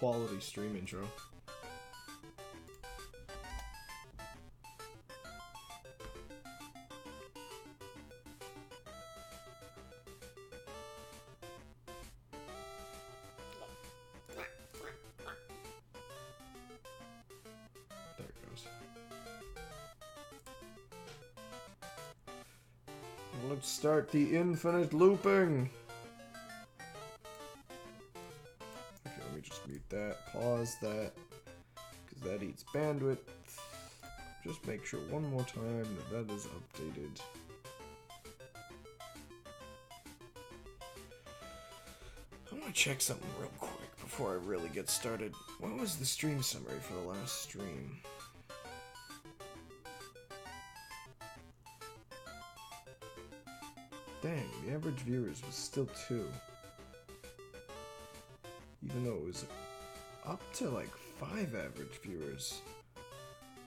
quality stream intro. There it goes. Let's start the infinite looping. Okay, let me just mute that, pause that, because that eats bandwidth. Just make sure one more time that that is updated. I want to check something real quick before I really get started. What was the stream summary for the last stream? Dang, the average viewers was still 2. Even though it was up to like 5 average viewers.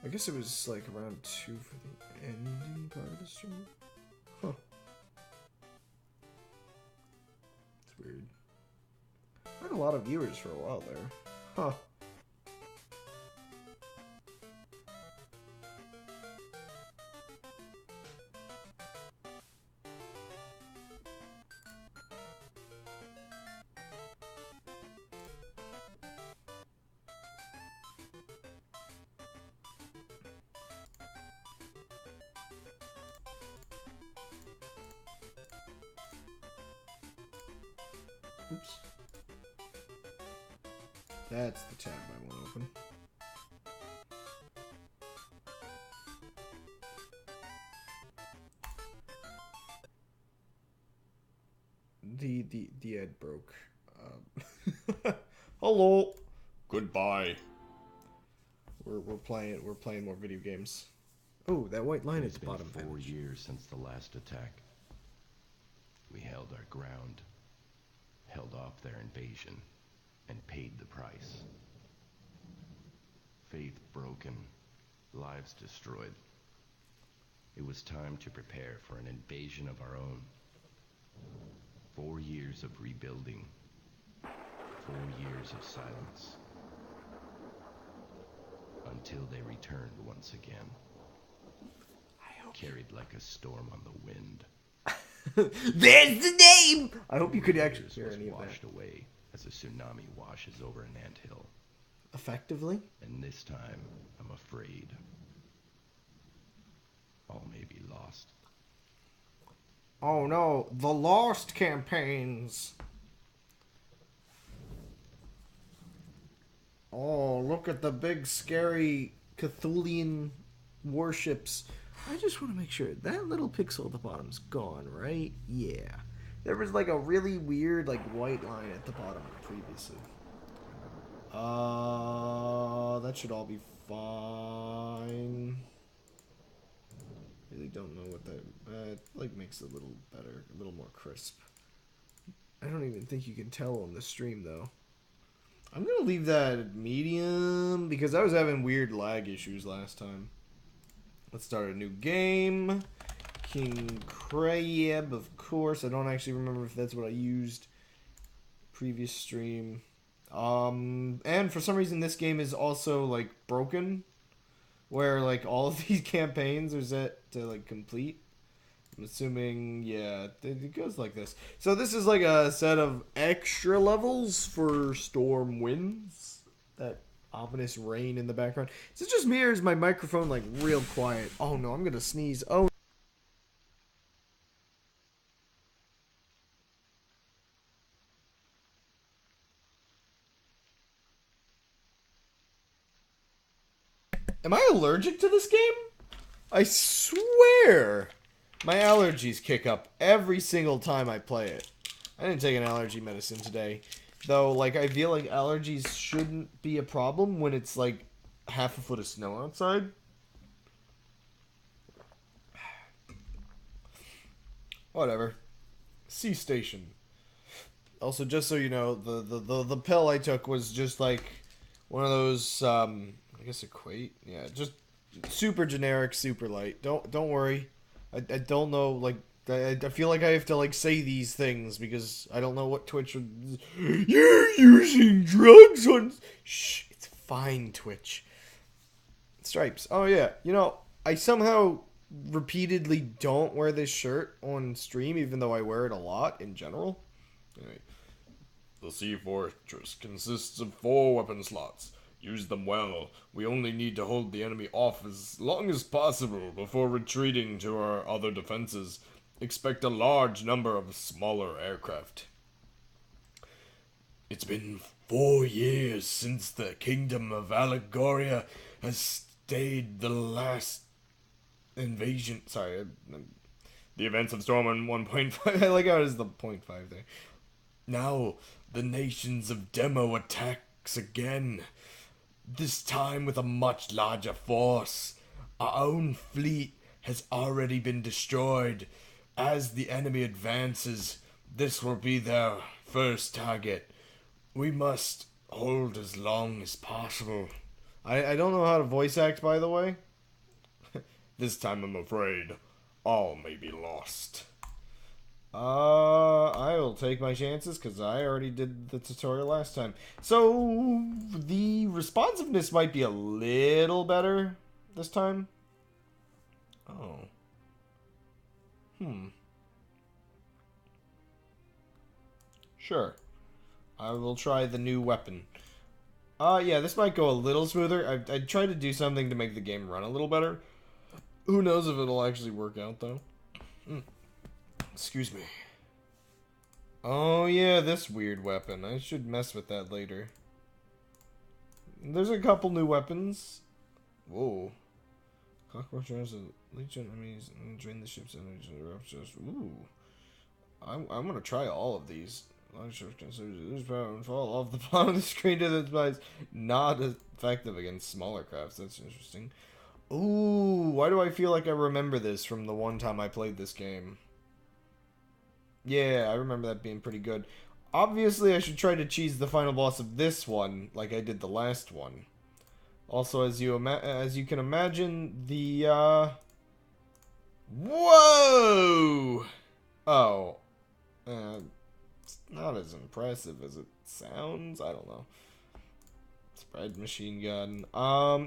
I guess it was like around 2 for the ending part of the stream. Huh. It's weird. I had a lot of viewers for a while there. Huh. Oops. That's the tab I want to open. The ad broke. Hello. Goodbye. We're playing more video games. Oh, that white line at the bottom. It's been 4 years since the last attack. We held our ground, held off their invasion, and paid the price. Faith broken, lives destroyed. It was time to prepare for an invasion of our own. 4 years of rebuilding. 4 years of silence. Until they returned once again. Carried like a storm on the wind. There's the name! I hope you could actually hear any of that. Washed away as a tsunami washes over an anthill. Effectively? And this time, I'm afraid, all may be lost. Oh no, the Lost campaigns! Oh, look at the big scary Cthulhian warships. I just want to make sure that little pixel at the bottom's gone, right? Yeah. There was like a really weird like white line at the bottom previously. That should all be fine. Really don't know what that like makes it a little better, a little more crisp. I don't even think you can tell on the stream though. I'm gonna leave that at medium because I was having weird lag issues last time. Let's start a new game. KingCrab, of course. I don't actually remember if that's what I used previous stream. And for some reason this game is also like broken, where like all of these campaigns are set to like complete. I'm assuming, yeah, it goes like this. So this is like a set of extra levels for StormWinds. That ominous rain in the background. Is it just me or is my microphone like real quiet? Oh no, I'm gonna sneeze. Oh. Am I allergic to this game? I swear my allergies kick up every single time I play it. I didn't take an allergy medicine today. Though, like, I feel like allergies shouldn't be a problem when it's, like, half a foot of snow outside. Whatever. Sea Station. Also, just so you know, the pill I took was just, like, one of those, I guess equate? Yeah, just super generic, super light. Don't worry. I don't know, like, I feel like I have to, like, say these things because I don't know what Twitch would... You're using drugs on... Shh, it's fine, Twitch. Stripes. Oh, yeah. You know, I somehow repeatedly don't wear this shirt on stream, even though I wear it a lot in general. Anyway. The C Fortress consists of 4 weapon slots. Use them well. We only need to hold the enemy off as long as possible before retreating to our other defenses. Expect a large number of smaller aircraft. It's been 4 years since the kingdom of Allegoria has stayed the last invasion. Sorry, the events of Stormwind 1.5. I like how it is the 0.5 there. Now, the nations of Demo attacks again. This time with a much larger force. Our own fleet has already been destroyed. As the enemy advances, this will be their first target. We must hold as long as possible. I don't know how to voice act, by the way. This time I'm afraid all may be lost. I will take my chances because I already did the tutorial last time. So, the responsiveness might be a little better this time. Oh. Sure. I will try the new weapon. Yeah, this might go a little smoother. I'd try to do something to make the game run a little better. Who knows if it'll actually work out, though. Excuse me. Oh, yeah, this weird weapon. I should mess with that later. There's a couple new weapons. Whoa. Cockroach has a legion enemies and drain the ship's energy. Ooh. I'm gonna try all of these. Large ships can lose power and fall off the bottom of the screen to the spies. Not effective against smaller crafts. That's interesting. Ooh, why do I feel like I remember this from the one time I played this game? Yeah, I remember that being pretty good. Obviously, I should try to cheese the final boss of this one, like I did the last one. Also, as you can imagine, the whoa! Oh, it's not as impressive as it sounds. I don't know. Spread machine gun.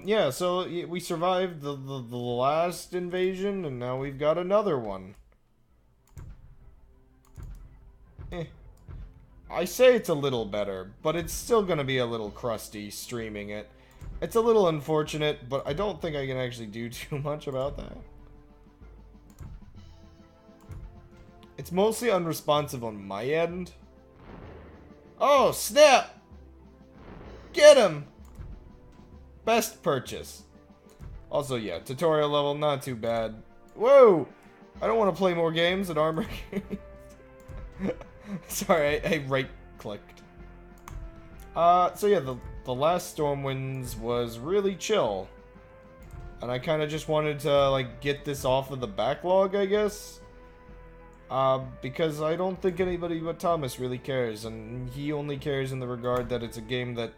Yeah. So we survived the last invasion, and now we've got another one. I say it's a little better, but it's still gonna be a little crusty streaming it. It's a little unfortunate, but I don't think I can actually do too much about that. It's mostly unresponsive on my end. Oh, snap! Get him! Best purchase. Also, yeah, tutorial level, not too bad. Whoa! I don't want to play more games at Armor. Sorry, I right-clicked. So yeah, the last StormWinds was really chill. And I kind of just wanted to, like, get this off of the backlog, I guess. Because I don't think anybody but Thomas really cares, and he only cares in the regard that it's a game that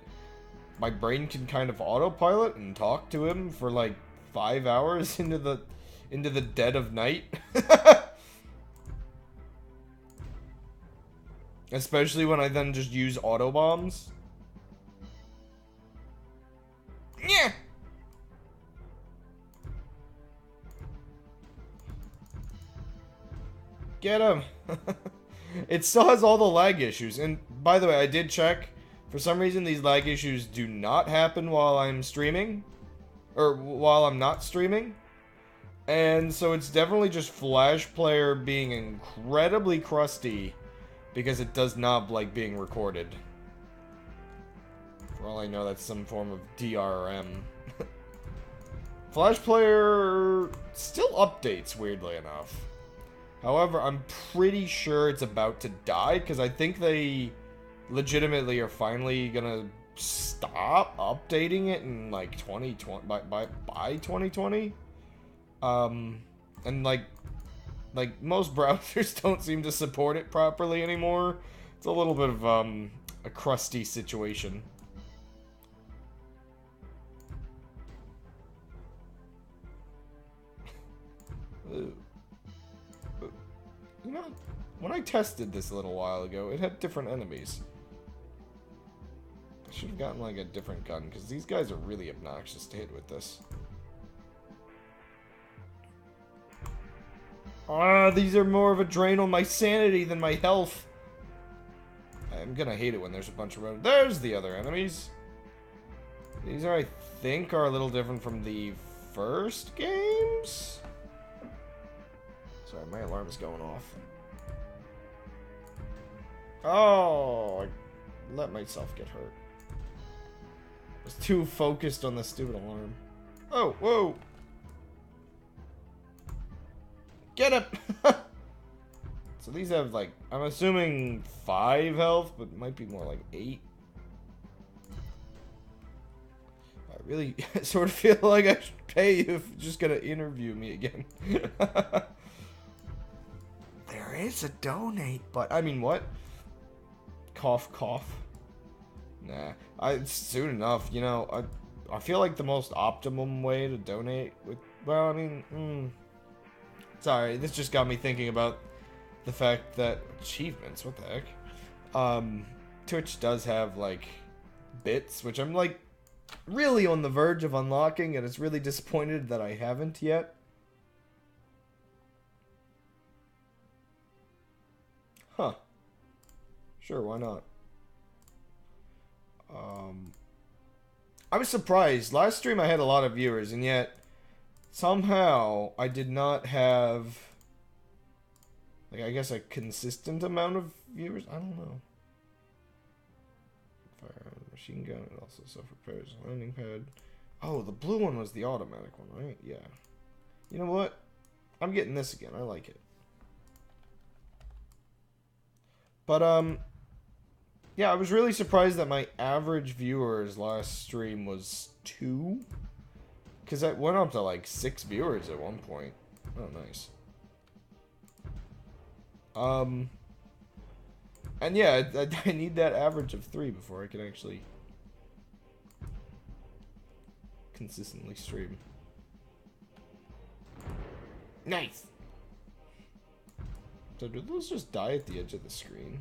my brain can kind of autopilot and talk to him for, like, 5 hours into the dead of night. Especially when I then just use auto bombs. Yeah. Get him. It still has all the lag issues. And by the way, I did check. For some reason, these lag issues do not happen while I'm streaming. Or while I'm not streaming. And so it's definitely just Flash Player being incredibly crusty. Because it does not like being recorded. For all I know, that's some form of DRM. Flash Player still updates, weirdly enough. However, I'm pretty sure it's about to die, because I think they legitimately are finally gonna stop updating it in, like, 2020, by 2020? And, like, most browsers don't seem to support it properly anymore. It's a little bit of, a crusty situation. not... When I tested this a little while ago, it had different enemies. I should have gotten, like, a different gun, because these guys are really obnoxious to hit with this. Ah, these are more of a drain on my sanity than my health. I'm gonna hate it when there's a bunch of road. There's the other enemies. These are, I think, are a little different from the first games. Sorry, my alarm is going off. Oh, I let myself get hurt. I was too focused on the stupid alarm. Oh, whoa. Get him! So these have, like, I'm assuming 5 health, but it might be more like 8. I really sort of feel like I should pay you if you're just gonna interview me again. There is a donate, but I mean, what? Cough, cough. Nah, it's soon enough. You know, I feel like the most optimum way to donate with. Well, I mean, sorry, this just got me thinking about the fact that achievements. What the heck? Twitch does have like bits, which I'm like really on the verge of unlocking, and it's really disappointed that I haven't yet. Huh. Sure, why not? I was surprised. Last stream I had a lot of viewers, and yet somehow I did not have, like, I guess a consistent amount of viewers. I don't know. Fire machine gun. It also self-repairs. Landing pad. Oh, the blue one was the automatic one, right? Yeah. You know what? I'm getting this again. I like it. But, yeah, I was really surprised that my average viewers last stream was 2. Because I went up to, like, 6 viewers at one point. Oh, nice. And yeah, I need that average of 3 before I can actually consistently stream. Nice! So do those just die at the edge of the screen?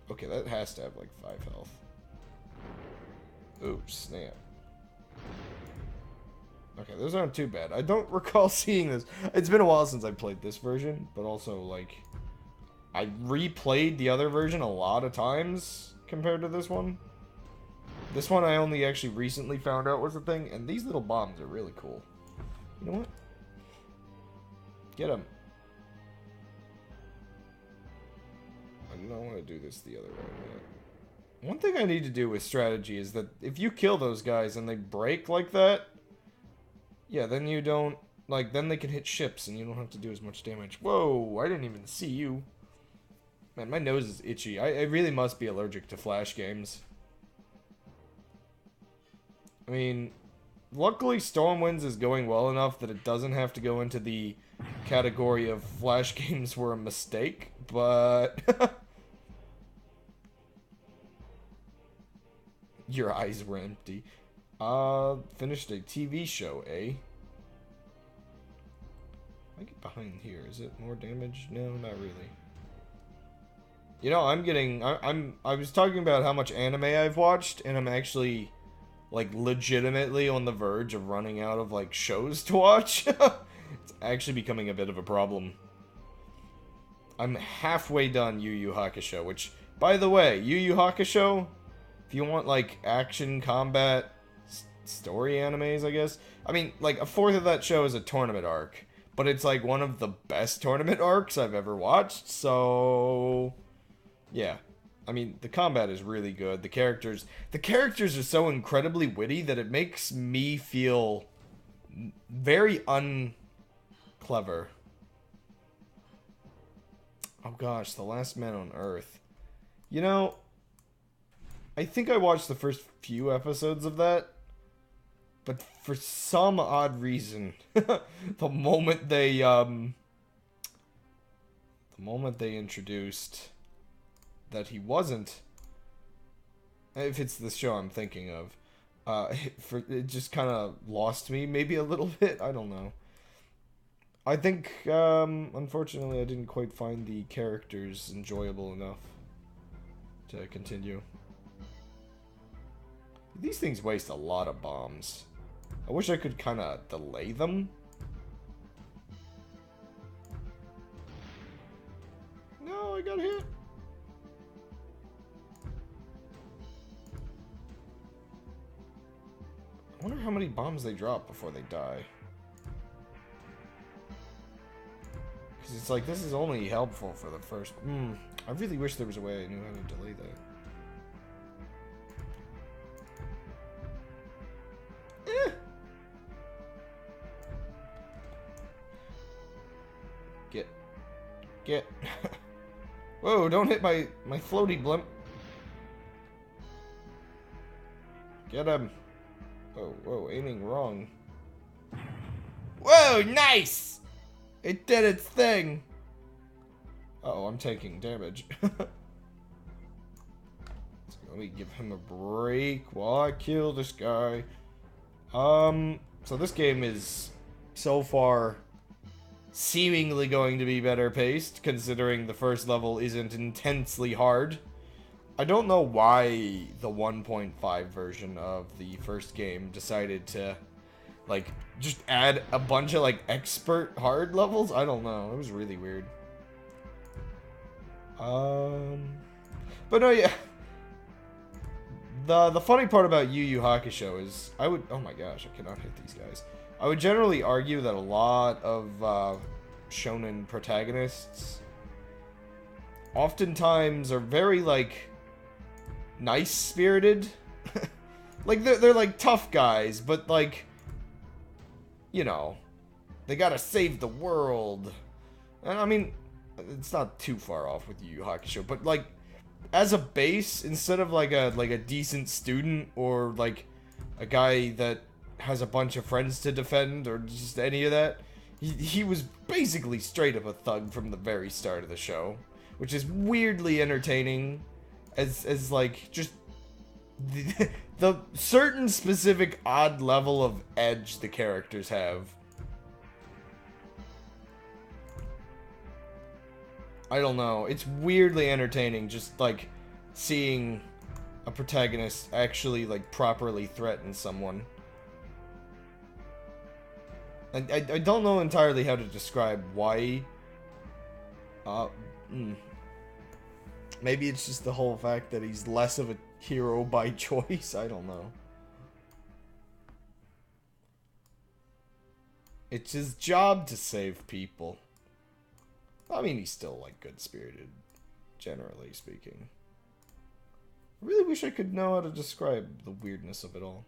Okay, that has to have like 5 health. Ooh, snap. Okay, those aren't too bad. I don't recall seeing this. It's been a while since I played this version, but also, like, I replayed the other version a lot of times compared to this one. This one I only actually recently found out was a thing, and these little bombs are really cool. You know what? Get them. I don't want to do this the other way yet. One thing I need to do with strategy is that if you kill those guys and they break like that, yeah, then you don't, like, then they can hit ships and you don't have to do as much damage. Whoa, I didn't even see you. Man, my nose is itchy. I really must be allergic to Flash games. I mean, luckily StormWinds is going well enough that it doesn't have to go into the category of Flash games were a mistake, but... Your eyes were empty. Finished a TV show, eh? I get behind here. Is it more damage? No, not really. You know, I was talking about how much anime I've watched, and I'm actually, like, legitimately on the verge of running out of, like, shows to watch. It's actually becoming a bit of a problem. I'm halfway done Yu Yu Hakusho, which, by the way, Yu Yu Hakusho, if you want, like, action, combat, story animes, I guess. I mean, like, a fourth of that show is a tournament arc, but it's, like, one of the best tournament arcs I've ever watched, so... Yeah. I mean, the combat is really good. The characters are so incredibly witty that it makes me feel very unclever. Oh gosh, The Last Man on Earth. You know, I think I watched the first few episodes of that, but for some odd reason, the moment they introduced that he wasn't, if it's the show I'm thinking of, it just kind of lost me maybe a little bit. I don't know. I think, unfortunately, I didn't quite find the characters enjoyable enough to continue. These things waste a lot of bombs. I wish I could kind of delay them. No, I got hit. I wonder how many bombs they drop before they die. Because it's like, this is only helpful for the first... I really wish there was a way I knew how to delay that. Get. Whoa, don't hit my floaty blimp. Get him. Oh, whoa, aiming wrong. Whoa, nice! It did its thing. Uh-oh, I'm taking damage. Let me give him a break while I kill this guy. So this game is so far seemingly going to be better paced, considering the first level isn't intensely hard. I don't know why the 1.5 version of the first game decided to, like, just add a bunch of, like, expert hard levels. I don't know. It was really weird. But no, yeah. The funny part about Yu Yu Hakusho is, oh my gosh, I cannot hit these guys. I would generally argue that a lot of shonen protagonists oftentimes are very, like, nice-spirited. Like, they're like tough guys, but, like, you know, they gotta save the world. And I mean, it's not too far off with Yu Yu Hakusho, but, like, as a base, instead of like a decent student or like a guy that has a bunch of friends to defend or just any of that, he was basically straight up a thug from the very start of the show, which is weirdly entertaining as like just the certain specific odd level of edge the characters have. I don't know. It's weirdly entertaining just, like, seeing a protagonist actually, like, properly threaten someone. I don't know entirely how to describe why. Maybe it's just the whole fact that he's less of a hero by choice. I don't know. It's his job to save people. I mean, he's still, like, good-spirited, generally speaking. I really wish I could know how to describe the weirdness of it all.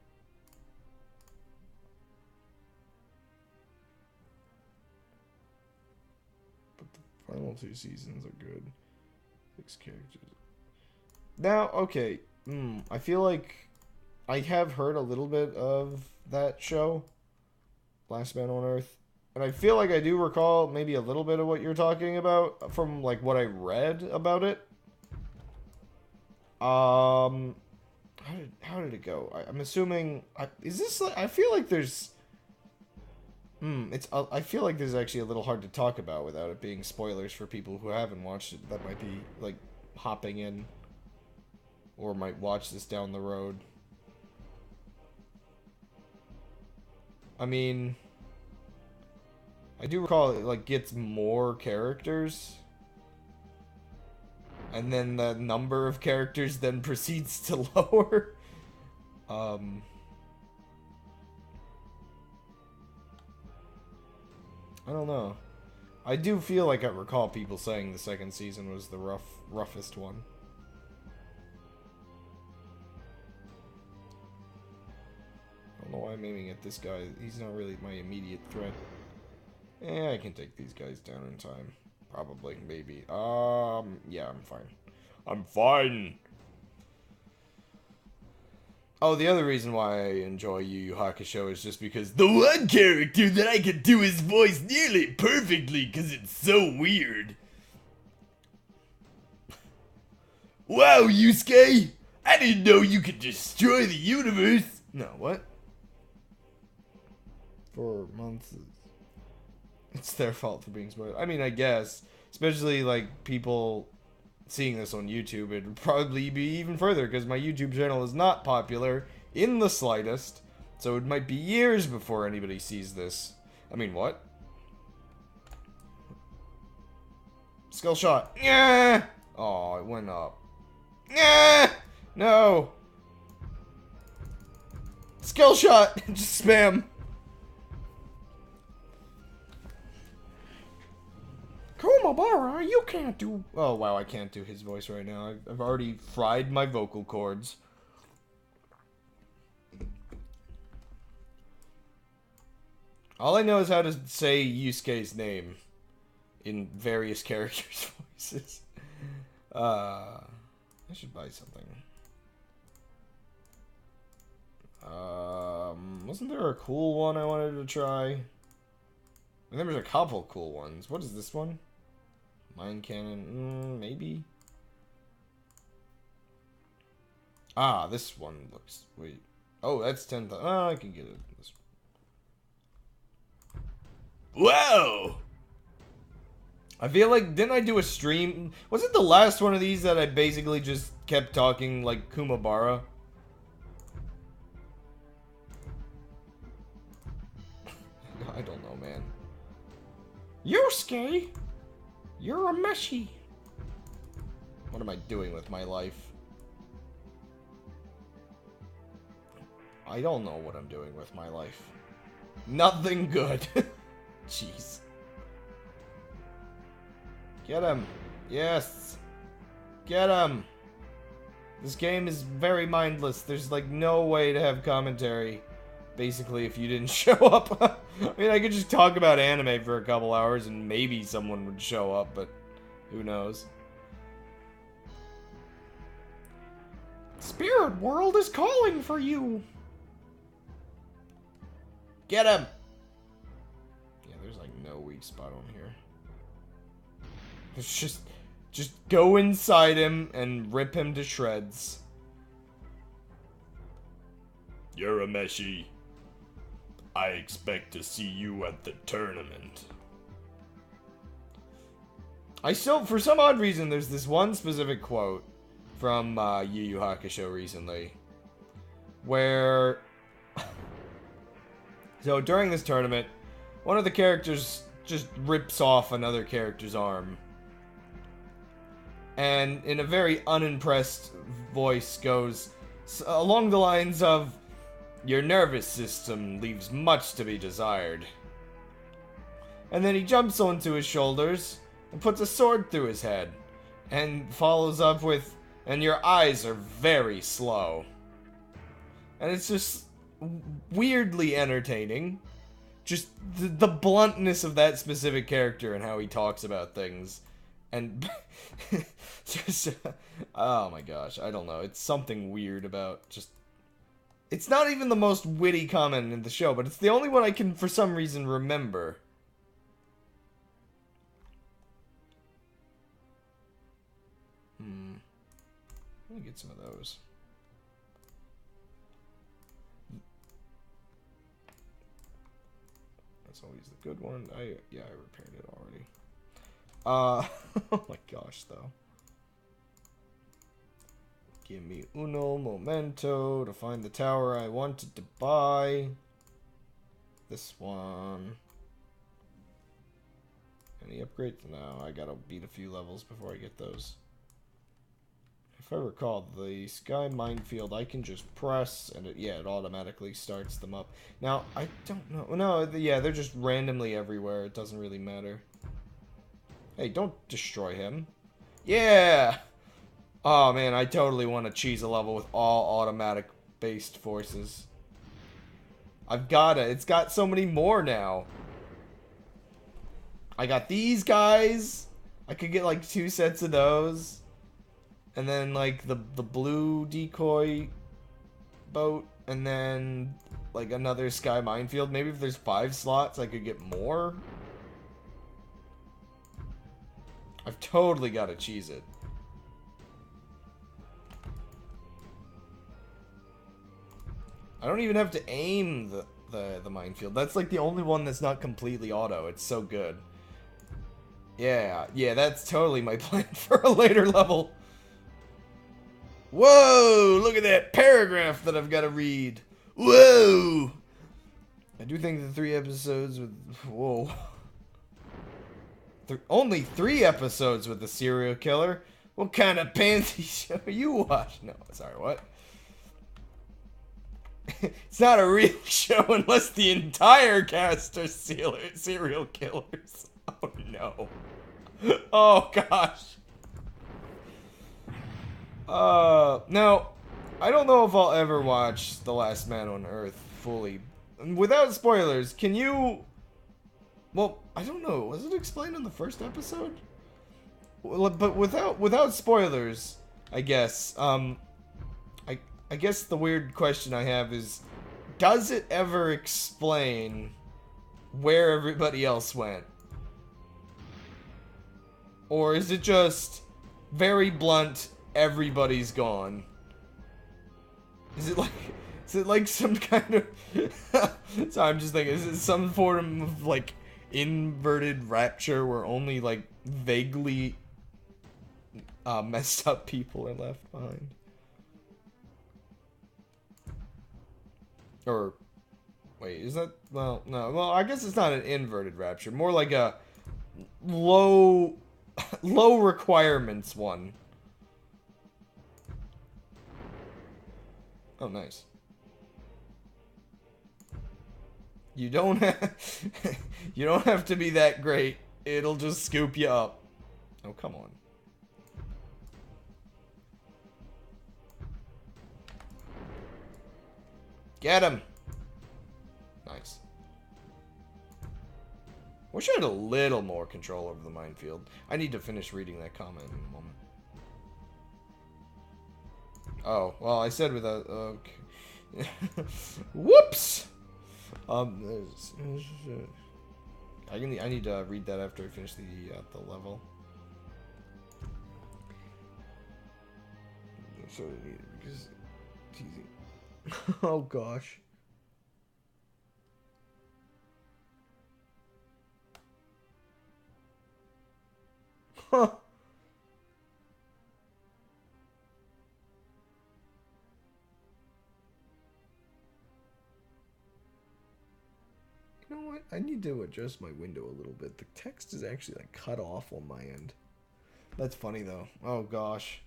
But the final 2 seasons are good. 6 characters. Now, okay. I feel like I have heard a little bit of that show, Last Man on Earth. And I feel like I do recall maybe a little bit of what you're talking about from, like, what I read about it. How did it go? I'm assuming... is this... I feel like there's... I feel like this is actually a little hard to talk about without it being spoilers for people who haven't watched it that might be, like, hopping in. Or might watch this down the road. I mean... I do recall it, like, gets more characters. And then the number of characters then proceeds to lower. I don't know. I do feel like I recall people saying the second season was the roughest one. I don't know why I'm aiming at this guy. He's not really my immediate threat. Yeah, I can take these guys down in time. Probably, maybe. Yeah, I'm fine. I'm fine! Oh, the other reason why I enjoy Yu Yu Hakusho is just because the one character that I can do his voice nearly perfectly because it's so weird. Wow, Yusuke! I didn't know you could destroy the universe! No, what? 4 months. It's their fault for being spoiled. I mean, I guess. Especially, like, people seeing this on YouTube, it'd probably be even further, because my YouTube channel is not popular in the slightest. So it might be years before anybody sees this. I mean, what? Skill shot. Yeah. Oh, it went up. Yeah. No. Skill shot. Just spam. Kumabara, you can't do... Oh, wow, I can't do his voice right now. I've already fried my vocal cords. All I know is how to say Yusuke's name in various characters' voices. I should buy something. Wasn't there a cool one I wanted to try? I think there's a couple cool ones. What is this one? Mine cannon, maybe? Ah, this one looks... Wait. Oh, that's 10,000. Oh, I can get it. This one. Whoa! I feel like, didn't I do a stream? Was it the last one of these that I basically just kept talking like Kumabara? I don't know, man. Yusuke! You're a meshy. What am I doing with my life? I don't know what I'm doing with my life. Nothing good. Jeez. Get him. Yes. Get him. This game is very mindless. There's like no way to have commentary. Basically, if you didn't show up. I mean, I could just talk about anime for a couple hours and maybe someone would show up, but who knows. Spirit World is calling for you. Get him. Yeah, there's like no weak spot on here. It's just go inside him and rip him to shreds. You're a meshy. I expect to see you at the tournament. I still, for some odd reason, there's this one specific quote from Yu Yu Hakusho recently, where, so during this tournament, one of the characters just rips off another character's arm, and in a very unimpressed voice goes along the lines of, "Your nervous system leaves much to be desired." And then he jumps onto his shoulders and puts a sword through his head and follows up with, "And your eyes are very slow." And it's just weirdly entertaining. Just the bluntness of that specific character and how he talks about things. And just, oh my gosh, I don't know. It's something weird about just... It's not even the most witty comment in the show, but it's the only one I can, for some reason, remember. Let me get some of those. That's always the good one. Yeah, I repaired it already. Oh my gosh, though. Give me uno momento to find the tower I wanted to buy. This one. Any upgrades? No, I gotta beat a few levels before I get those. If I recall, the sky minefield, I can just press, and it automatically starts them up. Now, I don't know. No, yeah, they're just randomly everywhere. It doesn't really matter. Hey, don't destroy him. Yeah! Oh, man, I totally want to cheese a level with all automatic-based forces. I've got it. It's got so many more now. I got these guys. I could get, like, 2 sets of those. And then, like, the blue decoy boat. And then, like, another sky minefield. Maybe if there's 5 slots, I could get more. I've totally got to cheese it. I don't even have to aim the the minefield. That's like the only one that's not completely auto. It's so good. Yeah, that's totally my plan for a later level. Whoa, look at that paragraph that I've got to read. Whoa. I do think the 3 episodes with... Whoa. Only 3 episodes with the serial killer? What kind of pansy show you watch? No, sorry, what? It's not a real show unless the entire cast are serial killers. Oh, no. Oh, gosh. Now, I don't know if I'll ever watch The Last Man on Earth fully. Without spoilers, can you... Well, I don't know. Was it explained in the first episode? Well, but without spoilers, I guess. I guess the weird question I have is, does it ever explain where everybody else went? Or is it just very blunt, everybody's gone? Is it like some kind of... So I'm just thinking, is it some form of, like, inverted rapture where only, like, vaguely messed up people are left behind? Or, wait, is that... Well, no. Well, I guess it's not an inverted rapture. More like a low requirements one. Oh, nice. You don't have to be that great. It'll just scoop you up. Oh, come on. Get him. Nice. Wish I had a little more control over the minefield. I need to finish reading that comment in a moment. Oh, well, I said without... Okay. Whoops! I need to read that after I finish the level. So because oh gosh. Huh. You know what? I need to adjust my window a little bit. The text is actually like cut off on my end. That's funny though. Oh gosh.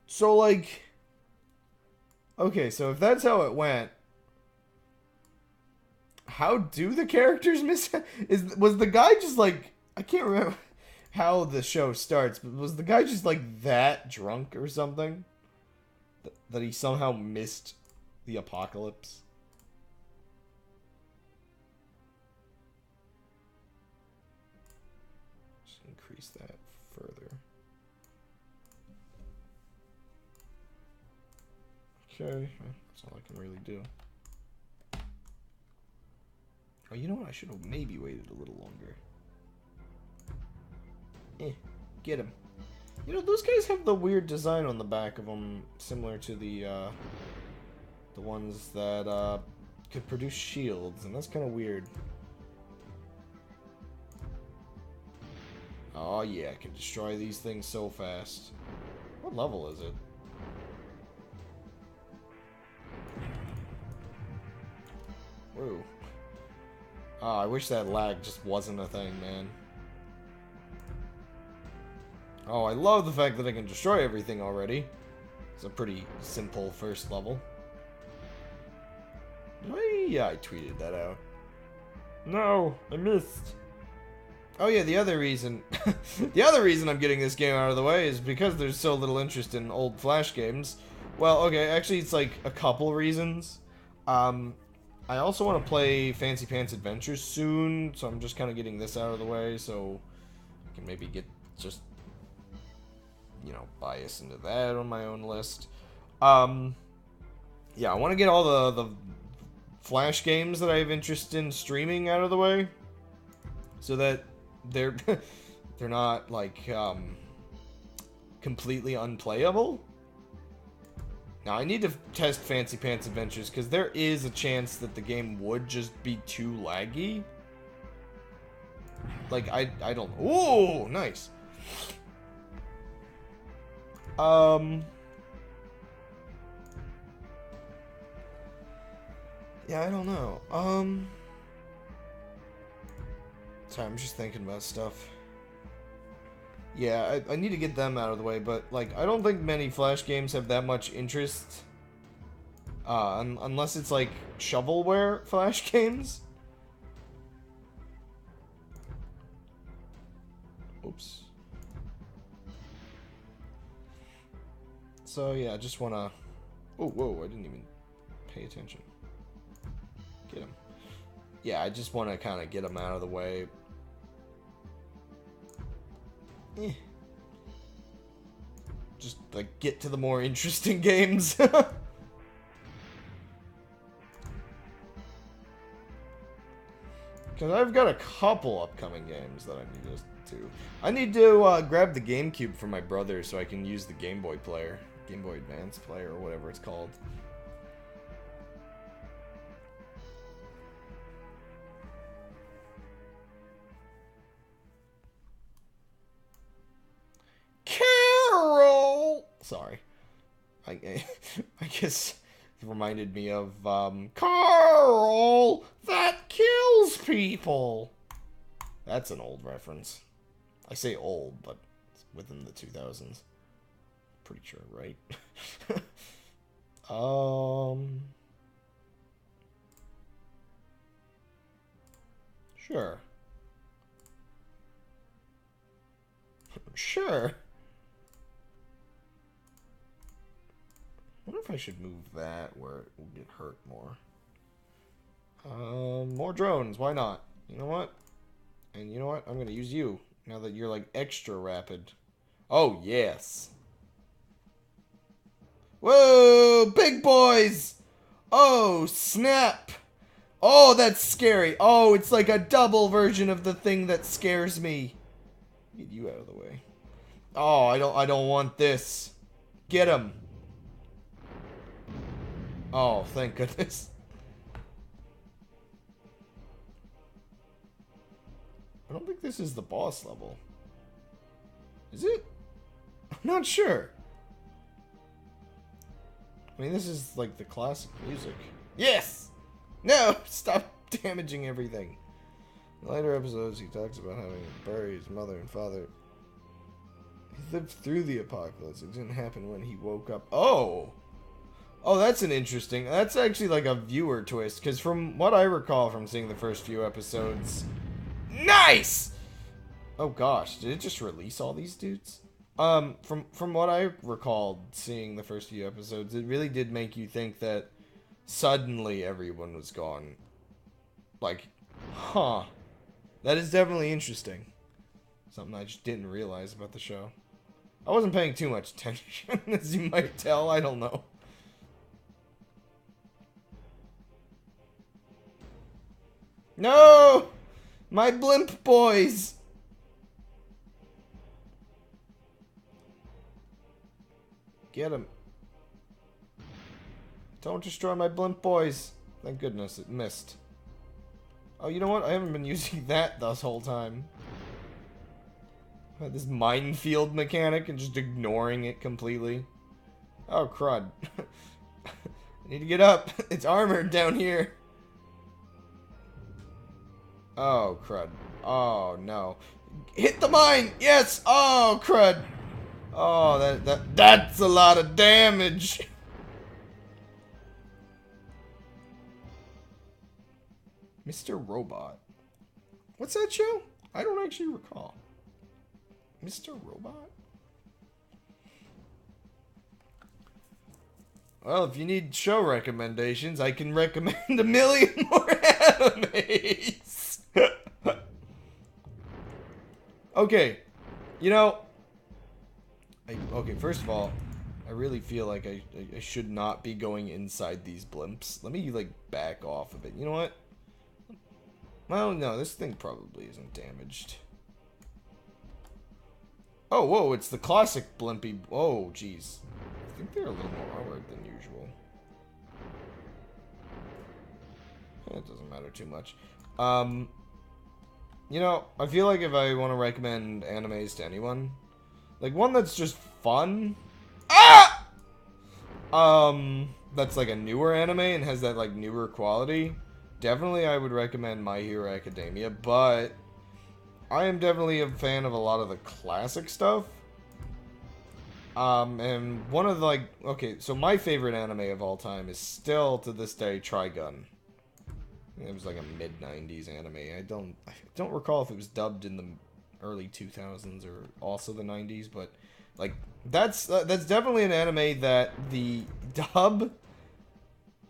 So like, okay, so if that's how it went, how do the characters miss? Was the guy just like, I can't remember how the show starts, but was the guy just like that drunk or something that he somehow missed the apocalypse? Just increase that further. Okay, that's all I can really do. Oh, you know what? I should have maybe waited a little longer. Get him. You know, those guys have the weird design on the back of them, similar to the ones that could produce shields, and that's kind of weird. Oh yeah, I can destroy these things so fast. What level is it? Whoa. Oh, I wish that lag just wasn't a thing, man. Oh, I love the fact that I can destroy everything already. It's a pretty simple first level. Yeah, I tweeted that out. No, I missed. Oh yeah, the other reason I'm getting this game out of the way is because there's so little interest in old Flash games. Well, okay, actually it's like a couple reasons. I also want to play Fancy Pants Adventures soon, so I'm just kind of getting this out of the way so I can maybe get just, you know, bias into that on my own list. Yeah, I want to get all the Flash games that I have interest in streaming out of the way so that they're not like completely unplayable. Now, I need to test Fancy Pants Adventures, because there is a chance that the game would just be too laggy. Like, I don't... Ooh, nice. Yeah, I don't know. Sorry, I'm just thinking about stuff. Yeah, I need to get them out of the way, but, like, I don't think many Flash games have that much interest. Unless it's, like, shovelware Flash games. Oops. So, yeah, I just wanna... Oh, whoa, I didn't even pay attention. Get him. Yeah, I just want to kind of get him out of the way. Just, like, get to the more interesting games. Because I've got a couple upcoming games that I need to do. I need to grab the GameCube for my brother so I can use the Game Boy player. Game Boy Advance player, or whatever it's called. Carol! Sorry. I guess it reminded me of, Carl! That kills people! That's an old reference. I say old, but it's within the 2000s. Pretty sure, right? Sure. Sure. I wonder if I should move that where it will get hurt more. More drones. Why not? You know what? And you know what? I'm going to use you. Now that you're, like, extra rapid. Oh, yes. Whoa! Big boys! Oh, snap! Oh, that's scary. Oh, it's like a double version of the thing that scares me. Get you out of the way. Oh, I don't want this. Get him. Oh, thank goodness. I don't think this is the boss level. Is it? I'm not sure. I mean, this is like the classic music. Yes! No! Stop damaging everything. In later episodes, he talks about having to bury his mother and father. He lived through the apocalypse. It didn't happen when he woke up. Oh! Oh, that's an interesting... That's actually like a viewer twist, because from what I recall from seeing the first few episodes... Nice! Oh gosh, did it just release all these dudes? From what I recalled seeing the first few episodes, it really did make you think that suddenly everyone was gone. Like, huh. That is definitely interesting. Something I just didn't realize about the show. I wasn't paying too much attention, as you might tell. I don't know. No! My blimp boys! Get him. Don't destroy my blimp boys. Thank goodness it missed. Oh, you know what? I haven't been using that this whole time. This minefield mechanic and just ignoring it completely. Oh, crud. I need to get up. It's armored down here. Oh, crud. Oh, no. Hit the mine! Yes! Oh, crud! Oh, that's a lot of damage! Mr. Robot. What's that show? I don't actually recall. Mr. Robot? Well, if you need show recommendations, I can recommend a million more animes. Okay. You know... okay, first of all, I really feel like I should not be going inside these blimps. Let me, like, back off a bit. You know what? Well, no, this thing probably isn't damaged. Oh, whoa, it's the classic blimpy... Oh, jeez. think they're a little more armored than usual. It doesn't matter too much. You know, I feel like if I want to recommend animes to anyone, like one that's just fun, that's like a newer anime and has that like newer quality, definitely I would recommend My Hero Academia, but I am definitely a fan of a lot of the classic stuff. And one of the, like, okay, so my favorite anime of all time is still, to this day, Trigun. It was like a mid-90s anime. I don't recall if it was dubbed in the early 2000s or also the 90s, but, like, that's definitely an anime that the dub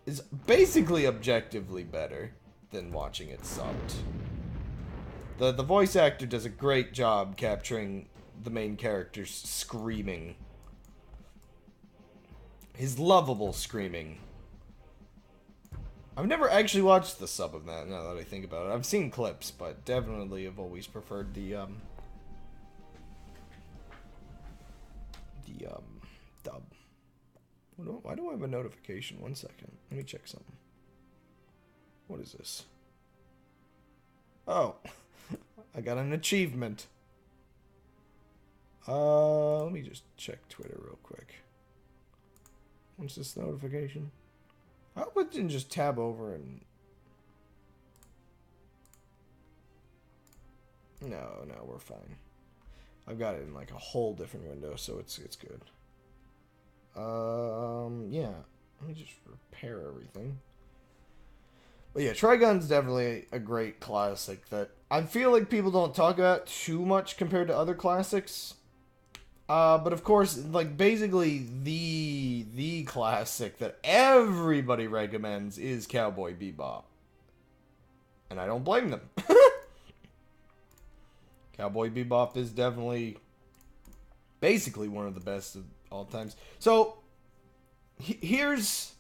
is basically objectively better than watching it subbed. The voice actor does a great job capturing the main character's screaming. His lovable screaming. I've never actually watched the sub of that, now that I think about it. I've seen clips, but definitely have always preferred the dub. Why do I have a notification? 1 second. Let me check something. What is this? Oh. I got an achievement. Let me just check Twitter real quick. What's this notification? I hope it didn't just tab over and... No, we're fine. I've got it in like a whole different window, so it's good. Yeah. Let me just repair everything. But yeah, Trigun's definitely a great classic that I feel like people don't talk about too much compared to other classics. But of course, like, basically the classic that everybody recommends is Cowboy Bebop. And I don't blame them. Cowboy Bebop is definitely basically one of the best of all times. So, here's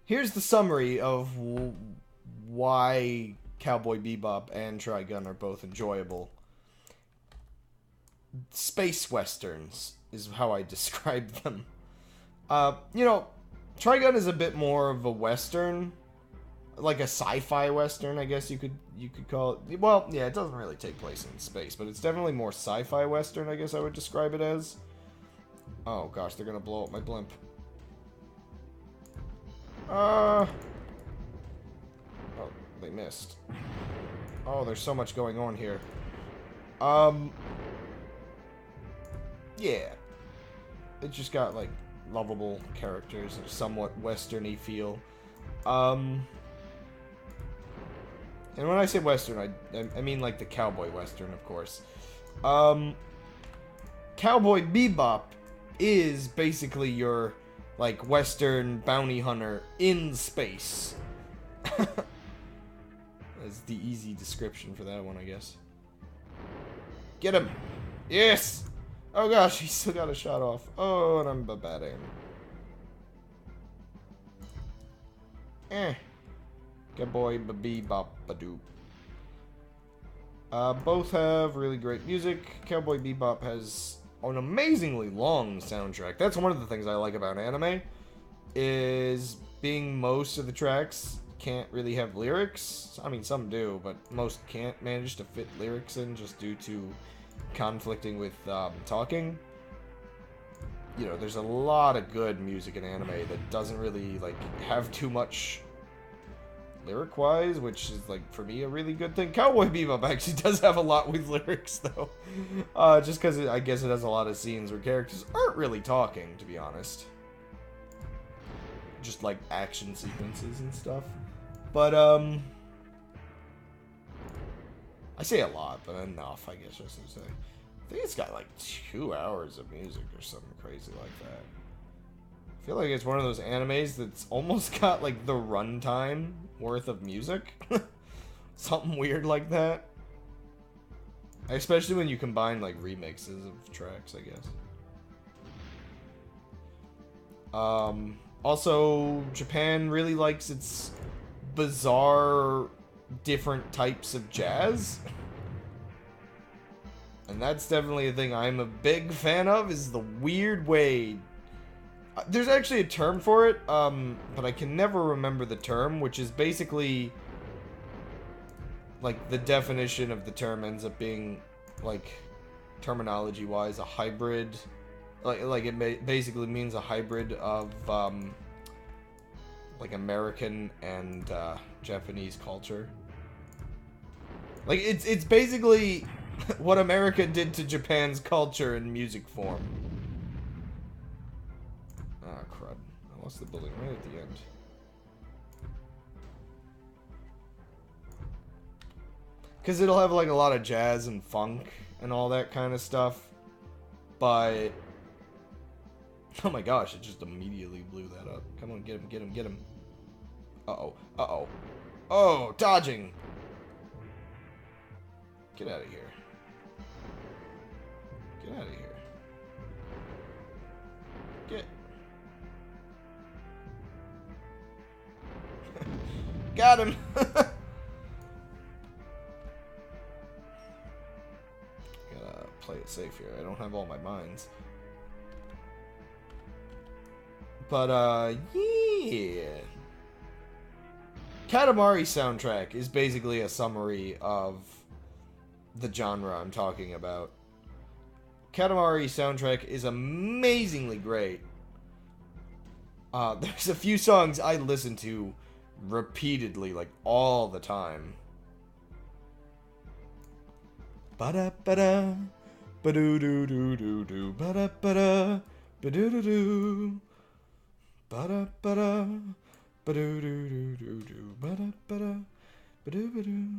the summary of why Cowboy Bebop and Trigun are both enjoyable. Space westerns is how I describe them. You know, Trigun is a bit more of a western, like a sci-fi western, I guess you could call it. Well, yeah, it doesn't really take place in space, but it's definitely more sci-fi western, I guess I would describe it as. Oh gosh, they're gonna blow up my blimp. Oh, they missed. Oh, there's so much going on here. Yeah. It just got, like, lovable characters, a somewhat western-y feel. And when I say western, I mean, like, the cowboy western, of course. Cowboy Bebop is basically your, like, western bounty hunter in space. That's the easy description for that one, I guess. Get him! Yes! Oh gosh, he still got a shot off. Oh, and I'm a bad aim. Cowboy Bebop Badoop. Both have really great music. Cowboy Bebop has an amazingly long soundtrack. That's one of the things I like about anime, is being most of the tracks can't really have lyrics. I mean, some do, but most can't manage to fit lyrics in just due to conflicting with talking. You know, there's a lot of good music in anime that doesn't really, like, have too much lyric-wise, which is, like, for me, a really good thing. Cowboy Bebop actually does have a lot with lyrics, though. Just because I guess it has a lot of scenes where characters aren't really talking, to be honest. Just, like, action sequences and stuff. But, I say a lot, but enough, I guess, just to say. I think it's got, like, 2 hours of music or something crazy like that. I feel like it's one of those animes that's almost got, like, the runtime worth of music. Something weird like that. Especially when you combine, like, remixes of tracks, I guess. Also, Japan really likes its bizarre, different types of jazz. And that's definitely a thing I'm a big fan of, is the weird way There's actually a term for it, but I can never remember the term, which is basically, like, the definition of the term ends up being, like, terminology-wise, a hybrid. Like it basically means a hybrid of, like, American and, Japanese culture. Like, it's basically what America did to Japan's culture in music form. Ah, crud. I lost the building right at the end. Because it'll have, like, a lot of jazz and funk and all that kind of stuff. But... oh my gosh, it just immediately blew that up. Come on, get him, get him, get him. Uh-oh, uh-oh. Oh, dodging! Get out of here. Get out of here. Get... got him! Gotta play it safe here. I don't have all my mines. But, yeah. Katamari soundtrack is basically a summary of the genre I'm talking about. Katamari soundtrack is amazingly great. There's a few songs I listen to repeatedly, like, all the time. Ba-da-ba-da, ba-doo-doo-doo-doo-doo, ba-da-ba-da, ba-doo-doo-doo, ba-da-ba-da, ba-doo-doo-doo-doo-doo, ba-da-ba-da, ba-doo-ba-doo.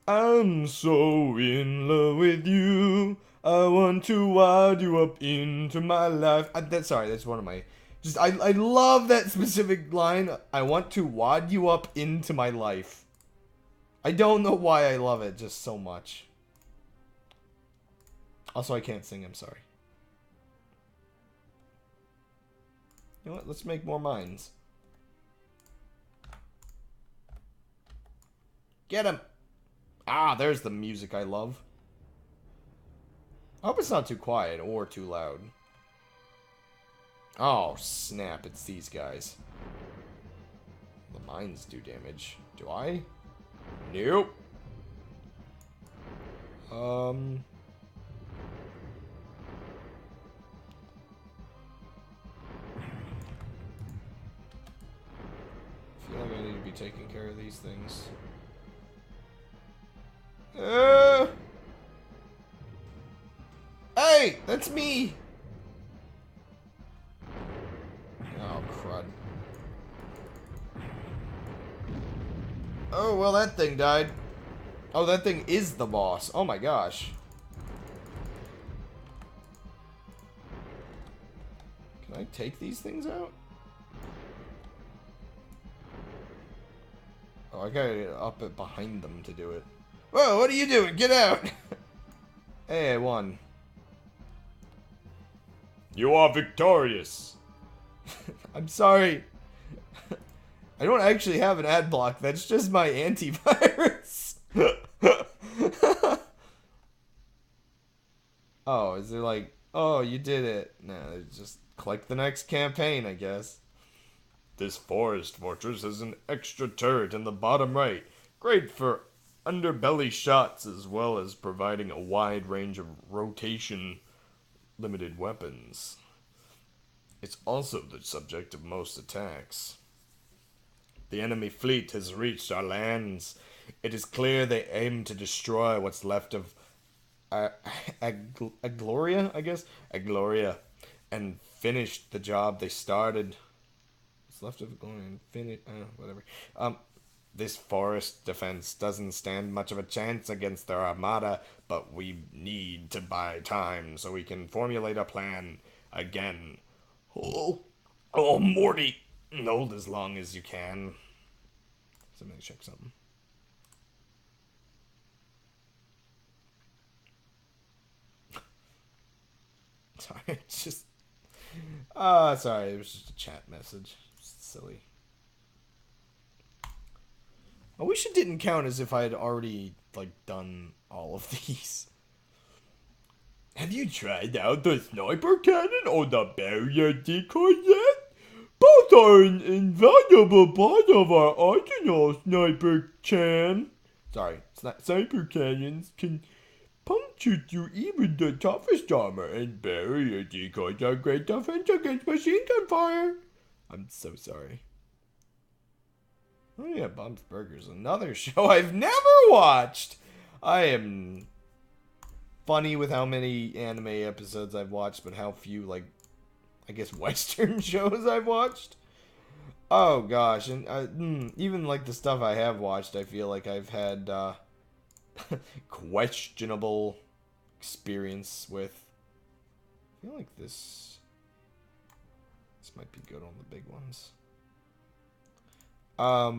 I'm so in love with you. I want to wad you up into my life. That's one of my... just, I love that specific line. I want to wad you up into my life. I don't know why I love it just so much. Also, I can't sing, I'm sorry. You know what? Let's make more mines. Get him! Ah, there's the music I love. I hope it's not too quiet or too loud. Oh, snap. It's these guys. The mines do damage. Do I? Nope. I feel like I need to be taking care of these things. Hey! That's me! Oh, crud. Oh, well, that thing died. Oh, that thing is the boss. Oh my gosh. Can I take these things out? Oh, I gotta get up it behind them to do it. Whoa, what are you doing? Get out! Hey, I won. You are victorious. I'm sorry. I don't actually have an ad block. That's just my antivirus. Oh, is it like, oh, you did it. No, just click the next campaign, I guess. This forest fortress has an extra turret in the bottom right. Great for underbelly shots as well as providing a wide range of rotation limited weapons. It's also the subject of most attacks. The enemy fleet has reached our lands. It is clear they aim to destroy what's left of Agloria, I guess? Agloria. And finish the job they started. What's left of Agloria and finish... whatever. This forest defense doesn't stand much of a chance against their armada, but we need to buy time so we can formulate a plan again. Oh, Morty! Hold as long as you can. Somebody check something. Sorry, it's just... sorry, it was just a chat message. Just silly. I wish it didn't count as if I had already, like, done all of these. Have you tried out the sniper cannon or the barrier decoy yet? Both are an invaluable part of our arsenal, sniper cannons can puncture through even the toughest armor, and barrier decoys are great defense against machine gun fire. I'm so sorry. Oh yeah, Bob's Burgers, another show I've never watched. I am funny with how many anime episodes I've watched, but how few, like, I guess, Western shows I've watched. Oh gosh, and even like the stuff I have watched, I feel like I've had questionable experience with. I feel like this might be good on the big ones. I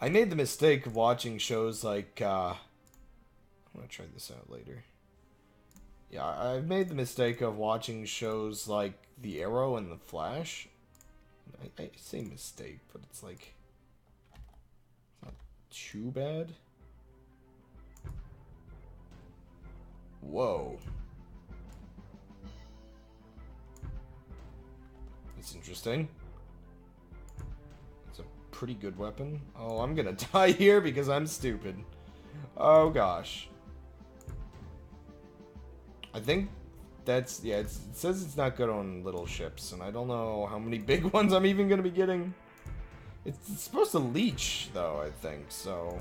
made the mistake of watching shows like, I'm gonna try this out later. Yeah, I've made the mistake of watching shows like The Arrow and The Flash. I say mistake, but it's like, it's not too bad. Whoa. That's interesting. It's a pretty good weapon. Oh, I'm gonna die here because I'm stupid. Oh gosh. I think that's, yeah, it says it's not good on little ships, and I don't know how many big ones I'm even gonna be getting. It's supposed to leech, though, I think, so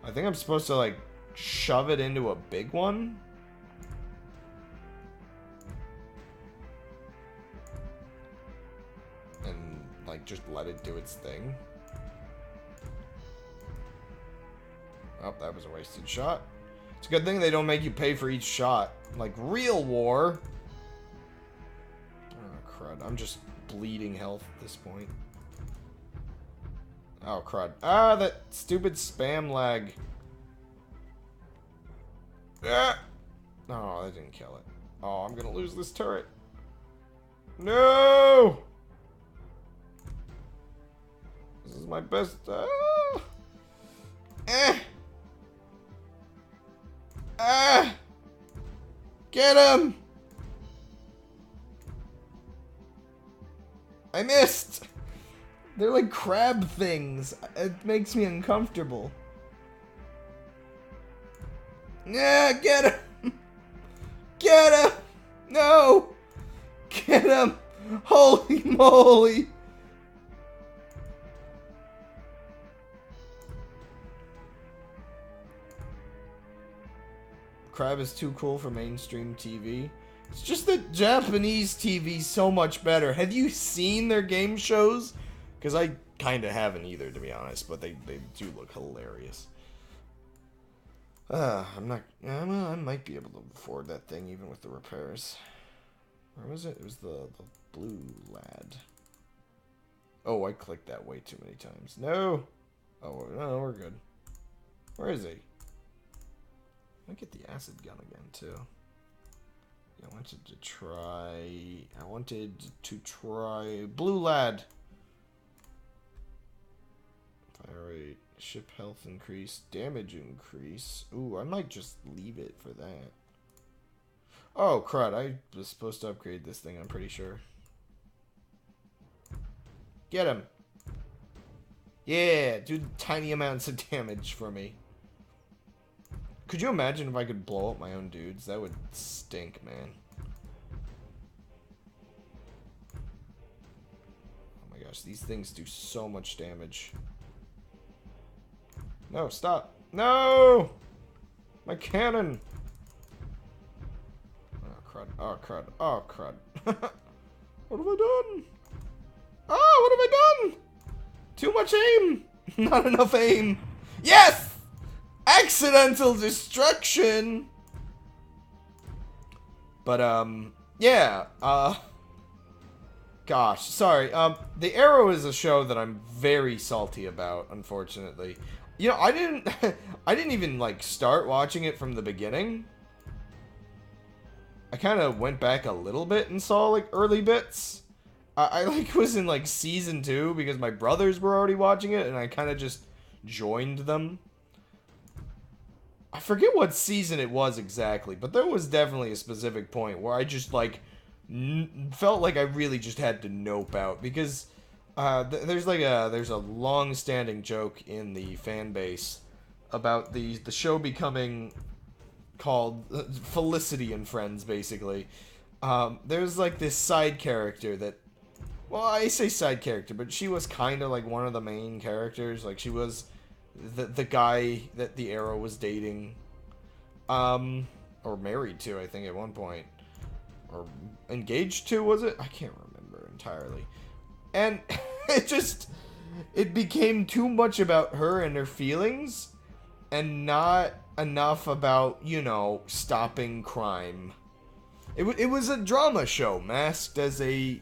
I think I'm supposed to, like, shove it into a big one. And, like, just let it do its thing. Oh, that was a wasted shot. It's a good thing they don't make you pay for each shot. Like real war. Oh, crud. I'm just bleeding health at this point. Oh, crud. Ah, that stupid spam lag. Ah! Oh, that didn't kill it. Oh, I'm gonna lose this turret. No! This is my best... Ah! Get him! I missed! They're like crab things. It makes me uncomfortable. Yeah, get him! Get him! No! Get him! Holy moly! Crab is too cool for mainstream TV. It's just that Japanese TV's so much better. Have you seen their game shows? Because I kind of haven't either, to be honest, but they do look hilarious. I'm not... well, I might be able to afford that thing even with the repairs. Where was it? It was the blue lad. Oh, I clicked that way too many times. No! Oh, no, we're good. Where is he? I get the acid gun again, too. Yeah, I wanted to try blue lad. Fire rate, ship health increase, damage increase. Ooh, I might just leave it for that. Oh, crud, I was supposed to upgrade this thing, I'm pretty sure. Get him. Yeah, do tiny amounts of damage for me. Could you imagine if I could blow up my own dudes? That would stink, man. Oh my gosh, these things do so much damage. No, stop. No! My cannon! Oh, crud. Oh, crud. Oh, crud. What have I done? Oh, what have I done? Too much aim! Not enough aim. Yes! Accidental destruction! But, yeah, gosh, sorry, The Arrow is a show that I'm very salty about, unfortunately. You know, I didn't even, like, start watching it from the beginning. I kind of went back a little bit and saw, like, early bits. I like, was in, like, season 2 because my brothers were already watching it, and I kind of just joined them. I forget what season it was exactly, but there was definitely a specific point where I just like felt like I really just had to nope out because there's a long-standing joke in the fan base about the show becoming called Felicity and Friends, basically. There's like this side character that, well, I say side character, but she was kind of like one of the main characters. Like she was the guy that the Arrow was dating, or married to, I think at one point, or engaged to, was it? I can't remember entirely. And it became too much about her and her feelings, and not enough about, you know, stopping crime. It was a drama show masked as a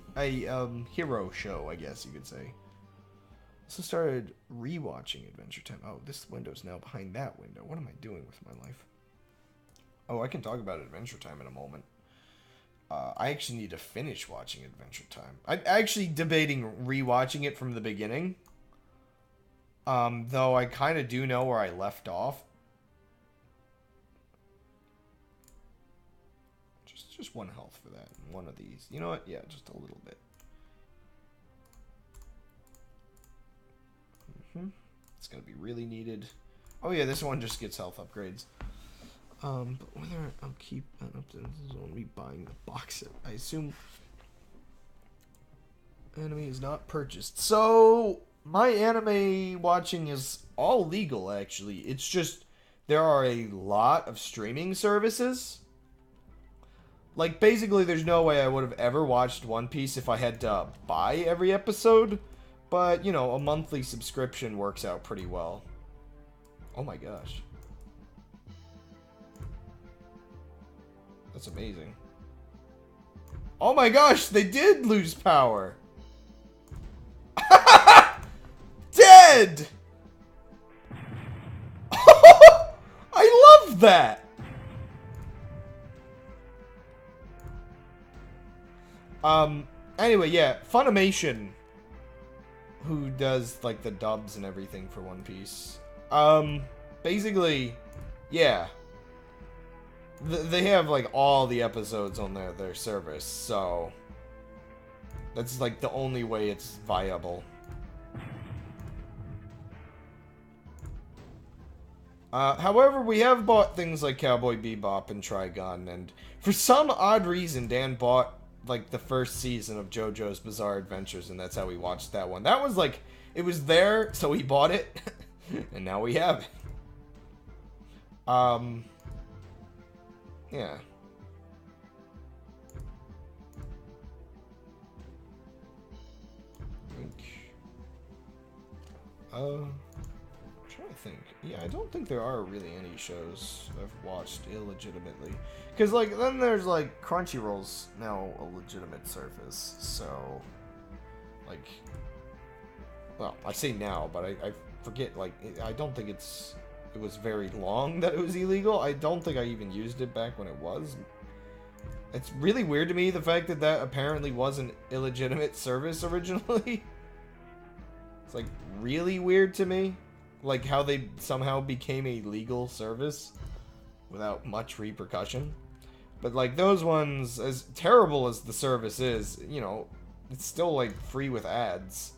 hero show, I guess you could say. So started rewatching Adventure Time. Oh, this window's now behind that window. What am I doing with my life? Oh, I can talk about Adventure Time in a moment. I actually need to finish watching Adventure Time. I'm actually debating rewatching it from the beginning. Though I kind of do know where I left off. Just one health for that. And one of these. You know what? Yeah, just a little bit. It's going to be really needed. Oh yeah, this one just gets health upgrades. But whether I'll keep that up to this is on me buying the box set. I assume anime is not purchased. So my anime watching is all legal, actually. It's just there are a lot of streaming services. Like, basically, there's no way I would have ever watched One Piece if I had to buy every episode. But, you know, a monthly subscription works out pretty well. Oh my gosh. That's amazing. Oh my gosh, they did lose power. Dead! I love that! Anyway, yeah, Funimation, who does, like, the dubs and everything for One Piece. Basically, yeah. They have, like, all the episodes on their service, so that's, like, the only way it's viable. However, we have bought things like Cowboy Bebop and Trigun, and for some odd reason, Dan bought like the first season of JoJo's Bizarre Adventures, and that's how we watched that one. That was like, it was there, so we bought it, and now we have it. Yeah. I'm trying to think. Yeah, I don't think there are really any shows I've watched illegitimately. Because, like, then there's, like, Crunchyroll's now a legitimate service, so, like, well, I say now, but I forget, like, I don't think it was very long that it was illegal. I don't think I even used it back when it was. It's really weird to me, the fact that that apparently was an illegitimate service originally. It's, like, really weird to me. Like, how they somehow became a legal service without much repercussion. But, like, those ones, as terrible as the service is, you know, it's still, like, free with ads.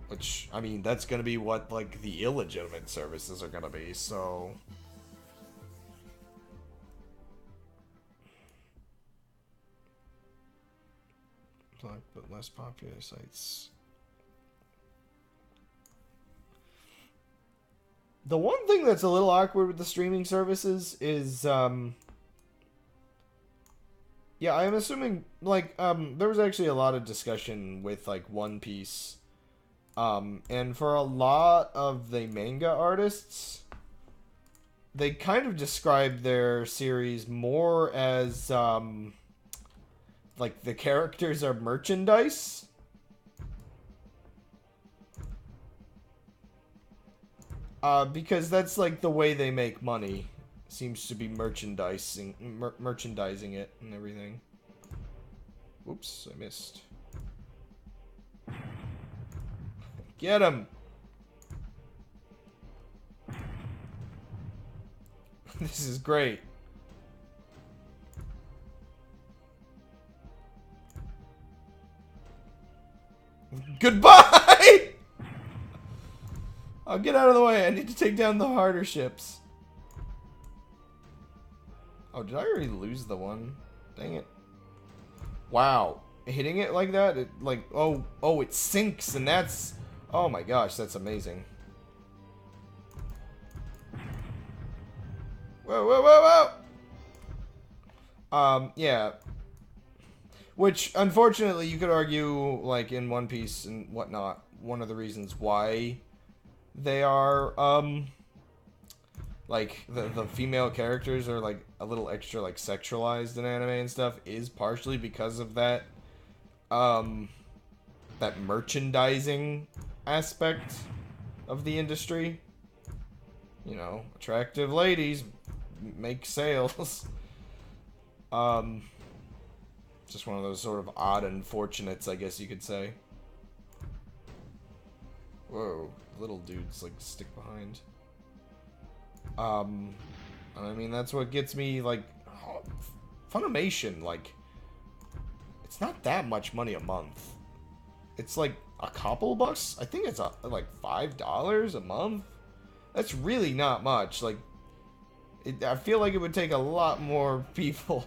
Which, I mean, that's gonna be what, like, the illegitimate services are gonna be, so... But less popular sites. The one thing that's a little awkward with the streaming services is, yeah, I'm assuming, like, there was actually a lot of discussion with, like, One Piece, and for a lot of the manga artists, they kind of described their series more as, like, the characters are merchandise. Because that's, like, the way they make money. Seems to be merchandising it and everything. Whoops, I missed. Get him! This is great. Goodbye! I'll get out of the way. I need to take down the harder ships. Oh, did I already lose the one? Dang it. Wow. Hitting it like that, it like, oh, it sinks, and that's, oh my gosh, that's amazing. Whoa, whoa, whoa, whoa! Yeah. Which, unfortunately, you could argue, like, in One Piece and whatnot, one of the reasons why they are, like, the female characters are, like, a little extra, like, sexualized in anime and stuff is partially because of that, that merchandising aspect of the industry. You know, attractive ladies make sales. Just one of those sort of odd unfortunates, I guess you could say. Whoa, little dudes, like, stick behind. I mean, that's what gets me, like, Funimation, like, it's not that much money a month. It's, like, a couple bucks? I think it's, like, $5 a month? That's really not much. Like, I feel like it would take a lot more people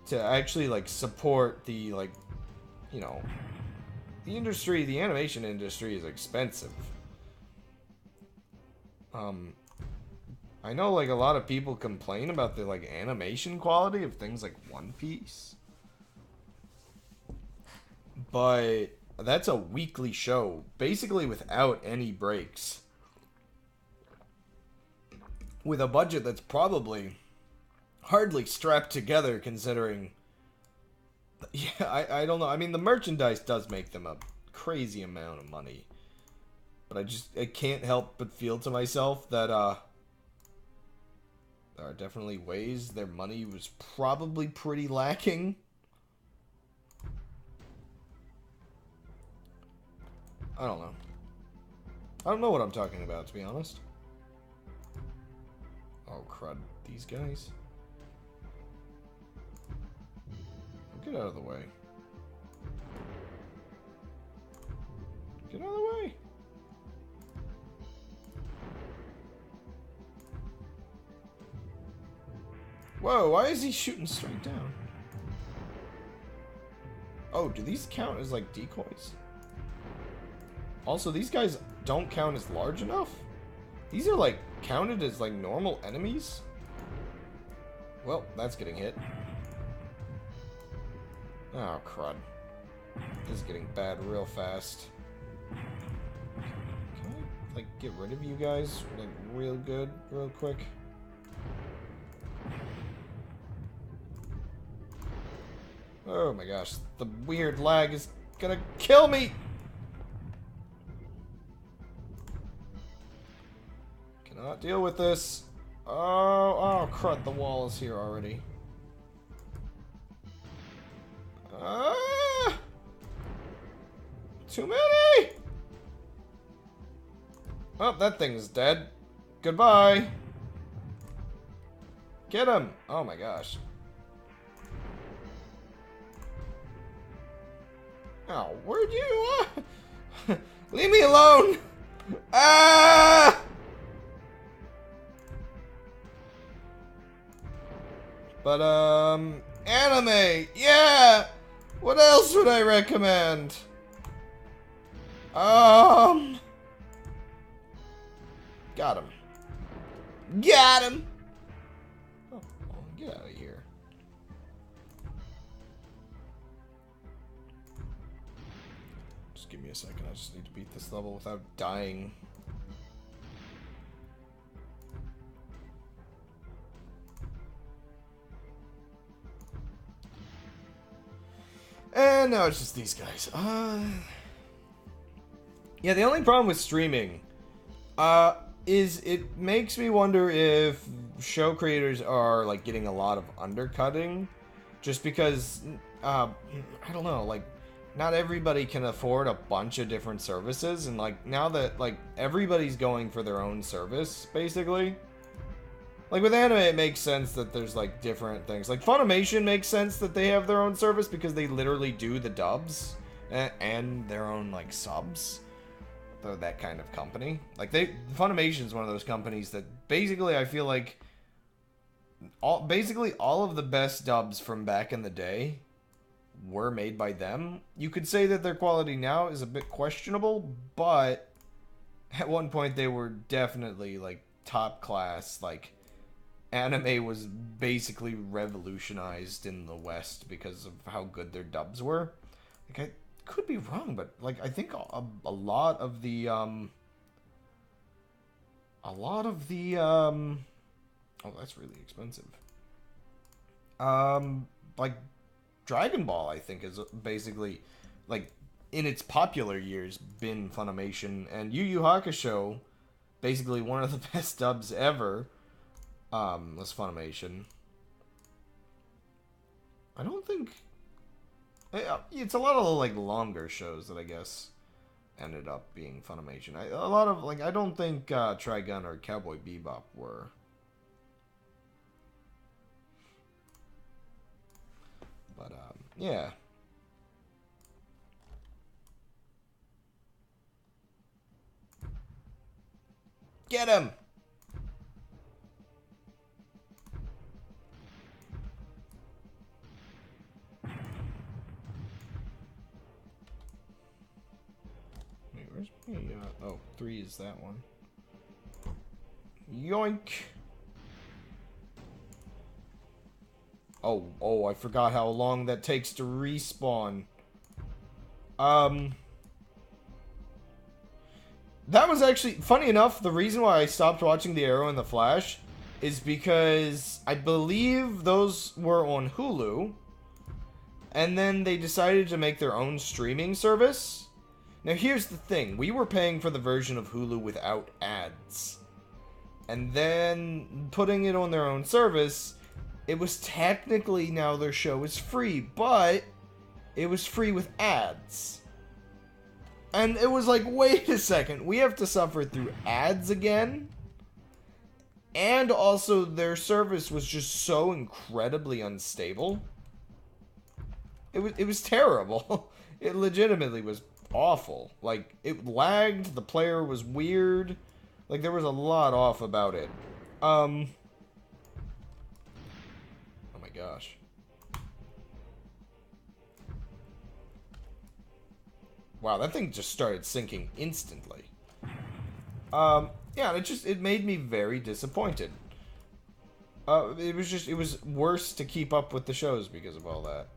to actually, like, support the, like, you know, the industry, the animation industry is expensive. I know, like, a lot of people complain about the, like, animation quality of things like One Piece. But that's a weekly show, basically without any breaks. With a budget that's probably hardly strapped together, considering... Yeah, I don't know. I mean, the merchandise does make them a crazy amount of money. But I can't help but feel to myself that, there are definitely ways their money was probably pretty lacking. I don't know. I don't know what I'm talking about, to be honest. Oh, crud. These guys? Get out of the way. Get out of the way. Whoa, why is he shooting straight down? Oh, do these count as, like, decoys? Also, these guys don't count as large enough? These are, like, counted as, like, normal enemies? Well, that's getting hit. Oh, crud. This is getting bad real fast. Can I, like, get rid of you guys, like, real good, real quick? Oh my gosh, the weird lag is gonna kill me! Cannot deal with this. Oh, crud, the wall is here already. Too many! Oh, that thing's dead. Goodbye. Get him! Oh my gosh. Oh, where'd you... Leave me alone! Ah! But, anime! Yeah! What else would I recommend? Got him. Got him! Oh, get out of here. Just give me a second, I just need to beat this level without dying. And now it's just these guys. Yeah, the only problem with streaming, is it makes me wonder if show creators are, like, getting a lot of undercutting. Just because, I don't know, like, not everybody can afford a bunch of different services. And, like, now that, like, everybody's going for their own service, basically. Like, with anime, it makes sense that there's, like, different things. Like, Funimation makes sense that they have their own service because they literally do the dubs and their own, like, subs. They're that kind of company. Like, Funimation's one of those companies that basically I feel like basically all of the best dubs from back in the day were made by them. You could say that their quality now is a bit questionable, but at one point they were definitely, like, top class. Like, anime was basically revolutionized in the West because of how good their dubs were. Like, I could be wrong, but, like, I think a lot of the oh, that's really expensive. Like, Dragon Ball, I think, is basically, like, in its popular years, been Funimation, and Yu Yu Hakusho, basically one of the best dubs ever, was Funimation. I don't think it's a lot of, like, longer shows that I guess ended up being Funimation. A lot of, like, I don't think Trigun or Cowboy Bebop were. But yeah. Get him! Wait, where's me? Oh, 3 is that one. Yoink! Oh, I forgot how long that takes to respawn. That was actually, funny enough, the reason why I stopped watching The Arrow and the Flash is because I believe those were on Hulu, and then they decided to make their own streaming service. Now here's the thing, we were paying for the version of Hulu without ads. And then putting it on their own service, it was technically, now their show is free, but it was free with ads. And it was like, wait a second, we have to suffer through ads again? And also, their service was just so incredibly unstable. It was terrible. It legitimately was awful. Like, it lagged, the player was weird. Like, there was a lot off about it. Oh my gosh. Wow, that thing just started sinking instantly. Yeah, it made me very disappointed. It was worse to keep up with the shows because of all that.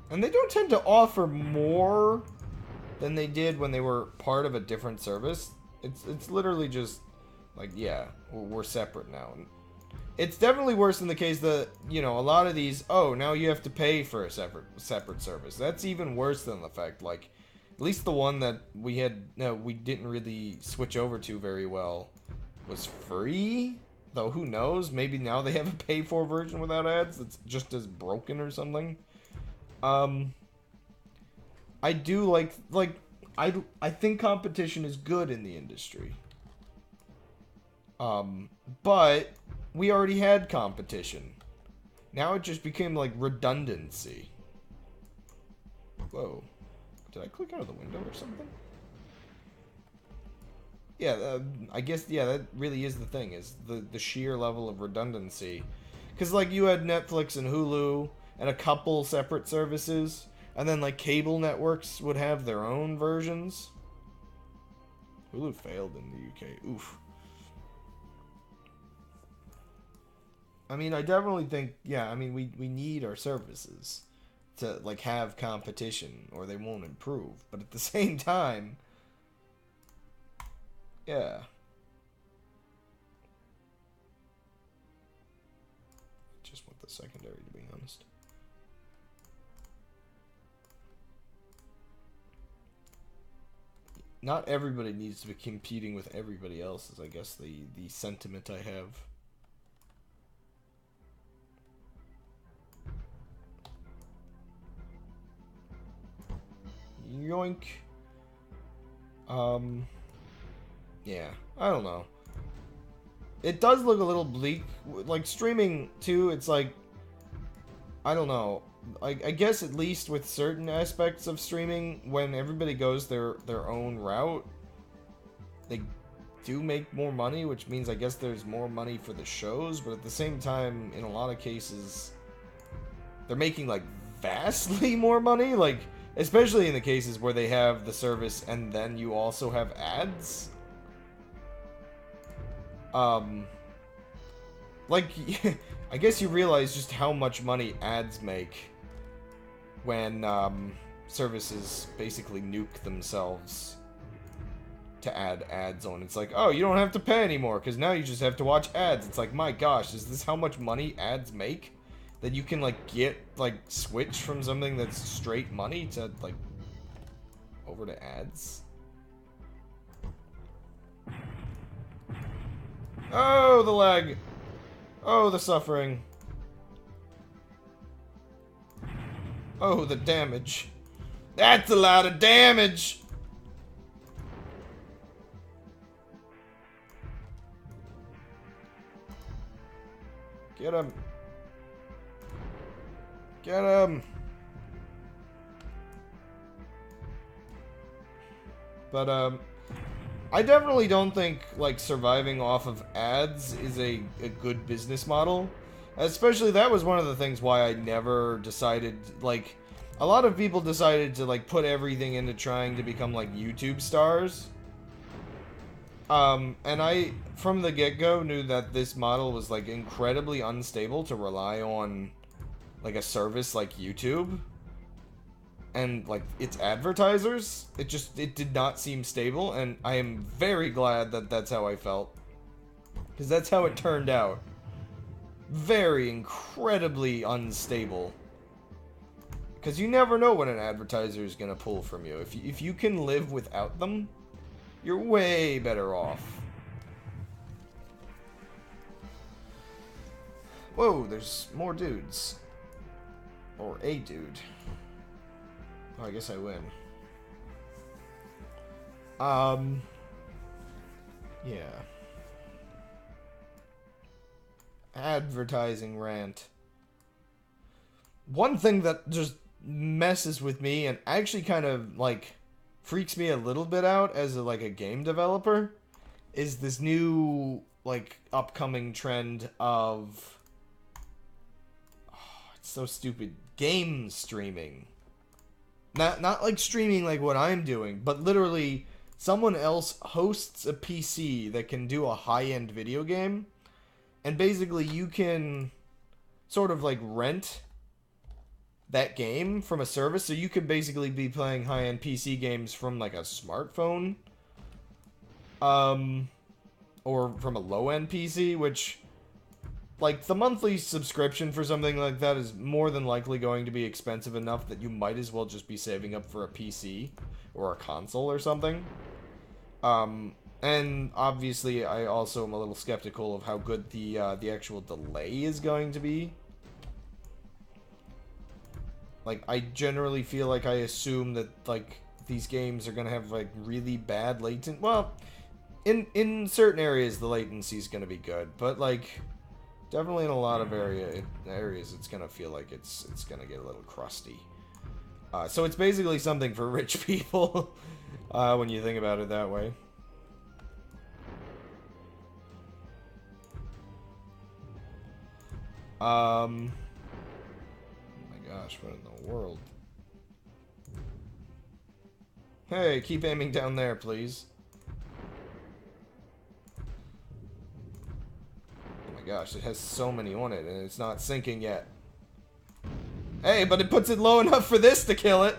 And they don't tend to offer more than they did when they were part of a different service. It's literally just like, yeah, we're separate now. It's definitely worse in the case that, you know, a lot of these, oh, now you have to pay for a separate service. That's even worse than the fact, like, at least the one that we didn't really switch over to very well was free. Though, who knows? Maybe now they have a pay-for version without ads that's just as broken or something. I do like, I think competition is good in the industry. But we already had competition. Now it just became like redundancy. Whoa. Did I click out of the window or something? Yeah, I guess, yeah, that really is the thing, is the sheer level of redundancy. Because, like, you had Netflix and Hulu and a couple separate services, and then, like, cable networks would have their own versions. Hulu failed in the UK. Oof. I mean, I definitely think, yeah, I mean, we need our services to, like, have competition, or they won't improve. But at the same time, yeah. Just want the secondary, to be honest. Not everybody needs to be competing with everybody else, is I guess the sentiment I have. Yoink. Yeah, I don't know. It does look a little bleak. Like, streaming, too, it's like... I don't know. I guess at least with certain aspects of streaming, when everybody goes their own route, they do make more money, which means I guess there's more money for the shows, but at the same time, in a lot of cases, they're making, like, vastly more money, like, especially in the cases where they have the service and then you also have ads. Like, I guess you realize just how much money ads make when, services basically nuke themselves to add ads on. It's like, oh, you don't have to pay anymore, because now you just have to watch ads. It's like, my gosh, is this how much money ads make? That you can, like, get, like, switch from something that's straight money to, like, over to ads? Oh, the lag! Oh, the suffering. Oh, the damage. That's a lot of damage! Get him. Get him. But, I definitely don't think, like, surviving off of ads is a good business model. Especially, that was one of the things why I never decided, like, a lot of people decided to, like, put everything into trying to become, like, YouTube stars. And I, from the get-go, knew that this model was, like, incredibly unstable to rely on, like, a service like YouTube. And, like, its advertisers. It did not seem stable, and I am very glad that that's how I felt. Because that's how it turned out. Very incredibly unstable. Because you never know what an advertiser is going to pull from you. If you can live without them, you're way better off. Whoa, there's more dudes. Or a dude. Oh, I guess I win. Yeah. Advertising rant. One thing that just messes with me and actually kind of, like, freaks me a little bit out as, a game developer is this new, like, upcoming trend of... Oh, it's so stupid. Game streaming. Not like streaming like what I'm doing, but literally someone else hosts a PC that can do a high-end video game, and basically you can sort of like rent that game from a service, so you could basically be playing high-end PC games from like a smartphone, or from a low-end PC, which, like, the monthly subscription for something like that is more than likely going to be expensive enough that you might as well just be saving up for a PC or a console or something. And obviously I also am a little skeptical of how good the actual delay is going to be. Like, I generally feel like I assume that, like, these games are gonna have, like, really bad latency. Well, in certain areas the latency is gonna be good, but, like, definitely in a lot of areas it's gonna feel like it's gonna get a little crusty. So it's basically something for rich people, when you think about it that way. Oh my gosh, what in the world? Hey, keep aiming down there, please. Oh my gosh, it has so many on it, and it's not sinking yet. Hey, but it puts it low enough for this to kill it.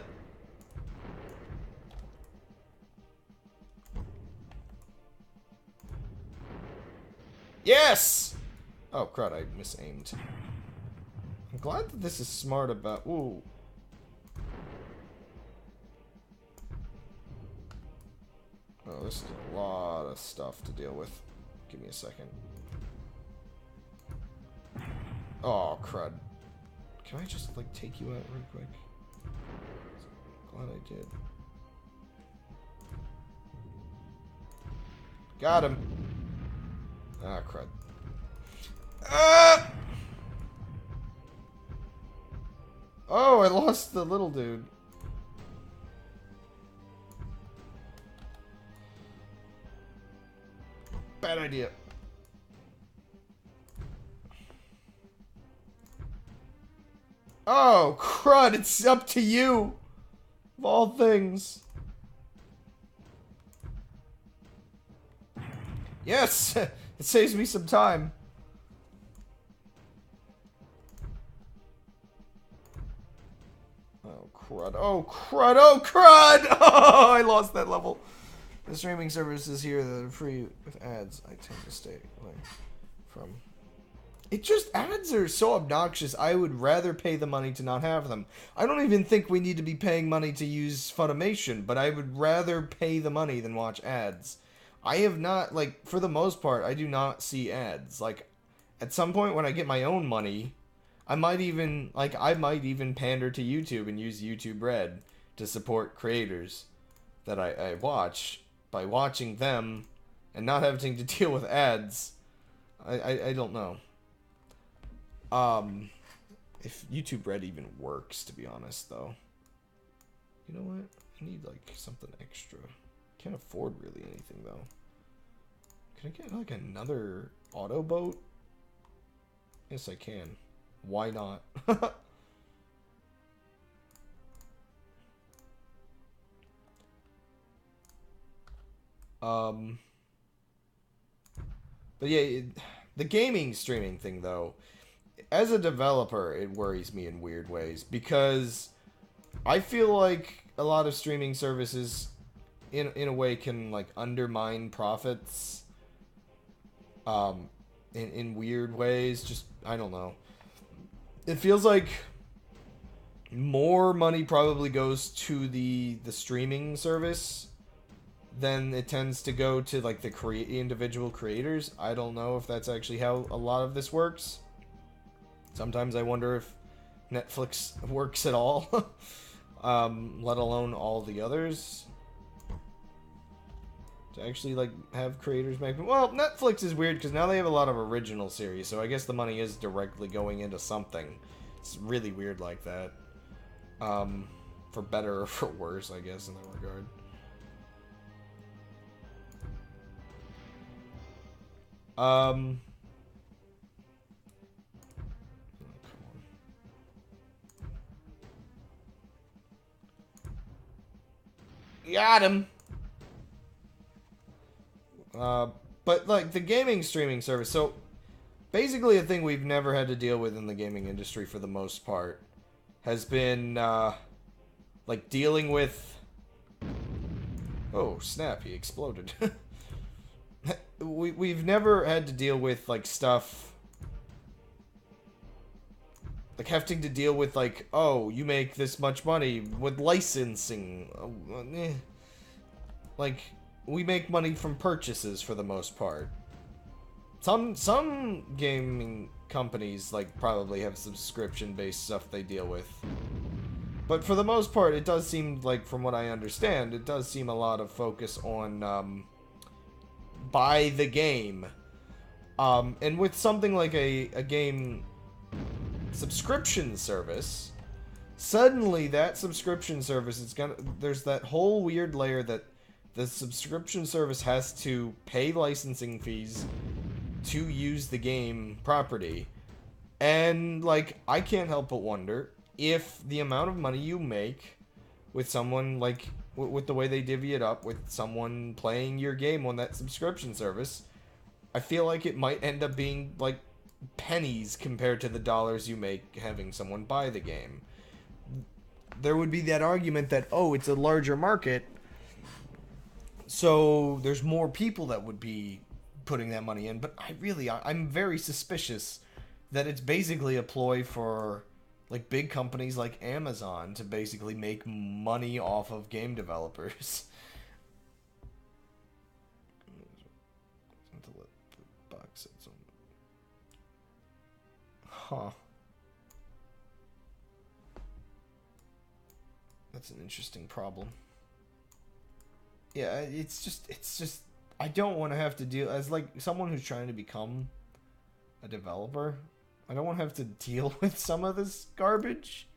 Yes! Oh, crud, I misaimed. I'm glad that this is smart about... Ooh. Oh, this is a lot of stuff to deal with. Give me a second. Oh, crud. Can I just, like, take you out real quick? Glad I did. Got him. Ah, crud. Ah! Oh, I lost the little dude. Bad idea. Oh, crud, it's up to you. Of all things. Yes! It saves me some time. Oh, crud. Oh, crud. Oh, crud! Oh, I lost that level. The streaming services here that are free with ads, I tend to stay away from. It just, ads are so obnoxious, I would rather pay the money to not have them. I don't even think we need to be paying money to use Funimation, but I would rather pay the money than watch ads. I have not, like, for the most part, I do not see ads. Like, at some point when I get my own money, I might even pander to YouTube and use YouTube Red to support creators that I watch by watching them and not having to deal with ads. I don't know. If YouTube Red even works, to be honest, though. You know what? I need, like, something extra. Can't afford really anything, though. Can I get, like, another auto boat? Yes, I can. Why not? But yeah, the gaming streaming thing, though, as a developer, it worries me in weird ways, because I feel like a lot of streaming services, in a way, can, like, undermine profits, in weird ways. Just, I don't know. It feels like more money probably goes to the streaming service than it tends to go to, like, the individual creators. I don't know if that's actually how a lot of this works. Sometimes I wonder if Netflix works at all, let alone all the others. To actually, like, have creators make... Well, Netflix is weird because now they have a lot of original series, so I guess the money is directly going into something. It's really weird like that. For better or for worse, I guess, in that regard. Oh, got him! But, like, the gaming streaming service, so basically a thing we've never had to deal with in the gaming industry for the most part has been, like, dealing with... Oh, snap, he exploded. We've never had to deal with, like, stuff... Like, having to deal with, like, oh, you make this much money with licensing. Like, we make money from purchases for the most part. Some gaming companies, like, probably have subscription-based stuff they deal with. But for the most part, it does seem like, from what I understand, it does seem a lot of focus on, buy the game. And with something like a game subscription service, suddenly that subscription service is gonna... There's that whole weird layer that the subscription service has to pay licensing fees to use the game property. And, like, I can't help but wonder if the amount of money you make with someone, like, with the way they divvy it up, with someone playing your game on that subscription service, I feel like it might end up being, like, pennies compared to the dollars you make having someone buy the game. There would be that argument that, oh, it's a larger market, so there's more people that would be putting that money in. But I'm very suspicious that it's basically a ploy for, like, big companies like Amazon to basically make money off of game developers. Huh. That's an interesting problem. Yeah, it's just I don't want to have to deal as like someone who's trying to become a developer. I don't want to have to deal with some of this garbage.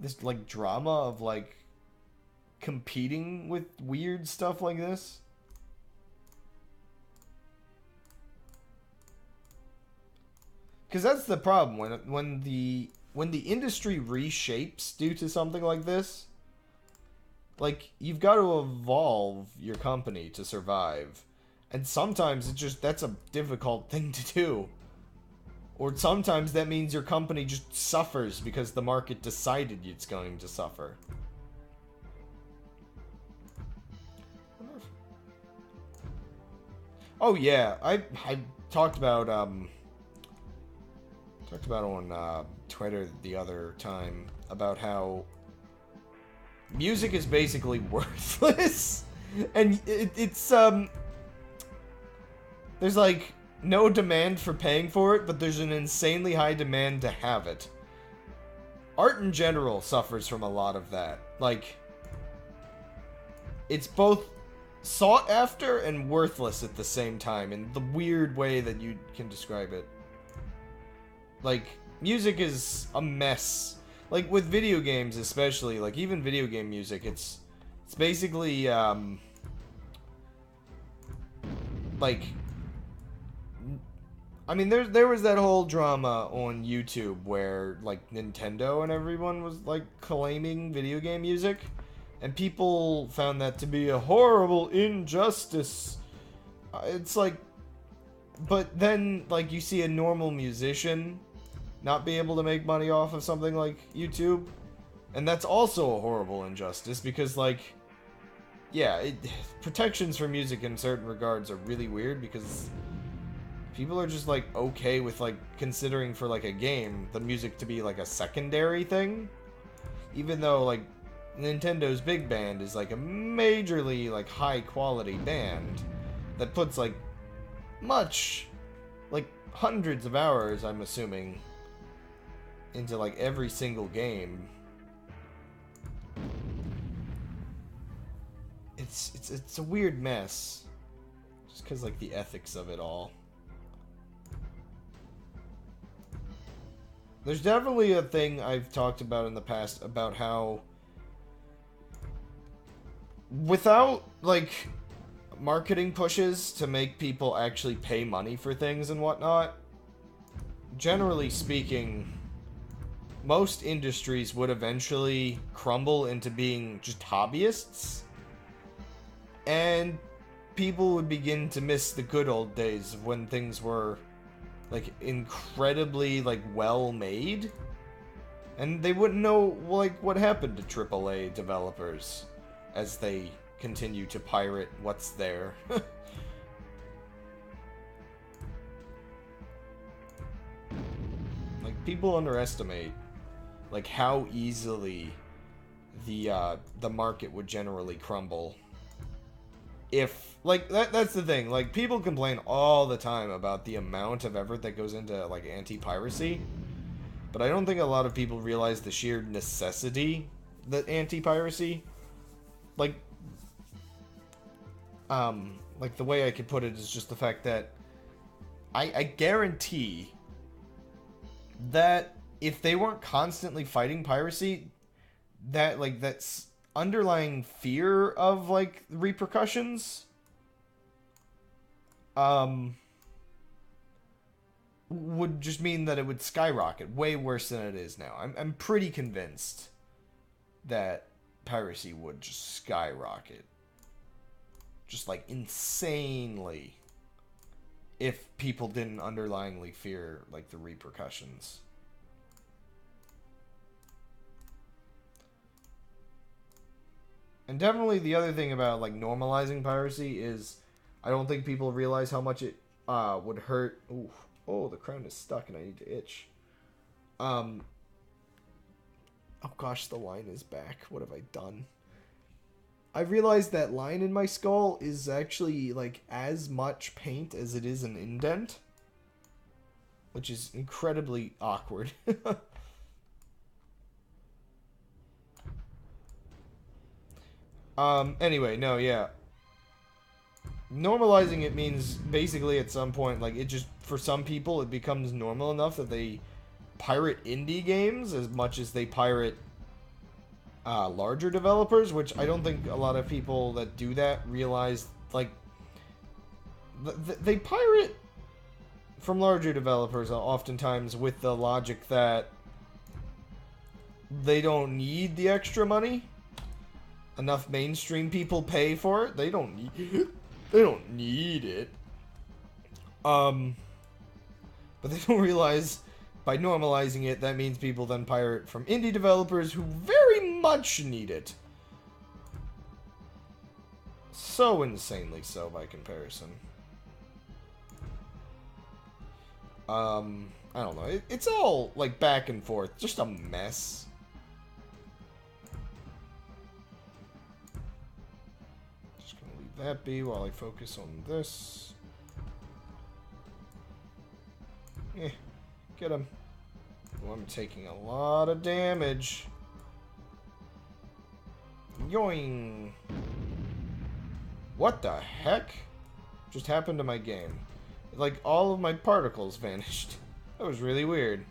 This like drama of like competing with weird stuff like this. Because that's the problem when the industry reshapes due to something like this. Like, you've got to evolve your company to survive. And sometimes that's a difficult thing to do. Or sometimes that means your company just suffers because the market decided it's going to suffer. Oh yeah, I talked about on Twitter the other time about how music is basically worthless, and it's there's like no demand for paying for it, but there's an insanely high demand to have it. Art in general suffers from a lot of that. Like, it's both sought after and worthless at the same time, in the weird way that you can describe it. Like, music is a mess. Like, with video games especially, like, even video game music, it's basically, like, I mean, there was that whole drama on YouTube where, like, Nintendo and everyone was, like, claiming video game music, and people found that to be a horrible injustice. It's like, but then, like, you see a normal musician not be able to make money off of something like YouTube, and that's also a horrible injustice, because, like, yeah, protections for music in certain regards are really weird, because people are just, like, okay with, like, considering for, like, a game, the music to be, like, a secondary thing, even though, like, Nintendo's big band is, like, a majorly, like, high-quality band that puts, like, much, like, hundreds of hours, I'm assuming, into, like, every single game. It's a weird mess. Just because, like, the ethics of it all. There's definitely a thing I've talked about in the past about how without, like, marketing pushes to make people actually pay money for things and whatnot, generally speaking, most industries would eventually crumble into being just hobbyists, and people would begin to miss the good old days of when things were, like, incredibly, like, well made, and they wouldn't know, like, what happened to AAA developers as they continue to pirate what's there. Like, people underestimate, like, how easily the market would generally crumble if, like, that's the thing. Like, people complain all the time about the amount of effort that goes into, like, anti-piracy, but I don't think a lot of people realize the sheer necessity that anti-piracy, like the way I could put it is just the fact that I guarantee that if they weren't constantly fighting piracy, that, like, that's underlying fear of, like, repercussions would just mean that it would skyrocket way worse than it is now. I'm pretty convinced that piracy would just skyrocket, just, like, insanely, if people didn't underlyingly fear, like, the repercussions. And definitely the other thing about, like, normalizing piracy is I don't think people realize how much it would hurt. Ooh, oh, the crown is stuck and I need to itch. Oh gosh, the line is back. What have I done? I realized that line in my skull is actually, like, as much paint as it is an indent, which is incredibly awkward. Anyway, no, yeah. normalizing it means basically at some point, like, it just, for some people, it becomes normal enough that they pirate indie games as much as they pirate larger developers, which I don't think a lot of people that do that realize, like, they pirate from larger developers oftentimes with the logic that they don't need the extra money. Enough mainstream people pay for it. They don't need it. But they don't realize by normalizing it, that means people then pirate from indie developers who very much need it. So insanely so by comparison. I don't know. It's all, like, back and forth. Just a mess. Just gonna leave that be while I focus on this. Eh, get him. Oh, I'm taking a lot of damage. Yoing. What the heck just happened to my game? Like, all of my particles vanished. That was really weird.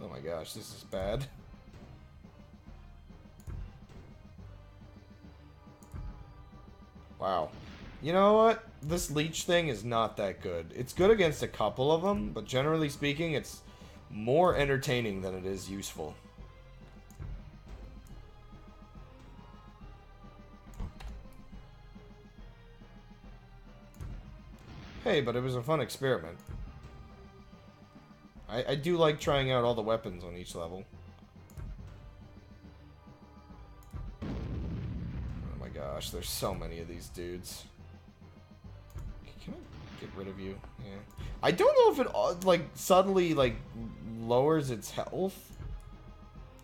Oh my gosh, this is bad. Wow. You know what? This leech thing is not that good. It's good against a couple of them, but generally speaking, it's more entertaining than it is useful. Hey, but it was a fun experiment. I do like trying out all the weapons on each level. Oh my gosh, there's so many of these dudes. Can I get rid of you? Yeah. I don't know if it, like, suddenly, like, lowers its health.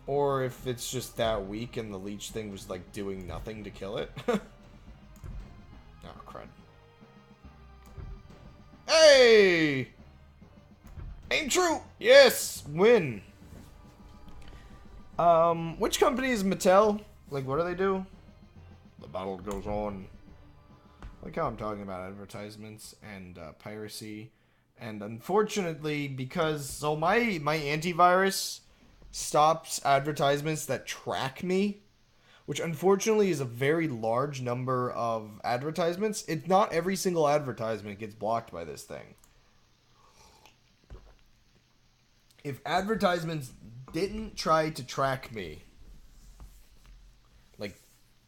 Or if it's just that weak and the leech thing was, like, doing nothing to kill it. Oh, crud. Hey! Ain't true! Yes! Win! Which company is Mattel? Like, what do they do? The battle goes on. Like how I'm talking about advertisements and piracy. And unfortunately, because... So my antivirus stops advertisements that track me. Which unfortunately is a very large number of advertisements. It's not every single advertisement gets blocked by this thing. If advertisements didn't try to track me, like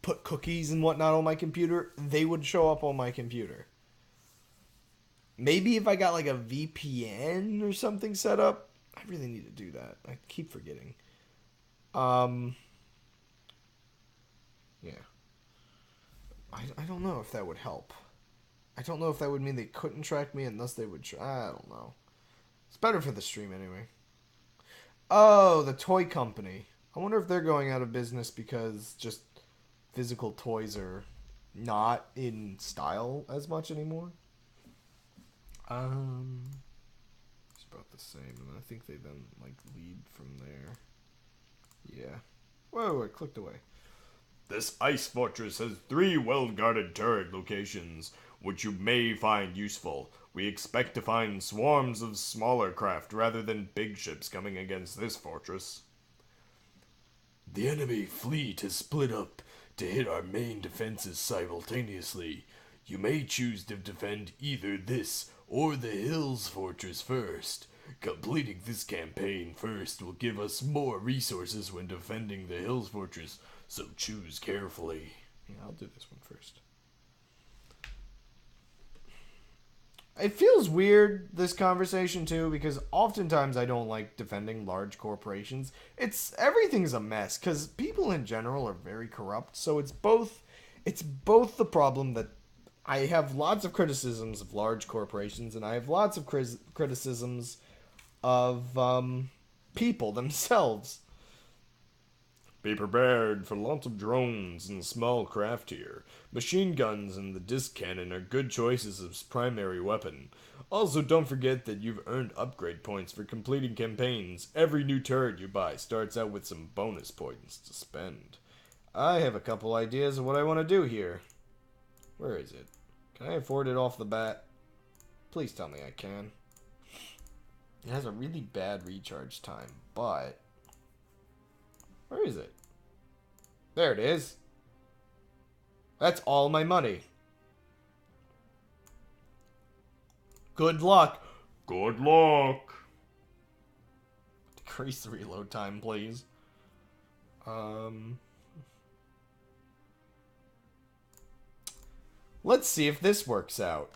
put cookies and whatnot on my computer, they would show up on my computer. Maybe if I got like a VPN or something set up. I really need to do that. I keep forgetting. Yeah. I don't know if that would help. I don't know if that would mean they couldn't track me and thus they would I don't know. It's better for the stream anyway. Oh, the toy company. I wonder if they're going out of business because just physical toys are not in style as much anymore. It's about the same, and I think they then, like, lead from there. Yeah. Whoa, I clicked away. This ice fortress has 3 well-guarded turret locations, which you may find useful. We expect to find swarms of smaller craft rather than big ships coming against this fortress. The enemy fleet has split up to hit our main defenses simultaneously. You may choose to defend either this or the Hills Fortress first. Completing this campaign first will give us more resources when defending the Hills Fortress, so choose carefully. Yeah, I'll do this one first. It feels weird, this conversation, too, because oftentimes I don't like defending large corporations. Everything's a mess, because people in general are very corrupt, so it's both the problem that I have lots of criticisms of large corporations, and I have lots of criticisms of people themselves. Be prepared for lots of drones and small craft here. Machine guns and the disc cannon are good choices as primary weapon. Also, don't forget that you've earned upgrade points for completing campaigns. Every new turret you buy starts out with some bonus points to spend. I have a couple ideas of what I want to do here. Where is it? Can I afford it off the bat? Please tell me I can. It has a really bad recharge time, but... Where is it? There it is. That's all my money. Good luck. Good luck. Decrease the reload time, please. Let's see if this works out.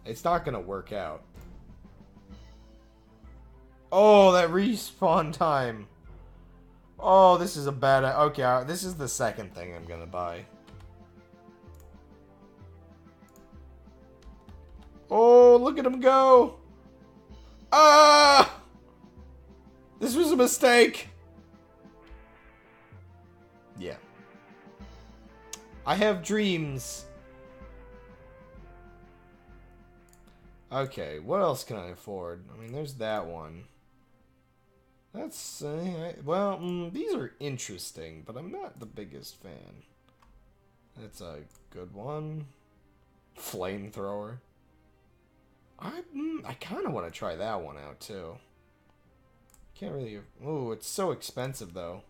It's not gonna work out. Oh, that respawn time. Oh, this is a bad... Okay, this is the second thing I'm gonna buy. Oh, look at him go! Ah! This was a mistake! Yeah. I have dreams. Okay, what else can I afford? I mean, there's that one. That's, well, these are interesting, but I'm not the biggest fan. That's a good one. Flamethrower. I kind of want to try that one out, too. Can't really... Ooh, it's so expensive, though.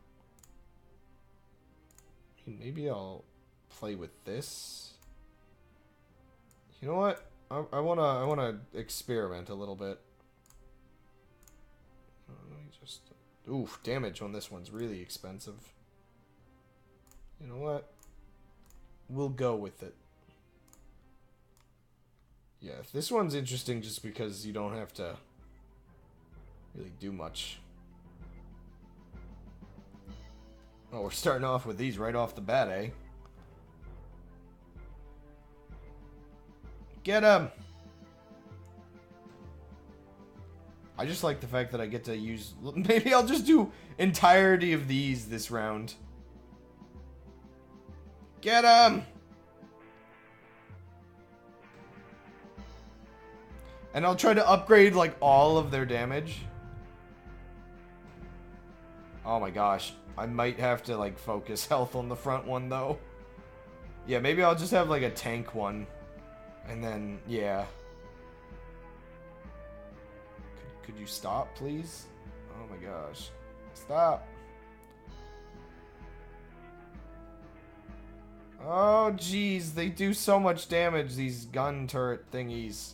Maybe I'll play with this. You know what? I wanna experiment a little bit. Let me just... Oof, damage on this one's really expensive. You know what? We'll go with it. Yeah, this one's interesting just because you don't have to really do much. Oh, we're starting off with these right off the bat, eh? Get him! I just like the fact that I get to use... Maybe I'll just do entirety of these this round. Get him! And I'll try to upgrade, like, all of their damage. Oh my gosh. I might have to, like, focus health on the front one, though. Yeah, maybe I'll just have, like, a tank one. And then, yeah. Could you stop, please? Oh my gosh. Stop. Oh, jeez. They do so much damage, these gun turret thingies.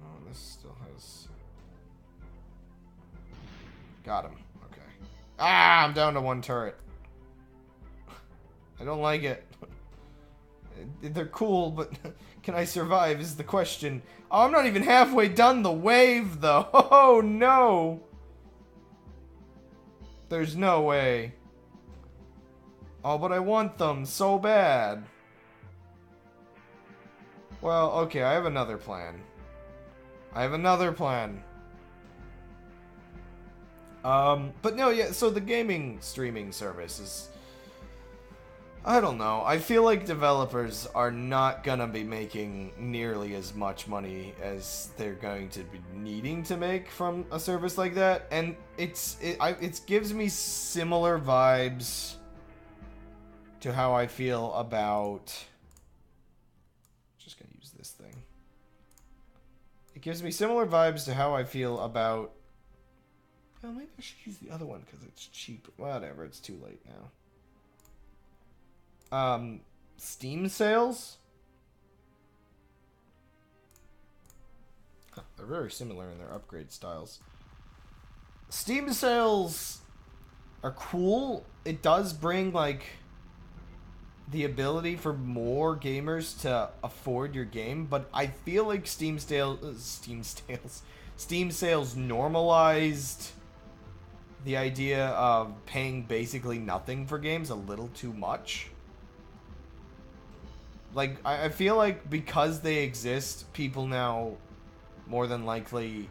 Oh, this still has... Got him. Okay. Ah, I'm down to one turret. I don't like it. They're cool, but can I survive is the question. Oh, I'm not even halfway done the wave, though. Oh, no. There's no way. Oh, but I want them so bad. Well, okay, I have another plan. But no, yeah, so the gaming streaming service is... I don't know. I feel like developers are not gonna be making nearly as much money as they're going to be needing to make from a service like that, and it gives me similar vibes to how I feel about... Just gonna use this thing. It gives me similar vibes to how I feel about... Well, maybe I should use the other one because it's cheap. Whatever, it's too late now. Steam sales? Huh, they're very similar in their upgrade styles. Steam sales are cool. It does bring, like, the ability for more gamers to afford your game, but I feel like Steam sales normalized the idea of paying basically nothing for games a little too much. Like, I feel like because they exist, people now more than likely,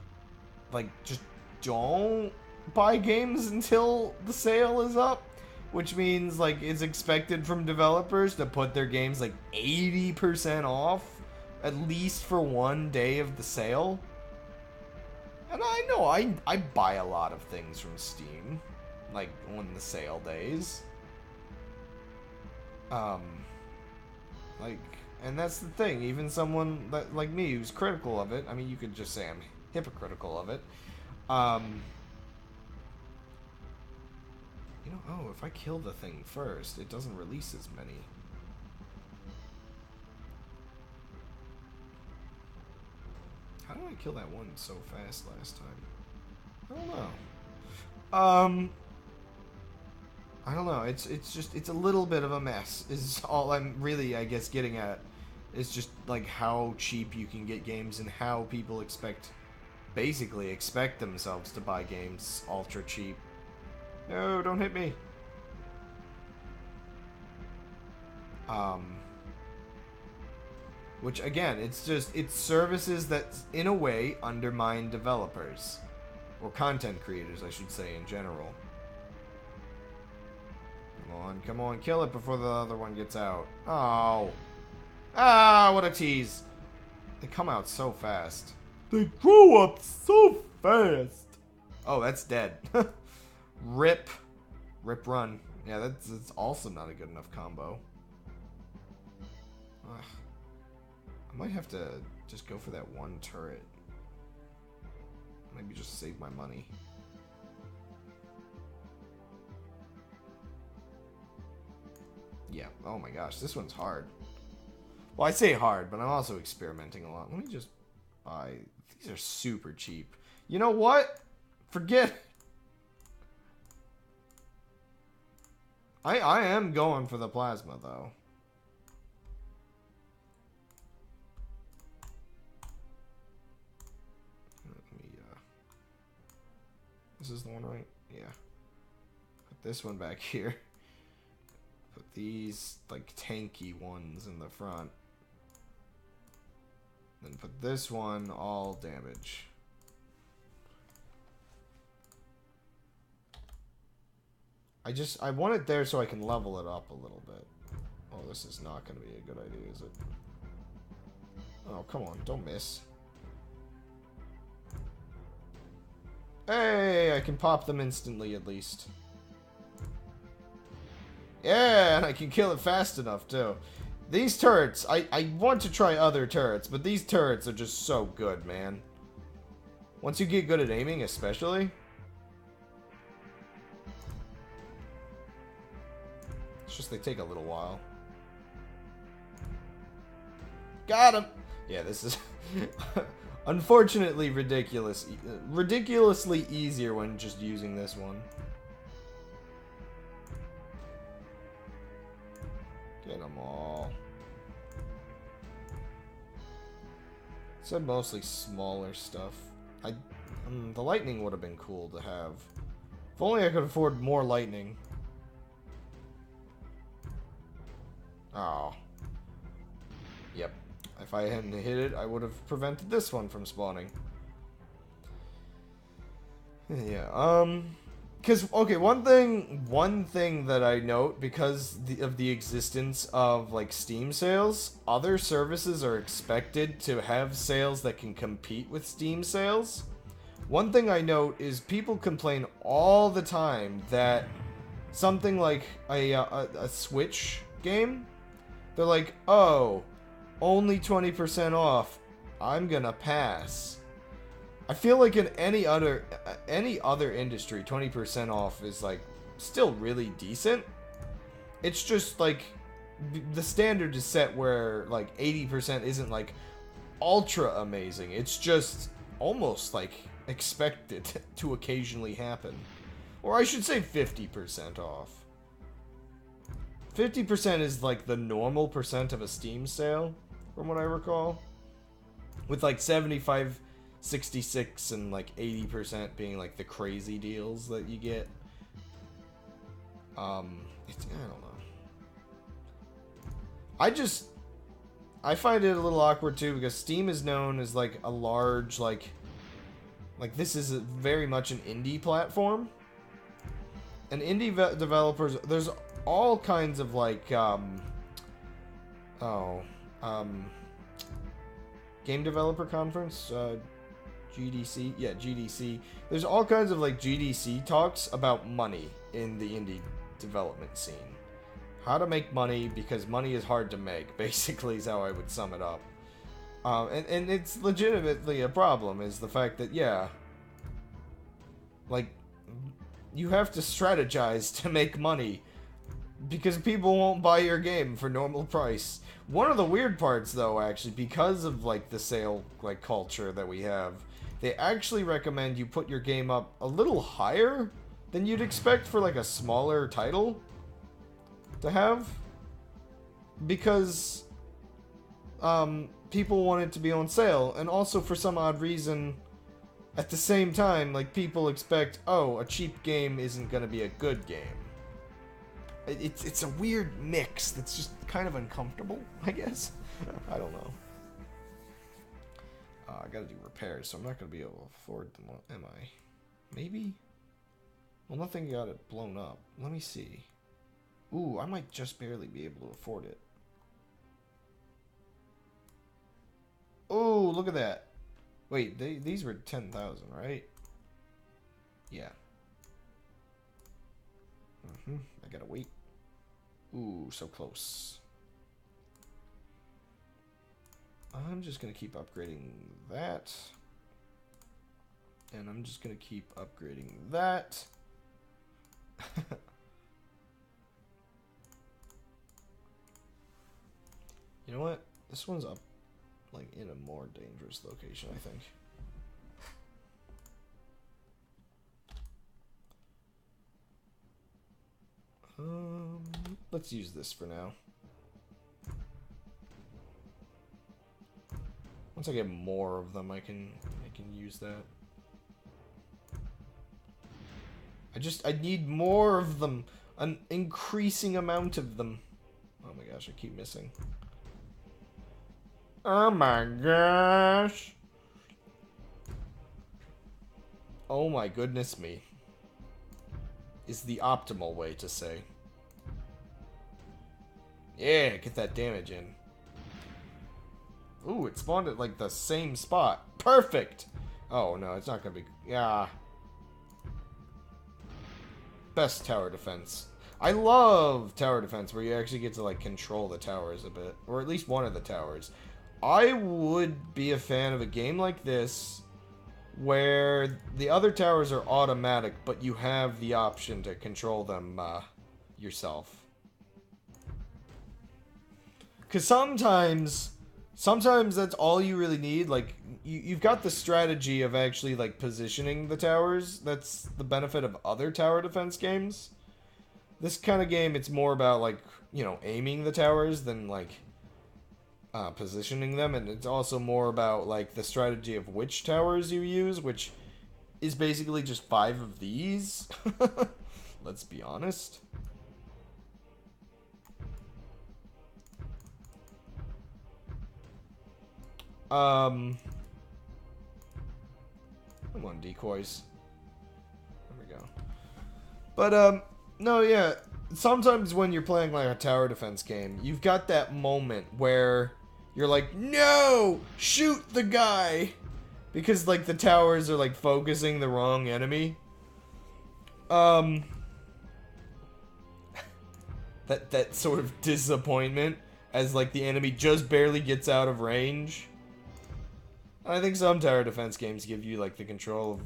like, just don't buy games until the sale is up. Which means, like, it's expected from developers to put their games, like, 80% off, at least for one day of the sale. And I know, I buy a lot of things from Steam. like on the sale days. Like, and that's the thing. Even someone that, like me, who's critical of it. I mean, you could just say I'm hypocritical of it. You know, oh, if I kill the thing first, it doesn't release as many. How did I kill that one so fast last time? I don't know. I don't know. It's just, it's a little bit of a mess. Is all I'm really, I guess, getting at. Is just like how cheap you can get games and how people basically expect themselves to buy games ultra cheap. No, don't hit me. Which again, it's services that in a way undermine developers. Or content creators, I should say, in general. Come on, kill it before the other one gets out. Oh. Ah, what a tease. They come out so fast. They grow up so fast. Oh, that's dead. Rip. Rip run. Yeah, that's also not a good enough combo. Ugh. I might have to just go for that one turret. Maybe just save my money. Yeah, oh my gosh, this one's hard. Well, I say hard, but I'm also experimenting a lot. Let me just buy... These are super cheap. You know what? Forget it. I am going for the plasma, though. Let me, this is the one, right? Yeah. Put this one back here. Put these, like, tanky ones in the front. Then put this one all damage. I want it there so I can level it up a little bit. Oh, this is not going to be a good idea, is it? Oh, come on, don't miss. Hey, I can pop them instantly at least. Yeah, and I can kill it fast enough, too. These turrets, I want to try other turrets, but these turrets are just so good, man. Once you get good at aiming, especially. It's just they take a little while. Got him! Yeah, this is unfortunately ridiculously easier when just using this one. Get them all. Said mostly smaller stuff. The lightning would have been cool to have. If only I could afford more lightning. Oh. Yep. If I hadn't hit it, I would have prevented this one from spawning. Yeah, because, okay, one thing that I note, because of the existence of, like, Steam sales, other services are expected to have sales that can compete with Steam sales. One thing I note is people complain all the time that something like a Switch game, they're like, oh, only 20% off, I'm gonna pass. I feel like in any other industry, 20% off is like still really decent. It's just like the standard is set where like 80% isn't like ultra amazing. It's just almost like expected to occasionally happen. Or I should say 50% off. 50% is like the normal percent of a Steam sale, from what I recall. With like 75, 66, and like 80% being like the crazy deals that you get. I don't know. I find it a little awkward too, because Steam is known as like a large, like this is very much an indie platform. And indie developers, there's all kinds of like, Game Developer Conference, GDC, yeah, GDC. There's all kinds of like GDC talks about money in the indie development scene. How to make money because money is hard to make, basically, is how I would sum it up. And it's legitimately a problem, is the fact that, yeah, like, you have to strategize to make money because people won't buy your game for normal price. One of the weird parts, though, actually, because of, like, the sale, like, culture that we have, they actually recommend you put your game up a little higher than you'd expect for, like, a smaller title to have. Because, people want it to be on sale, and also for some odd reason, at the same time, like, people expect, oh, a cheap game isn't gonna be a good game. It's a weird mix that's just kind of uncomfortable, I guess. I don't know. I gotta do repairs, so I'm not gonna be able to afford them, am I? Maybe? Well, nothing got it blown up. Let me see. Ooh, I might just barely be able to afford it. Oh, look at that. Wait, these were 10,000, right? Yeah. I gotta wait. Ooh, so close. I'm just gonna keep upgrading that. And I'm just gonna keep upgrading that. You know what? This one's up, like, in a more dangerous location, I think. Let's use this for now. Once I get more of them, I can use that. I need more of them. An increasing amount of them. Oh my gosh, I keep missing. Oh my gosh. Oh my goodness me. Is the optimal way to say. Yeah, get that damage in. Ooh, it spawned at, like, the same spot. Perfect! Oh, no, it's not gonna be... Yeah. Best tower defense. I love tower defense, where you actually get to, like, control the towers a bit. Or at least one of the towers. I would be a fan of a game like this, where the other towers are automatic, but you have the option to control them yourself. Because sometimes that's all you really need. Like, you've got the strategy of actually, like, positioning the towers. That's the benefit of other tower defense games. This kind of game, it's more about, like, you know, aiming the towers than, like, positioning them. And it's also more about, like, the strategy of which towers you use, which is basically just 5 of these. Let's be honest. Come on, decoys. There we go. But, no, yeah. Sometimes when you're playing, like, a tower defense game, you've got that moment where you're like, no! Shoot the guy! Because, like, the towers are, like, focusing the wrong enemy. That sort of disappointment as, like, the enemy just barely gets out of range. I think some tower defense games give you, like, the control of,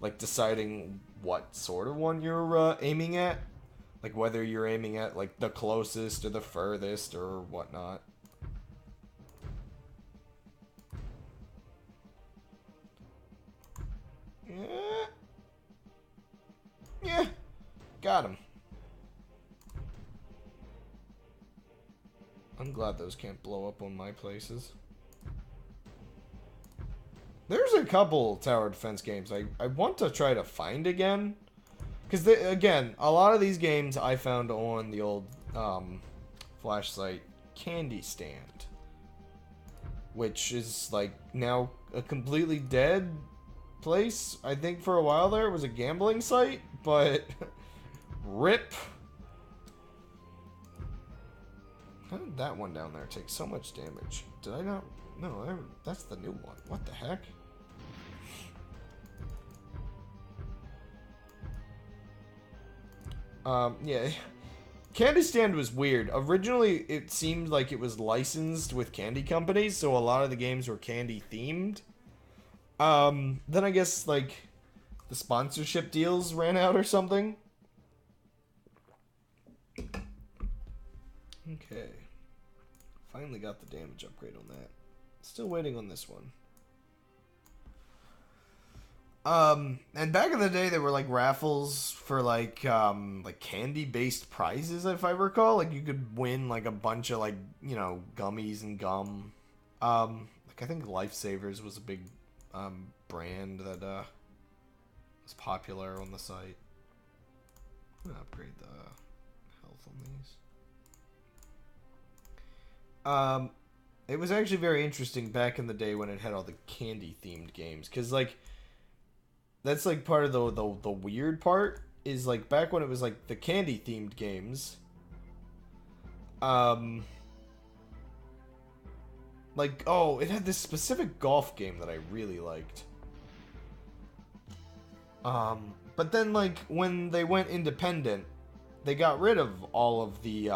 like, deciding what sort of one you're aiming at. Like, whether you're aiming at, like, the closest or the furthest or whatnot. Yeah. Yeah. Got him. I'm glad those can't blow up on my places. There's a couple tower defense games I want to try to find again. Because, again, a lot of these games I found on the old Flash site Candy Stand. Which is, like, now a completely dead place. I think for a while there it was a gambling site, but rip. How did that one down there take so much damage? Did I not? No, that's the new one. What the heck? Yeah. Candy Stand was weird. Originally, it seemed like it was licensed with candy companies, so a lot of the games were candy themed. Then I guess, like, the sponsorship deals ran out or something. Okay. Finally got the damage upgrade on that. Still waiting on this one. And back in the day, there were, like, raffles for, like candy-based prizes, if I recall. Like, you could win, like, a bunch of, like, you know, gummies and gum. Like, I think Lifesavers was a big, brand that, was popular on the site. I'm gonna upgrade the health on these. It was actually very interesting back in the day when it had all the candy-themed games. Because, like, that's, like, part of the weird part. Is, like, back when it was, like, the candy-themed games. Like, oh, it had this specific golf game that I really liked. But then, like, when they went independent, they got rid of all of the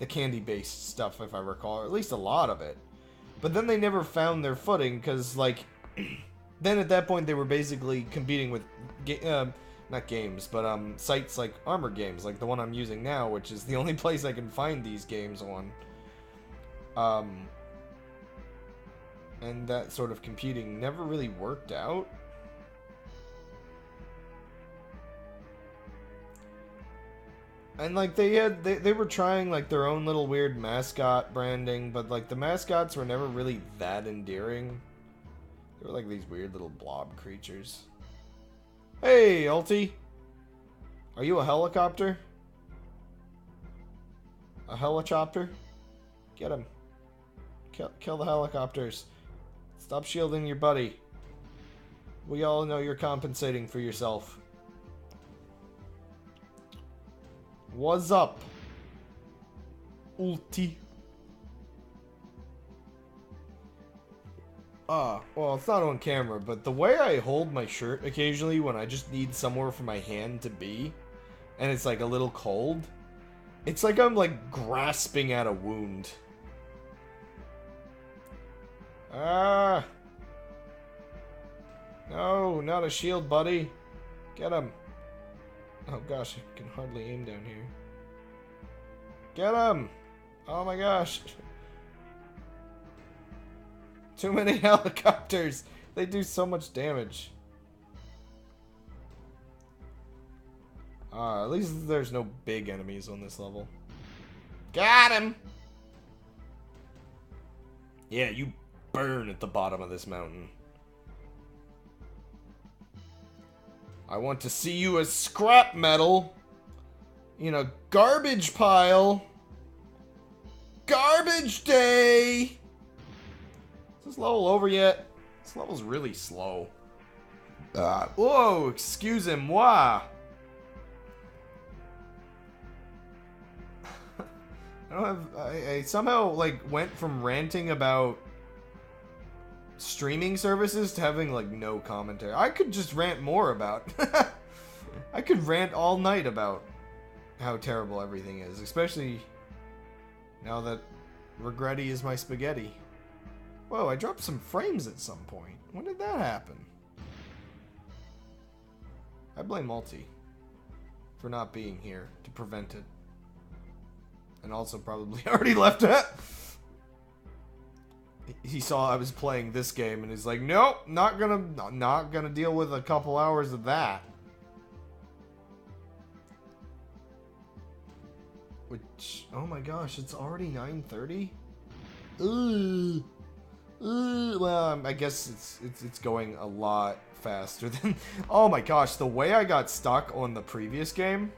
candy-based stuff, if I recall, or at least a lot of it. But then they never found their footing, because, like, then at that point they were basically competing with, not games, but sites like Armor Games, like the one I'm using now, which is the only place I can find these games on. And that sort of competing never really worked out. And, like, they were trying, like, their own little weird mascot branding, but, like, the mascots were never really that endearing. They were, like, these weird little blob creatures. Hey, Ulti! Are you a helicopter? A helichopter? Get him. Kill the helicopters. Stop shielding your buddy. We all know you're compensating for yourself. What's up, Ulti? Well, it's not on camera, but the way I hold my shirt occasionally when I just need somewhere for my hand to be, and it's, like, a little cold, it's like I'm, like, grasping at a wound. Ah! No, not a shield, buddy. Get him. Oh gosh, I can hardly aim down here. Get him! Oh my gosh. Too many helicopters. They do so much damage. At least there's no big enemies on this level. Got him! Yeah, you burn at the bottom of this mountain. I want to see you as scrap metal in a garbage pile. Garbage day! Is this level over yet? This level's really slow. Whoa, excuse moi. I somehow, like, went from ranting about streaming services to having, like, no commentary. I could just rant more about. I could rant all night about how terrible everything is, especially now that Regretti is my spaghetti. Whoa, I dropped some frames at some point. When did that happen? I blame Multi for not being here to prevent it. And also probably already left it. He saw I was playing this game and he's like, nope, not gonna deal with a couple hours of that. Which, oh my gosh, it's already 9:30. Well, I guess it's going a lot faster than. Oh my gosh, the way I got stuck on the previous game,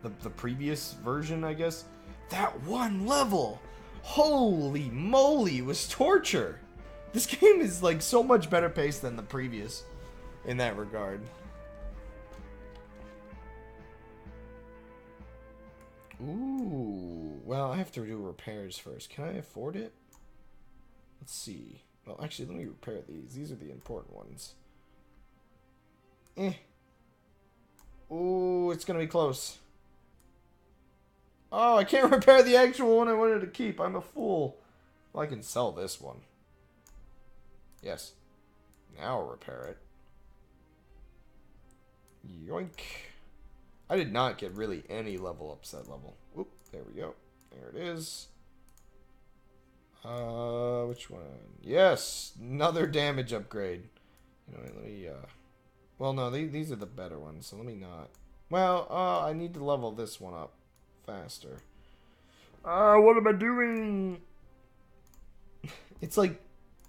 the previous version, I guess, that one level. Holy moly, it was torture. This game is, like, so much better paced than the previous in that regard. Ooh, well, I have to do repairs first. Can I afford it? Let's see. Well, actually, let me repair these. These are the important ones. Ooh, it's gonna be close. Oh, I can't repair the actual one I wanted to keep. I'm a fool. Well, I can sell this one. Yes. Now I'll repair it. Yoink. I did not get really any level up set level. Oop, there we go. There it is. Which one? Yes, another damage upgrade. You know, let me, well, no, these are the better ones, so let me not. Well, I need to level this one up faster. What am I doing? It's like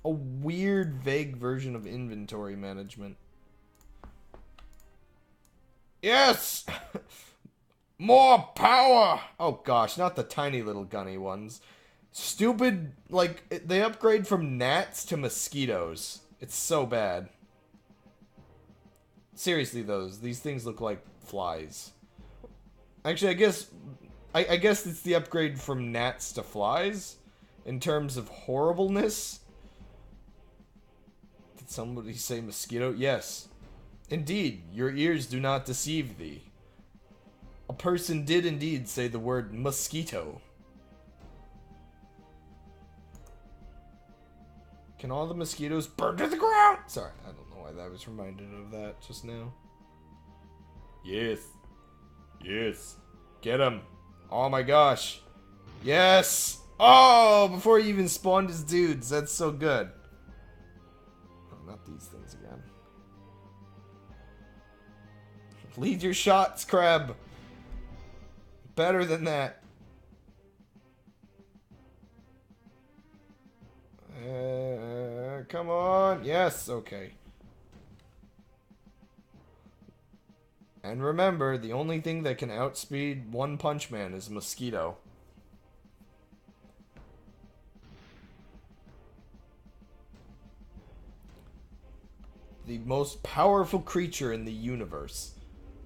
a weird, vague version of inventory management. Yes! More power! Oh gosh, not the tiny little gunny ones. Stupid, like, they upgrade from gnats to mosquitoes. It's so bad. Seriously, these things look like flies. Actually, I guess it's the upgrade from gnats to flies in terms of horribleness. Did somebody say mosquito? Yes. Indeed, your ears do not deceive thee. A person did indeed say the word mosquito. Can all the mosquitoes burn to the ground? Sorry, I don't know why I was reminded of that just now. Yes. Yes. Get him. Oh my gosh. Yes. Oh, before he even spawned his dudes. That's so good. Oh, not these things again. Lead your shots, Crab. Better than that. Come on. Yes, okay. And remember, the only thing that can outspeed One Punch Man is a mosquito. The most powerful creature in the universe.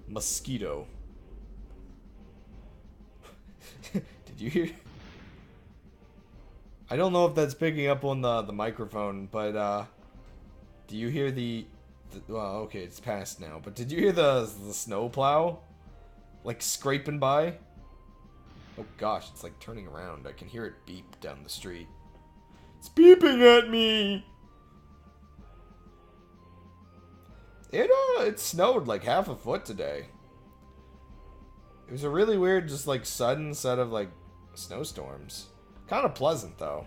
Mosquito. Did you hear? I don't know if that's picking up on the microphone, but do you hear the well, okay, it's past now, but did you hear the snow plow? Like scraping by? Oh gosh, it's like turning around. I can hear it beep down the street. It's beeping at me! It snowed like half a foot today. It was a really weird, just like sudden set of like snowstorms. Kind of pleasant though.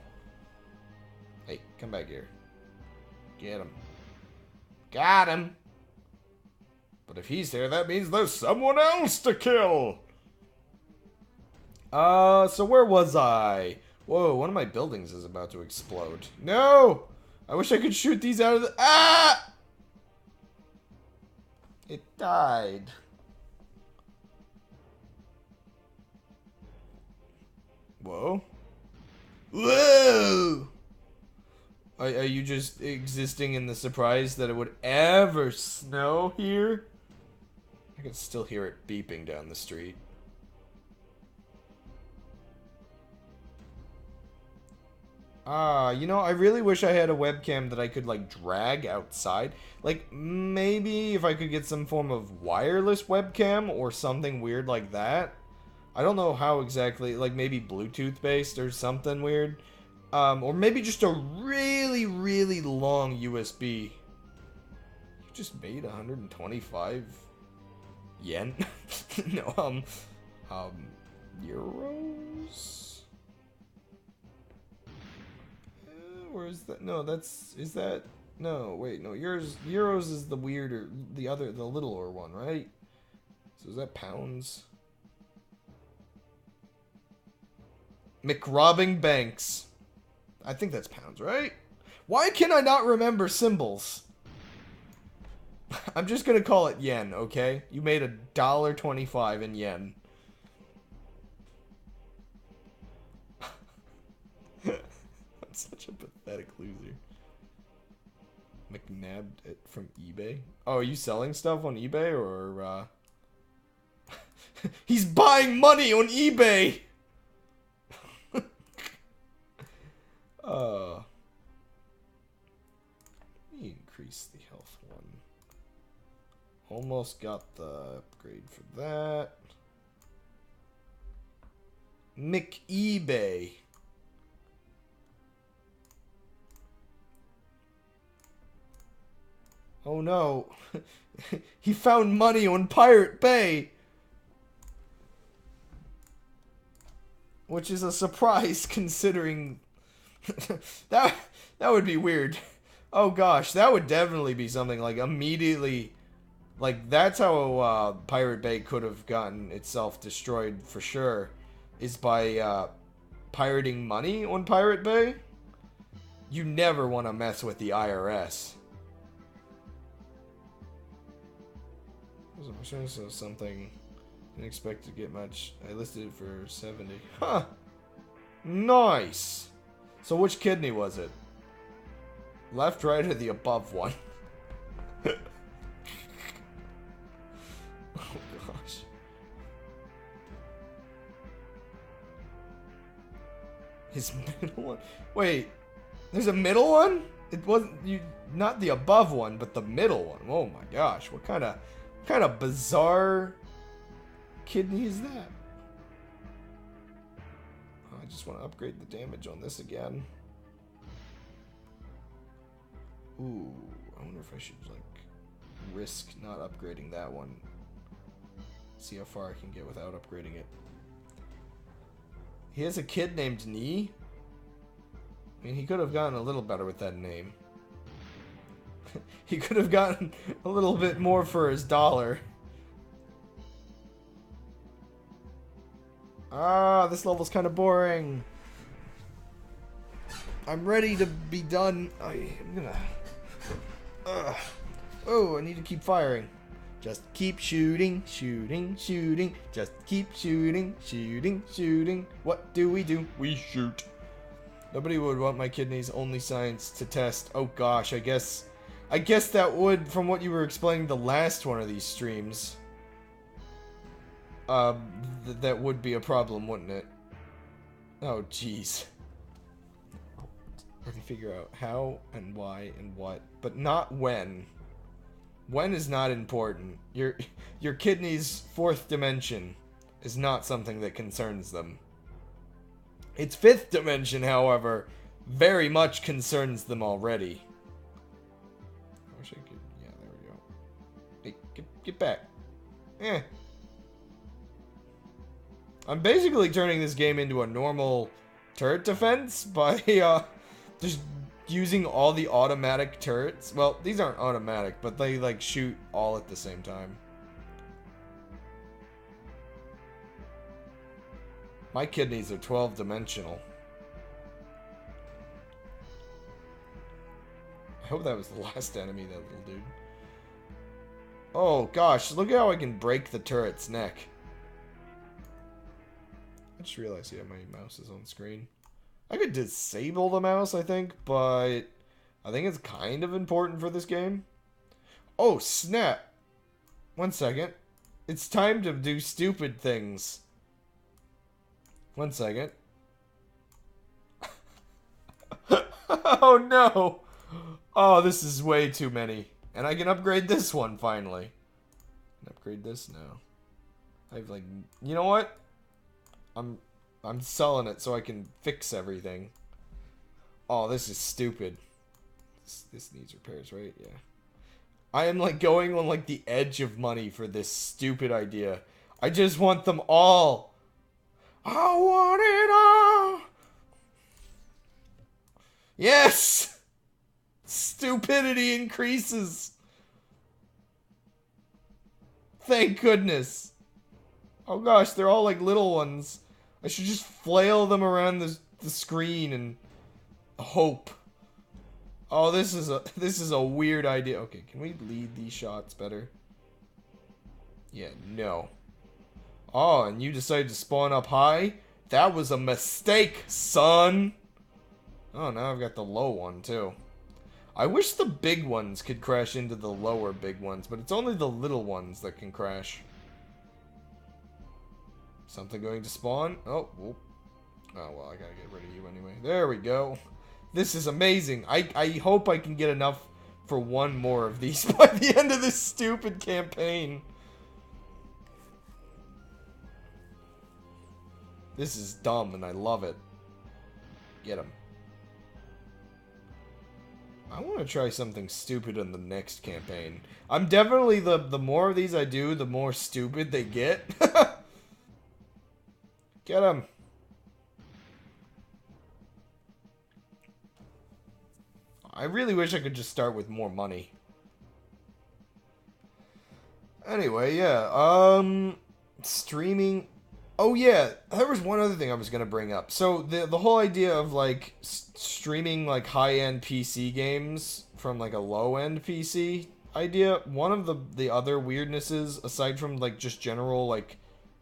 Hey, come back here. Get him. Got him. But if he's here, that means there's someone else to kill. So where was I? Whoa, one of my buildings is about to explode. No! I wish I could shoot these out of the... Ah! It died. Whoa. Whoa! Are you just existing in the surprise that it would ever snow here? I can still hear it beeping down the street. You know, I really wish I had a webcam that I could, like, drag outside. Like, maybe if I could get some form of wireless webcam or something weird like that. I don't know how exactly, like, maybe Bluetooth-based or something weird. Or maybe just a really, really long USB. You just made 125 yen? No, euros? Where is that? No, is that, no, wait, no, euros is the weirder, the littler one, right? So is that pounds? McRobbing banks. I think that's pounds, right? Why can I not remember symbols? I'm just gonna call it yen, okay? You made $1.25 in yen. I'm such a pathetic loser. McNabbed it from eBay? Oh, are you selling stuff on eBay or He's buying money on eBay! Let me increase the health one. Almost got the upgrade for that. McEbay. Oh no. He found money on Pirate Bay. Which is a surprise considering that would be weird. Oh gosh, that would definitely be something like immediately, like that's how Pirate Bay could have gotten itself destroyed for sure, is by pirating money on Pirate Bay. You never want to mess with the IRS. So something didn't expect to get much. I listed it for 70. Huh. Nice. So which kidney was it? Left, right, or the above one? Oh gosh. His middle one? Wait, there's a middle one? It wasn't you, not the above one, but the middle one. Oh my gosh, what kind of bizarre kidney is that? Oh, I just want to upgrade the damage on this again. Ooh, I wonder if I should like risk not upgrading that one. See how far I can get without upgrading it. He has a kid named Nee. I mean, he could have gotten a little better with that name. He could have gotten a little bit more for his dollar. Ah, this level's kind of boring. I'm ready to be done. I'm gonna... Oh, I need to keep firing. Just keep shooting, shooting, shooting. Just keep shooting, shooting, shooting. What do? We shoot. Nobody would want my kidneys, only science to test. Oh gosh, I guess that would, from what you were explaining the last one of these streams, that would be a problem, wouldn't it? Oh jeez. I can figure out how and why and what, but not when. When is not important. Your kidney's fourth dimension is not something that concerns them. Its fifth dimension, however, very much concerns them already. I wish I could... Yeah, there we go. Hey, get back. I'm basically turning this game into a normal turret defense by just using all the automatic turrets. Well, these aren't automatic, but they like shoot all at the same time. My kidneys are 12-dimensional. I hope that was the last enemy, that little dude. Oh gosh, look at how I can break the turret's neck. I just realized, yeah, my mouse is on screen. I could disable the mouse, I think, but I think it's kind of important for this game. Oh, snap. 1 second. It's time to do stupid things. 1 second. Oh, no. Oh, this is way too many. And I can upgrade this one, finally. I can upgrade this now. I have, like... You know what? I'm selling it so I can fix everything. Oh, this is stupid. This needs repairs, right? Yeah. I am, like, going on, like, the edge of money for this stupid idea. I just want them all. I want it all. Yes! Stupidity increases. Thank goodness. Oh gosh, they're all like little ones. I should just flail them around the screen and hope. Oh, this is a weird idea. Okay, can we lead these shots better? Yeah, no. Oh, and you decided to spawn up high? That was a mistake, son! Oh, now I've got the low one, too. I wish the big ones could crash into the lower big ones, but it's only the little ones that can crash. Something going to spawn? Oh, whoop. Oh, well, I gotta get rid of you anyway. There we go. This is amazing. I hope I can get enough for one more of these by the end of this stupid campaign. This is dumb, and I love it. Get him. I want to try something stupid in the next campaign. I'm definitely, the more of these I do, the more stupid they get. Get him. I really wish I could just start with more money. Anyway, yeah. Streaming. Oh yeah, there was one other thing I was gonna bring up. So the whole idea of like streaming like high-end PC games from like a low-end PC idea. One of the other weirdnesses, aside from like just general like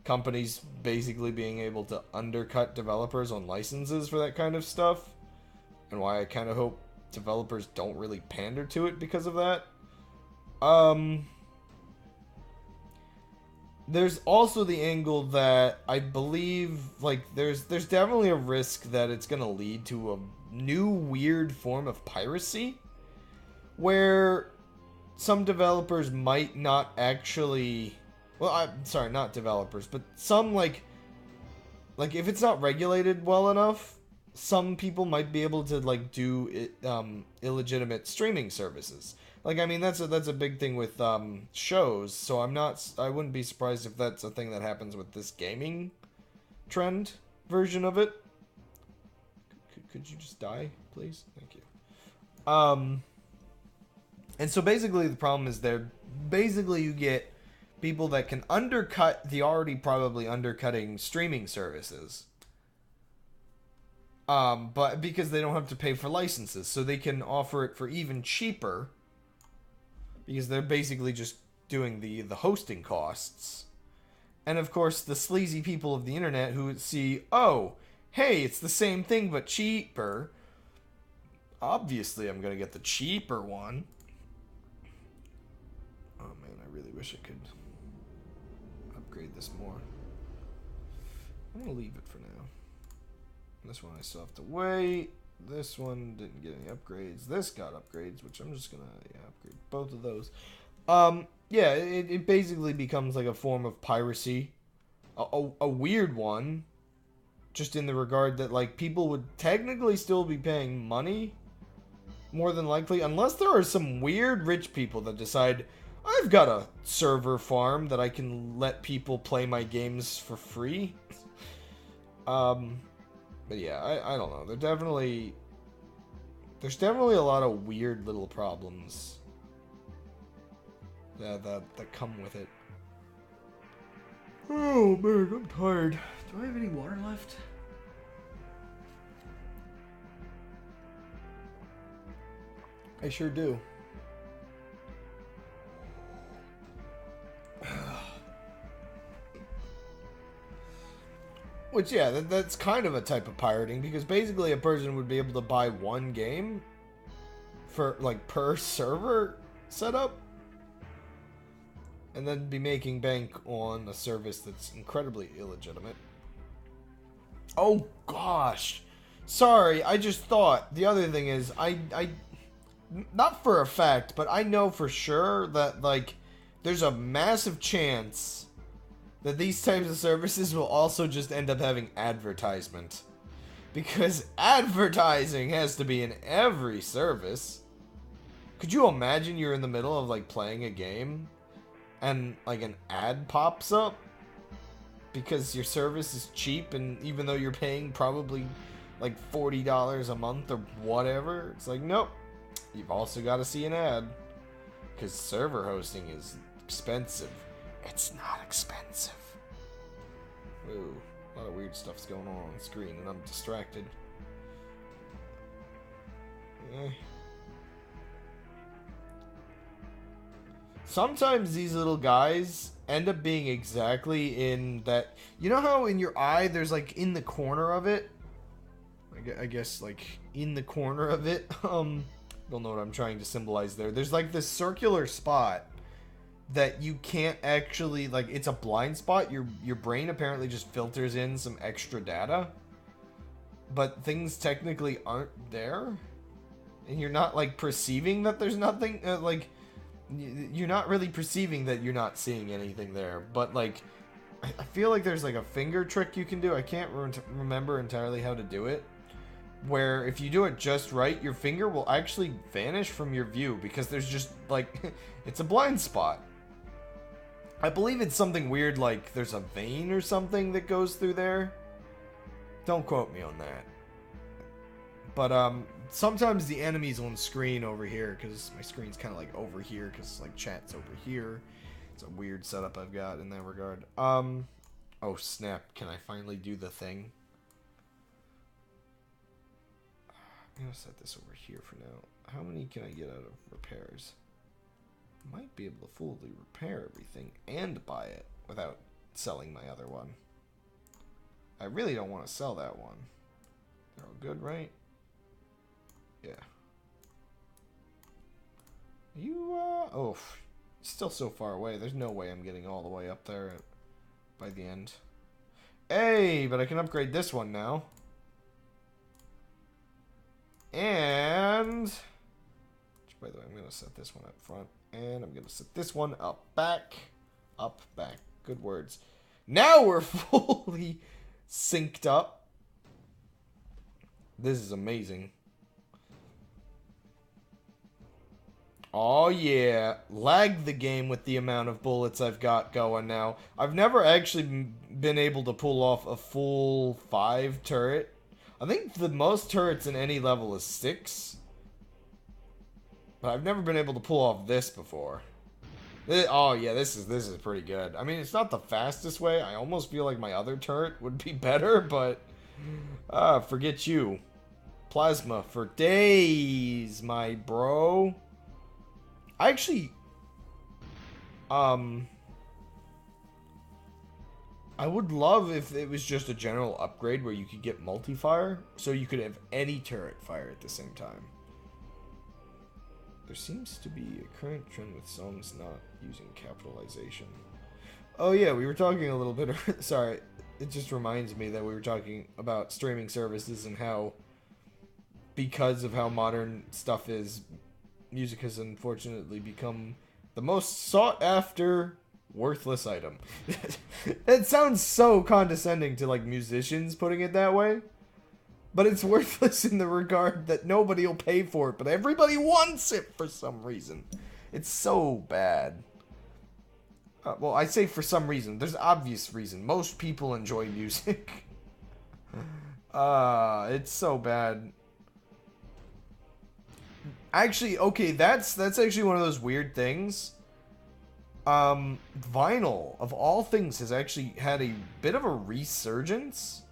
companies basically being able to undercut developers on licenses for that kind of stuff, and why I kind of hope developers don't really pander to it because of that. There's also the angle that I believe, like, there's definitely a risk that it's gonna lead to a new weird form of piracy, where some developers might not actually, well, I'm sorry, not developers, but some, like if it's not regulated well enough, some people might be able to, like, do illegitimate streaming services. Like, I mean, that's a big thing with shows, so I wouldn't be surprised if that's a thing that happens with this gaming trend version of it. Could you just die, please? Thank you. And so basically the problem is you get people that can undercut the already probably undercutting streaming services. But because they don't have to pay for licenses, so they can offer it for even cheaper, because they're basically just doing the hosting costs. And of course, the sleazy people of the internet who see, oh, hey, it's the same thing but cheaper. Obviously, I'm going to get the cheaper one. Oh man, I really wish I could upgrade this more. I'm going to leave it for now. This one I still have to wait. This one didn't get any upgrades. This got upgrades, which I'm just gonna upgrade both of those. Yeah, it basically becomes like a form of piracy, a weird one, just in the regard that like people would technically still be paying money, more than likely, unless there are some weird rich people that decide, I've got a server farm that I can let people play my games for free. But yeah, I don't know. There's definitely a lot of weird little problems that come with it. Oh man, I'm tired. Do I have any water left? I sure do. Which, yeah, that's kind of a type of pirating, because basically a person would be able to buy one game for, like, per server setup, and then be making bank on a service that's incredibly illegitimate. Oh, gosh. Sorry, I just thought. The other thing is, I not for a fact, but I know for sure that, like, there's a massive chance that these types of services will also just end up having advertisement. Because advertising has to be in every service. Could you imagine you're in the middle of, like, playing a game and, like, an ad pops up? Because your service is cheap, and even though you're paying probably, like, $40 a month or whatever, it's like, nope. You've also got to see an ad. Because server hosting is expensive. It's not expensive. Ooh, a lot of weird stuff's going on the screen, and I'm distracted. Sometimes these little guys end up being exactly in that... You know how in your eye there's, like, in the corner of it? I guess, like, in the corner of it. Don't know what I'm trying to symbolize there. There's, like, this circular spot that you can't actually, like, it's a blind spot. Your brain apparently just filters in some extra data, but things technically aren't there. and you're not like perceiving that there's nothing. You're not really perceiving that you're not seeing anything there. But like, I feel like there's like a finger trick you can do. I can't remember entirely how to do it. Where if you do it just right, your finger will actually vanish from your view because there's just like it's a blind spot. I believe it's something weird like there's a vein or something that goes through there. Don't quote me on that. But sometimes the enemies on screen over here, because my screen's kind of like over here, because like chat's over here. It's a weird setup I've got in that regard. Oh snap! Can I finally do the thing? I'm gonna set this over here for now. How many can I get out of repairs? Might be able to fully repair everything and buy it without selling my other one. I really don't want to sell that one. They're all good, right? Yeah. You, oh, still so far away. There's no way I'm getting all the way up there by the end. Hey, but I can upgrade this one now. And, which, by the way, I'm going to set this one up front. And I'm going to set this one up back. Up, back. Good words. Now we're fully synced up. This is amazing. Oh yeah, lag the game with the amount of bullets I've got going now. I've never actually been able to pull off a full 5 turret. I think the most turrets in any level is 6. But I've never been able to pull off this before. Oh yeah, this is pretty good. I mean, it's not the fastest way. I almost feel like my other turret would be better, but forget you. Plasma for days, my bro. I actually, I would love if it was just a general upgrade where you could get multi-fire, so you could have any turret fire at the same time. There seems to be a current trend with songs not using capitalization. Oh yeah, we were talking a little bit, sorry, it just reminds me that we were talking about streaming services and how, because of how modern stuff is, music has unfortunately become the most sought after worthless item. It sounds so condescending to like musicians putting it that way, but it's worthless in the regard that nobody will pay for it, but everybody wants it for some reason. It's so bad. Well, I say for some reason. There's obvious reason. Most people enjoy music. It's so bad. Actually, okay, that's actually one of those weird things. Vinyl, of all things, has actually had a bit of a resurgence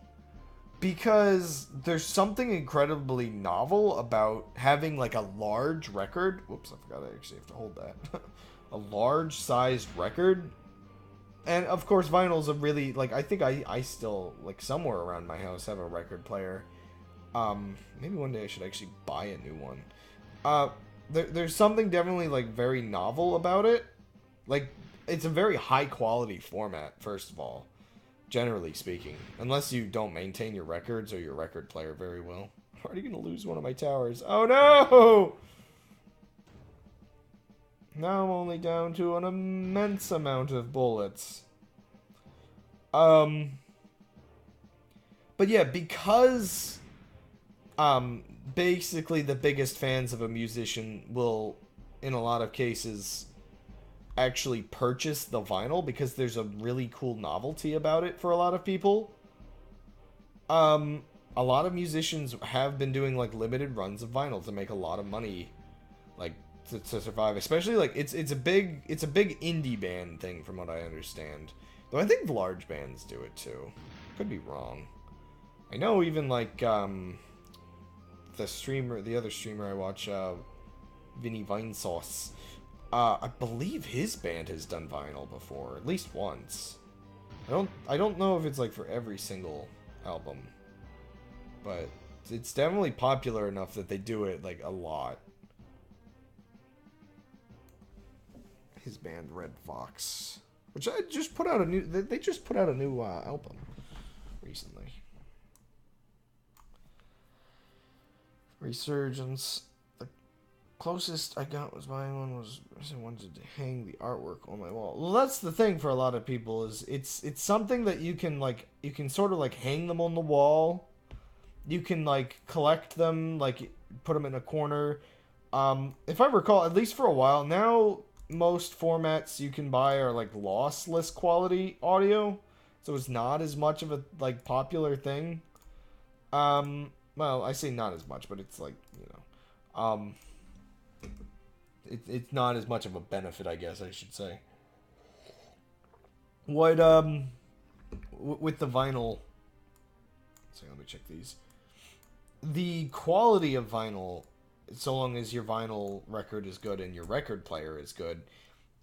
because there's something incredibly novel about having like a large record. Whoops, I forgot I actually have to hold that. A large-sized record. And, of course, vinyl's a really, like, I think I still, like, somewhere around my house have a record player. Maybe one day I should actually buy a new one. There's something definitely, like, very novel about it. Like, it's a very high-quality format, first of all, generally speaking. Unless you don't maintain your records or your record player very well. I'm already gonna lose one of my towers. Oh, no! Now I'm only down to an immense amount of bullets. But yeah, because basically the biggest fans of a musician will, in a lot of cases, actually purchase the vinyl because there's a really cool novelty about it for a lot of people. A lot of musicians have been doing like limited runs of vinyl to make a lot of money, like to survive. Especially like it's a big indie band thing from what I understand. Though I think large bands do it too. Could be wrong. I know even like the other streamer I watch, Vinny Vinesauce. I believe his band has done vinyl before, at least once. I don't know if it's like for every single album, but it's definitely popular enough that they do it like a lot. His band Red Fox, which I just put out they just put out a new album recently. Resurgence, the Closest I got was buying one was I wanted to hang the artwork on my wall. Well, that's the thing for a lot of people is it's something that you can sort of like hang them on the wall. You can like collect them, like put them in a corner. If I recall, at least for a while now, most formats you can buy are like lossless quality audio, so it's not as much of a like popular thing. Well, I say not as much, but it's like it's not as much of a benefit, I guess I should say. What with the vinyl? So let me check these. The quality of vinyl, so long as your vinyl record is good and your record player is good,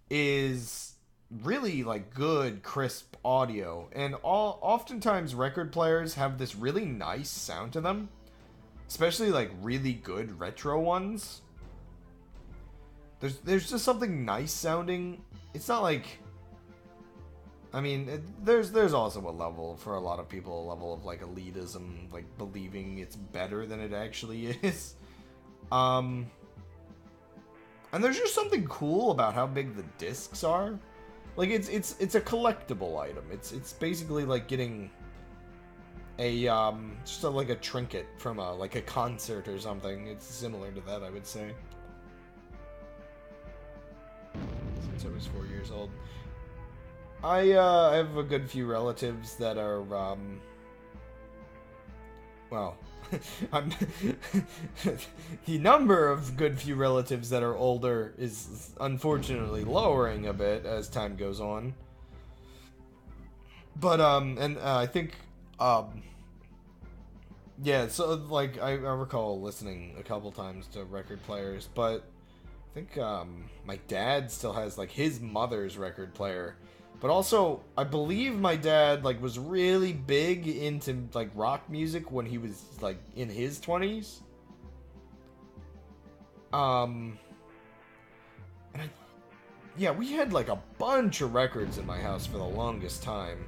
is really like good, crisp audio. And oftentimes record players have this really nice sound to them, especially like really good retro ones. There's just something nice sounding. It's not like, I mean, there's also a level for a lot of people, a level of like elitism, like believing it's better than it actually is. And there's just something cool about how big the discs are. Like it's a collectible item. It's basically like getting a just like a trinket from like a concert or something. It's similar to that, I would say. Since I was 4 years old. I have a good few relatives that are, well, the number of good few relatives that are older is unfortunately lowering a bit as time goes on. But, I think, yeah, so, like, I recall listening a couple times to record players, but I think, my dad still has, like, his mother's record player. But also, I believe my dad, like, was really big into, like, rock music when he was, like, in his 20s. And yeah, we had, like, a bunch of records in my house for the longest time.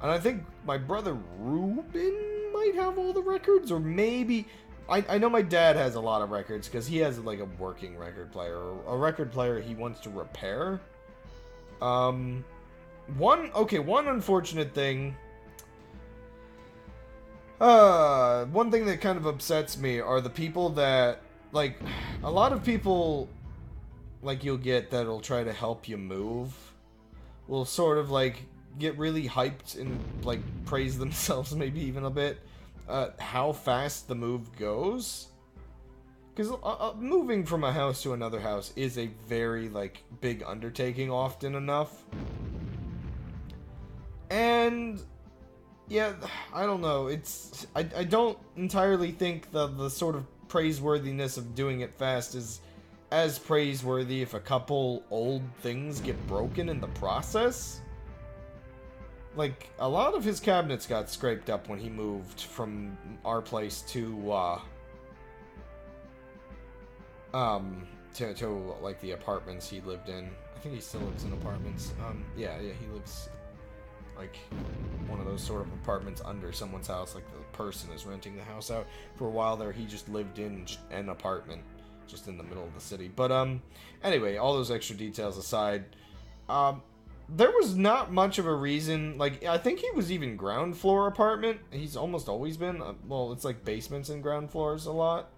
And I think my brother Ruben might have all the records, or maybe... I know my dad has a lot of records, because he has, like, a working record player, or a record player he wants to repair. One unfortunate thing. One thing that kind of upsets me are the people that, like, a lot of people, like, you'll get that'll try to help you move, will sort of, like, get really hyped and, like, praise themselves maybe even a bit, how fast the move goes. Because moving from a house to another house is a very, like, big undertaking often enough. And, yeah, I don't know, I don't entirely think the sort of praiseworthiness of doing it fast is as praiseworthy if a couple old things get broken in the process. Like, a lot of his cabinets got scraped up when he moved from our place to like, the apartments he lived in. I think he still lives in apartments. Yeah, he lives... like, one of those sort of apartments under someone's house, like the person is renting the house out. For a while there, he just lived in an apartment, just in the middle of the city. But, anyway, all those extra details aside, there was not much of a reason, like, I think he was even ground floor apartment. He's almost always been, well, it's like basements and ground floors a lot.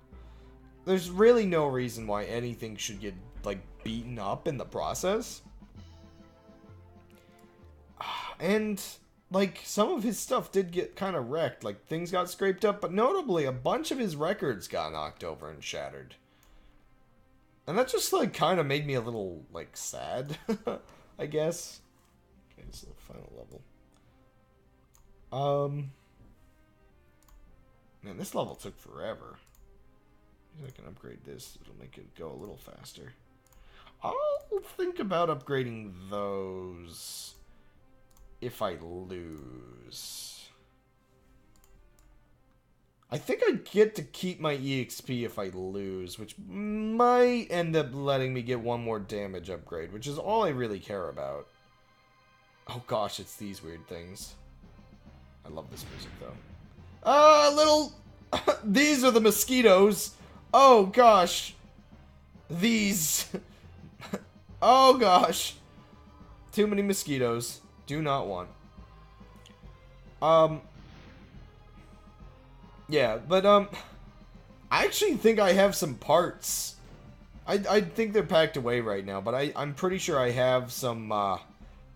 There's really no reason why anything should get, like, beaten up in the process. And, like, some of his stuff did get kind of wrecked. Like, things got scraped up, but notably, a bunch of his records got knocked over and shattered. And that just, like, kind of made me a little, like, sad, I guess. Okay, this is the final level. Man, this level took forever. Maybe I can upgrade this. It'll make it go a little faster. I'll think about upgrading those... if I lose. I think I get to keep my EXP if I lose, which might end up letting me get one more damage upgrade, which is all I really care about. Oh gosh, it's these weird things. I love this music though. These are the mosquitoes! Oh gosh! These. Oh gosh. Too many mosquitoes. Do not want. Yeah, but I actually think I have some parts. I think they're packed away right now, but I'm pretty sure I have some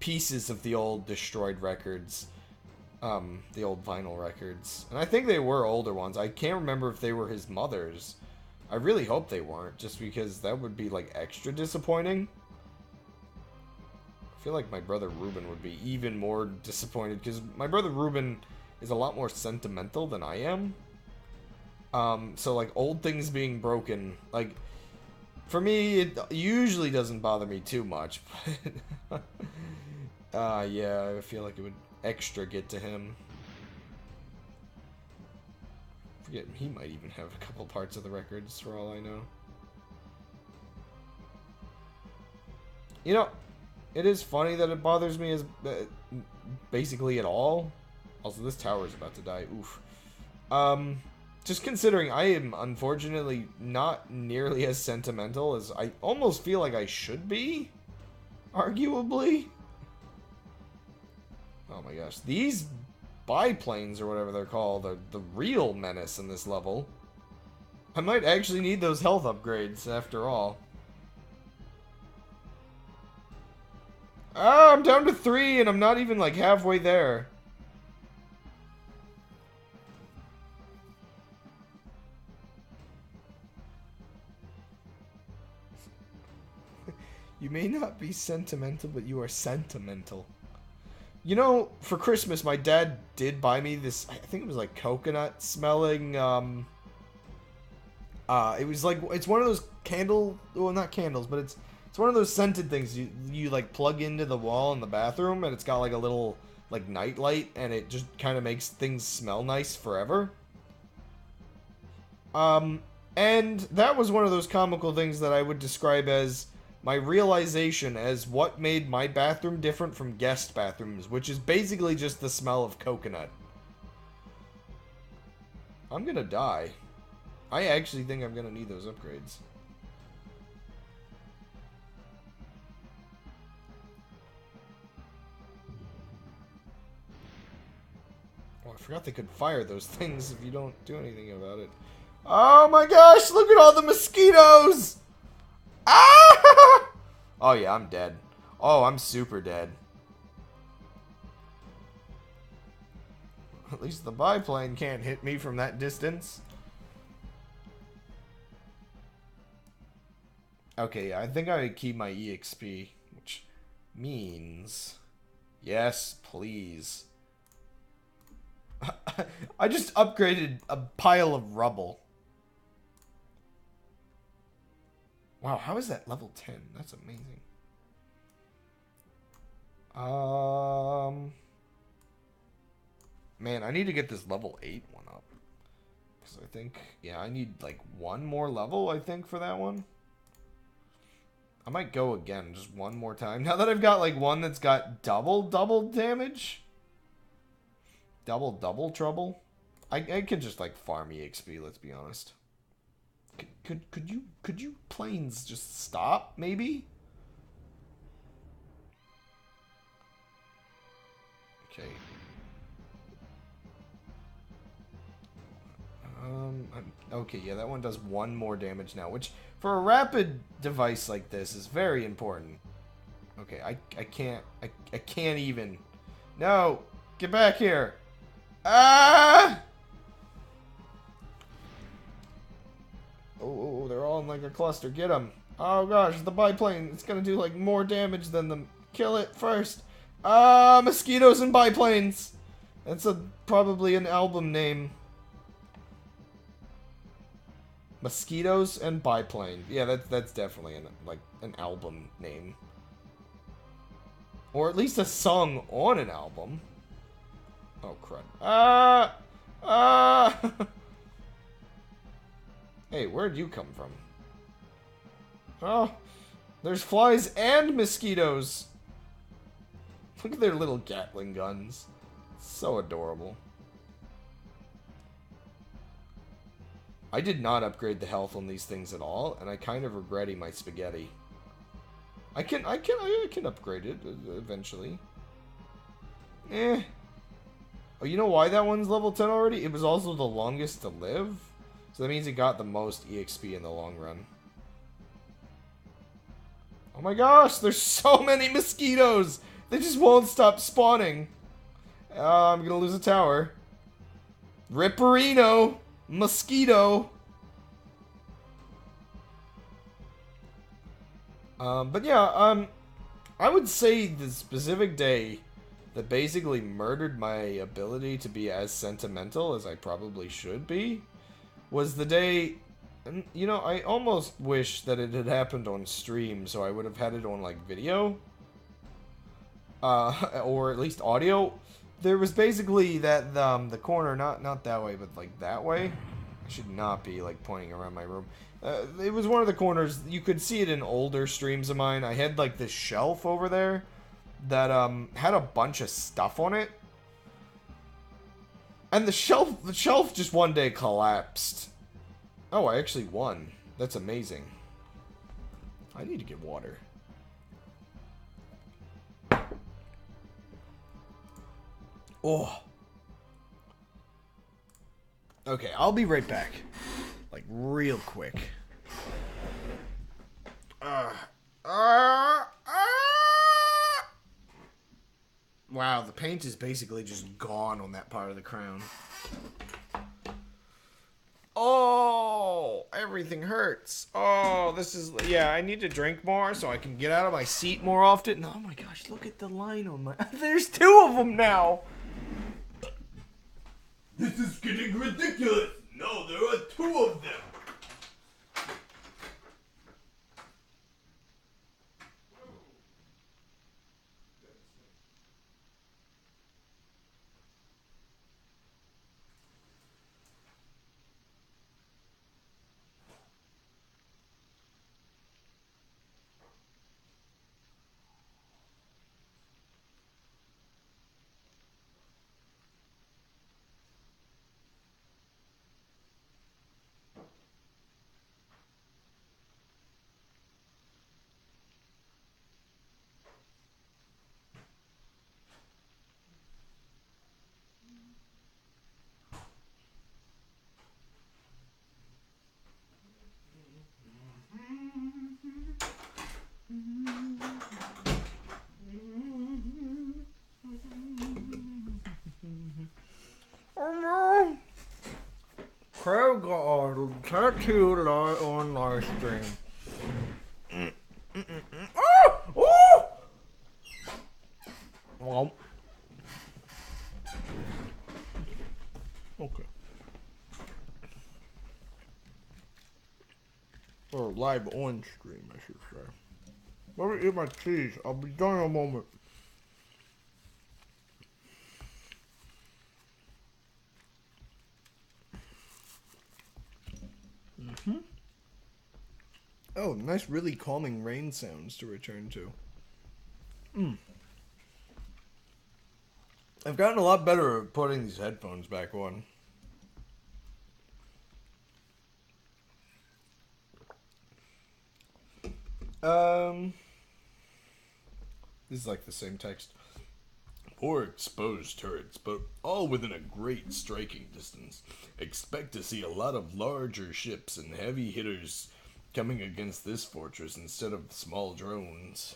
pieces of the old destroyed records. The old vinyl records. And I think they were older ones. I can't remember if they were his mother's. I really hope they weren't, just because that would be, like, extra disappointing. I feel like my brother Ruben would be even more disappointed, because my brother Ruben is a lot more sentimental than I am. So, like, old things being broken, like, for me, it usually doesn't bother me too much, but, yeah, I feel like it would extra get to him. Forget, he might even have a couple parts of the records, for all I know. You know, it is funny that it bothers me as basically at all. Also, this tower is about to die. Oof. Just considering I am unfortunately not nearly as sentimental as I almost feel like I should be, arguably. Oh my gosh, these biplanes or whatever they're called are the real menace in this level. I might actually need those health upgrades after all. Ah, I'm down to 3 and I'm not even like halfway there. You may not be sentimental, but you are sentimental. You know, for Christmas, my dad did buy me this, I think it was like coconut smelling, it was like, it's one of those well, not candles, but it's one of those scented things you like plug into the wall in the bathroom, and it's got like a little, like, night light, and it just kind of makes things smell nice forever. And that was one of those comical things that I would describe as my realization as what made my bathroom different from guest bathrooms, which is basically just the smell of coconut. I'm gonna die. I actually think I'm gonna need those upgrades. Oh, I forgot they could fire those things if you don't do anything about it. Oh my gosh, look at all the mosquitoes! Ah! Oh yeah, I'm dead. Oh, I'm super dead. At least the biplane can't hit me from that distance. Okay, yeah, I think I keep my EXP, which means... Yes, please. I just upgraded a pile of rubble. Wow, how is that level 10? That's amazing. Man, I need to get this level 8 one up. Because I think, yeah, I need like one more level, I think, for that one. I might go again just one more time. Now that I've got like one that's got double damage. Double trouble. I could just like farm EXP, let's be honest. Could you planes just stop, maybe? Okay. Okay, yeah, that one does one more damage now, which for a rapid device like this is very important. Okay, I can't even. No, get back here. Ah! Oh, they're all in like a cluster. Get them. Oh gosh, the biplane. It's gonna do like more damage than them. Kill it first. Ah, mosquitoes and biplanes. That's probably an album name. Mosquitoes and biplane. Yeah, that's definitely an album name. Or at least a song on an album. Oh crud. Ah! Ah! Hey, where'd you come from? Oh, there's flies and mosquitoes. Look at their little Gatling guns. So adorable. I did not upgrade the health on these things at all, and I kind of regretting my spaghetti. I can upgrade it eventually. Eh. Oh, you know why that one's level 10 already? It was also the longest to live. So that means it got the most EXP in the long run. Oh my gosh, there's so many mosquitoes! They just won't stop spawning. I'm gonna lose a tower. Ripperino! Mosquito! But yeah, I would say the specific day that basically murdered my ability to be as sentimental as I probably should be was the day, and you know, I almost wish that it had happened on stream, so I would have had it on like video, or at least audio. There was basically that the corner, not that way, but like that way. I should not be like pointing around my room. It was one of the corners. You could see it in older streams of mine. I had like this shelf over there that had a bunch of stuff on it, and the shelf just one day collapsed. Oh, I actually won. That's amazing. I need to get water. Oh. Okay, I'll be right back. Like, real quick. Wow, the paint is basically just gone on that part of the crown. Oh, everything hurts. Oh, this is... Yeah, I need to drink more so I can get out of my seat more often. Oh my gosh, look at the line on my... There's 2 of them now! This is getting ridiculous! No, there are 2 of them! Crab got tattooed on live stream. Oh! Oh! Well. Okay. Or live on stream, I should say. Let me eat my cheese. I'll be done in a moment. Oh, nice, really calming rain sounds to return to. I've gotten a lot better at putting these headphones back on. This is like the same text. 4 exposed turrets, but all within a great striking distance. Expect to see a lot of larger ships and heavy hitters coming against this fortress instead of small drones.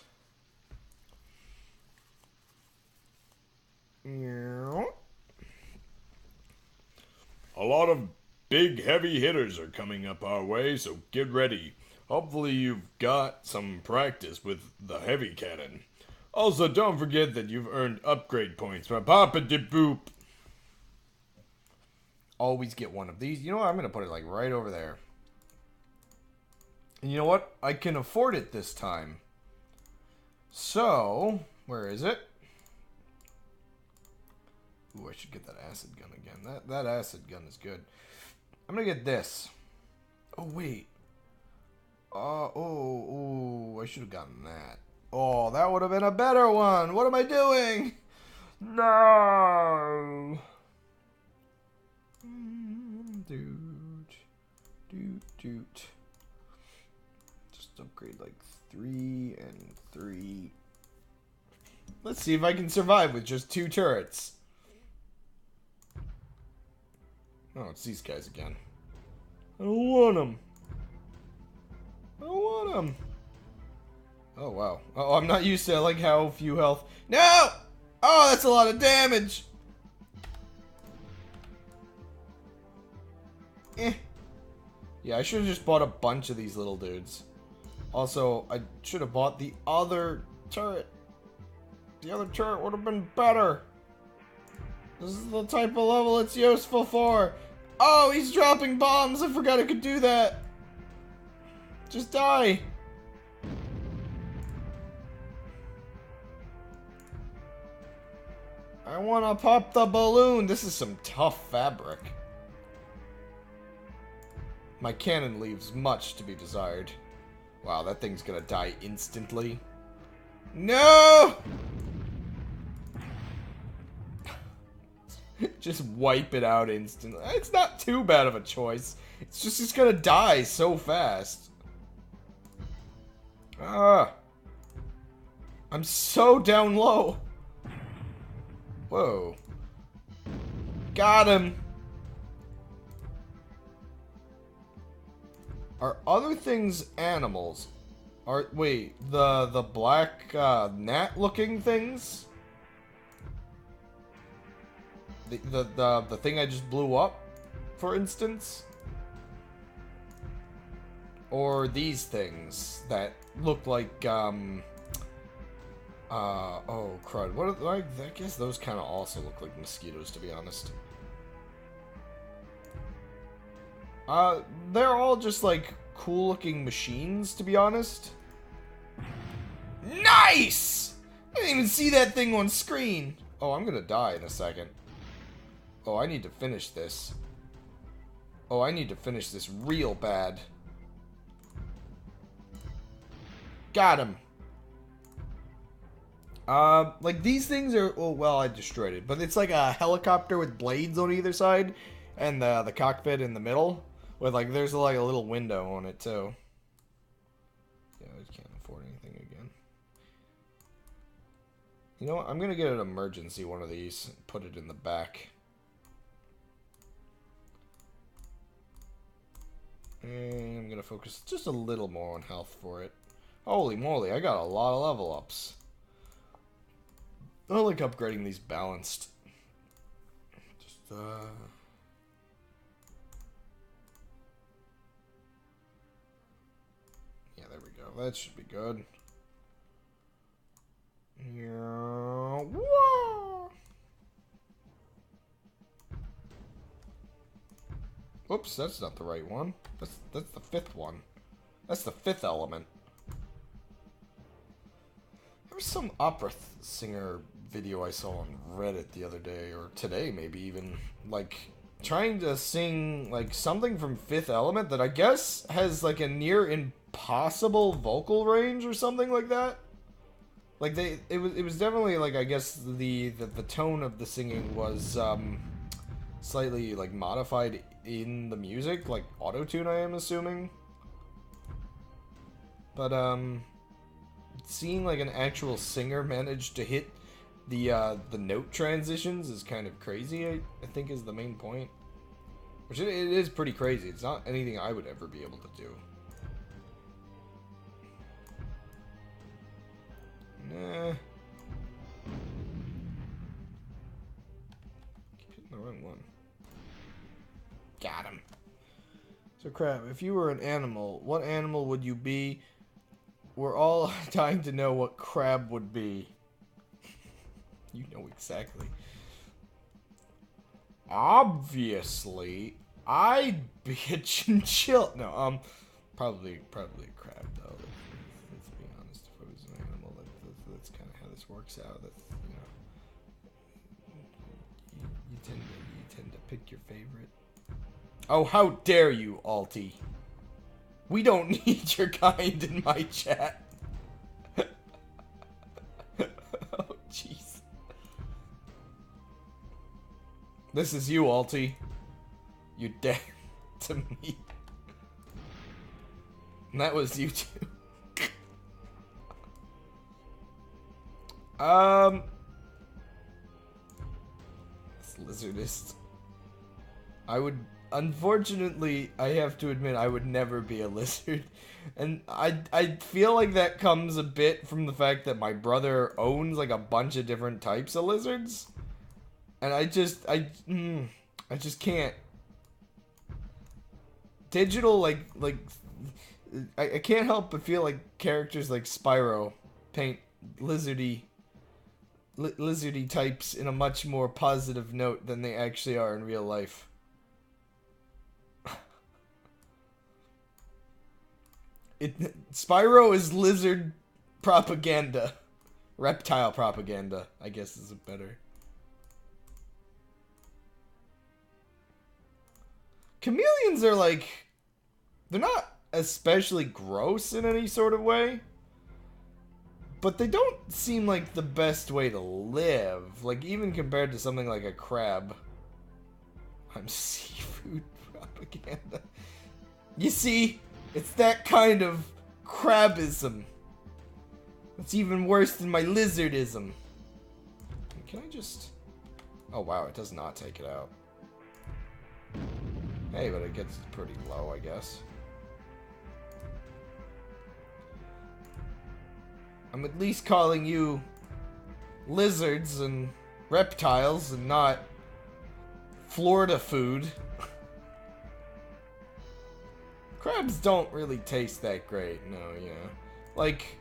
Yeah. A lot of big heavy hitters are coming up our way, so get ready. Hopefully you've got some practice with the heavy cannon. Also, don't forget that you've earned upgrade points from Papa de Boop. Always get one of these. You know what? I'm going to put it like right over there. And you know what? I can afford it this time. So, where is it? Ooh, I should get that acid gun again. That acid gun is good. I'm going to get this. Oh, wait. Oh, I should have gotten that. Oh, that would have been a better one. What am I doing? No. Dude. Doot. Just upgrade like 3 and 3. Let's see if I can survive with just 2 turrets. Oh, it's these guys again. I don't want them. I don't want them. Oh, wow. Oh, I'm not used to, like, how few health. No! Oh, that's a lot of damage. Eh. Yeah, I should have just bought a bunch of these little dudes. Also, I should have bought the other turret. The other turret would have been better. This is the type of level it's useful for. Oh, he's dropping bombs. I forgot I could do that. Just die. I want to pop the balloon. This is some tough fabric. My cannon leaves much to be desired. Wow, that thing's gonna die instantly. No! Just wipe it out instantly. It's not too bad of a choice. It's just it's gonna die so fast. Ah. I'm so down low. Whoa. Got him. Are other things animals? Wait, the black gnat looking things? The thing I just blew up, for instance? Or these things that look like oh crud. What are, I guess those kind of also look like mosquitoes, to be honest. They're all just like cool looking machines, to be honest. Nice! I didn't even see that thing on screen. Oh, I'm gonna die in a second. Oh, I need to finish this. Oh, I need to finish this real bad. Got him. Like these things are, oh, well, I destroyed it, but it's like a helicopter with blades on either side, and the cockpit in the middle, with like, there's like a little window on it too. Yeah, I can't afford anything again. You know what, I'm gonna get an emergency one of these, and put it in the back. And I'm gonna focus just a little more on health for it. Holy moly, I got a lot of level ups. I like upgrading these balanced. Just, yeah, there we go. That should be good. Yeah. Whoa! Oops, that's not the right one. That's the 5th one. That's the 5th element. There was some opera singer video I saw on Reddit the other day, or today maybe even, like, trying to sing, like, something from 5th Element that I guess has, like, a near impossible vocal range or something like that. Like, it was definitely, like, I guess the tone of the singing was, slightly, like, modified in the music, like, auto-tune, I am assuming. But, seeing like an actual singer manage to hit the note transitions is kind of crazy, I think is the main point. Which it is pretty crazy. It's not anything I would ever be able to do. Nah. Keep hitting the wrong one. Got him. So Crab, if you were an animal, what animal would you be? We're all dying to know what crab would be. You know exactly. Obviously, I'd be a chinchilla. No, probably a crab though. Let's be honest. If I was an animal, that's kind of how this works out. That's, you know, you tend to pick your favorite. Oh, how dare you, Alti! We don't need your kind in my chat. Oh, jeez. This is you, Alti. You're dead to me. That was you too. This lizardist. Unfortunately, I have to admit, I would never be a lizard. And I feel like that comes a bit from the fact that my brother owns like a bunch of different types of lizards. And I just can't. Digital, I can't help but feel like characters like Spyro paint lizardy types in a much more positive note than they actually are in real life. Spyro is lizard propaganda. Reptile propaganda, I guess, is a better. Chameleons are like, they're not especially gross in any sort of way, but they don't seem like the best way to live. Like, even compared to something like a crab. I'm seafood propaganda. You see, it's that kind of crabism. It's even worse than my lizardism. Can I just... Oh wow, it does not take it out. Hey, but it gets pretty low, I guess. I'm at least calling you lizards and reptiles and not Florida food. Crabs don't really taste that great, no, yeah. Like,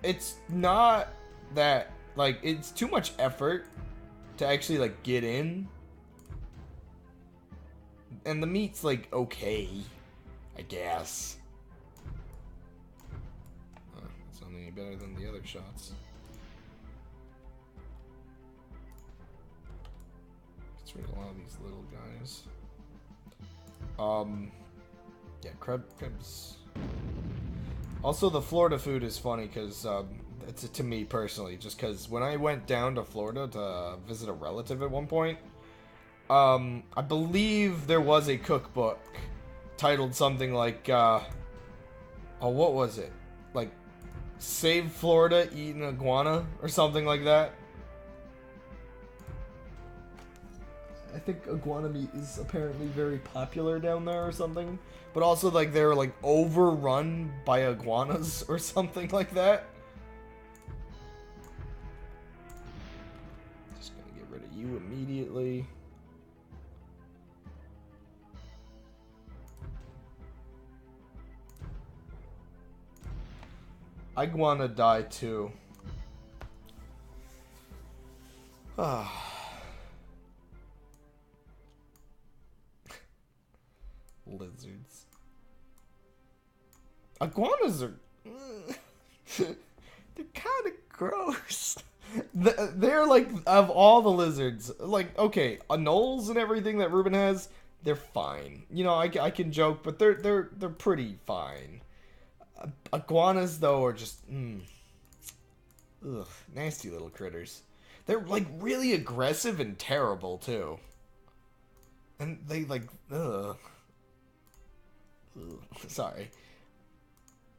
it's not that, like, it's too much effort to actually, like, get in. And the meat's, like, okay, I guess. It's not any better than the other shots. Gets rid of a lot of these little guys. Yeah, crabs. Also, the Florida food is funny because, it's to me personally, just because when I went down to Florida to visit a relative at one point, I believe there was a cookbook titled something like, oh, what was it? Like, Save Florida, Eat an Iguana, or something like that. I think iguana meat is apparently very popular down there or something. But also, like, they're, like, overrun by iguanas or something like that. Just gonna get rid of you immediately. Iguana die too. Ah. Lizards. Iguanas are... they're kind of gross. They're like, of all the lizards, like, okay, anoles and everything that Ruben has, they're fine. You know, I can joke, but they're pretty fine. Iguanas, though, are just... ugh, nasty little critters. They're, like, really aggressive and terrible, too. And they, like, ugh. Sorry.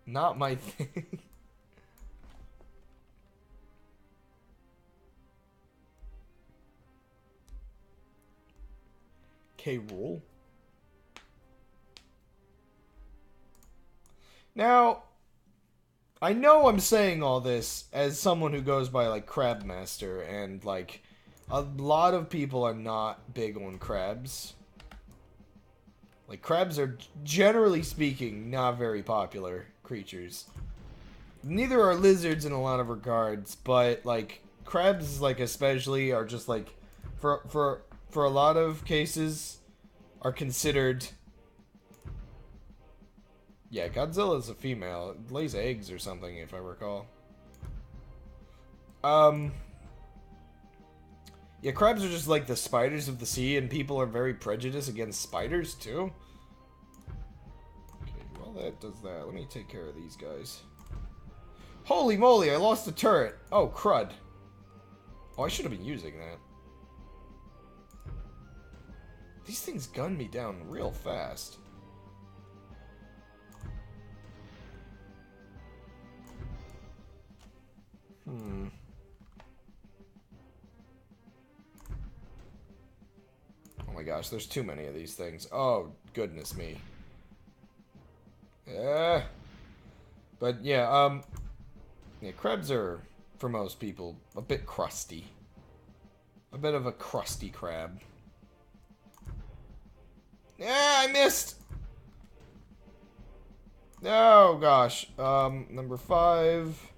Not my thing. K-Rool. Now, I know I'm saying all this as someone who goes by, like, KingCrabmaster, and, like, a lot of people are not big on crabs. Like, crabs are, generally speaking, not very popular creatures. Neither are lizards in a lot of regards, but, like, crabs, like, especially, are just, like, for a lot of cases, are considered... Yeah, Godzilla's a female. It lays eggs or something, if I recall. Yeah, crabs are just like the spiders of the sea, and people are very prejudiced against spiders, too. Okay, well, that does that. Let me take care of these guys. Holy moly, I lost the turret. Oh, crud. Oh, I should have been using that. These things gun me down real fast. gosh, there's too many of these things. Oh, goodness me. Yeah. But yeah, yeah, crabs are, for most people, a bit crusty. A bit of a crusty crab. Yeah, I missed! Oh, gosh. Number 5.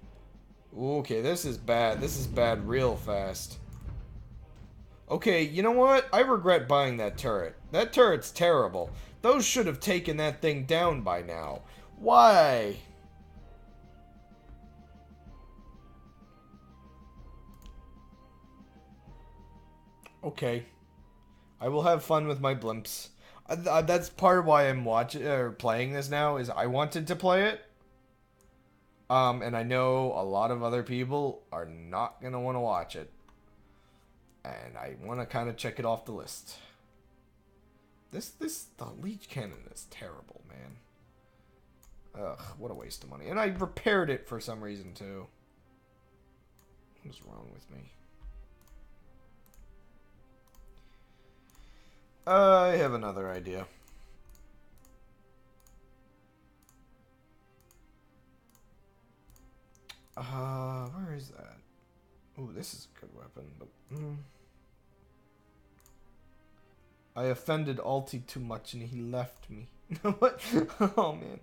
Okay, this is bad. This is bad real fast. Okay, you know what? I regret buying that turret. That turret's terrible. Those should have taken that thing down by now. Why? Okay. I will have fun with my blimps. That's part of why I'm watching or playing this now, is I wanted to play it. And I know a lot of other people are not going to want to watch it. And I want to kind of check it off the list. The leech cannon is terrible, man. Ugh, what a waste of money. And I repaired it for some reason, too. What's wrong with me? I have another idea. Where is that? Ooh, this is a good weapon, but... I offended Alti too much and he left me. What? Oh, man.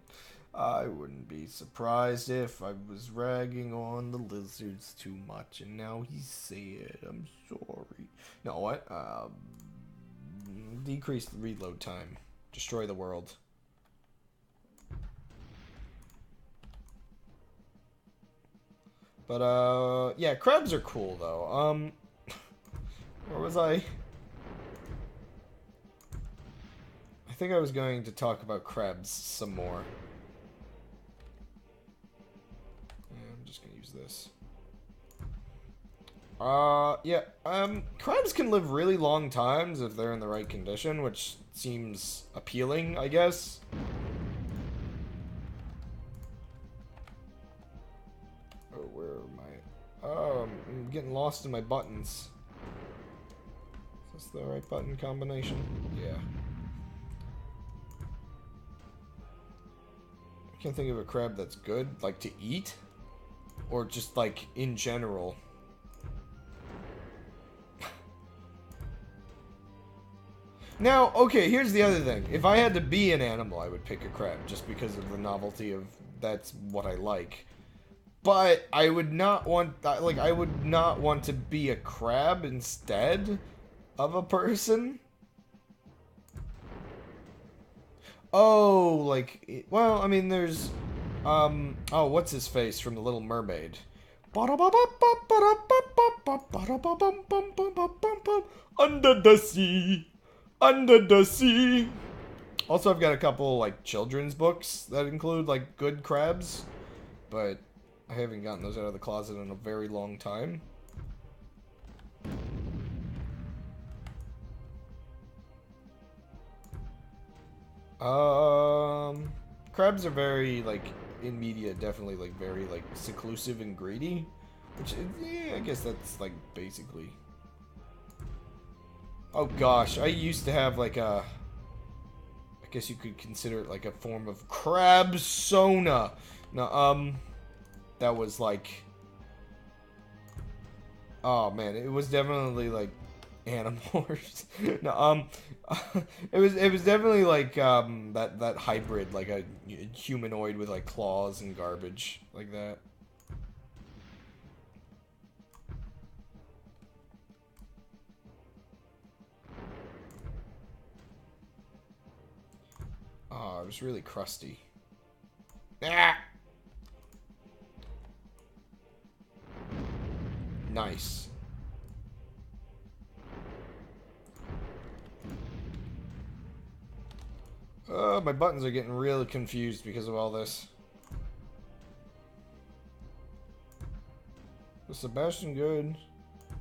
I wouldn't be surprised if I was ragging on the lizards too much and now he's sad. I'm sorry. No, what? Decrease the reload time. Destroy the world. But, yeah, crabs are cool, though. Where was I? I think I was going to talk about crabs some more. Yeah, I'm just gonna use this. Yeah, crabs can live really long times if they're in the right condition, which seems appealing, I guess. Oh, where am I? Oh, I'm getting lost in my buttons. Is this the right button combination? Yeah. I can't think of a crab that's good, like, to eat? Or just, like, in general. Now, okay, here's the other thing. If I had to be an animal, I would pick a crab, just because of the novelty of that's what I like. But I would not want, like, I would not want to be a crab instead of a person. Oh, like, well, I mean, there's, oh, what's his face from The Little Mermaid? Under the sea. Under the sea. Also, I've got a couple, like, children's books that include, like, good crabs. But I haven't gotten those out of the closet in a very long time. Crabs are very, like, in media, definitely, like, very, like, seclusive and greedy. Which, yeah, I guess that's, like, basically... Oh gosh, I used to have like a... I guess you could consider it like a form of crab sona. No, that was like... Oh man, it was definitely like animals. No, it was definitely like that hybrid, like a humanoid with like claws and garbage like that. Oh, it was really crusty. Ah! Nice. My buttons are getting really confused because of all this. Was Sebastian good?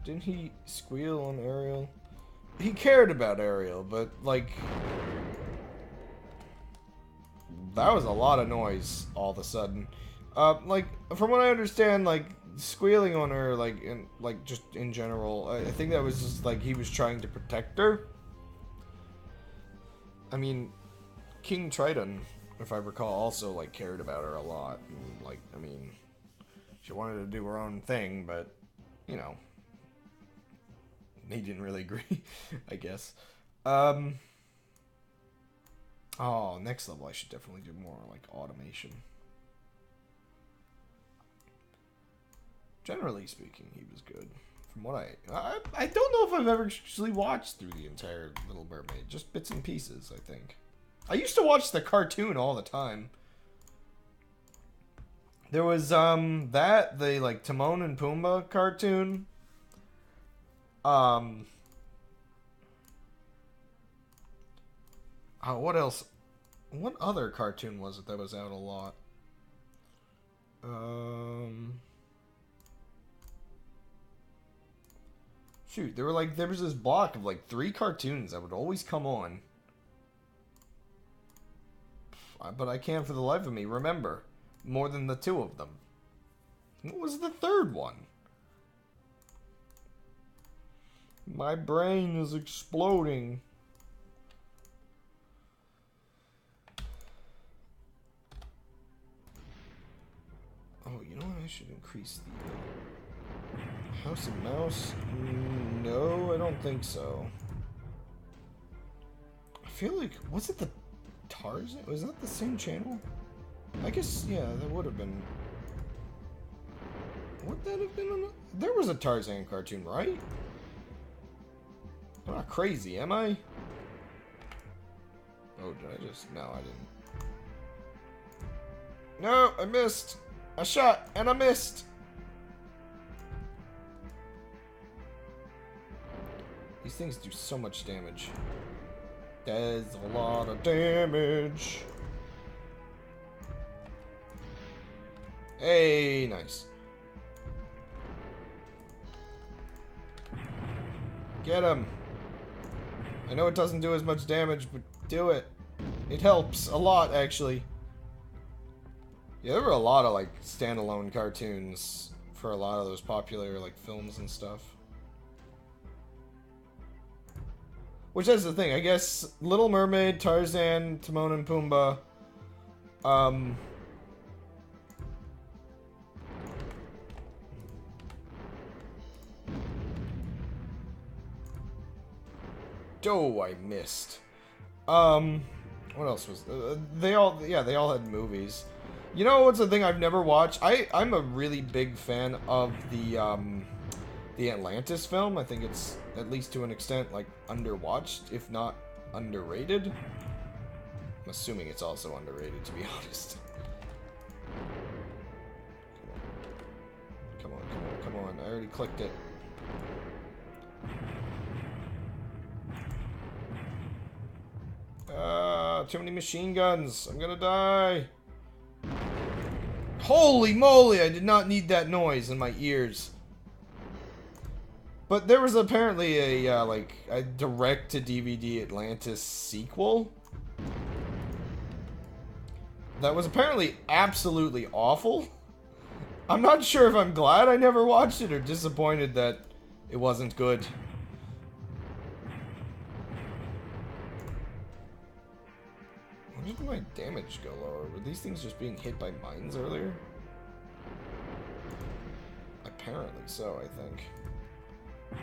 Didn't he squeal on Ariel? He cared about Ariel, but, like... That was a lot of noise all of a sudden. Like, from what I understand, like, squealing on her, like, just in general, I think that was just, like, he was trying to protect her. I mean, King Triton, if I recall, also, like, cared about her a lot. And, like, I mean, she wanted to do her own thing, but, you know, he didn't really agree, I guess. Oh, next level I should definitely do more, like, automation. Generally speaking, he was good. From what I don't know if I've ever actually watched through the entire Little Mermaid. Just bits and pieces, I think. I used to watch the cartoon all the time. There was, the, like, Timon and Pumbaa cartoon. Oh, what else? What other cartoon was it that was out a lot? Shoot, there was this block of like 3 cartoons that would always come on. But I can't for the life of me remember more than the 2 of them. What was the 3rd one? My brain is exploding. Oh, you know what? I should increase the House of Mouse? No, I don't think so. I feel like... Was it the Tarzan? Was that the same channel? I guess, yeah, that would have been... Would that have been on... There was a Tarzan cartoon, right? I'm not crazy, am I? Oh, did I just... No, I didn't. No, I missed! I shot, and I missed! These things do so much damage. There's a lot of damage. Hey, nice. Get him. I know it doesn't do as much damage, but do it. It helps a lot, actually. Yeah, there were a lot of, like, standalone cartoons for a lot of those popular, like, films and stuff. Which is the thing, I guess Little Mermaid, Tarzan, Timon and Pumbaa, oh, I missed. What else was, they all had movies. You know what's the thing I've never watched? I'm a really big fan of the Atlantis film. I think it's, at least to an extent, like, underwatched, if not underrated. I'm assuming it's also underrated, to be honest. Come on, come on, come on. I already clicked it. Too many machine guns. I'm gonna die. Holy moly, I did not need that noise in my ears. But there was apparently a, like, a direct-to-DVD Atlantis sequel that was apparently absolutely awful. I'm not sure if I'm glad I never watched it or disappointed that it wasn't good. Why did my damage go lower? Were these things just being hit by mines earlier? Apparently so, I think. Oh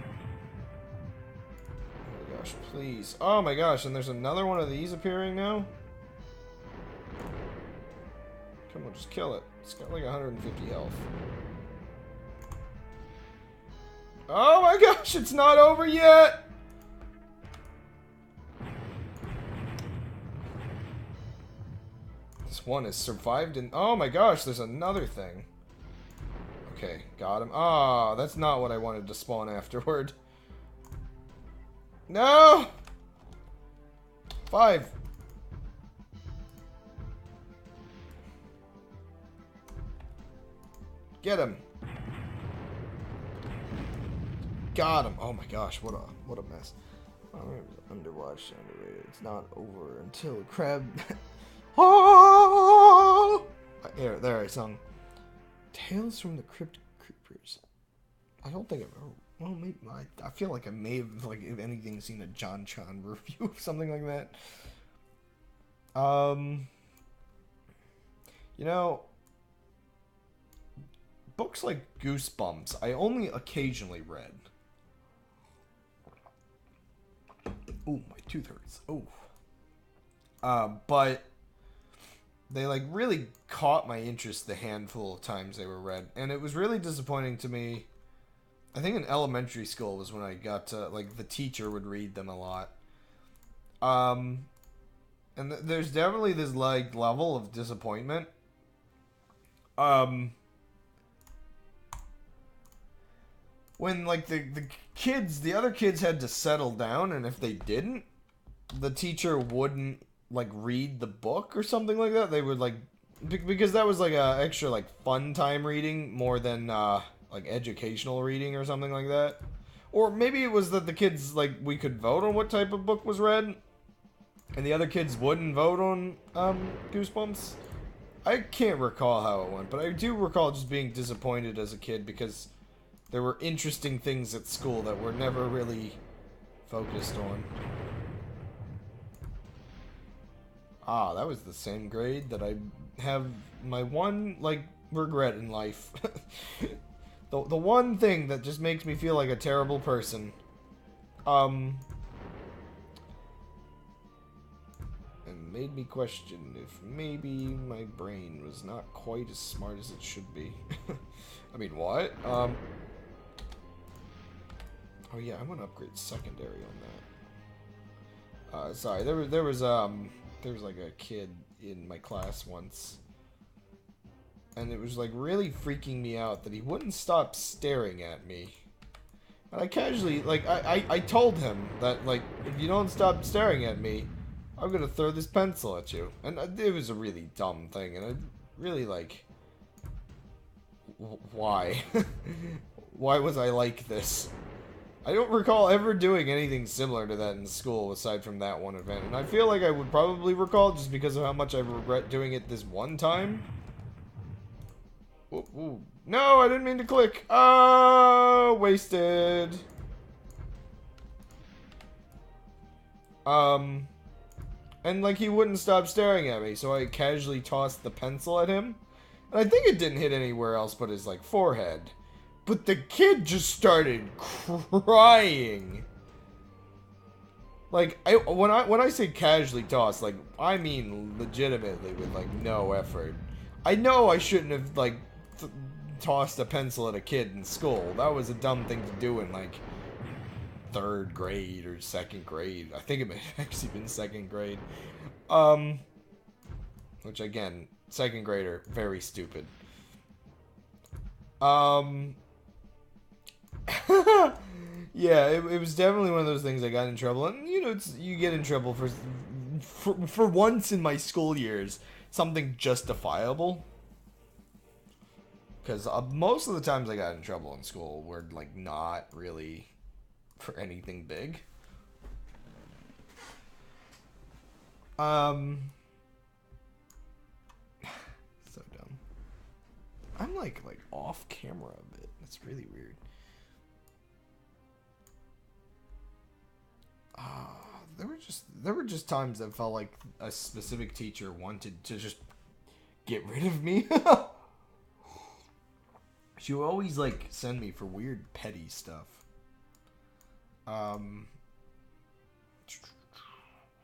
my gosh, please. Oh my gosh, and there's another one of these appearing now? Come on, just kill it. It's got like 150 health. Oh my gosh, it's not over yet! This one has survived and... Oh my gosh, there's another thing. Okay, got him. Ah, that's not what I wanted to spawn afterward. No! 5. Get him. Got him. Oh my gosh, what a mess. Underwatched, underrated. It's not over until crab. Oh! There I sung. Tales from the Crypt Creepers. I don't think I've ever. Well, maybe I feel like I may have, like, if anything, seen a John Chan review of something like that. Um, you know, books like Goosebumps, I only occasionally read. Ooh, my tooth hurts. Oh. But they like really caught my interest the handful of times they were read, and it was really disappointing to me. I think in elementary school was when I got to like the teacher would read them a lot. And there's definitely this like level of disappointment. When like the other kids had to settle down, and if they didn't, the teacher wouldn't like read the book or something like that. They would like because that was like a extra like fun time reading more than like educational reading or something like that. Or maybe it was that the kids like we could vote on what type of book was read, and the other kids wouldn't vote on Goosebumps. I can't recall how it went, but I do recall just being disappointed as a kid because there were interesting things at school that were never really focused on. Ah, that was the same grade that I have my one, like, regret in life. The one thing that just makes me feel like a terrible person. And made me question if maybe my brain was not quite as smart as it should be. I mean, what? Oh yeah, I want to upgrade secondary on that. Sorry, there was like a kid in my class once, and it was like really freaking me out that he wouldn't stop staring at me. And I casually, like, I told him that, like, if you don't stop staring at me, I'm gonna throw this pencil at you. And it was a really dumb thing, and I really, like, why? Why was I like this? I don't recall ever doing anything similar to that in school aside from that one event. And I feel like I would probably recall just because of how much I regret doing it this one time. Ooh, ooh. No, I didn't mean to click. Oh, wasted. And like he wouldn't stop staring at me, so I casually tossed the pencil at him. And I think it didn't hit anywhere else but his like forehead. But the kid just started crying. Like, when I say casually tossed, like, I mean legitimately with, like, no effort. I know I shouldn't have, like, tossed a pencil at a kid in school. That was a dumb thing to do in, like, 3rd grade or 2nd grade. I think it may have actually been 2nd grade. Which, again, 2nd grader, very stupid. Yeah, it was definitely one of those things I got in trouble. And, you know, you get in trouble for once in my school years, something justifiable. Because most of the times I got in trouble in school were, like, not really for anything big. So dumb. I'm, like off camera a bit. That's really weird. There were just times that felt like a specific teacher wanted to just get rid of me. She would always like send me for weird petty stuff.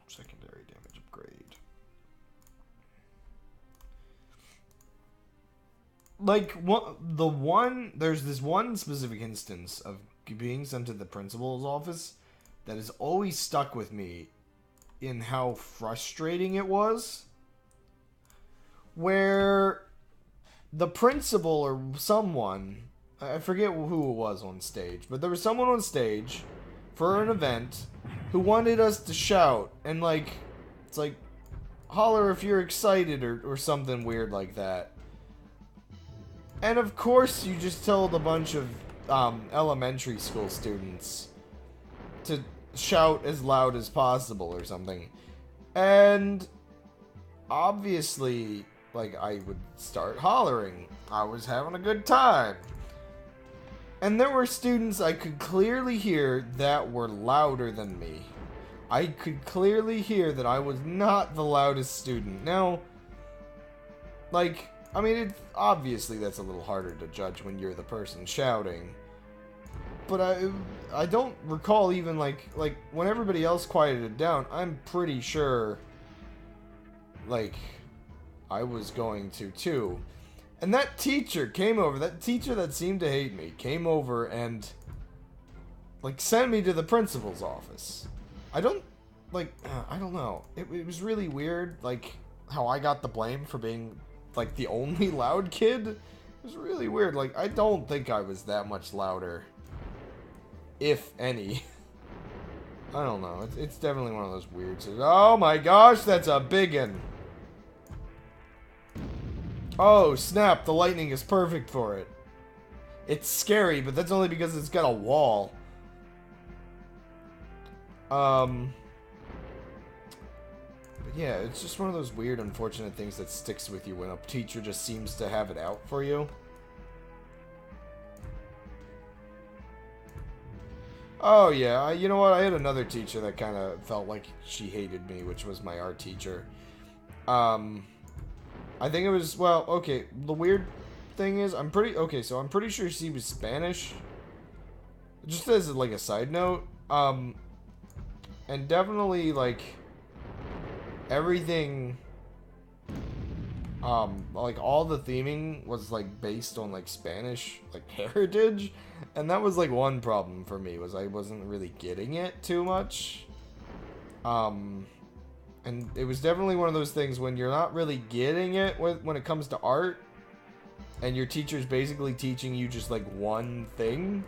Secondary damage upgrade. Like there's this one specific instance of being sent to the principal's office that has always stuck with me in how frustrating it was. Where the principal or someone, I forget who it was on stage, but there was someone on stage for an event who wanted us to shout and like, it's like, holler if you're excited or something weird like that. And of course you just told a bunch of elementary school students to shout as loud as possible or something. And obviously, like, I would start hollering. I was having a good time. And there were students I could clearly hear that were louder than me. I could clearly hear that I was not the loudest student. Now, like, I mean, obviously that's a little harder to judge when you're the person shouting. But I don't recall even, like, when everybody else quieted down, I'm pretty sure, like, I was going to, too. And that teacher came over, that teacher that seemed to hate me, came over and, like, sent me to the principal's office. I don't know. It was really weird, like, how I got the blame for being, like, the only loud kid. It was really weird. Like, I don't think I was that much louder. If any. I don't know. It's definitely one of those weird... Oh my gosh, that's a biggin'. Oh, snap. The lightning is perfect for it. It's scary, but that's only because it's got a wall. But yeah, it's just one of those weird, unfortunate things that sticks with you when a teacher just seems to have it out for you. Oh yeah, you know what? I had another teacher that kind of felt like she hated me, which was my art teacher. I think it was, well, okay, the weird thing is, I'm pretty sure she was Spanish. Just as, like, a side note, and definitely, like, everything, like, all the theming was, like, based on, like, Spanish, like, heritage, and that was, like, one problem for me, was I wasn't really getting it too much. And it was definitely one of those things when you're not really getting it when it comes to art, and your teacher's basically teaching you just, like, one thing.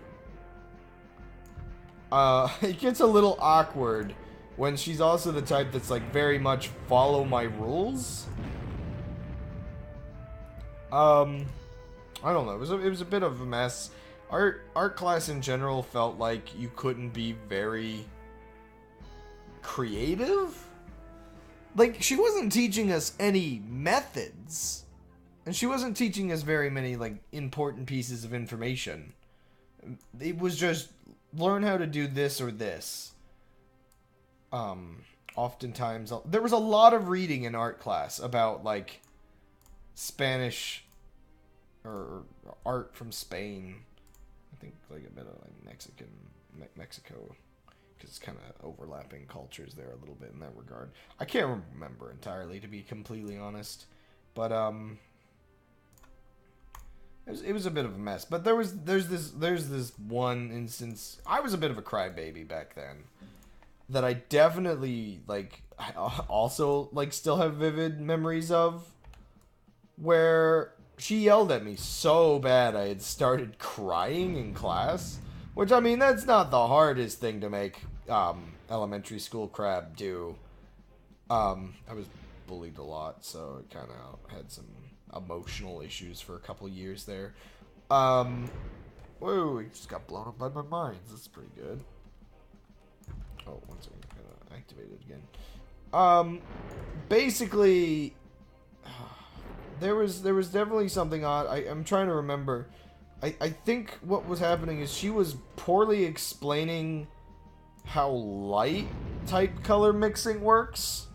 It gets a little awkward when she's also the type that's, like, very much follow my rules. I don't know. It was a bit of a mess. Art class in general felt like you couldn't be very creative. Like, she wasn't teaching us any methods. And she wasn't teaching us very many, like, important pieces of information. It was just, learn how to do this or this. Oftentimes, there was a lot of reading in art class about, like, Spanish, or art from Spain. I think, like, a bit of, like, Mexico. Because it's kind of overlapping cultures there a little bit in that regard. I can't remember entirely, to be completely honest. But, it was a bit of a mess. But there's this one instance. I was a bit of a crybaby back then. That I definitely, like, also, like, still have vivid memories of. Where she yelled at me so bad I had started crying in class. Which, I mean, that's not the hardest thing to make elementary school crab do. I was bullied a lot, so it kind of had some emotional issues for a couple years there. Whoa, it just got blown up by my mines. That's pretty good. Oh, one second, I'm gonna activate it again. Basically, there was definitely something odd. I'm trying to remember. I think what was happening is she was poorly explaining how light type color mixing works.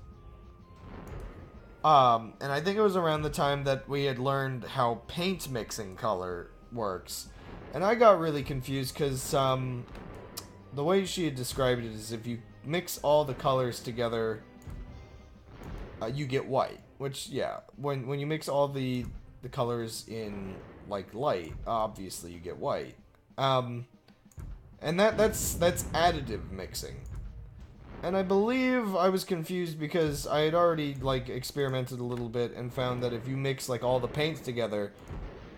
And I think it was around the time that we had learned how paint mixing color works. And I got really confused because the way she had described it is if you mix all the colors together, you get white. Which, yeah, when you mix all the colors in, like, light, obviously you get white. And that's additive mixing. And I believe I was confused because I had already, like, experimented a little bit and found that if you mix, like, all the paints together,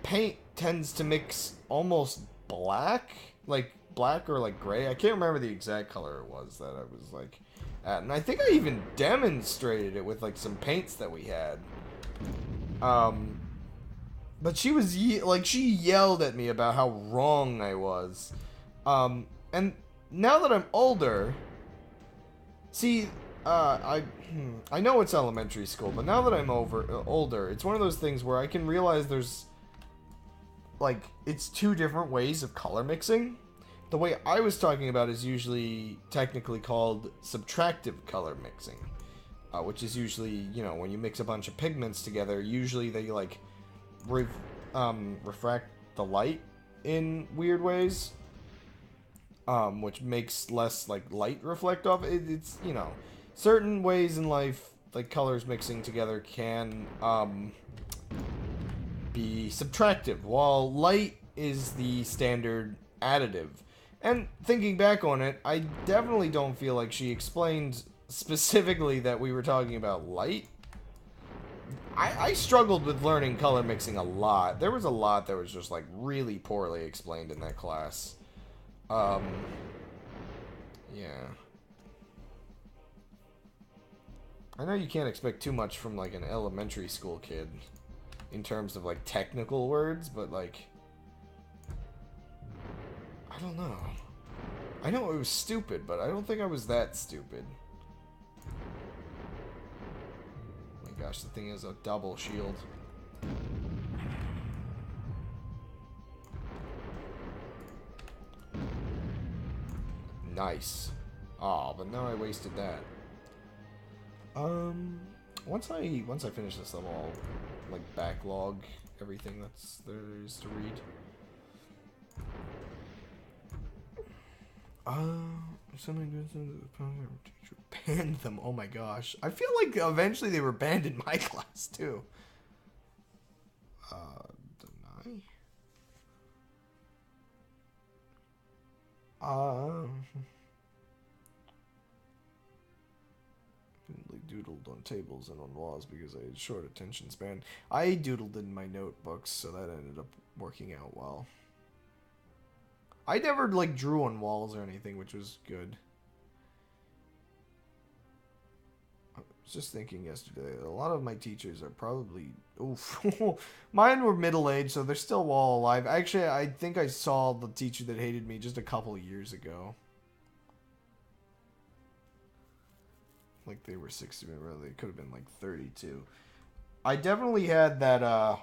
paint tends to mix almost black? Like, black or, like, gray? I can't remember the exact color it was that I was, like, at. And I think I even demonstrated it with, like, some paints that we had. But she was, she yelled at me about how wrong I was. And now that I'm older, see, I know it's elementary school, but now that I'm older, it's one of those things where I can realize there's, like, it's two different ways of color mixing. the way I was talking about is usually technically called subtractive color mixing, which is usually, you know, when you mix a bunch of pigments together, usually they like refract the light in weird ways, which makes less like light reflect off it. It's, you know, certain ways in life, like colors mixing together can be subtractive, while light is the standard additive. And thinking back on it, I definitely don't feel like she explained specifically that we were talking about light. I struggled with learning color mixing a lot. There was a lot that was just like really poorly explained in that class. Yeah. I know you can't expect too much from like an elementary school kid in terms of like technical words, but like, I don't know. I know it was stupid, but I don't think I was that stupid. Oh my gosh, the thing is a double shield. Nice. Oh, but now I wasted that. Once I finish this level, I'll like backlog everything that's there is to read. Something goes into the teacher banned them. Oh my gosh. I feel like eventually they were banned in my class too. Deny. Like doodled on tables and on walls because I had short attention span. I doodled in my notebooks, so that ended up working out well. I never, like, drew on walls or anything, which was good. I was just thinking yesterday, a lot of my teachers are probably... Oof. Mine were middle-aged, so they're still all alive. Actually, I think I saw the teacher that hated me just a couple years ago. Like, they were 60, well, they could have been, like, 32. I definitely had that,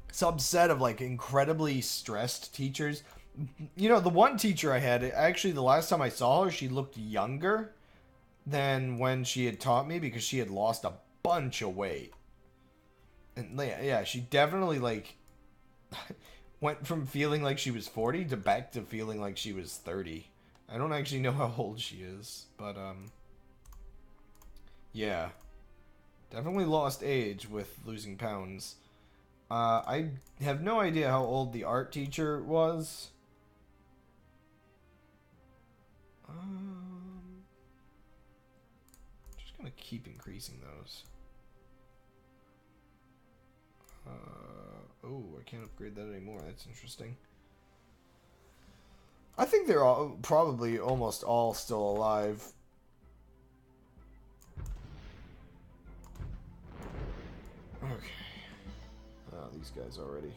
subset of like incredibly stressed teachers. You know, the one teacher I had, actually the last time I saw her, she looked younger than when she had taught me because she had lost a bunch of weight. And yeah, she definitely like went from feeling like she was 40 to back to feeling like she was 30. I don't actually know how old she is, but yeah. Definitely lost age with losing pounds. I have no idea how old the art teacher was. Just gonna keep increasing those. Oh, I can't upgrade that anymore. That's interesting. I think they're all probably almost all still alive. Okay. These guys already.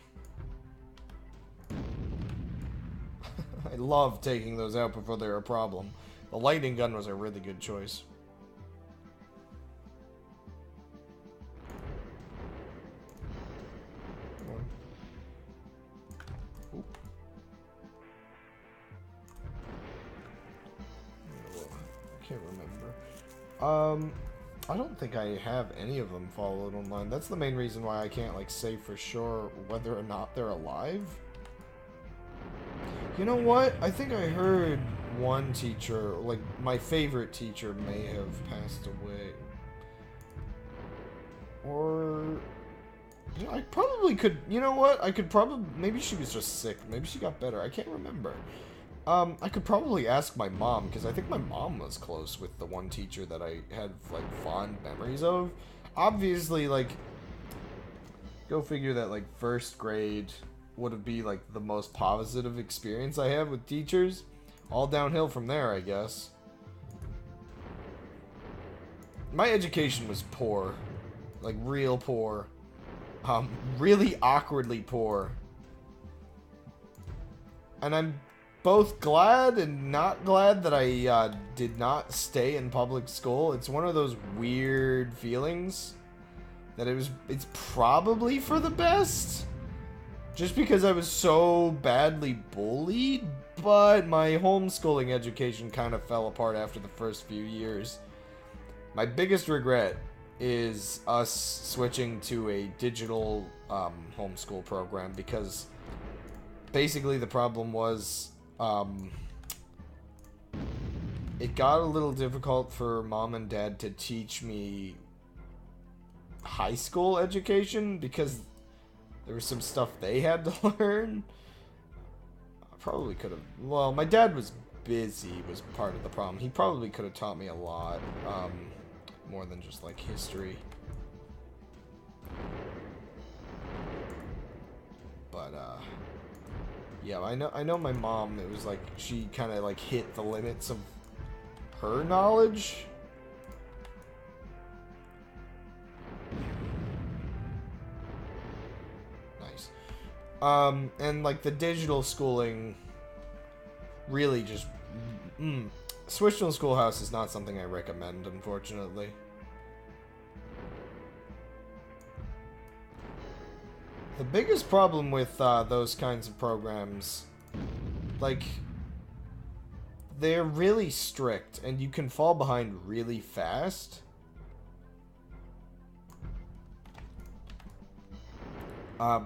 I love taking those out before they're a problem. The lightning gun was a really good choice. Oop. I can't remember. I don't think I have any of them followed online. That's the main reason why I can't, like, say for sure whether or not they're alive. You know what? I think I heard one teacher, like, my favorite teacher may have passed away. Or... You know, I probably could... You know what? I could probably... Maybe she was just sick. Maybe she got better. I can't remember. I could probably ask my mom, because I think my mom was close with the one teacher that I had, like, fond memories of. Obviously, like, go figure that, like, first grade would be, like, the most positive experience I have with teachers. All downhill from there, I guess. My education was poor. Like, real poor. Really awkwardly poor. And I'm both glad and not glad that I did not stay in public school. It's one of those weird feelings that it's probably for the best. just because I was so badly bullied, but my homeschooling education kind of fell apart after the first few years. My biggest regret is us switching to a digital homeschool program, because basically the problem was it got a little difficult for mom and dad to teach me high school education, because there was some stuff they had to learn. I probably could have... Well, my dad was busy, was part of the problem. He probably could have taught me a lot, more than just, like, history. But, yeah, I know my mom, it was like, she kind of, like, hit the limits of her knowledge. Nice. And, like, the digital schooling really just... Switch to a schoolhouse is not something I recommend, unfortunately. The biggest problem with those kinds of programs, like, they're really strict, and you can fall behind really fast.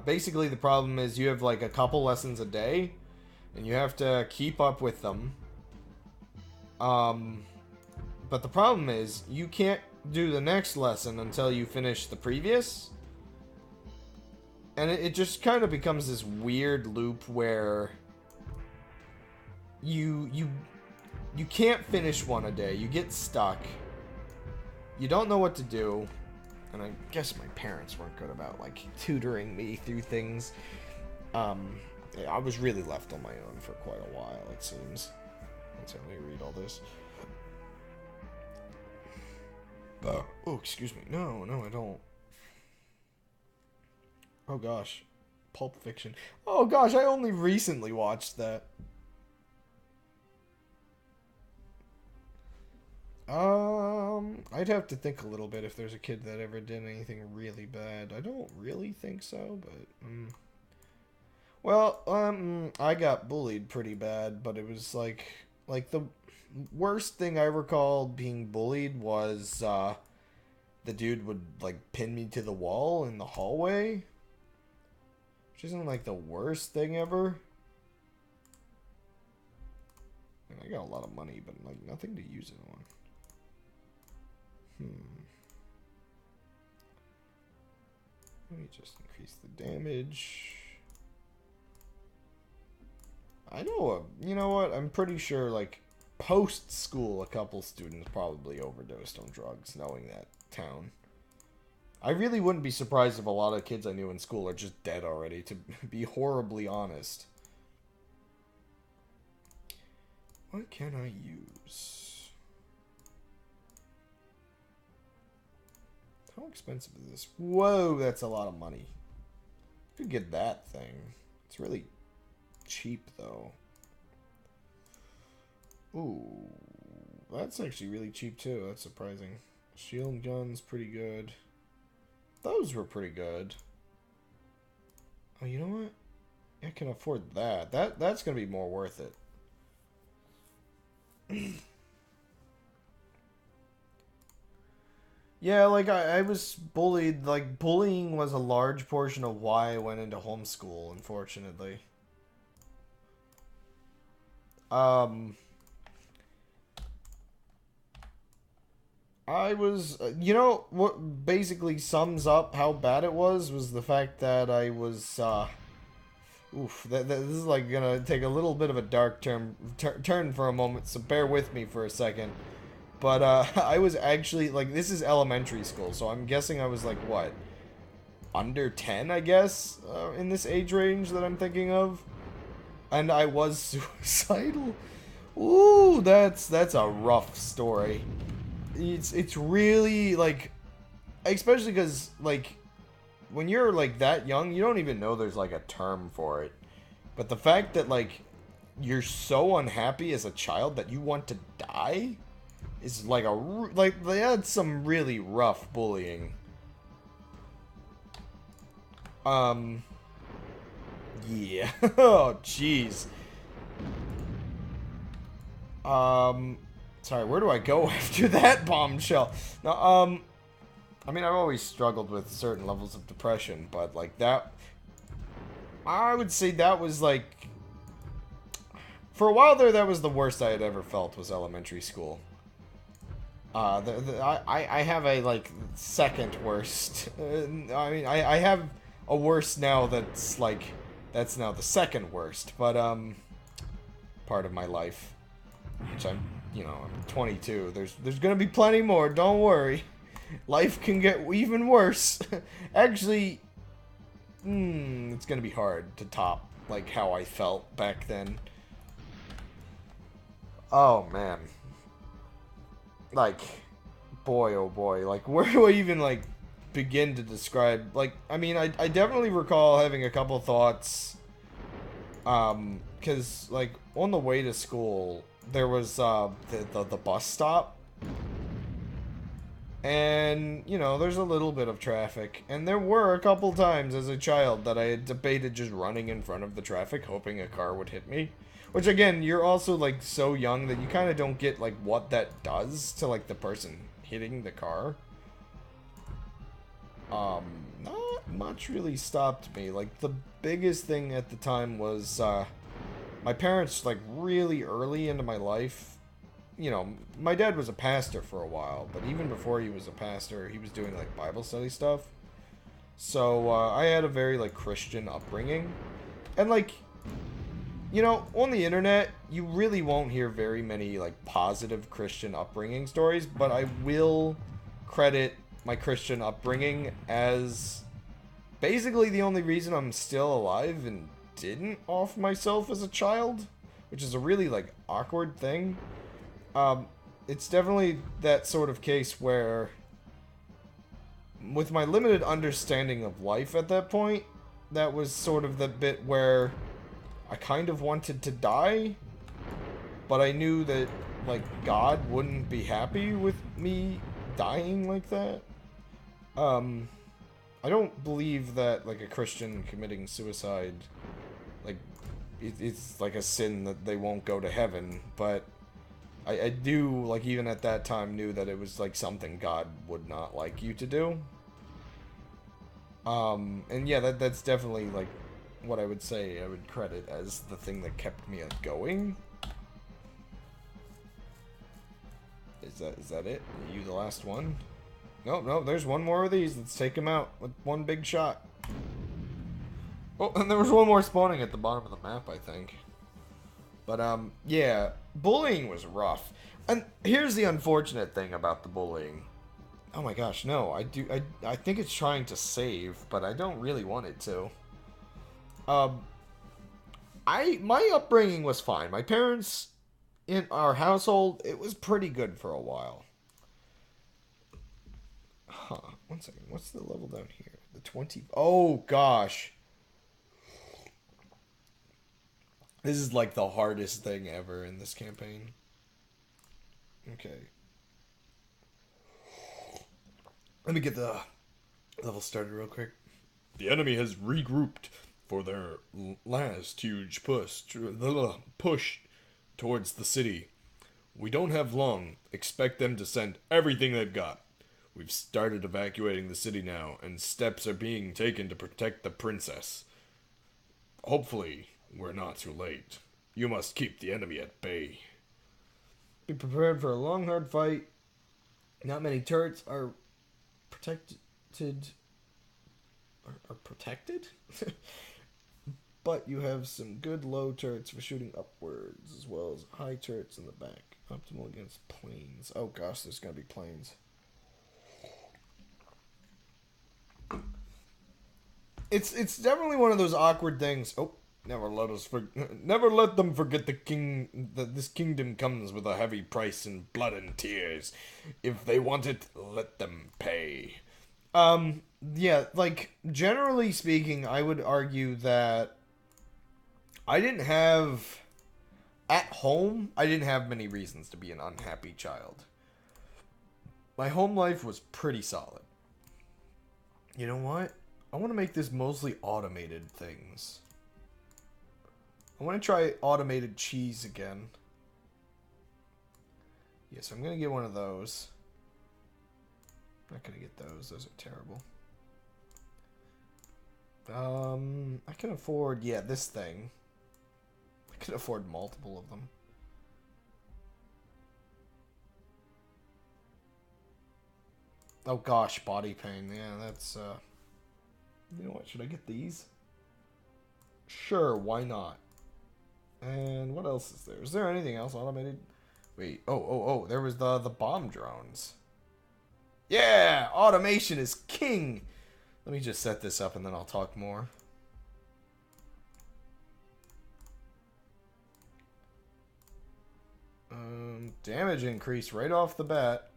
Basically, the problem is you have, like, a couple lessons a day, and you have to keep up with them. But the problem is, you can't do the next lesson until you finish the previous. And it just kind of becomes this weird loop where you can't finish one a day. You get stuck. You don't know what to do. And I guess my parents weren't good about, like, tutoring me through things. I was really left on my own for quite a while, it seems. Let's let me read all this. Oh, excuse me. No, I don't. Oh gosh. Pulp Fiction. Oh gosh, I only recently watched that. I'd have to think a little bit if there's a kid that ever did anything really bad. I don't really think so, but well, I got bullied pretty bad, but it was like the worst thing I recall being bullied was the dude would, like, pin me to the wall in the hallway, which isn't, like, the worst thing ever. And I got a lot of money, but, like, nothing to use it on. Let me just increase the damage. I know, you know what? I'm pretty sure, like, post-school, a couple students probably overdosed on drugs, knowing that town. I really wouldn't be surprised if a lot of kids I knew in school are just dead already, to be horribly honest. What can I use? How expensive is this? Whoa, that's a lot of money. You could get that thing. It's really cheap, though. Ooh, that's actually really cheap, too. That's surprising. Shield gun's pretty good. Those were pretty good. Oh, you know what? I can afford that. That's gonna be more worth it. Yeah, like, I was bullied. Like, bullying was a large portion of why I went into homeschool, unfortunately. I was, you know, what basically sums up how bad it was the fact that I was, this is, like, gonna take a little bit of a dark turn for a moment, so bear with me for a second. But, I was actually, like, this is elementary school, so I'm guessing I was, like, what? Under 10, I guess, in this age range that I'm thinking of. And I was suicidal. Ooh, that's a rough story. It's really, like, especially because, like, when you're, like, that young, you don't even know there's, like, a term for it. But the fact that, like, you're so unhappy as a child that you want to die is, like, that's some really rough bullying. Yeah. Oh, jeez. Sorry, where do I go after that bombshell? No, I mean, I've always struggled with certain levels of depression, but, like, that... I would say that was, like... For a while there, that was the worst I had ever felt, was elementary school. I have a, like, second worst. I mean, I have a worst now that's, like... That's now the second worst, but, part of my life. Which I'm, you know, I'm 22. There's gonna be plenty more, don't worry. Life can get even worse. Actually, it's gonna be hard to top, like, how I felt back then. Oh, man. Like, boy, oh boy. Like, where do I even, like, begin to describe? Like, I mean, I definitely recall having a couple thoughts. Because, like, on the way to school, there was, the bus stop. And, you know, there's a little bit of traffic. And there were a couple times as a child that I had debated just running in front of the traffic, hoping a car would hit me. Which, again, you're also, like, so young that you kind of don't get, like, what that does to, like, the person hitting the car. Not much really stopped me. Like, the biggest thing at the time was, my parents, like, really early into my life, you know, my dad was a pastor for a while, but even before he was a pastor, he was doing, like, Bible study stuff. So, I had a very, like, Christian upbringing. And, like, you know, on the internet, you really won't hear very many, like, positive Christian upbringing stories, but I will credit my Christian upbringing as basically the only reason I'm still alive and didn't off myself as a child, which is a really, like, awkward thing. It's definitely that sort of case where, with my limited understanding of life at that point, that was sort of the bit where I kind of wanted to die, but I knew that, like, God wouldn't be happy with me dying like that. I don't believe that, like, a Christian committing suicide, like, it's like a sin that they won't go to heaven, but I do, like, even at that time knew that it was, like, something God would not like you to do. And yeah, that's definitely, like, what I would say I would credit as the thing that kept me going. Is that it? Are you the last one? No, there's one more of these. Let's take him out with one big shot. Oh, and there was one more spawning at the bottom of the map, I think. But, yeah, bullying was rough. And here's the unfortunate thing about the bullying. Oh my gosh, no, I think it's trying to save, but I don't really want it to. My upbringing was fine. My parents, in our household, it was pretty good for a while. Huh, one second, what's the level down here? The 20, oh gosh. This is like the hardest thing ever in this campaign. Okay. Let me get the level started real quick. The enemy has regrouped for their last huge push towards the city. We don't have long. Expect them to send everything they've got. We've started evacuating the city now, and steps are being taken to protect the princess. Hopefully, we're not too late. You must keep the enemy at bay. Be prepared for a long, hard fight. Not many turrets are protected. Are protected? But you have some good low turrets for shooting upwards, as well as high turrets in the back. Optimal against planes. Oh gosh, there's gonna be planes. It's definitely one of those awkward things. Oh, never let them forget that this kingdom comes with a heavy price in blood and tears. If they want it, let them pay. Yeah, like, generally speaking, I would argue that I didn't have many reasons to be an unhappy child. My home life was pretty solid. You know what? I want to make this mostly automated things. I want to try automated cheese again. Yeah, so I'm going to get one of those. I'm not going to get those. Those are terrible. I can afford, yeah, this thing. I can afford multiple of them. Oh gosh, body pain. Yeah, that's, you know what, should I get these? Sure, why not? And what else is there? Is there anything else automated? Wait, oh, there was the bomb drones. Yeah, automation is king! Let me just set this up and then I'll talk more. Damage increase right off the bat.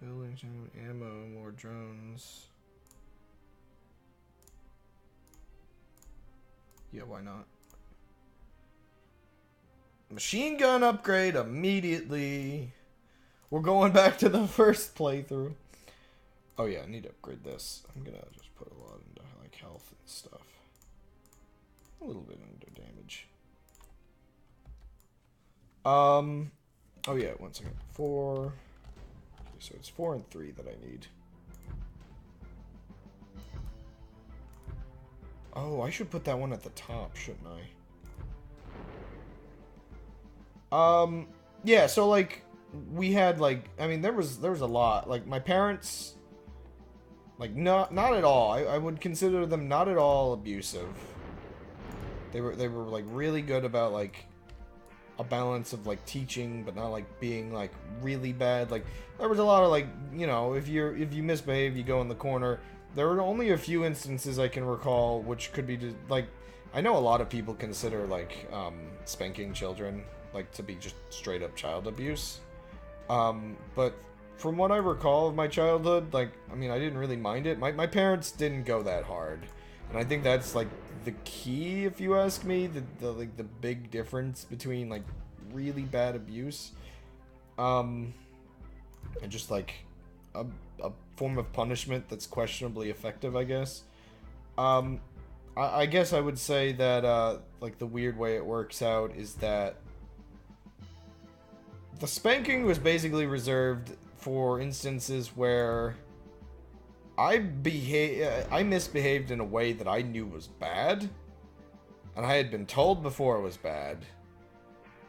Building ammo, more drones. Yeah, why not? Machine gun upgrade immediately. We're going back to the first playthrough. Oh yeah, I need to upgrade this. I'm gonna just put a lot into like health and stuff. A little bit under damage. Oh yeah, 1 second. 4. Okay, so it's 4 and 3 that I need. Oh, I should put that one at the top, shouldn't I? Yeah, so like we had like, I mean, there was a lot. Like my parents, like not at all. I would consider them not at all abusive. They were like really good about like a balance of like teaching, but not like being like really bad. Like there was a lot of like, you know, if you misbehave, you go in the corner. There were only a few instances I can recall, which could be just, like, I know a lot of people consider like spanking children like to be just straight up child abuse. But from what I recall of my childhood, like, I mean, I didn't really mind it. My parents didn't go that hard. And I think that's like the key, if you ask me, the like the big difference between like really bad abuse, and just like a form of punishment that's questionably effective, I guess. I guess I would say that like the weird way it works out is that the spanking was basically reserved for instances where I misbehaved in a way that I knew was bad, and I had been told before it was bad.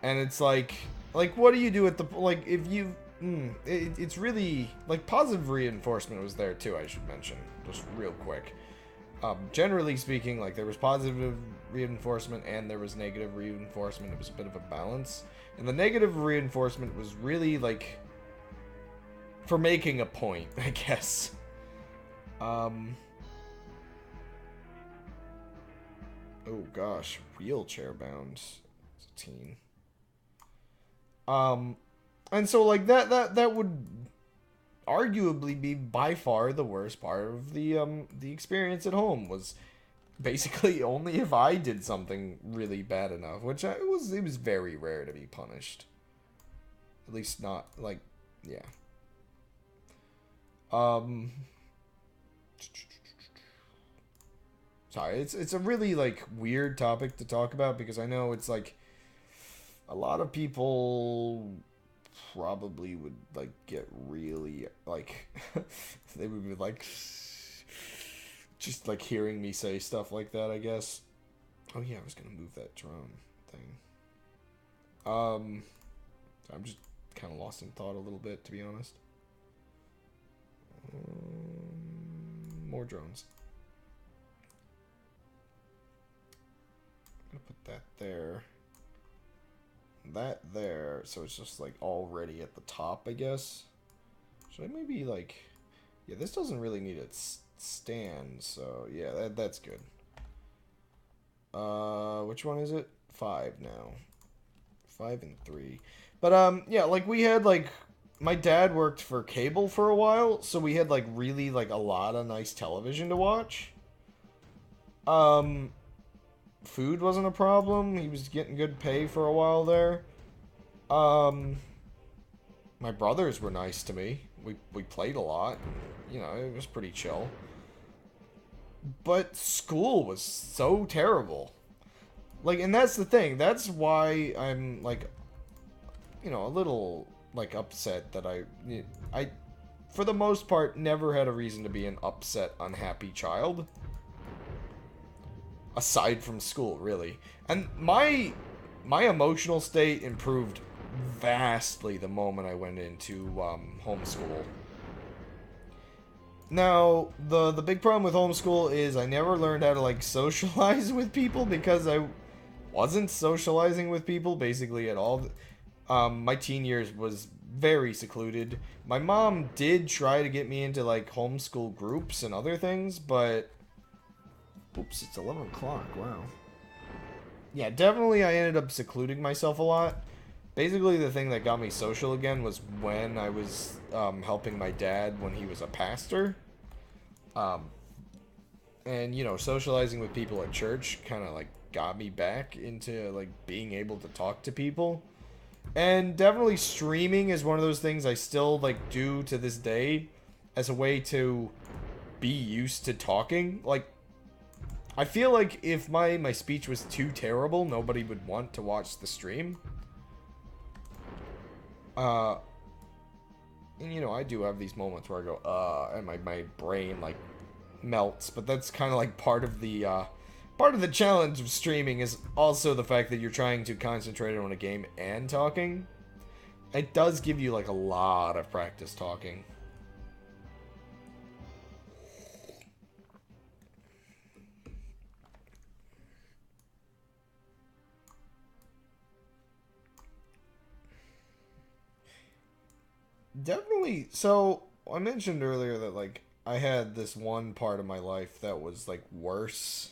And it's like what do you do at the, like, if you, it's really, like, positive reinforcement was there too, I should mention, just real quick. Generally speaking, like, there was positive reinforcement and there was negative reinforcement. It was a bit of a balance. And the negative reinforcement was really, like, for making a point, I guess. Oh gosh, wheelchair bound as a teen. And so like that would arguably be by far the worst part of the experience at home, was basically only if I did something really bad enough, which it was very rare to be punished. At least not like, yeah. Sorry, it's a really like weird topic to talk about, because I know it's like a lot of people probably would like get really like they would be like just like hearing me say stuff like that, I guess. Oh yeah, I was gonna move that drone thing. I'm just kind of lost in thought a little bit, to be honest. More drones. I'm gonna put that there. That there, so it's just like already at the top, I guess. Should I maybe like, yeah, this doesn't really need a stand, so yeah, that's good. Which one is it? 5 now. 5 and 3. But yeah, like we had like, my dad worked for cable for a while, so we had like really like a lot of nice television to watch. Food wasn't a problem. He was getting good pay for a while there. My brothers were nice to me. We played a lot. You know, it was pretty chill. But school was so terrible. Like, and that's the thing. That's why I'm, like, you know, a little, like, upset that I, for the most part, never had a reason to be an upset, unhappy child. Aside from school, really. And my emotional state improved vastly the moment I went into homeschool. Now, the big problem with homeschool is I never learned how to, like, socialize with people because I wasn't socializing with people basically at all. My teen years was very secluded. My mom did try to get me into, like, homeschool groups and other things, but... Oops, it's 11 o'clock, wow. Yeah, definitely I ended up secluding myself a lot. Basically, the thing that got me social again was when I was helping my dad when he was a pastor. And, you know, socializing with people at church kind of, like, got me back into, like, being able to talk to people. And definitely streaming is one of those things I still, like, do to this day as a way to be used to talking. Like, I feel like if my speech was too terrible, nobody would want to watch the stream. And, you know, I do have these moments where I go, and my brain, like, melts. But that's kind of, like, part of the challenge of streaming is also the fact that you're trying to concentrate on a game and talking. It does give you, like, a lot of practice talking. Definitely. So, I mentioned earlier that, like, I had this one part of my life that was, like, worse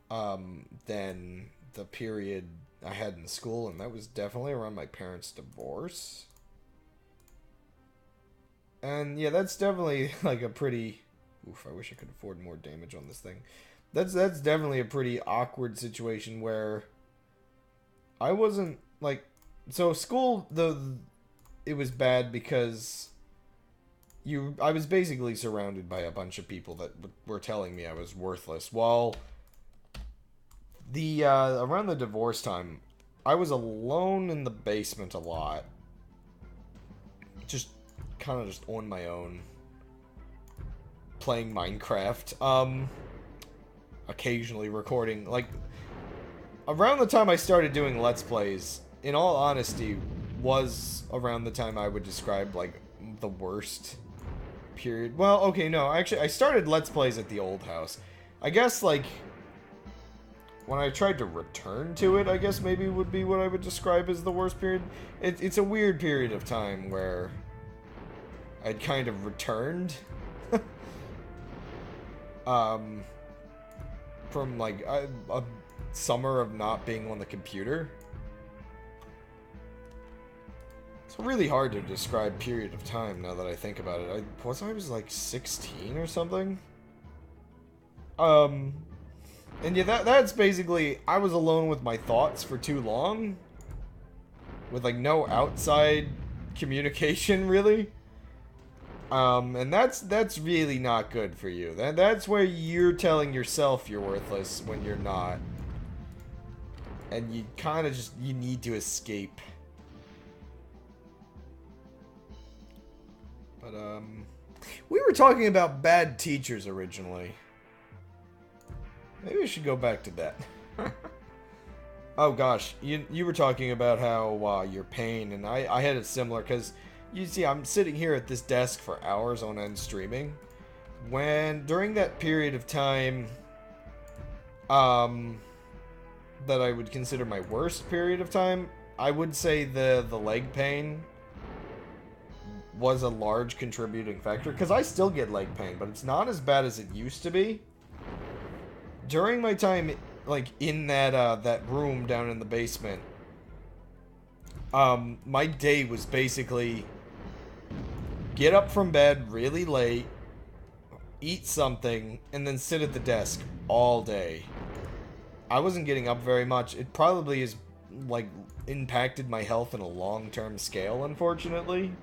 than the period I had in school, and that was definitely around my parents' divorce. And, yeah, that's definitely, like, a pretty... Oof, I wish I could afford more damage on this thing. That's definitely a pretty awkward situation where I wasn't, like... So, school, it was bad because I was basically surrounded by a bunch of people that were telling me I was worthless. While around the divorce time, I was alone in the basement a lot. Just kind of just on my own. Playing Minecraft. Occasionally recording. Like, around the time I started doing Let's Plays, in all honesty, was around the time I would describe, like, the worst period. Well, okay, no, actually, I started Let's Plays at the old house. I guess, like, when I tried to return to it, I guess maybe would be what I would describe as the worst period. It's a weird period of time where I'd kind of returned. From, like, a summer of not being on the computer. It's really hard to describe period of time now that I think about it. I was like 16 or something. And yeah, that's basically, I was alone with my thoughts for too long. With, like, no outside communication, really. And that's really not good for you. That's where you're telling yourself you're worthless when you're not. And you kind of just, you need to escape. But, we were talking about bad teachers originally. Maybe we should go back to that. Oh gosh, you were talking about how your pain, and I had it similar, because you see I'm sitting here at this desk for hours on end streaming. During that period of time, that I would consider my worst period of time, I would say the leg pain was a large contributing factor, because I still get leg pain, but it's not as bad as it used to be. During my time, like, in that room down in the basement, my day was basically get up from bed really late, eat something, and then sit at the desk all day. I wasn't getting up very much. It probably has, like, impacted my health in a long-term scale, unfortunately.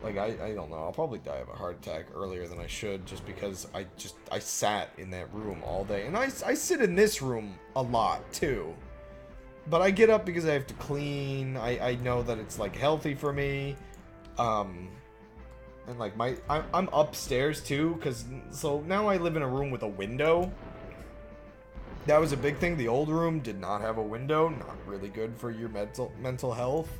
Like, I don't know. I'll probably die of a heart attack earlier than I should just because I sat in that room all day. And I sit in this room a lot, too. But I get up because I have to clean. I know that it's, like, healthy for me. And, like, I'm upstairs, too, because... So, now I live in a room with a window. That was a big thing. The old room did not have a window. Not really good for your mental health.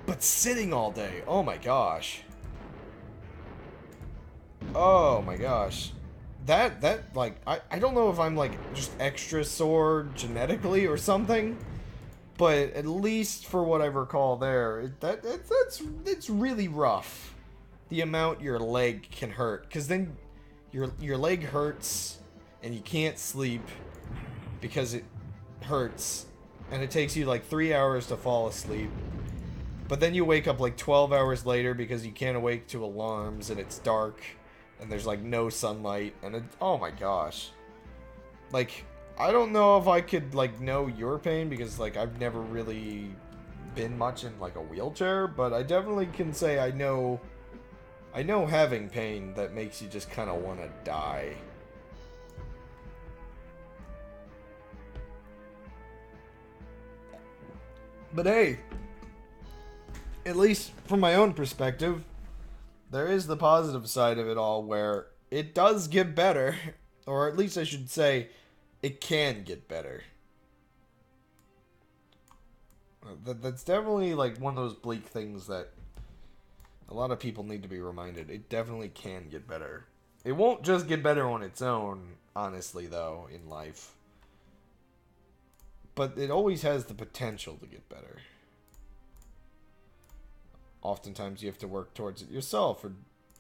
But sitting all day, oh my gosh. Oh my gosh. That like, I don't know if I'm like just extra sore genetically or something, but at least for what I recall there, it's really rough. The amount your leg can hurt, because then your leg hurts and you can't sleep because it hurts, and it takes you like 3 hours to fall asleep. But then you wake up like 12 hours later because you can't awake to alarms and it's dark and there's like no sunlight and it, oh my gosh. Like, I don't know if I could like know your pain because like I've never really been much in like a wheelchair, but I definitely can say I know having pain that makes you just kind of want to die. But hey, at least from my own perspective, there is the positive side of it all where it does get better. Or at least I should say, it can get better. That's definitely like one of those bleak things that a lot of people need to be reminded. It definitely can get better. It won't just get better on its own, honestly, though, in life. But it always has the potential to get better. Oftentimes you have to work towards it yourself, or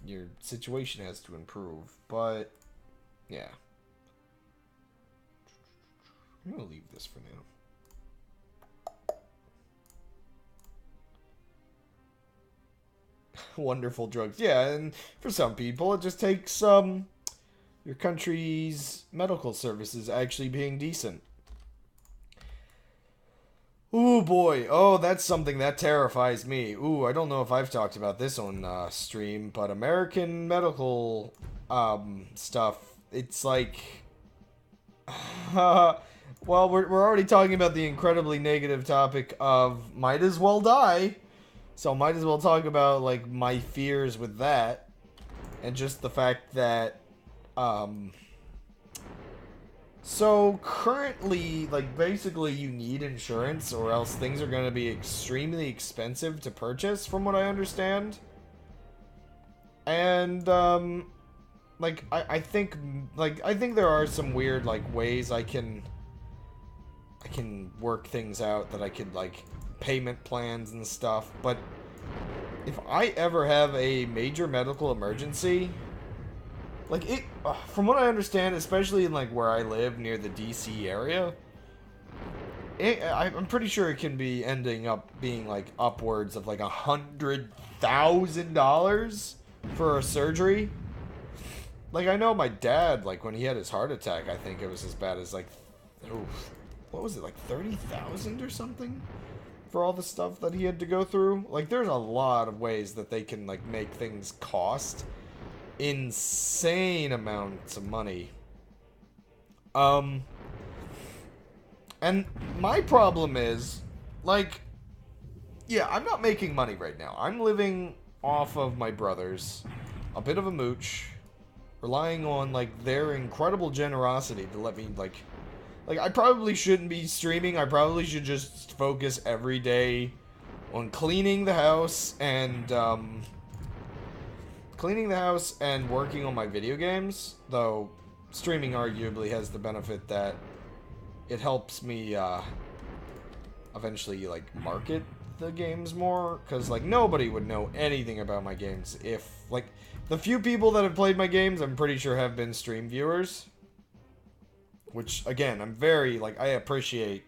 your situation has to improve. But, yeah. I'm going to leave this for now. Wonderful drugs. Yeah, and for some people it just takes your country's medical services actually being decent. Ooh, boy. Oh, that's something that terrifies me. Ooh, I don't know if I've talked about this on stream, but American medical stuff, it's like... well, we're already talking about the incredibly negative topic of might as well die. So might as well talk about, like, my fears with that. And just the fact that... So, currently, like, basically you need insurance or else things are going to be extremely expensive to purchase, from what I understand. And, like, I think there are some weird, like, ways I can work things out that I could, like, payment plans and stuff. But if I ever have a major medical emergency... Like, it, from what I understand, especially in, like, where I live, near the DC area, I'm pretty sure it can be ending up being, like, upwards of, like, $100,000 for a surgery. Like, I know my dad, like, when he had his heart attack, I think it was as bad as, like, what was it, like, 30,000 or something? For all the stuff that he had to go through. Like, there's a lot of ways that they can, like, make things cost insane amounts of money. And my problem is, like, yeah, I'm not making money right now. I'm living off of my brothers, a bit of a mooch, relying on, like, their incredible generosity to let me, like, I probably shouldn't be streaming. I probably should just focus every day on cleaning the house and working on my video games, though streaming arguably has the benefit that it helps me eventually, like, market the games more, because, like, nobody would know anything about my games if, like, the few people that have played my games, I'm pretty sure have been stream viewers, which, again, I'm very, like, I appreciate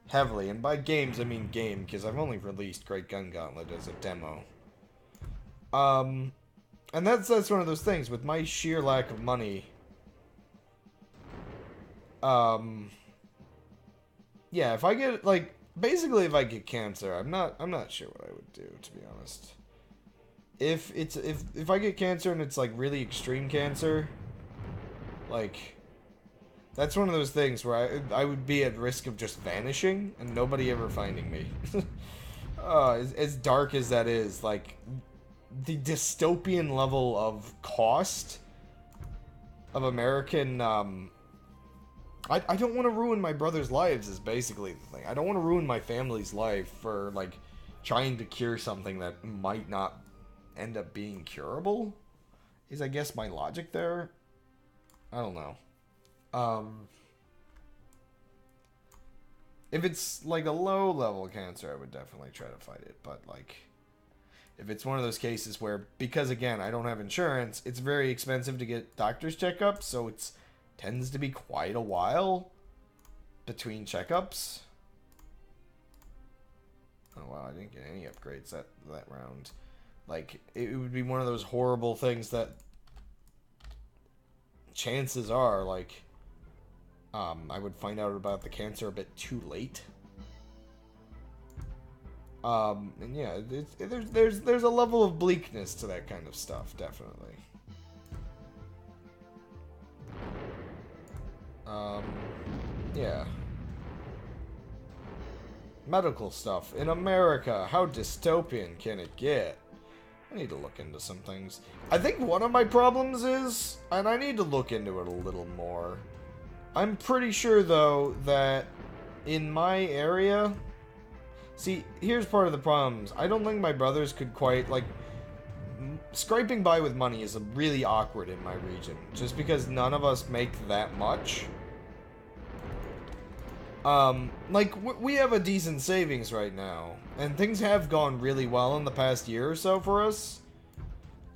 heavily, and by games I mean game, because I've only released Great Gun Gauntlet as a demo. And that's one of those things, with my sheer lack of money, yeah, if I get, like, basically, if I get cancer, I'm not sure what I would do, to be honest. If I get cancer and it's like really extreme cancer, like that's one of those things where I would be at risk of just vanishing and nobody ever finding me. As dark as that is, like the dystopian level of cost of American I don't want to ruin my brother's lives is basically the thing. I don't want to ruin my family's life for like trying to cure something that might not end up being curable. Is I guess my logic there. I don't know. If it's like a low level cancer, I would definitely try to fight it. But like, if it's one of those cases where, because again, I don't have insurance, it's very expensive to get doctor's checkups, so it's tends to be quite a while between checkups. Oh wow, I didn't get any upgrades that round. Like, it would be one of those horrible things that chances are, like, I would find out about the cancer a bit too late. And yeah, there's a level of bleakness to that kind of stuff, definitely. Yeah. Medical stuff. In America, how dystopian can it get? I need to look into some things. I think one of my problems is, and I need to look into it a little more. I'm pretty sure, though, that in my area... See, here's part of the problems. I don't think my brothers could quite, like... Scraping by with money is really awkward in my region. Just because none of us make that much. Like, we have a decent savings right now. And things have gone really well in the past year or so for us.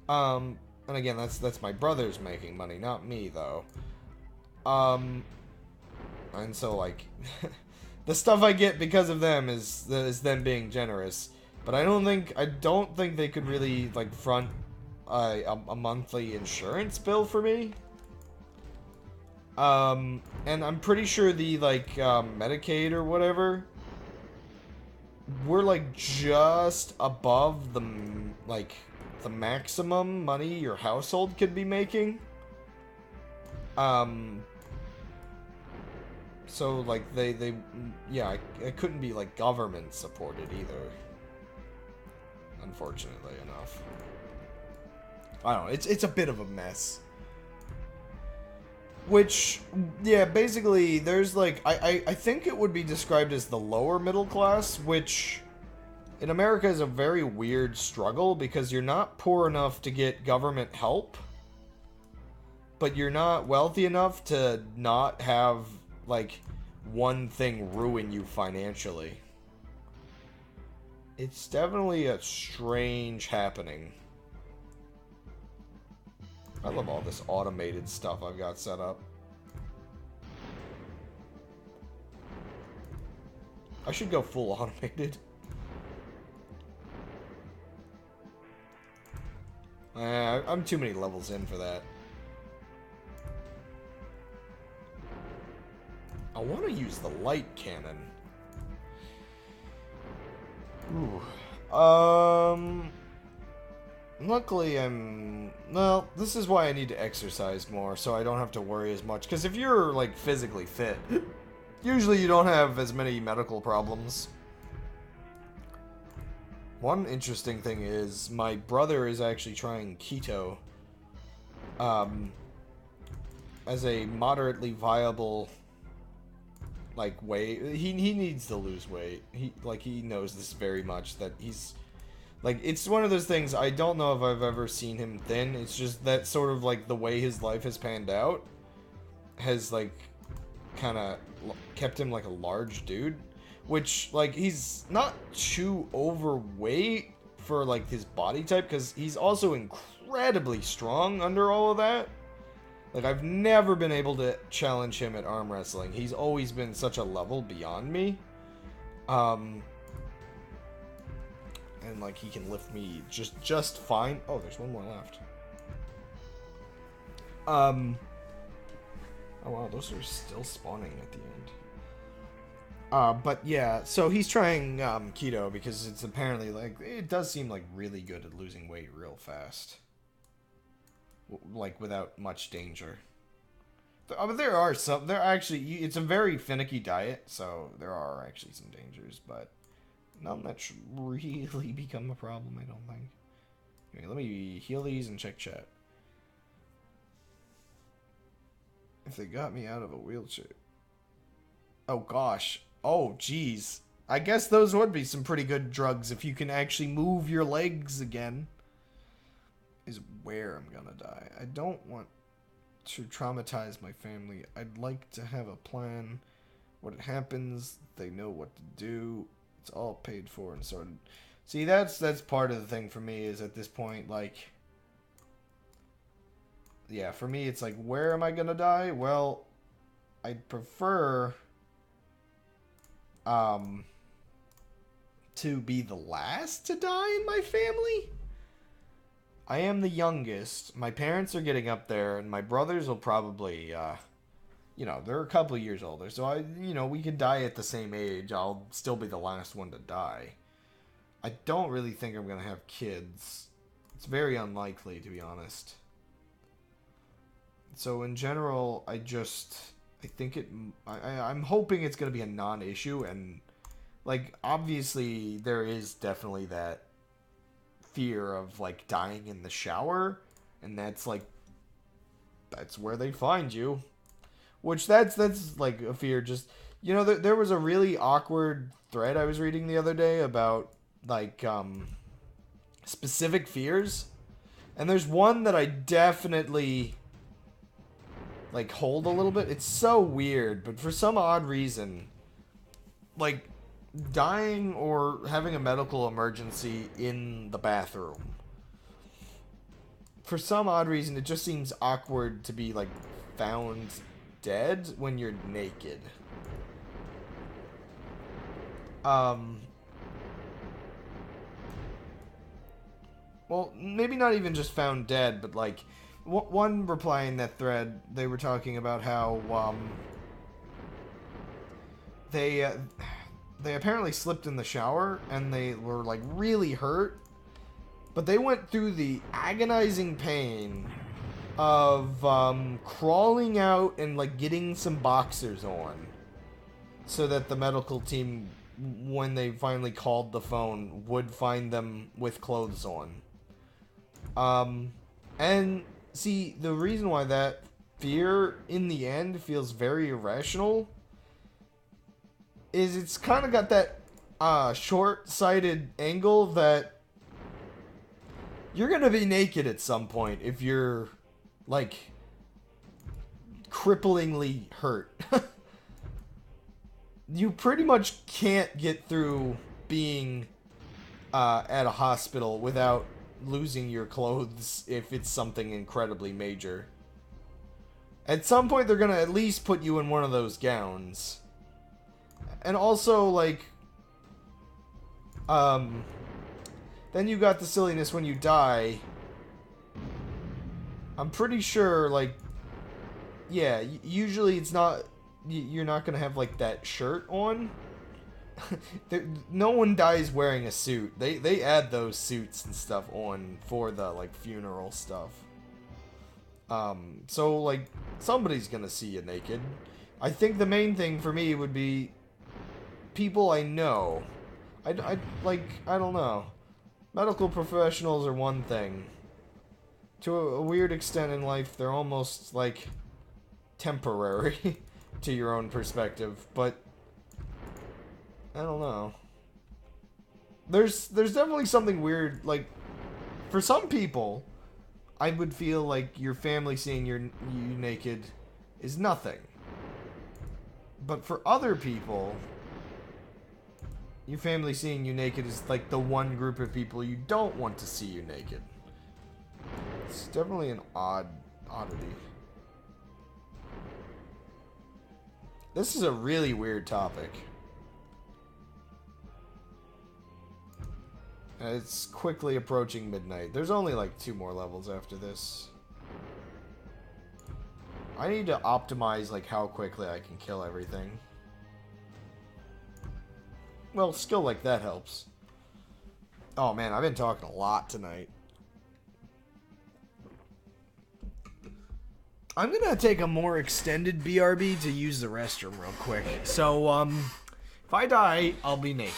And again, that's my brothers making money, not me, though. And so, like, the stuff I get because of them is them being generous. But I don't think they could really, like, front a monthly insurance bill for me. And I'm pretty sure the, like, Medicaid or whatever, we're, like, just above the, like, the maximum money your household could be making. So, like, yeah, it couldn't be, like, government supported either. Unfortunately enough. I don't know, it's a bit of a mess. Which, yeah, basically, there's, like, I think it would be described as the lower middle class, which, in America is a very weird struggle, because you're not poor enough to get government help, but you're not wealthy enough to not have, like, one thing ruin you financially. It's definitely a strange happening. I love all this automated stuff I've got set up. I should go full automated. I'm too many levels in for that. I want to use the light cannon. Ooh. Luckily, well, this is why I need to exercise more, so I don't have to worry as much. Because if you're, like, physically fit, usually you don't have as many medical problems. One interesting thing is, my brother is actually trying keto, as a moderately viable, like, way. He needs to lose weight. He knows this very much, that he's... Like, it's one of those things, I don't know if I've ever seen him thin. It's just that sort of, like, the way his life has panned out has, like, kind of kept him, like, a large dude. Which, like, he's not too overweight for, like, his body type, because he's also incredibly strong under all of that. Like, I've never been able to challenge him at arm wrestling. He's always been such a level beyond me. And, like, he can lift me just fine. Oh, there's one more left. Oh, wow, those are still spawning at the But yeah, so he's trying keto because it's apparently like it does seem like really good at losing weight real fast, like without much danger. But there are some. There actually, it's a very finicky diet, so there are actually some dangers, but none that should really become a problem. I don't think. Okay, let me heal these and check chat. If they got me out of a wheelchair. Oh gosh. Oh geez. I guess those would be some pretty good drugs if you can actually move your legs again. Is where I'm gonna die. I don't want to traumatize my family. I'd like to have a plan. When it happens, they know what to do. It's all paid for and sorted. See, that's part of the thing for me is at this point, like, yeah, for me it's like, where am I gonna die? Well, I'd prefer to be the last to die in my family. I am the youngest. My parents are getting up there, and my brothers will probably, they're a couple of years older. So we could die at the same age. I'll still be the last one to die. I don't really think I'm gonna have kids. It's very unlikely, to be honest. So in general, I'm hoping it's gonna be a non-issue, and like obviously there is definitely that fear of like dying in the shower, and that's where they find you, which that's like a fear. Just there was a really awkward thread I was reading the other day about like specific fears, and there's one that I definitely like hold a little bit. It's so weird, but for some odd reason, like dying or having a medical emergency in the bathroom. For some odd reason, it just seems awkward to be like found dead when you're naked. Well, maybe not even just found dead, but like one reply in that thread, they were talking about how they apparently slipped in the shower and they were like really hurt, but they went through the agonizing pain of crawling out and like getting some boxers on so that the medical team, when they finally called the phone, would find them with clothes on. And see, the reason why that fear in the end feels very irrational is it's kind of got that short-sighted angle that you're gonna be naked at some point if you're like cripplingly hurt. You pretty much can't get through being at a hospital without losing your clothes if it's something incredibly major. At some point they're gonna at least put you in one of those gowns. And also, like, then you got the silliness when you die. I'm pretty sure, like, yeah, usually it's not, you're not gonna have, like, that shirt on. No one dies wearing a suit. They add those suits and stuff on for the, like, funeral stuff. So, like, somebody's gonna see you naked. I think the main thing for me would be people I know. I don't know. Medical professionals are one thing. To a weird extent in life, they're almost, like, temporary to your own perspective, but I don't know. There's definitely something weird, like, for some people, I would feel like your family seeing you naked is nothing. But for other people, your family seeing you naked is like the one group of people you don't want to see you naked. It's definitely an oddity. This is a really weird topic. It's quickly approaching midnight. There's only like 2 more levels after this. I need to optimize like how quickly I can kill everything. Well, skill like that helps. Oh man, I've been talking a lot tonight. I'm gonna take a more extended BRB to use the restroom real quick. So, if I die, I'll be naked.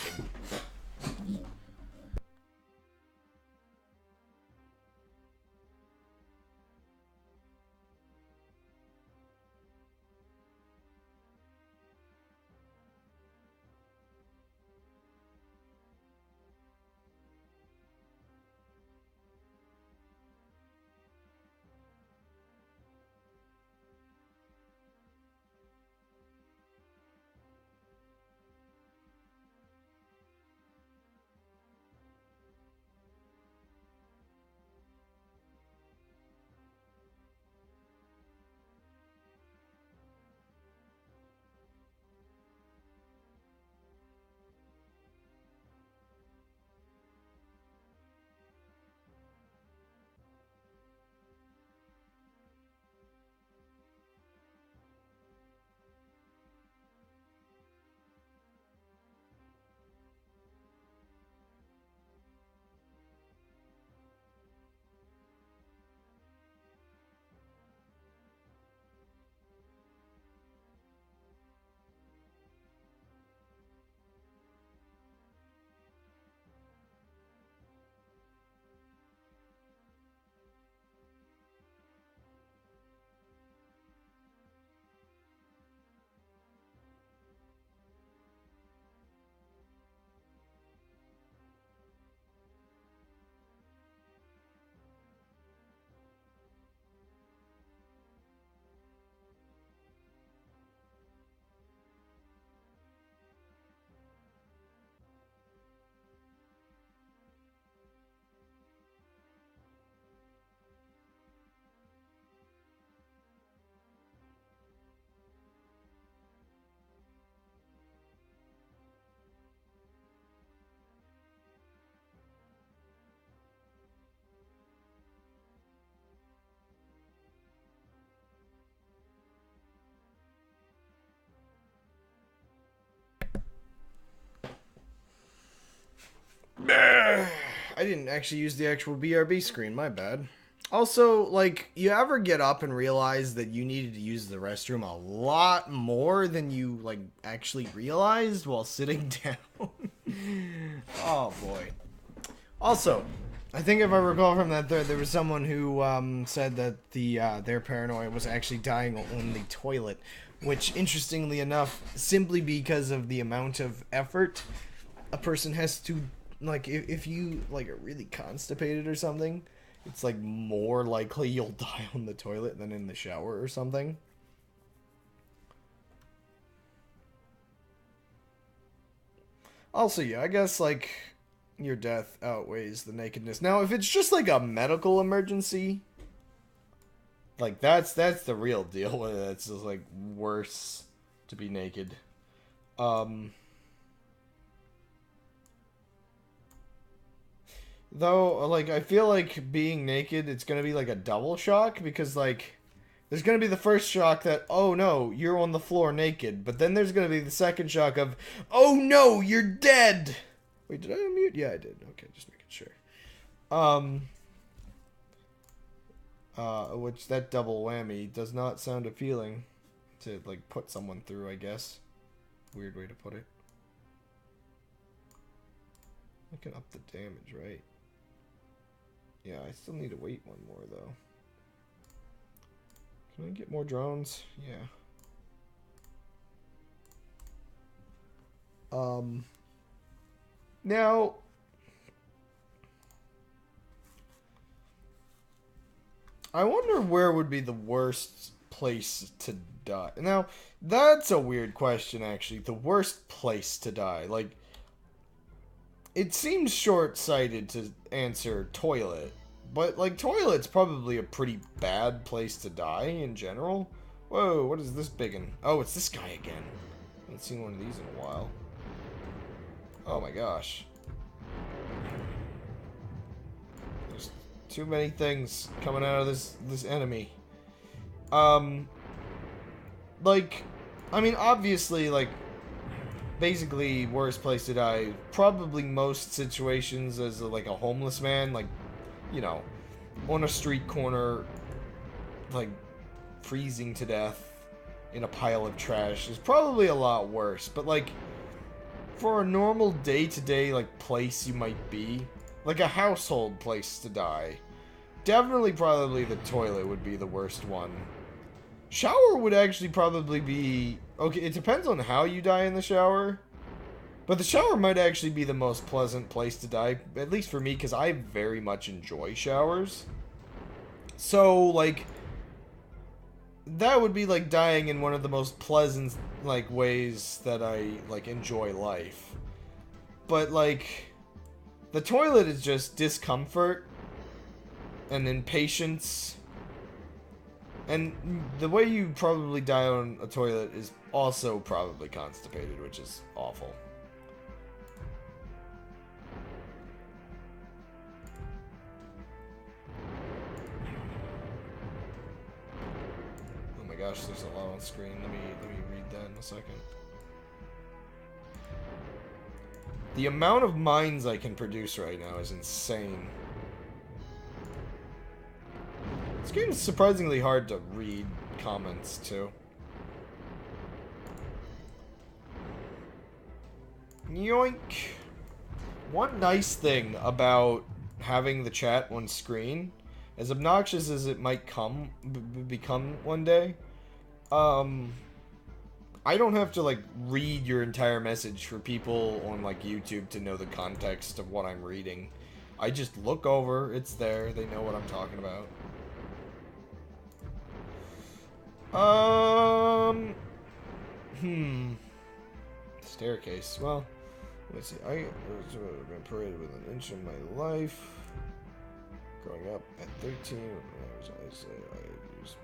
I didn't actually use the actual BRB screen, my bad. Also, like, you ever get up and realize that you needed to use the restroom a lot more than you, like, actually realized while sitting down? Oh, boy. Also, I think if I recall from that thread, there was someone who said that their paranoia was actually dying on the toilet, which, interestingly enough, simply because of the amount of effort a person has to, like, if you, like, are really constipated or something, it's, like, more likely you'll die on the toilet than in the shower or something. Also, yeah, I guess, like, your death outweighs the nakedness. Now, if it's just, like, a medical emergency, like, that's the real deal with it. It's just, like, worse to be naked. Though, like, I feel like being naked, it's gonna be, like, a double shock, because, like, there's gonna be the first shock that, oh no, you're on the floor naked, but then there's gonna be the second shock of, oh no, you're dead! Wait, did I unmute? Yeah, I did. Okay, just making sure. Which, that double whammy does not sound appealing to, like, put someone through, I guess. Weird way to put it. I can up the damage, right? Yeah, I still need to wait one more, though. Can I get more drones? Yeah. Now, I wonder where would be the worst place to die. Now, that's a weird question, actually. The worst place to die. Like, it seems short-sighted to answer toilet, but, like, toilet's probably a pretty bad place to die in general. Whoa, what is this biggin? Oh, it's this guy again. I haven't seen one of these in a while. Oh my gosh. There's too many things coming out of this enemy. Like, I mean, obviously, like, basically, worst place to die. Probably most situations as like a homeless man, like, you know, on a street corner, like freezing to death in a pile of trash is probably a lot worse. But like, for a normal day-to-day like place you might be, like a household place to die, definitely probably the toilet would be the worst one. Shower would actually probably be... Okay, it depends on how you die in the shower. But the shower might actually be the most pleasant place to die. At least for me, because I very much enjoy showers. So, like... That would be like dying in one of the most pleasant, like, ways that I, like, enjoy life. But, like... The toilet is just discomfort. And impatience. And the way you probably die on a toilet is also probably constipated, which is awful. Oh my gosh, there's a lot on screen. Let me read that in a second. The amount of mines I can produce right now is insane. This game is surprisingly hard to read comments, too. Yoink! One nice thing about having the chat on screen, as obnoxious as it might become one day, I don't have to, like, read your entire message for people on, like, YouTube to know the context of what I'm reading. I just look over, it's there, they know what I'm talking about. Staircase. Well, let's see. I was been paraded with an inch of my life. Growing up at 13, I used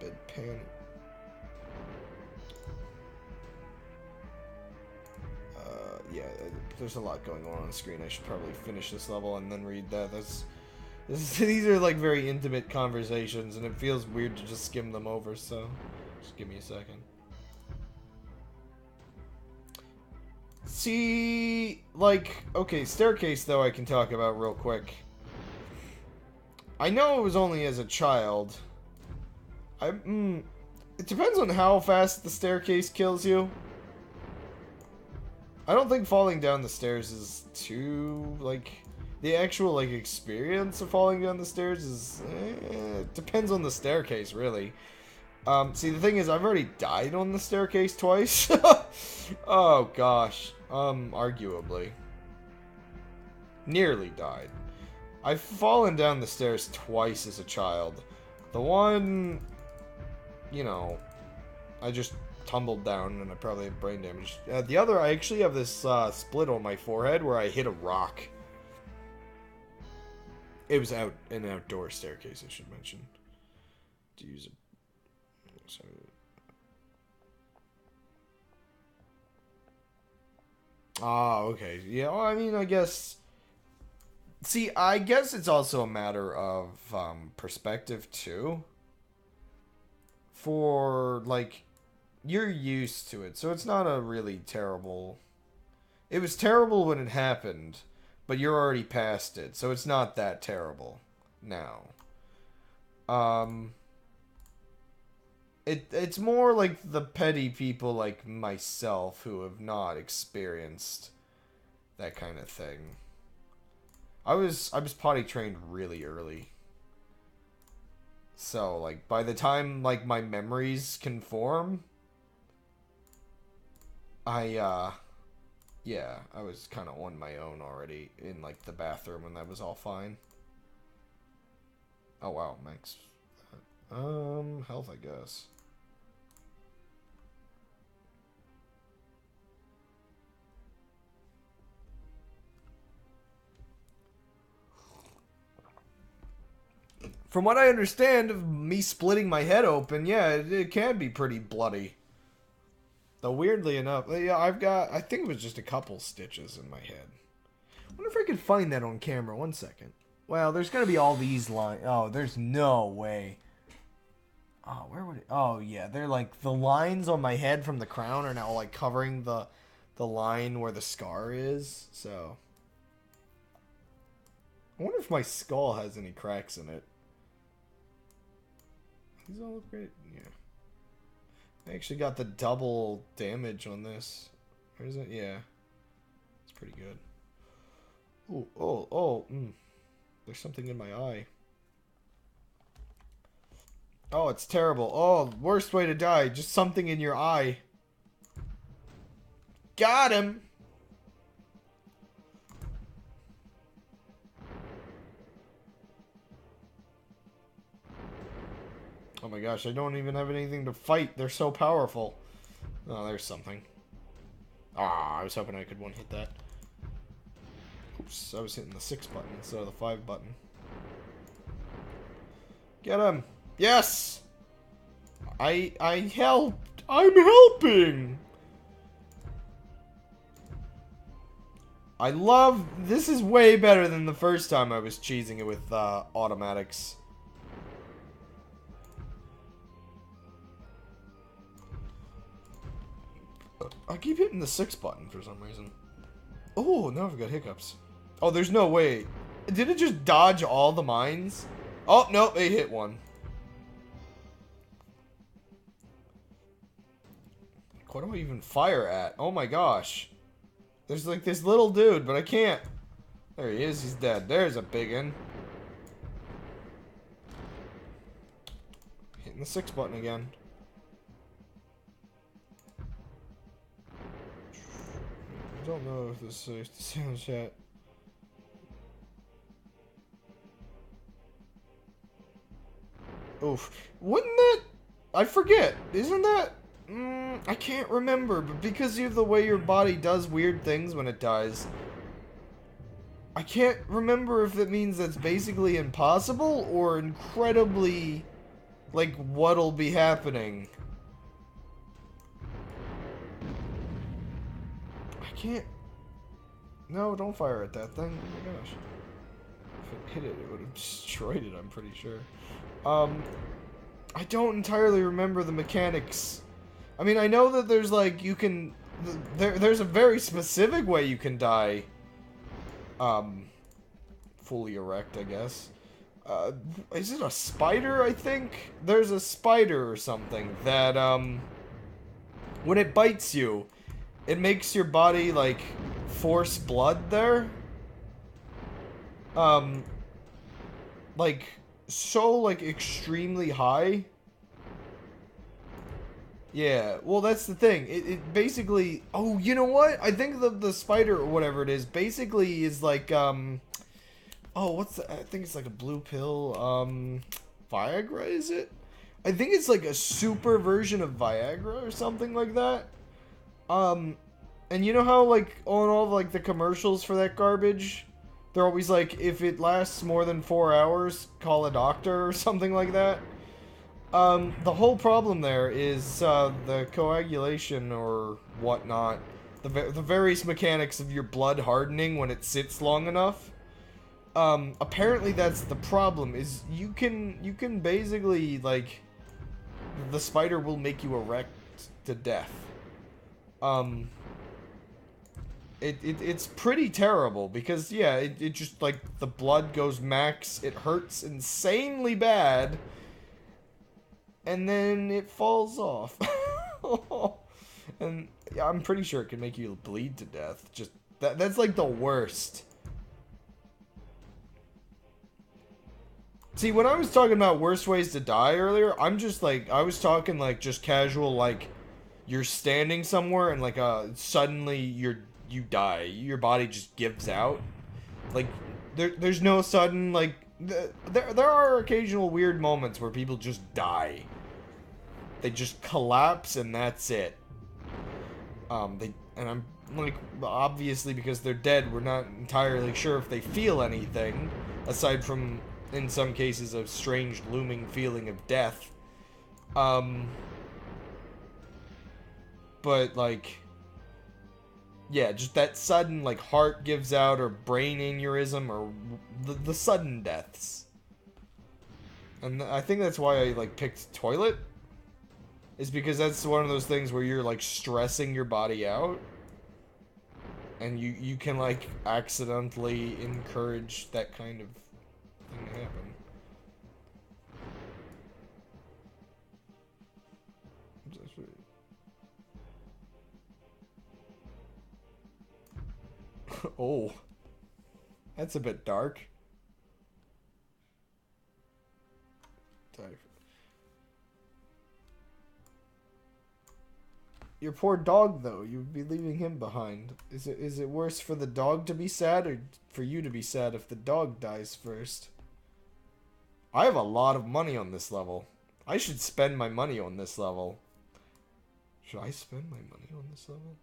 bedpan. Yeah, there's a lot going on the screen. I should probably finish this level and then read that. These are like very intimate conversations, and it feels weird to just skim them over, so just give me a second. See, like, okay, staircase though I can talk about real quick. I know it was only as a child. It depends on how fast the staircase kills you. I don't think falling down the stairs is too, like... The actual, like, experience of falling down the stairs is... it depends on the staircase, really. See, the thing is, I've already died on the staircase twice. Oh, gosh. Arguably. Nearly died. I've fallen down the stairs twice as a child. The one... You know... I just tumbled down and I probably have brain damage. The other, I actually have this split on my forehead where I hit a rock. It was an outdoor staircase, I should mention. To use it. Sorry. Ah, okay. Yeah, well, I mean, I guess... See, I guess it's also a matter of perspective, too. For, like, you're used to it, so it's not a really terrible... It was terrible when it happened, but you're already past it, so it's not that terrible now. It's more like the petty people like myself who have not experienced that kind of thing. I was potty trained really early. So, like, by the time, like, my memories can form, yeah, I was kind of on my own already in, like, the bathroom when that was all fine. Oh, wow, max. Health, I guess. From what I understand of me splitting my head open, yeah, it can be pretty bloody. Though weirdly enough, yeah, I think it was just a couple stitches in my head. I wonder if I could find that on camera. 1 second. Well, there's gonna be all these lines. Oh, there's no way. Oh, where would it... Oh, yeah. They're like... The lines on my head from the crown are now like covering the line where the scar is. So... I wonder if my skull has any cracks in it. These all look great. Yeah. I actually got the double damage on this. Where is it? Yeah. It's pretty good. Ooh, oh. There's something in my eye. Oh, it's terrible. Oh, worst way to die. Just something in your eye. Got him! Oh my gosh, I don't even have anything to fight. They're so powerful. Oh, there's something. Ah, I was hoping I could one-hit that. Oops, I was hitting the 6 button instead of the 5 button. Get him! Yes! I helped! I'm helping! I love... This is way better than the first time I was cheesing it with automatics. I keep hitting the 6 button for some reason. Oh, now I've got hiccups. Oh, there's no way. Did it just dodge all the mines? Oh, no, it hit one. What do I even fire at? Oh my gosh. There's like this little dude, but I can't. There he is, he's dead. There's a big one. Hitting the 6 button again. I don't know if this is the sound chat. Oof. Wouldn't that... I forget. Isn't that... I can't remember, but because of the way your body does weird things when it dies, I can't remember if it means that's basically impossible or incredibly, like, what'll be happening. I can't... No, don't fire at that thing. Oh my gosh. If it hit it, it would have destroyed it, I'm pretty sure. I don't entirely remember the mechanics. I mean, I know that there's, like, you can... There's a very specific way you can die. Fully erect, I guess. Is it a spider, I think? There's a spider or something that, when it bites you, it makes your body, like, force blood there. Like, so, like, extremely high. Yeah, well, that's the thing. It basically... Oh, you know what? I think the spider, or whatever it is, basically is like, Oh, what's the... I think it's like a blue pill, Viagra, is it? I think it's like a super version of Viagra or something like that. And you know how, like, on all, like, the commercials for that garbage, they're always like, if it lasts more than 4 hours, call a doctor or something like that? The whole problem there is, the coagulation or whatnot, the various mechanics of your blood hardening when it sits long enough. Apparently that's the problem, is you can basically, like, the spider will make you erect to death. It's pretty terrible, because, yeah, it just, like, the blood goes max, it hurts insanely bad, and then it falls off. And yeah, I'm pretty sure it can make you bleed to death. Just that's like the worst. See, when I was talking about worst ways to die earlier, I'm just like, I was talking like just casual, like you're standing somewhere and like suddenly you die. Your body just gives out. Like there's no sudden, like there are occasional weird moments where people just die. They just collapse and that's it. And I'm like, obviously because they're dead, we're not entirely sure if they feel anything aside from, in some cases, a strange looming feeling of death. But like, yeah, just that sudden, like, heart gives out or brain aneurysm or the sudden deaths. And I think that's why I, like, picked toilet. Is because that's one of those things where you're, like, stressing your body out. And you can, like, accidentally encourage that kind of thing to happen. Oh. That's a bit dark. Your poor dog, though. You'd be leaving him behind. Is it worse for the dog to be sad, or for you to be sad if the dog dies first? I have a lot of money on this level. I should spend my money on this level. Should I spend my money on this level?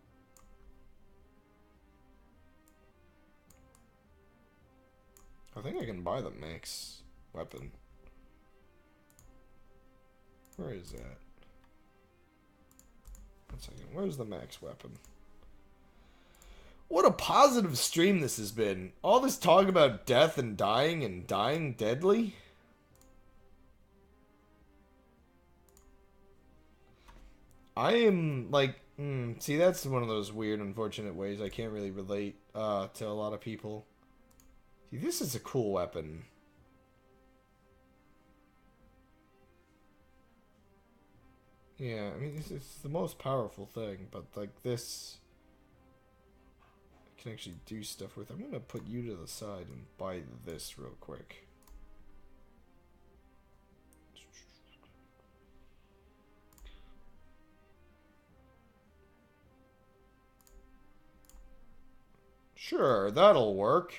I think I can buy the max weapon. Where is that? 1 second. Where's the max weapon? What a positive stream this has been. All this talk about death and dying deadly. I am like, see, that's one of those weird, unfortunate ways I can't really relate to a lot of people. See, this is a cool weapon. Yeah, I mean, it's the most powerful thing, but like this, I can actually do stuff with. I'm gonna put you to the side and buy this real quick. Sure, that'll work.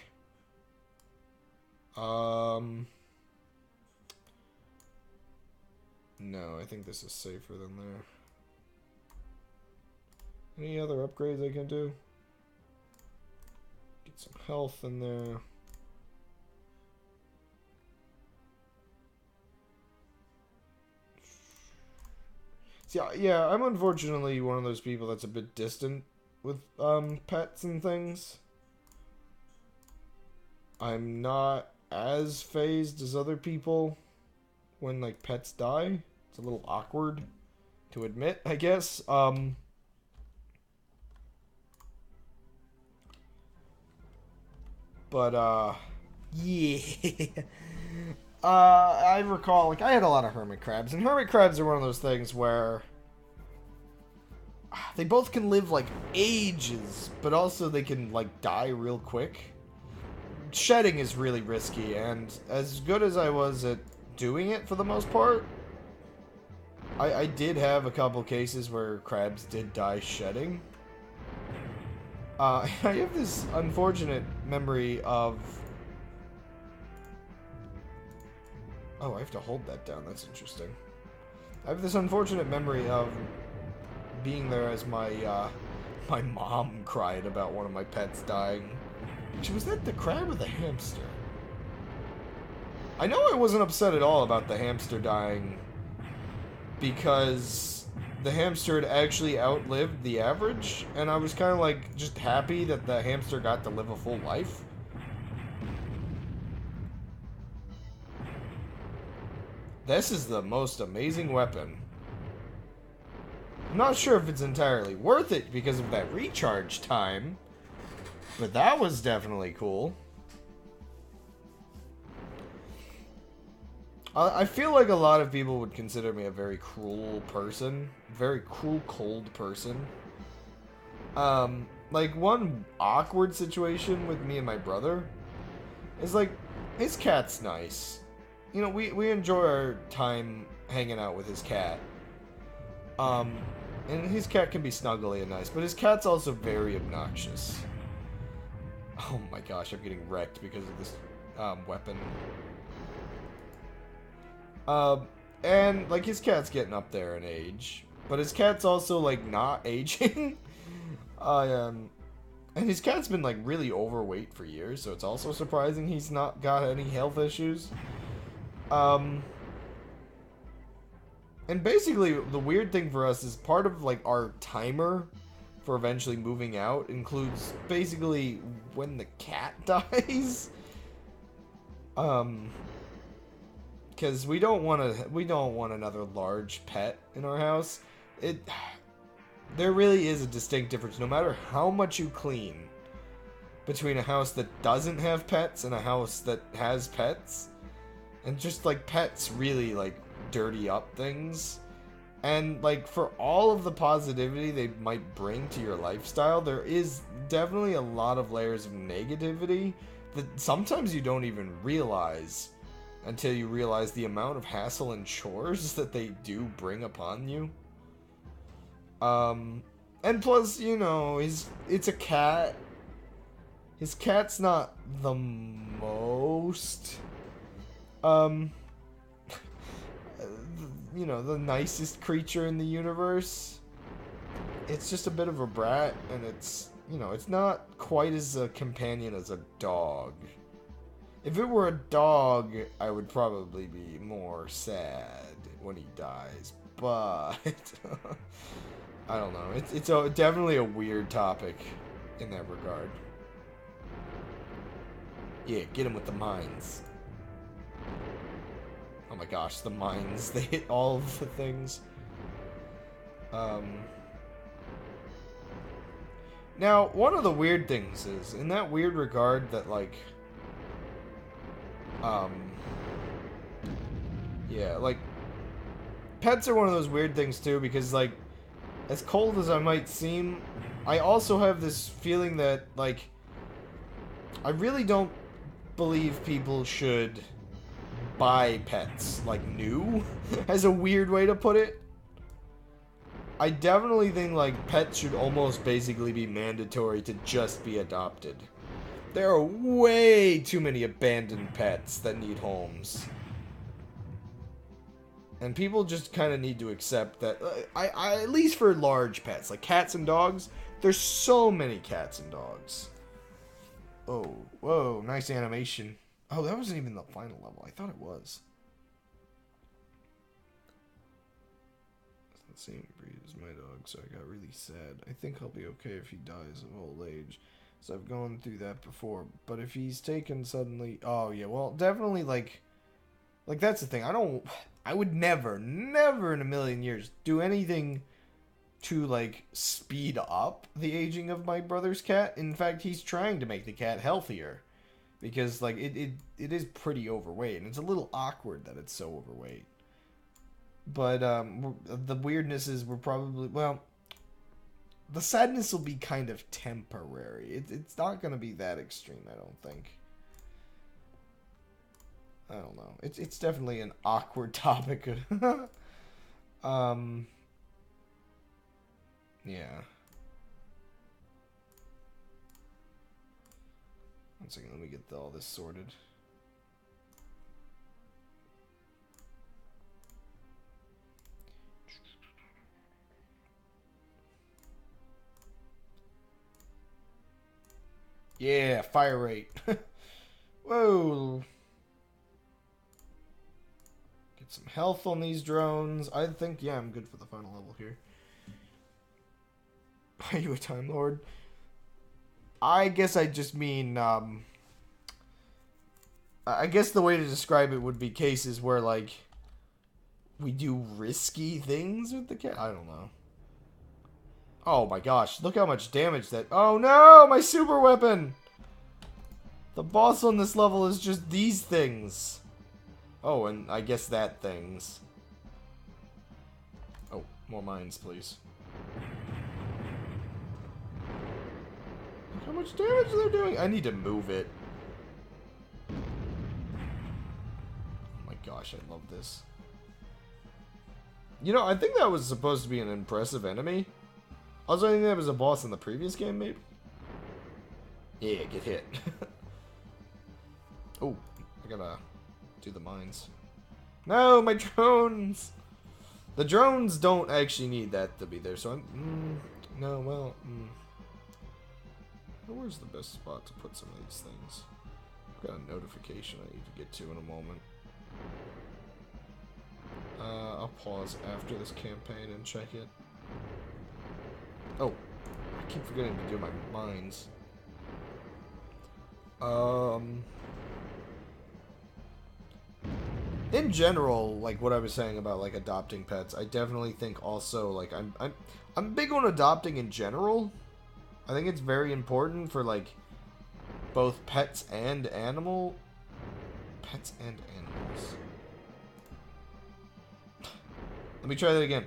No, I think this is safer than there. Any other upgrades I can do? Get some health in there. See, yeah, I'm unfortunately one of those people that's a bit distant with pets and things. I'm not as phased as other people when like pets die. It's a little awkward to admit, I guess. But yeah. I recall, like, I had a lot of hermit crabs, and hermit crabs are one of those things where they both can live like ages, but also they can like die real quick. Shedding is really risky, and as good as I was at doing it for the most part, I did have a couple cases where crabs did die shedding. I have this unfortunate memory of... Oh, I have to hold that down. That's interesting. I have this unfortunate memory of being there as my my mom cried about one of my pets dying. Was that the crab or the hamster? I know I wasn't upset at all about the hamster dying because the hamster had actually outlived the average, and I was kind of like just happy that the hamster got to live a full life. This is the most amazing weapon. I'm not sure if it's entirely worth it because of that recharge time, but that was definitely cool. I feel like a lot of people would consider me a very cruel person. Very cruel, cold person. Like, one awkward situation with me and my brother is, like, his cat's nice. You know, we enjoy our time hanging out with his cat. And his cat can be snuggly and nice, but his cat's also very obnoxious. Oh my gosh, I'm getting wrecked because of this weapon. And, like, his cat's getting up there in age. But his cat's also, like, not aging. And his cat's been, like, really overweight for years, so it's also surprising he's not got any health issues. And basically, the weird thing for us is part of, like, our timer for eventually moving out includes basically when the cat dies. because we don't want another large pet in our house. There really is a distinct difference, no matter how much you clean, between a house that doesn't have pets and a house that has pets. And just, like, pets really, like, dirty up things. And, like, for all of the positivity they might bring to your lifestyle, there is definitely a lot of layers of negativity that sometimes you don't even realize until you realize the amount of hassle and chores that they do bring upon you. And plus, you know, it's a cat. His cat's not the most, you know, the nicest creature in the universe. It's just a bit of a brat, and it's, you know, it's not quite as a companion as a dog. If it were a dog, I would probably be more sad when he dies, but I don't know. It's definitely a weird topic in that regard. Yeah, get him with the mines. Oh my gosh, the mines. They hit all of the things. Now, one of the weird things is, in that weird regard that, like, yeah, like, pets are one of those weird things, too, because, like, as cold as I might seem, I also have this feeling that, like, I really don't believe people should buy pets, like, new, as a weird way to put it. I definitely think, like, pets should almost basically be mandatory to just be adopted. There are way too many abandoned pets that need homes. And people just kind of need to accept that, at least for large pets, like cats and dogs, there's so many cats and dogs. Oh, whoa, nice animation. Oh, that wasn't even the final level. I thought it was. It's the same breed as my dog, so I got really sad. I think I'll be okay if he dies of old age. So I've gone through that before. But if he's taken suddenly... Oh, yeah, well, definitely, like, that's the thing. I would never in a million years do anything to, like, speed up the aging of my brother's cat. In fact, he's trying to make the cat healthier. Because, like, it is pretty overweight. And it's a little awkward that it's so overweight. But, the weirdness is we're probably... Well, the sadness will be kind of temporary. It's not going to be that extreme, I don't think. I don't know. It's definitely an awkward topic. Yeah. One second, let me get all this sorted. Yeah, fire rate. Whoa. Get some health on these drones. I think, yeah, I'm good for the final level here. Are you a Time Lord? I guess I just mean, I guess the way to describe it would be cases where, like, we do risky things with the cat. I don't know. Oh my gosh, look how much damage that... Oh no, my super weapon! The boss on this level is just these things. Oh, and I guess that things. Oh, more mines, please. Look how much damage they're doing. I need to move it. Oh my gosh, I love this. You know, I think that was supposed to be an impressive enemy. Also, I think that was a boss in the previous game, maybe? Yeah, get hit. Oh, I gotta do the mines. No, my drones! The drones don't actually need that to be there, so I'm... no, well... Where's the best spot to put some of these things? I've got a notification I need to get to in a moment. I'll pause after this campaign and check it. Oh, I keep forgetting to do my mines. in general, like what I was saying about like adopting pets, I definitely think also like I'm big on adopting in general. I think it's very important for like both pets and animals. Let me try that again.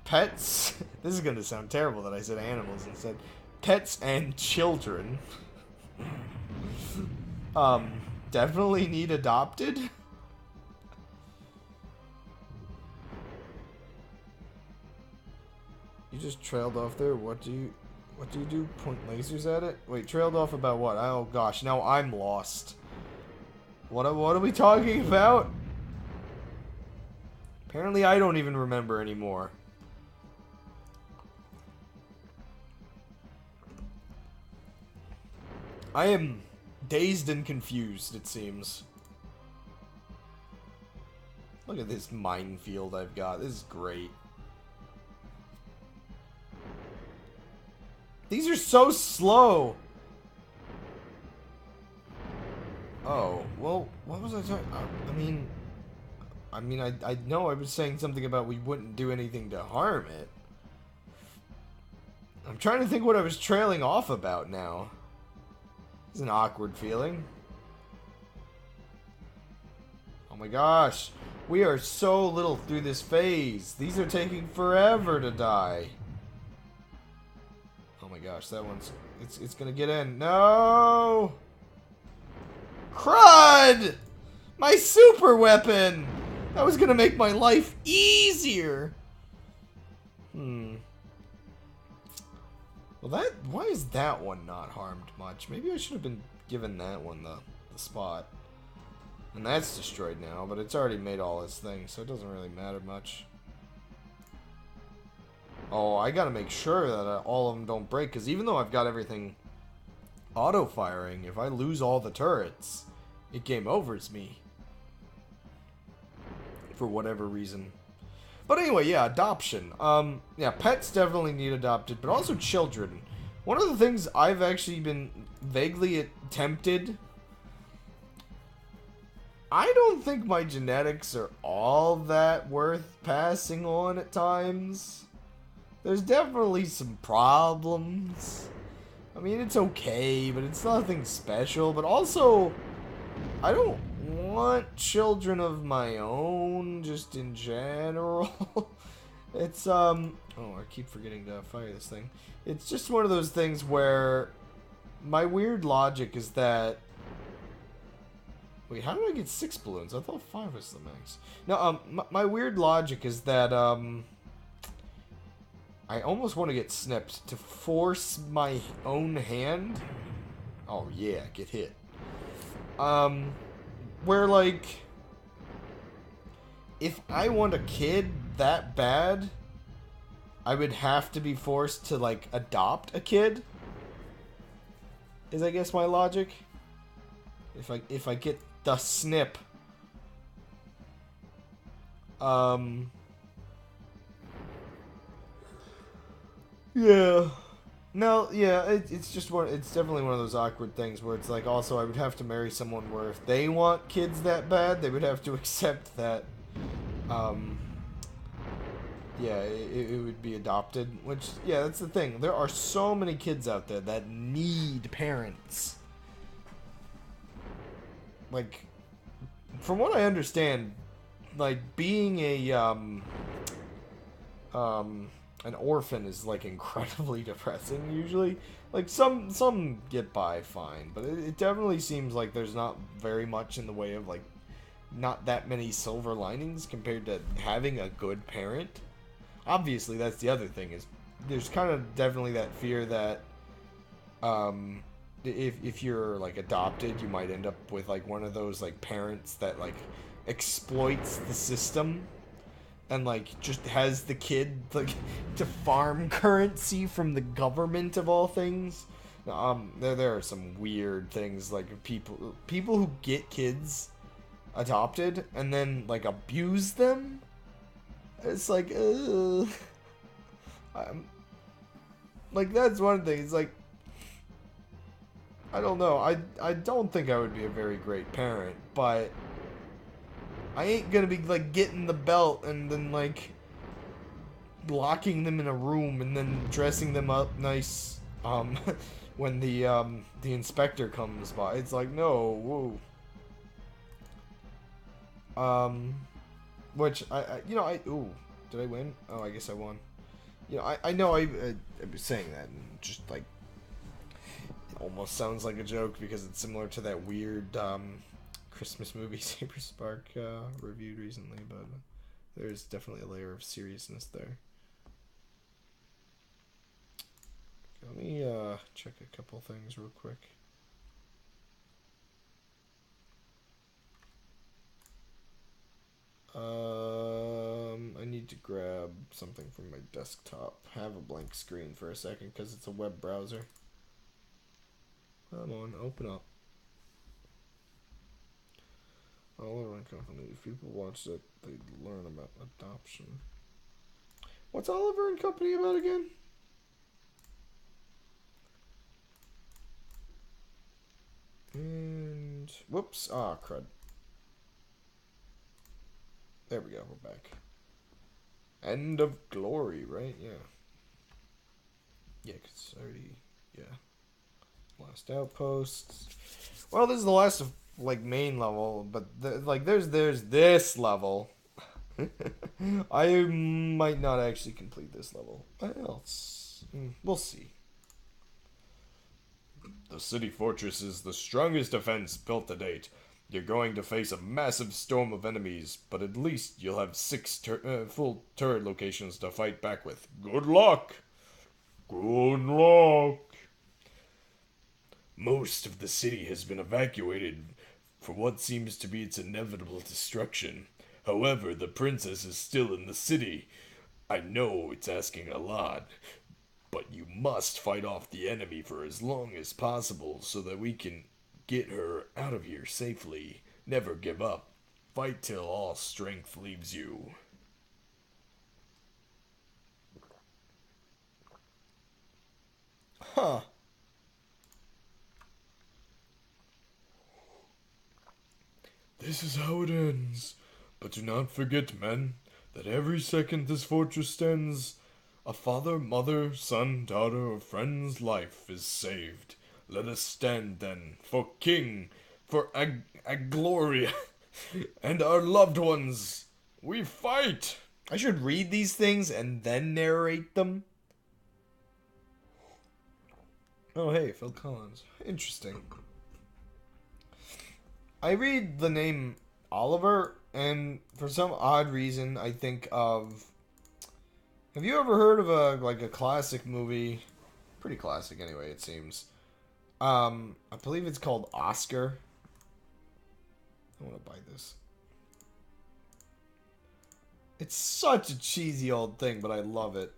Pets. This is gonna sound terrible that I said animals instead. Pets and children. Definitely need adopted. You just trailed off there. What do you do? Point lasers at it? Wait, trailed off about what? Oh gosh, now I'm lost. What are we talking about? Apparently I don't even remember anymore. I am dazed and confused, it seems. Look at this minefield I've got. This is great. These are so slow. Oh, well, what was I talking about? I know I was saying something about we wouldn't do anything to harm it. I'm trying to think what I was trailing off about now. It's an awkward feeling. Oh my gosh. We are so little through this phase. These are taking forever to die. Oh my gosh, that one's... It's gonna get in. No! Crud! My super weapon! That was gonna make my life easier! Well, why is that one not harmed much? Maybe I should have been given that one the spot. And that's destroyed now, but it's already made all its things, so it doesn't really matter much. Oh, I gotta make sure that all of them don't break, because even though I've got everything auto-firing, if I lose all the turrets, it game overs me. For whatever reason. But anyway, yeah, adoption. Yeah, pets definitely need adopted, but also children. One of the things I've actually been vaguely tempted... I don't think my genetics are all that worth passing on at times. There's definitely some problems. I mean, it's okay, but it's nothing special. But also, I don't want children of my own, just in general. It's, oh, I keep forgetting to fire this thing. It's just one of those things where my weird logic is that... Wait, how did I get 6 balloons? I thought 5 was the max. No, my weird logic is that, I almost want to get snipped to force my own hand. Oh, yeah, get hit. Where, like, if I want a kid that bad, I would have to be forced to, like, adopt a kid. Is, I guess, my logic. If I get the snip. Yeah. No, yeah, it's just one. It's definitely one of those awkward things where it's like, also, I would have to marry someone where if they want kids that bad, they would have to accept that, yeah, it would be adopted. Which, yeah, that's the thing. There are so many kids out there that need parents. Like, from what I understand, like, being an orphan is, like, incredibly depressing, usually. Like, some get by fine, but it definitely seems like there's not very much in the way of, like, not that many silver linings compared to having a good parent. Obviously, that's the other thing, is there's kind of definitely that fear that, if you're, like, adopted, you might end up with, like, one of those, like, parents that, like, exploits the system. And, like, just has the kid, like, to farm currency from the government of all things. There are some weird things, like, people who get kids adopted and then, like, abuse them. It's like, like, that's one thing. It's like, I don't know. I don't think I would be a very great parent, but I ain't gonna be, like, getting the belt and then, like, locking them in a room and then dressing them up nice, when the inspector comes by. It's like, no, whoa. Which, ooh, did I win? Oh, I guess I won. You know, I know I was saying that and just, like, it almost sounds like a joke because it's similar to that weird, Christmas movie Saber Spark, reviewed recently, but there's definitely a layer of seriousness there. Let me, check a couple things real quick. I need to grab something from my desktop. Have a blank screen for a second because it's a web browser. Come on, open up. Oliver and Company. If people watch that, they learn about adoption. What's Oliver and Company about again? And whoops! Ah, crud. There we go. We're back. End of Glory, right? Yeah. Yeah, because already. Yeah. Last outposts. Well, this is the last of, like, main level, but there's this level. I might not actually complete this level. We'll see. The city fortress is the strongest defense built to date. You're going to face a massive storm of enemies, but at least you'll have 6 full turret locations to fight back with. Good luck! Good luck! Most of the city has been evacuated for what seems to be its inevitable destruction. However, the princess is still in the city. I know it's asking a lot, but you must fight off the enemy for as long as possible so that we can get her out of here safely. Never give up. Fight till all strength leaves you. Huh. This is how it ends. But do not forget, men, that every second this fortress stands, a father, mother, son, daughter, or friend's life is saved. Let us stand, then, for King, for Gloria, and our loved ones. We fight! I should read these things and then narrate them. Oh, hey, Phil Collins. Interesting. I read the name Oliver, and for some odd reason, I think of... Have you ever heard of a classic movie? Pretty classic, anyway, it seems. I believe it's called Oscar. I want to buy this. It's such a cheesy old thing, but I love it.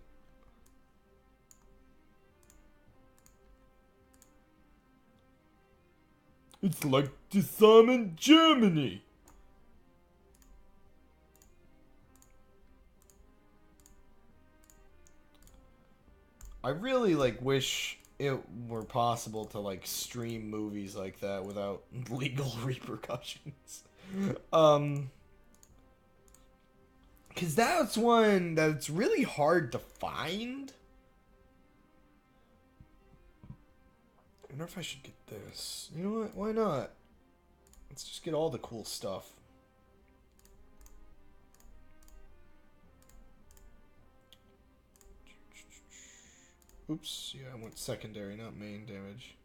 It's like the song in Germany. I really, wish it were possible to, stream movies like that without legal repercussions. Because that's one that's really hard to find. I wonder if I should get this. You know what? Why not? Let's just get all the cool stuff. Oops, yeah, I went secondary, not main damage.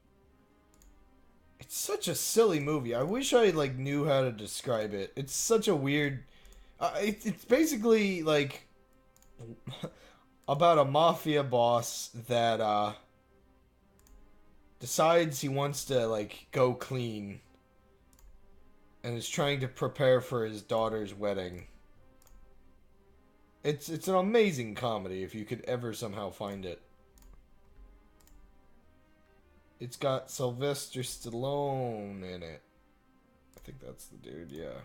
It's such a silly movie. I wish I, knew how to describe it. It's such a weird... it's basically, about a mafia boss that, decides he wants to, go clean. And is trying to prepare for his daughter's wedding. It's an amazing comedy if you could ever somehow find it. It's got Sylvester Stallone in it. I think that's the dude, yeah.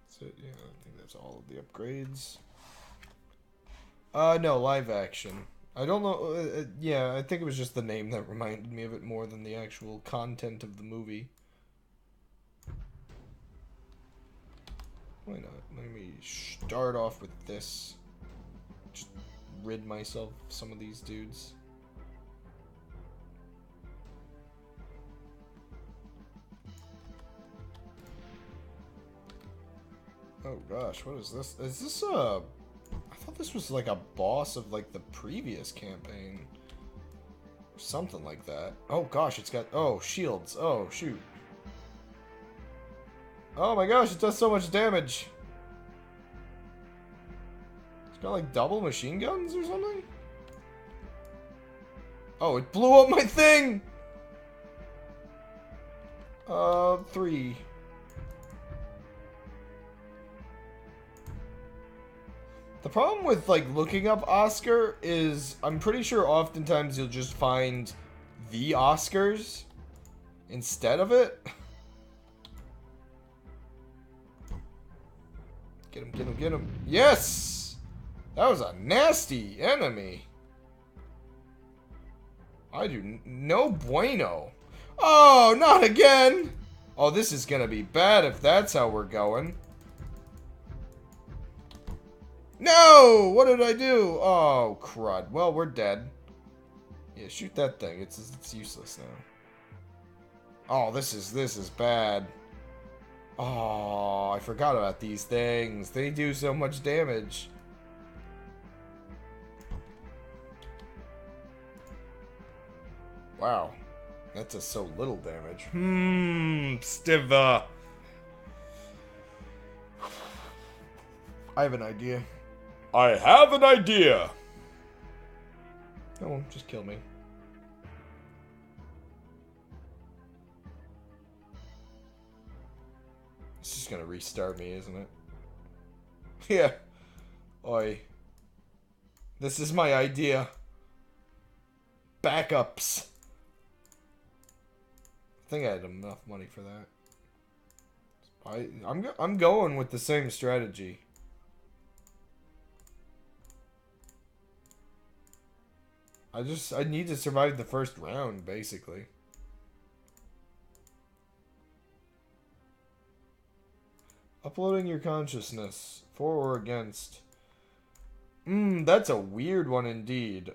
That's it, yeah. I think that's all of the upgrades. No, live action. I don't know. Yeah, I think it was just the name that reminded me of it more than the actual content of the movie. Why not? Let me start off with this. Just rid myself of some of these dudes. Oh gosh, what is this? Is this a... I thought this was like a boss of like the previous campaign. Or something like that. Oh gosh, it's got... Oh, shields. Oh, shoot. Oh my gosh, it does so much damage. It's got like double machine guns or something? Oh, it blew up my thing! 3. The problem with, like, looking up Oscar is I'm pretty sure oftentimes you'll just find the Oscars instead of it. Get him, get him, get him. Yes! That was a nasty enemy. I do no bueno. Oh, not again! Oh, this is gonna be bad if that's how we're going. No! What did I do? Oh, crud. Well, we're dead. Yeah, shoot that thing. It's useless now. Oh, this is bad. Oh, I forgot about these things. They do so much damage. Wow. That does so little damage. Stiva. I have an idea. I have an idea. No, just kill me. It's just gonna restart me, isn't it? Yeah. Oi. This is my idea. Backups. I think I had enough money for that. I'm going with the same strategy. I need to survive the first round, basically. Uploading your consciousness. For or against. That's a weird one indeed.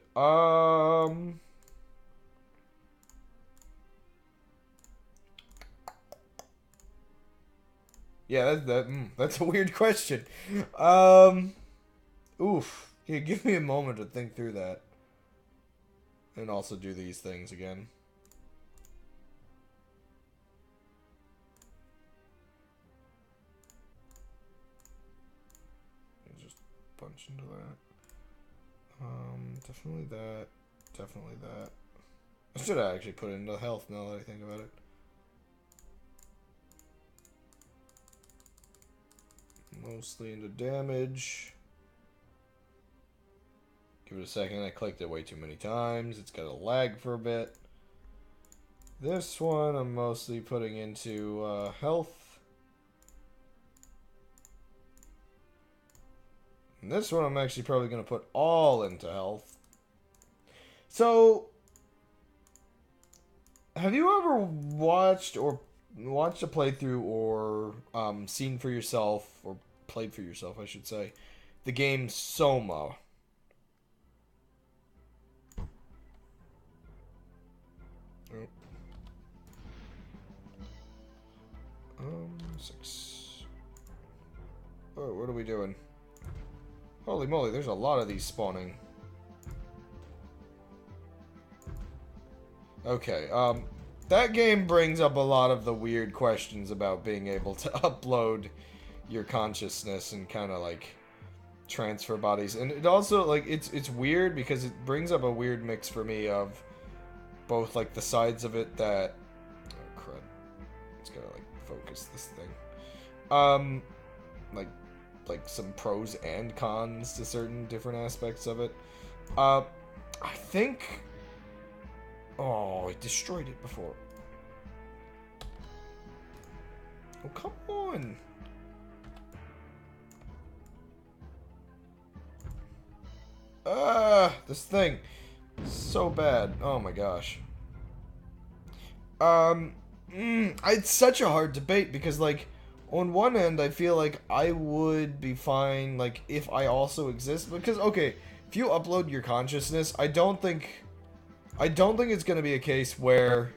Yeah, that's a weird question. Oof. Yeah, give me a moment to think through that. And also do these things again. Just punch into that. Definitely that. Definitely that. I should have actually put it into health now that I think about it. Mostly into damage. Give it a second. I clicked it way too many times. It's got a lag for a bit. This one I'm mostly putting into health. And this one I'm actually probably going to put all into health. So, have you ever watched a playthrough or seen for yourself, or played for yourself, I should say, the game Soma? Oh. 6. Oh, what are we doing? Holy moly, there's a lot of these spawning. Okay, that game brings up a lot of the weird questions about being able to upload your consciousness and kind of like transfer bodies. And it also, like, it's weird because it brings up a weird mix for me of both, like, the sides of it that... Oh, crud. It's gotta, like, focus this thing. Like some pros and cons to certain different aspects of it. I think... Oh, it destroyed it before. Oh, come on. This thing. So bad. Oh my gosh. It's such a hard debate because, like, on one end, I feel like I would be fine, like, if I also exist. Because, okay, if you upload your consciousness, I don't think it's gonna be a case where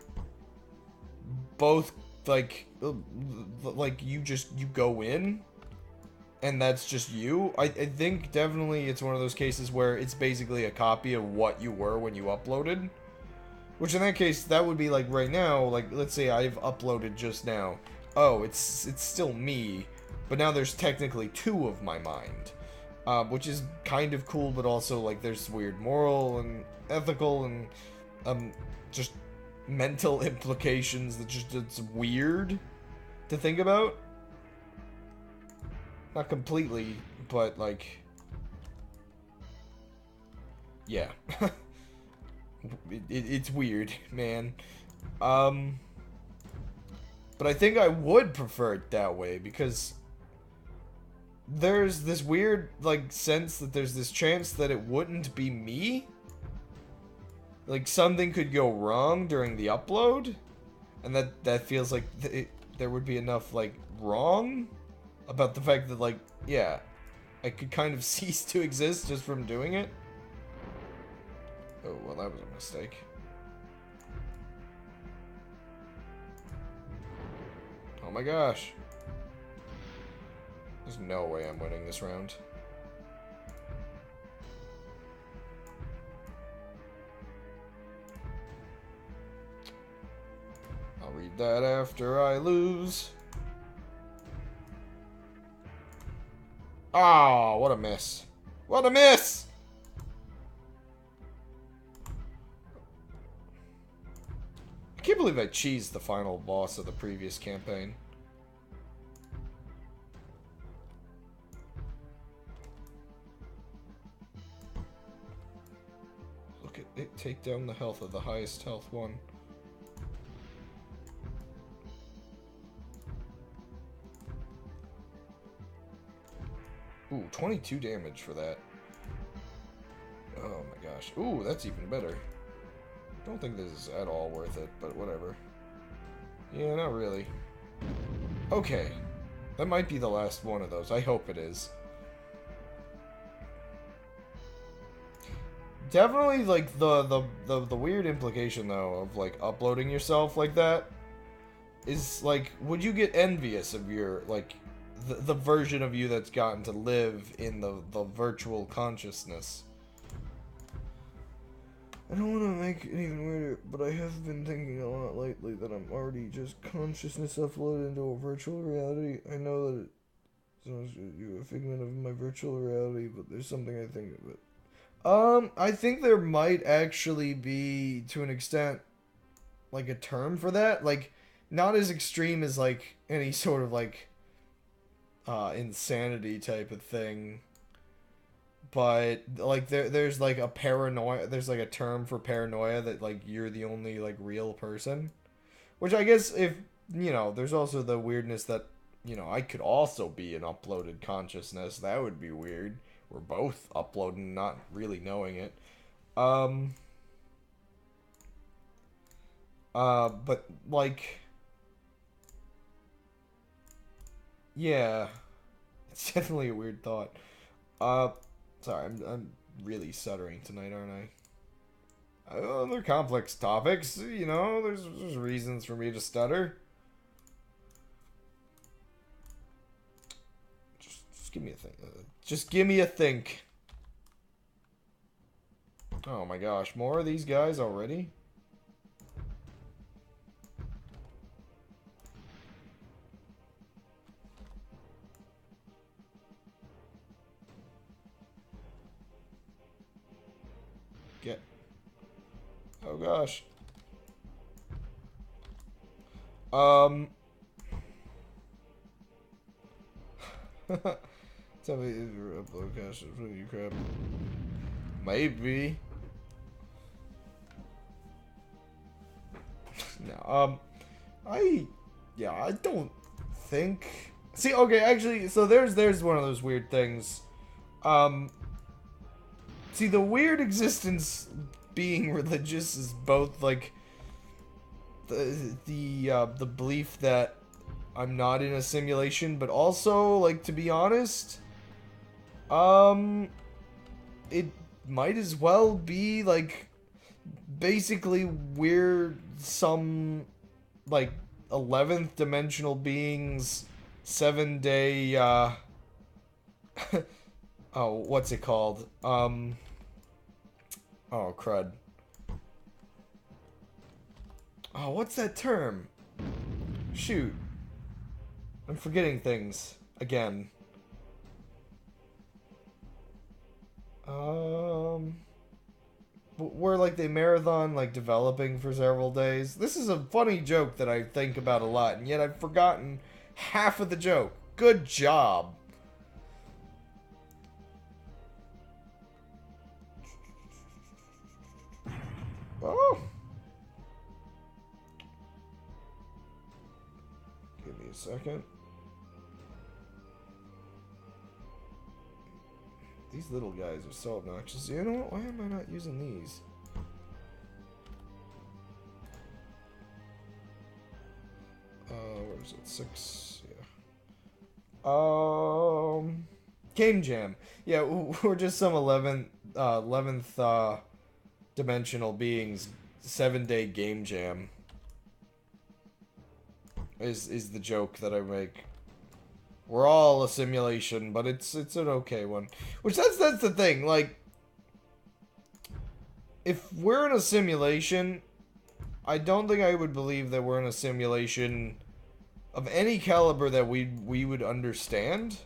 both, like you go in, and that's just you. I think definitely it's one of those cases where it's basically a copy of what you were when you uploaded. Which in that case, that would be like right now, like let's say I've uploaded just now. Oh, it's still me, but now there's technically two of my mind. Which is kind of cool, but also like there's weird moral and ethical and just mental implications that just it's weird to think about. Not completely, but like yeah. It's weird, man. But I think I would prefer it that way because there's this weird like sense that there's this chance that it wouldn't be me. Like something could go wrong during the upload, and that feels like there would be enough like wrong about the fact that like yeah, I could kind of cease to exist just from doing it. Oh, well, that was a mistake. Oh my gosh. There's no way I'm winning this round. I'll read that after I lose. Oh, what a miss. What a miss! I can't believe I cheesed the final boss of the previous campaign. Look at it take down the health of the highest health one. Ooh, 22 damage for that. Oh my gosh. Ooh, that's even better. Don't think this is at all worth it, but whatever. Yeah, not really. Okay. That might be the last one of those. I hope it is. Definitely, like, the weird implication, though, of, like, uploading yourself like that is, like, would you get envious of your, like, the version of you that's gotten to live in the virtual consciousness? I don't want to make it even weirder, but I have been thinking a lot lately that I'm already just consciousness uploaded into a virtual reality. I know that it's a figment of my virtual reality, but there's something I think of it. I think there might actually be, to an extent, like a term for that. Like, not as extreme as, like, any sort of, like, insanity type of thing. But like there's like a paranoia, there's like a term for paranoia that like you're the only like real person, which I guess if you know there's also the weirdness that you know I could also be an uploaded consciousness. That would be weird. We're both uploading, not really knowing it. But like yeah, it's definitely a weird thought. Sorry, I'm really stuttering tonight, aren't I? They're complex topics, you know. There's reasons for me to stutter. Just give me a think. Just give me a think. Oh my gosh, more of these guys already? Get. Oh gosh. Tell me if you're upload cache from you crap. Maybe. No, I don't think. See, okay, actually, so there's one of those weird things. See, the weird existence being religious is both like the belief that I'm not in a simulation, but also, like, to be honest, it might as well be, like, basically we're some, like, 11th dimensional beings, 7-day, oh, what's it called? Oh, crud. Oh, what's that term? Shoot. I'm forgetting things. Again. Where, like, they marathon, like, developing for several days. This is a funny joke that I think about a lot, and yet I've forgotten half of the joke. Good job. Oh. Give me a second. These little guys are so obnoxious. You know what? Why am I not using these? Where is it? 6. Yeah. Game Jam. Yeah, we're just some 11th dimensional beings. 7-day game jam. Is the joke that I make. We're all a simulation, but it's an okay one. Which that's the thing, like, if we're in a simulation, I don't think I would believe that we're in a simulation of any caliber that we would understand.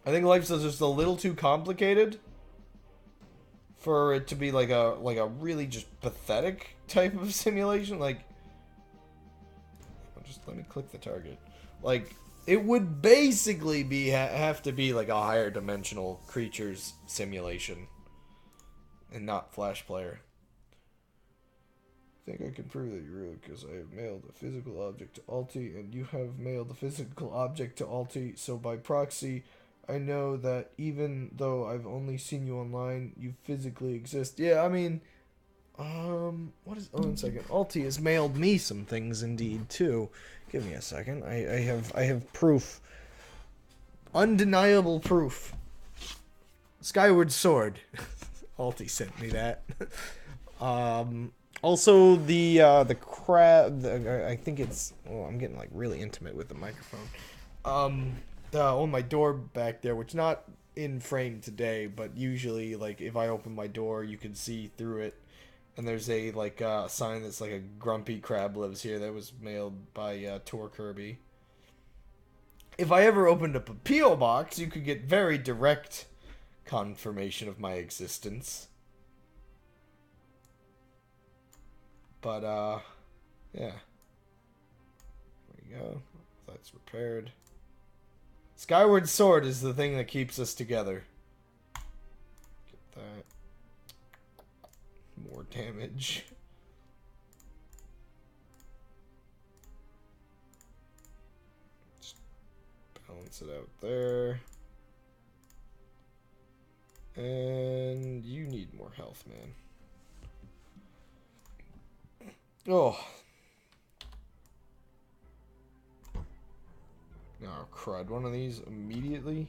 I think life's just a little too complicated for it to be like a really just pathetic type of simulation. Like, just let me click the target. Like, it would basically be have to be like a higher dimensional creatures simulation, and not Flash Player. I think I can prove that you're real because I have mailed a physical object to Alti, and you have mailed a physical object to Alti. So by proxy, I know that even though I've only seen you online, you physically exist. Yeah, I mean, what is? Oh, 1 second. Alti has mailed me some things indeed too. Give me a second. I have proof. Undeniable proof. Skyward Sword. Alti sent me that. Also the crab. I think it's. Oh, I'm getting like really intimate with the microphone. On my door back there, which not in frame today, but usually like if I open my door, you can see through it. And there's a like sign that's like a grumpy crab lives here that was mailed by Tor Kirby. If I ever opened up a P.O. box, you could get very direct confirmation of my existence. But yeah. There we go. That's repaired. Skyward Sword is the thing that keeps us together. Get that. More damage. Just balance it out there. And you need more health, man. Oh. Oh, crud. One of these immediately.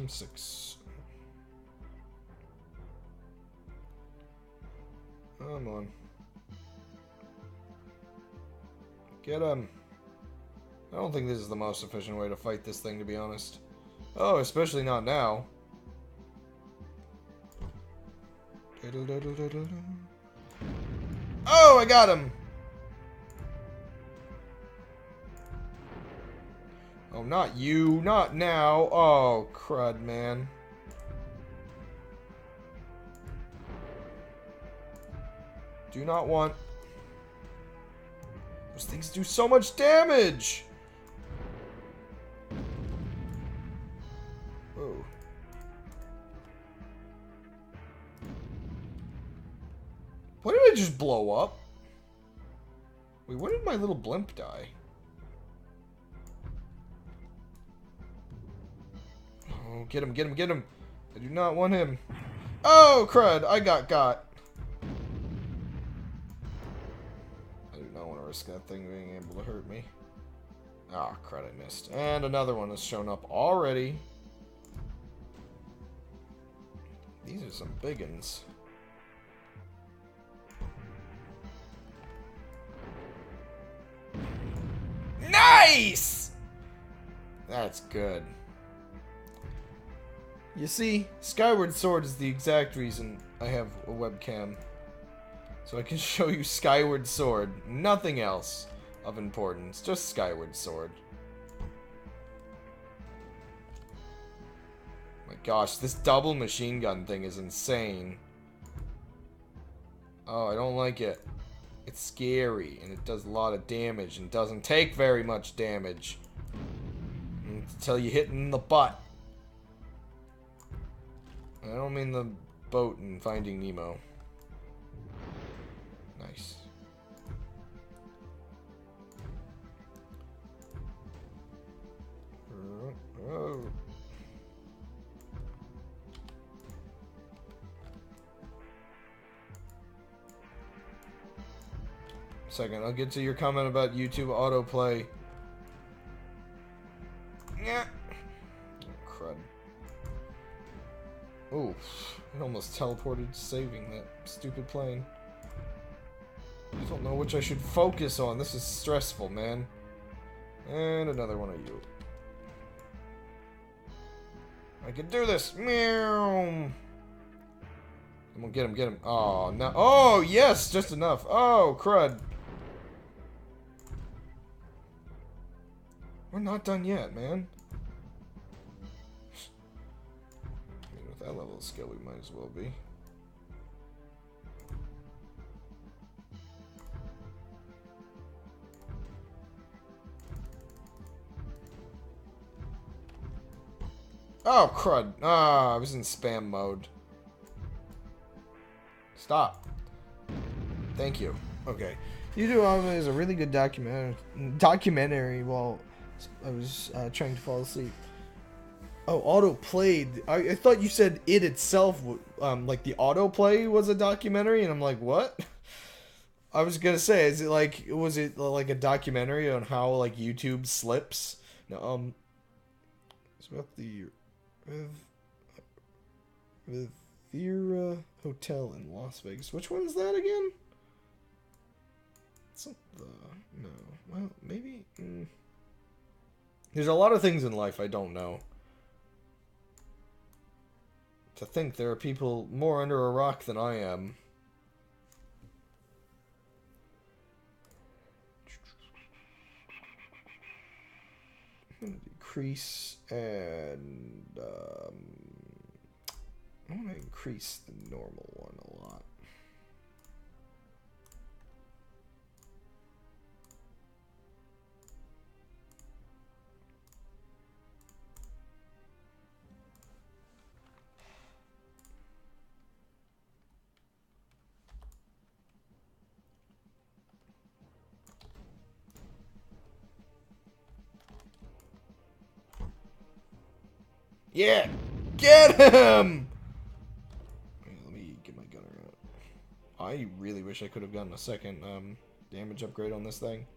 6. Come on. Get him. I don't think this is the most efficient way to fight this thing, to be honest. Oh, especially not now. Oh, I got him! Oh, not you. Not now. Oh, crud, man. Do not want... Those things do so much damage! Whoa. What did I just blow up? Wait, where did my little blimp die? Oh, get him, get him, get him! I do not want him. Oh, crud! I got. I do don't want to risk that thing being able to hurt me. Ah, crud, I missed. And another one has shown up already. These are some big uns. Nice! That's good. You see, Skyward Sword is the exact reason I have a webcam. So I can show you Skyward Sword. Nothing else of importance. Just Skyward Sword. My gosh, this double machine gun thing is insane. Oh, I don't like it. It's scary, and it does a lot of damage, and doesn't take very much damage. Until you hit in the butt. I don't mean the boat in Finding Nemo. Nice. Oh. Second, I'll get to your comment about YouTube autoplay. Yeah. Oh, crud. Oh, it almost teleported, saving that stupid plane. I don't know which I should focus on. This is stressful, man. And another one of you. I can do this. Meow. Come on, get him, get him. Oh, no. Oh, yes, just enough. Oh, crud. We're not done yet, man. I mean, with that level of skill, we might as well be. Oh, crud. Ah, I was in spam mode. Stop. Thank you. Okay. YouTube is a really good documentary while I was trying to fall asleep. Oh, auto-played. I thought you said it itself, like the autoplay was a documentary, and I'm like, what? I was gonna say, was it like a documentary on how, like, YouTube slips? No, it's about the Riviera Hotel in Las Vegas. Which one's that again? It's not the... No. Well, maybe... There's a lot of things in life I don't know. To think there are people more under a rock than I am. I'm gonna decrease and I'm gonna increase the normal one a lot. Yeah! Get him! Wait, let me get my gunner out. I really wish I could have gotten a second damage upgrade on this thing.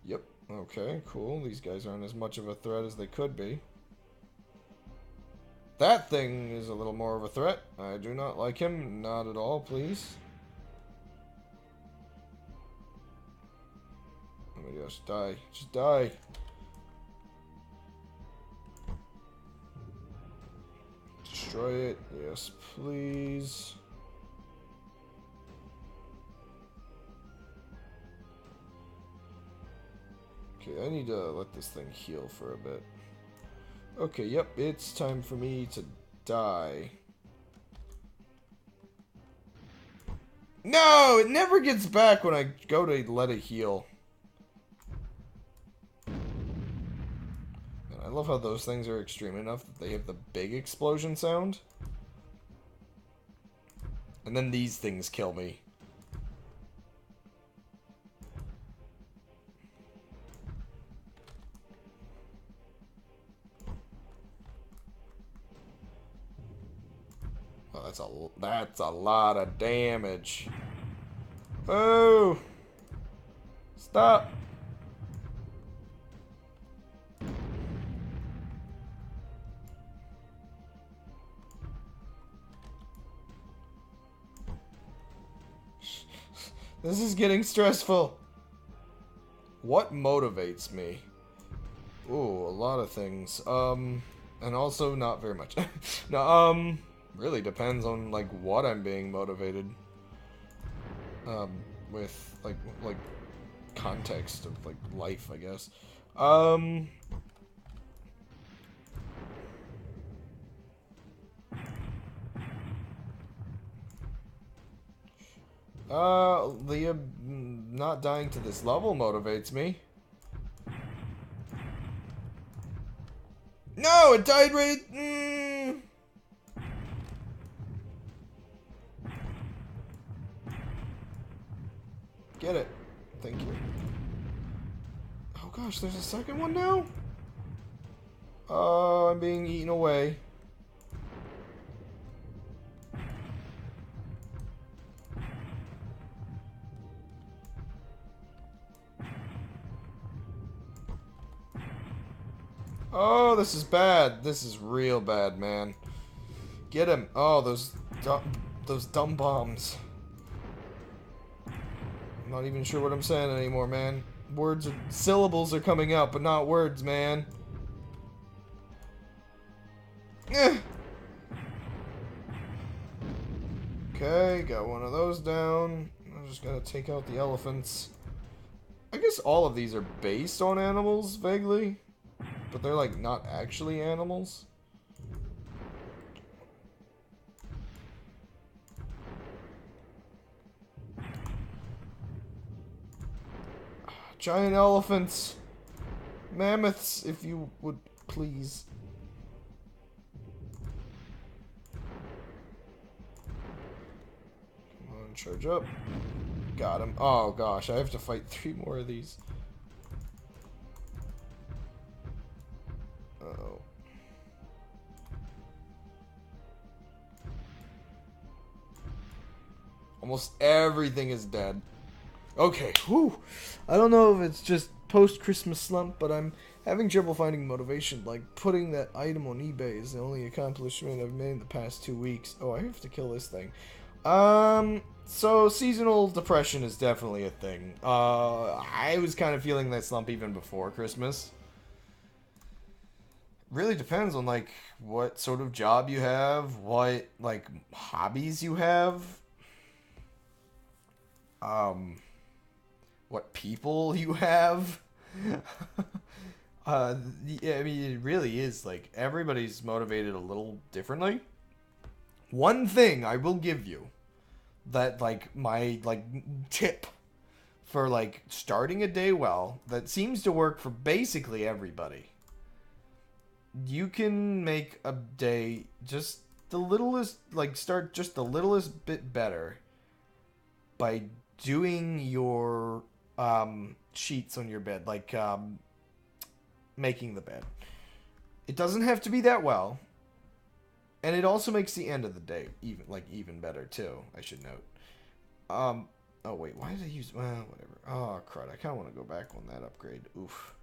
Yep. Okay, cool. These guys aren't as much of a threat as they could be. That thing is a little more of a threat. I do not like him. Not at all, please. Oh my gosh, die. Just die. Destroy it. Yes, please. Okay, I need to let this thing heal for a bit. Okay, yep, it's time for me to die. No, it never gets back when I go to let it heal. And I love how those things are extreme enough that they have the big explosion sound. And then these things kill me. Well, that's a That's a lot of damage. Oh! Stop! This is getting stressful. What motivates me? Ooh, a lot of things. And also not very much. No, really depends on, like, what I'm being motivated. With, like, context of, like, life, I guess. The not dying to this level motivates me. No, it died right. Get it. Thank you. Oh gosh, there's a second one now? I'm being eaten away. Oh, this is bad. This is real bad, man. Get him. Oh, those dumb bombs. I'm not even sure what I'm saying anymore, man. Syllables are coming out, but not words, man. Eh. Okay, got one of those down. I'm just gonna take out the elephants. I guess all of these are based on animals, vaguely. But they're, like, not actually animals. Giant elephants. Mammoths, if you would please. Come on, charge up. Got him. Oh, gosh, I have to fight 3 more of these. Uh-oh. Almost everything is dead. Okay, whew. I don't know if it's just post-Christmas slump, but I'm having trouble finding motivation. Like, putting that item on eBay is the only accomplishment I've made in the past 2 weeks. Oh, I have to kill this thing. So seasonal depression is definitely a thing. I was kind of feeling that slump even before Christmas. Really depends on, like, what sort of job you have, what, like, hobbies you have, what people you have. Yeah, I mean, it really is, like, everybody's motivated a little differently. One thing I will give you that, like, my, like, tip for, like, starting a day well, that seems to work for basically everybody. You can make a day just the littlest, like, start just the littlest bit better by doing your sheets on your bed, like making the bed. It doesn't have to be that well, and it also makes the end of the day even better too, I should note. Oh wait, why did I use, well, whatever. Oh crud, I kind of want to go back on that upgrade. Oof.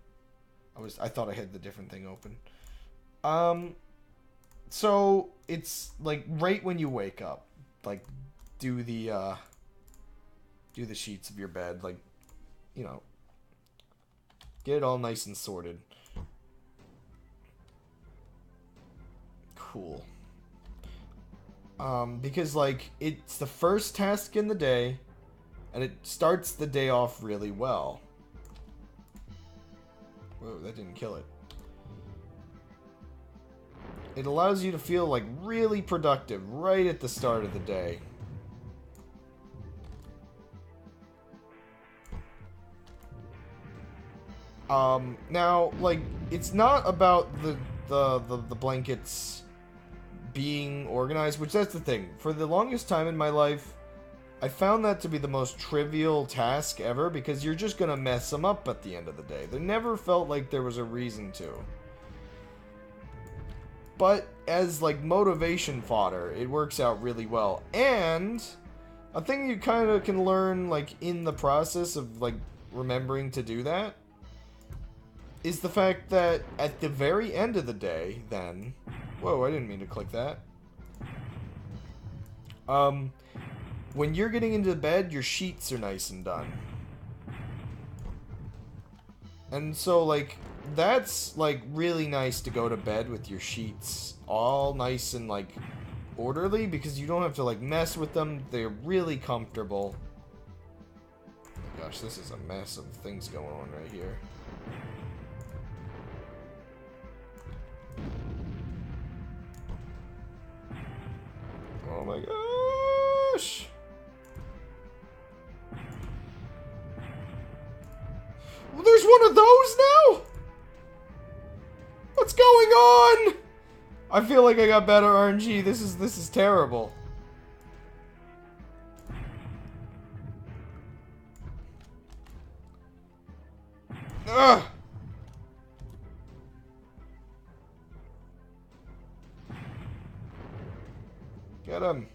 I thought I had the different thing open. So it's like right when you wake up, like do the sheets of your bed, like, you know, get it all nice and sorted. Cool. Because, like, it's the first task in the day, and it starts the day off really well. Whoa, that didn't kill it. It allows you to feel, like, really productive right at the start of the day. Now, like, it's not about the blankets being organized, which that's the thing. For the longest time in my life, I found that to be the most trivial task ever, because you're just gonna mess them up at the end of the day. There never felt like there was a reason to. but as like motivation fodder, it works out really well. And a thing you kind of can learn like in the process of like remembering to do that is the fact that at the very end of the day, then, whoa, I didn't mean to click that. When you're getting into bed, your sheets are nice and done. And so, like, that's, like, really nice to go to bed with your sheets all nice and, like, orderly, because you don't have to, like, mess with them. They're really comfortable. Oh my gosh, this is a mess of things going on right here. Oh my gosh! Well, there's one of those now? What's going on? I feel like I got better RNG. This is terrible. Ugh! Get him.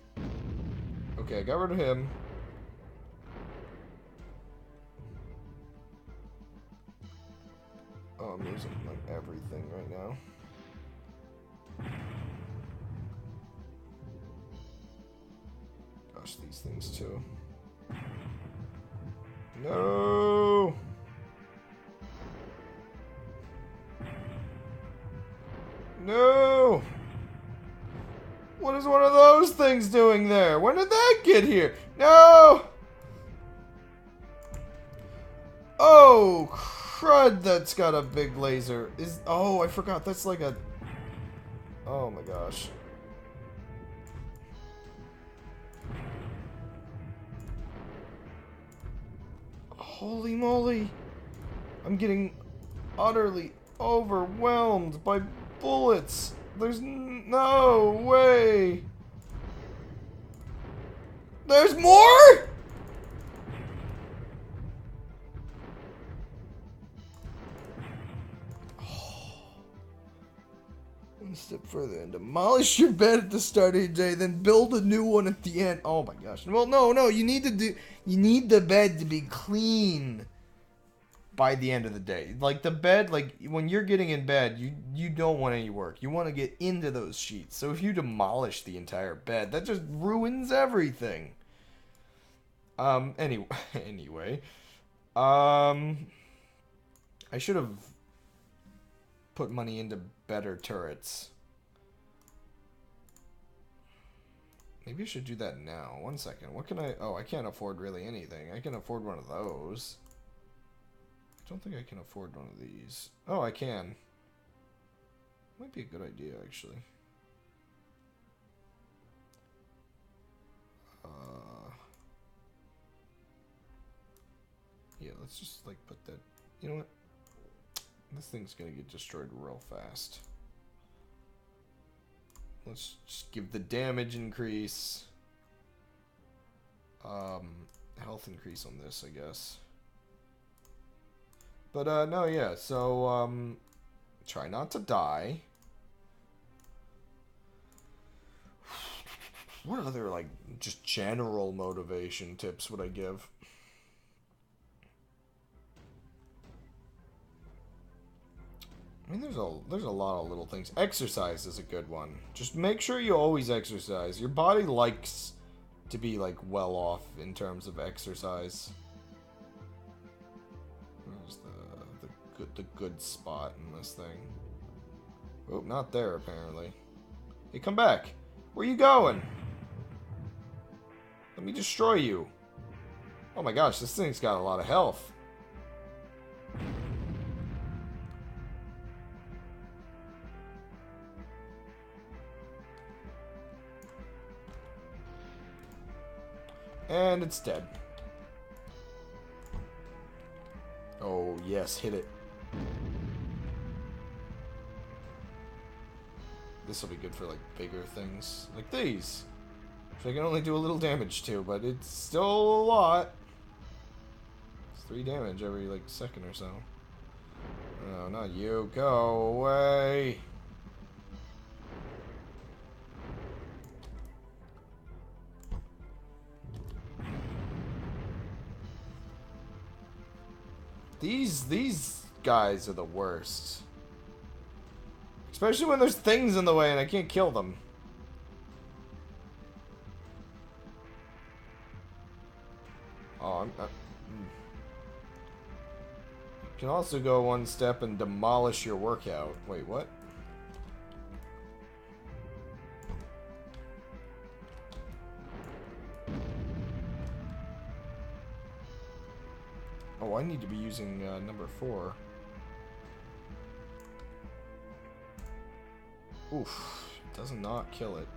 Okay, I got rid of him. Oh, I'm losing like everything right now. Gosh, these things too. No. No. What is one of those things doing there? When did that get here? No. Oh, crud, that's got a big laser. Oh, I forgot. That's like a... Oh my gosh. Holy moly. I'm getting utterly overwhelmed by bullets. There's no way. There's more? One step further and demolish your bed at the start of your day, then build a new one at the end. Oh my gosh. Well, no, you need the bed to be clean by the end of the day. Like the bed, like when you're getting in bed, you don't want any work. You want to get into those sheets. So if you demolish the entire bed, that just ruins everything. Anyway, I should have put money into better turrets. Maybe I should do that now. 1 second. What can I... Oh, I can't afford really anything. I can afford one of those. I don't think I can afford one of these. Oh, I can. Might be a good idea, actually. Yeah, let's just, like, put that... You know what? This thing's gonna get destroyed real fast. Let's just give the damage increase. Health increase on this, I guess. But, no, yeah, so, try not to die. What other, like, just general motivation tips would I give? I mean, there's a lot of little things. Exercise is a good one. Just make sure you always exercise. Your body likes to be, like, well off in terms of exercise. Where's the good spot in this thing? Oh, not there, apparently. Hey, come back. Where you going? Let me destroy you. Oh my gosh, this thing's got a lot of health. And it's dead. Oh, yes, hit it. This will be good for, like, bigger things. Like these. Which I can only do a little damage to, but it's still a lot. It's 3 damage every, like, second or so. Oh, not you. Go away. These guys are the worst. Especially when there's things in the way and I can't kill them. Oh, You can also go one step and demolish your workout. Wait, what? Oh, I need to be using number 4. Oof. Does not kill it.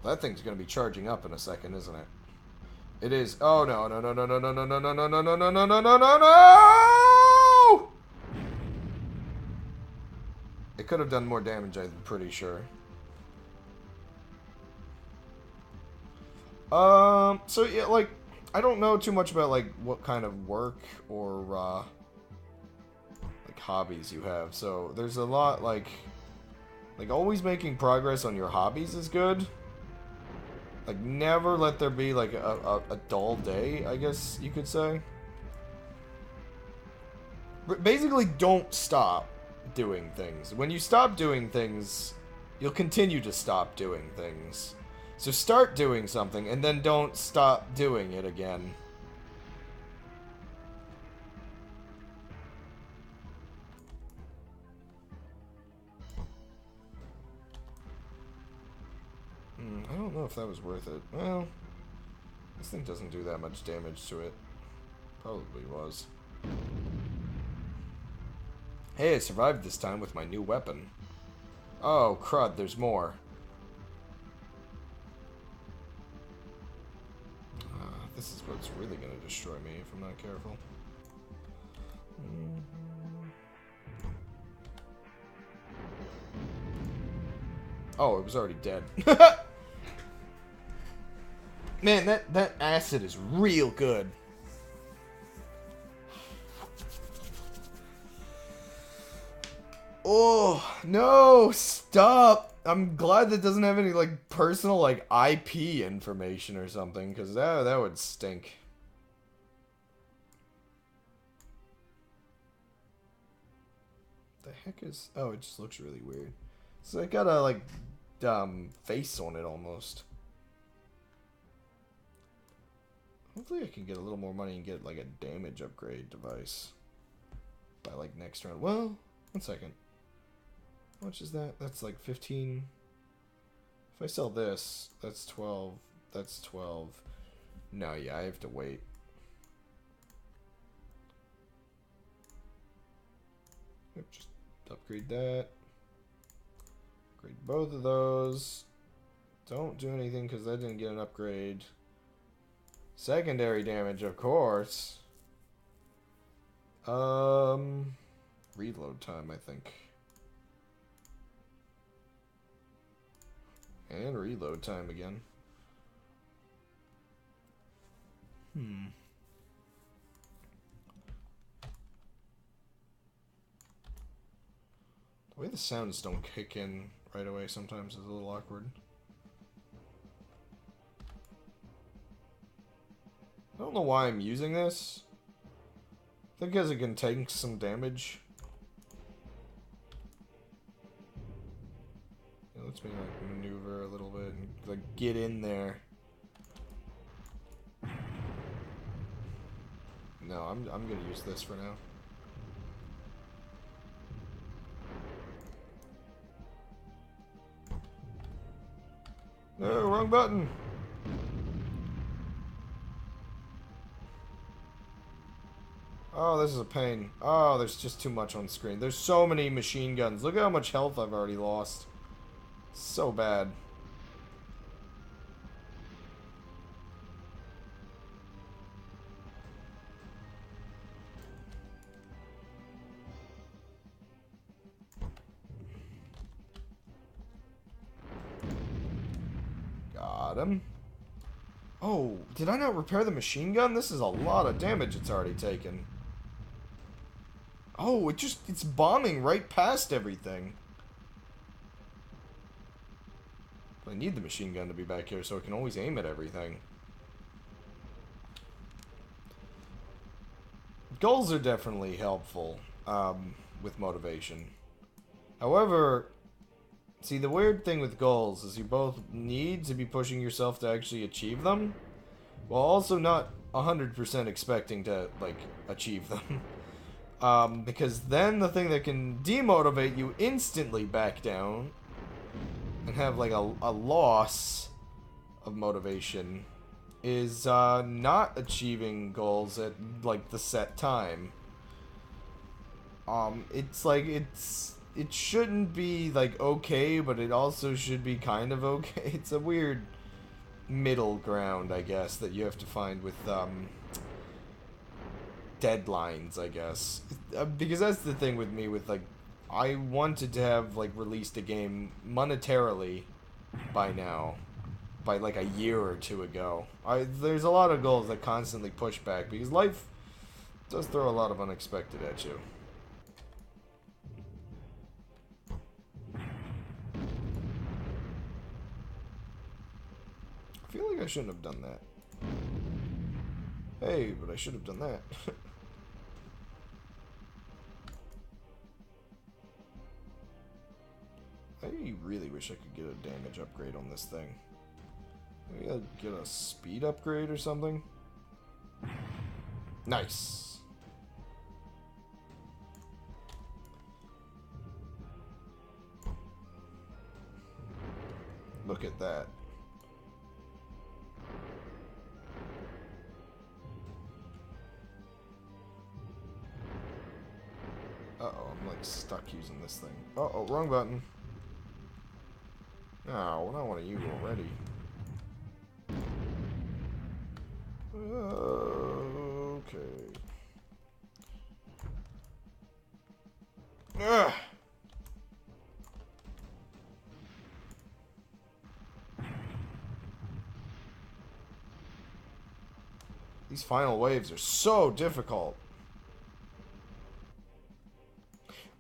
That thing's gonna be charging up in a second, isn't it? It is. Oh no no no no no no no no no no no no no no no no no no! It could have done more damage, I'm pretty sure. So yeah, like, I don't know too much about like what kind of work or like hobbies you have. So there's a lot like always making progress on your hobbies is good. Like, never let there be, like, a dull day, I guess you could say. But basically, don't stop doing things. When you stop doing things, you'll continue to stop doing things. So start doing something, and then don't stop doing it again. I don't know if that was worth it. Well, this thing doesn't do that much damage to it. Probably was. Hey, I survived this time with my new weapon. Oh, crud, there's more. This is what's really going to destroy me if I'm not careful. Oh, it was already dead. Man, that acid is real good. Oh, no, stop. I'm glad that doesn't have any, like, personal, like, IP information or something, because that would stink. The heck is... Oh, it just looks really weird. So it got a, like, face on it almost. Hopefully I can get a little more money and get, like, a damage upgrade device by, like, next round. Well, 1 second. How much is that? That's, like, 15. If I sell this, that's 12. That's 12. No, yeah, I have to wait. Just upgrade that. Upgrade both of those. Don't do anything because that didn't get an upgrade. Secondary damage, of course. Reload time, I think. And reload time again. The way the sounds don't kick in right away sometimes is a little awkward. I don't know why I'm using this. I think because it can take some damage. It lets me like maneuver a little bit and like get in there. No, I'm gonna use this for now. No, wrong button. Oh, this is a pain. Oh, there's just too much on screen. There's so many machine guns. Look at how much health I've already lost. So bad. Got him. Oh, did I not repair the machine gun? This is a lot of damage it's already taken. Oh, it's bombing right past everything. I need the machine gun to be back here so I can always aim at everything. Goals are definitely helpful with motivation. However, see, the weird thing with goals is you both need to be pushing yourself to actually achieve them, while also not 100% expecting to, like, achieve them. Because then the thing that can demotivate you instantly back down and have, like, a loss of motivation is not achieving goals at, like, the set time. It's like, it shouldn't be, like, okay, but it also should be kind of okay. It's a weird middle ground, I guess, that you have to find with, deadlines, I guess. Because that's the thing with me with, like, I wanted to have, like, released a game monetarily by now. By, like, a year or two ago. There's a lot of goals that constantly push back, because life does throw a lot of unexpected at you. I feel like I shouldn't have done that. Hey, but I should have done that. I really wish I could get a damage upgrade on this thing. Maybe I'll get a speed upgrade or something. Nice. Look at that. Uh-oh, I'm like stuck using this thing. Uh-oh, wrong button. Oh, well, I want to use already. Okay. Ugh. These final waves are so difficult.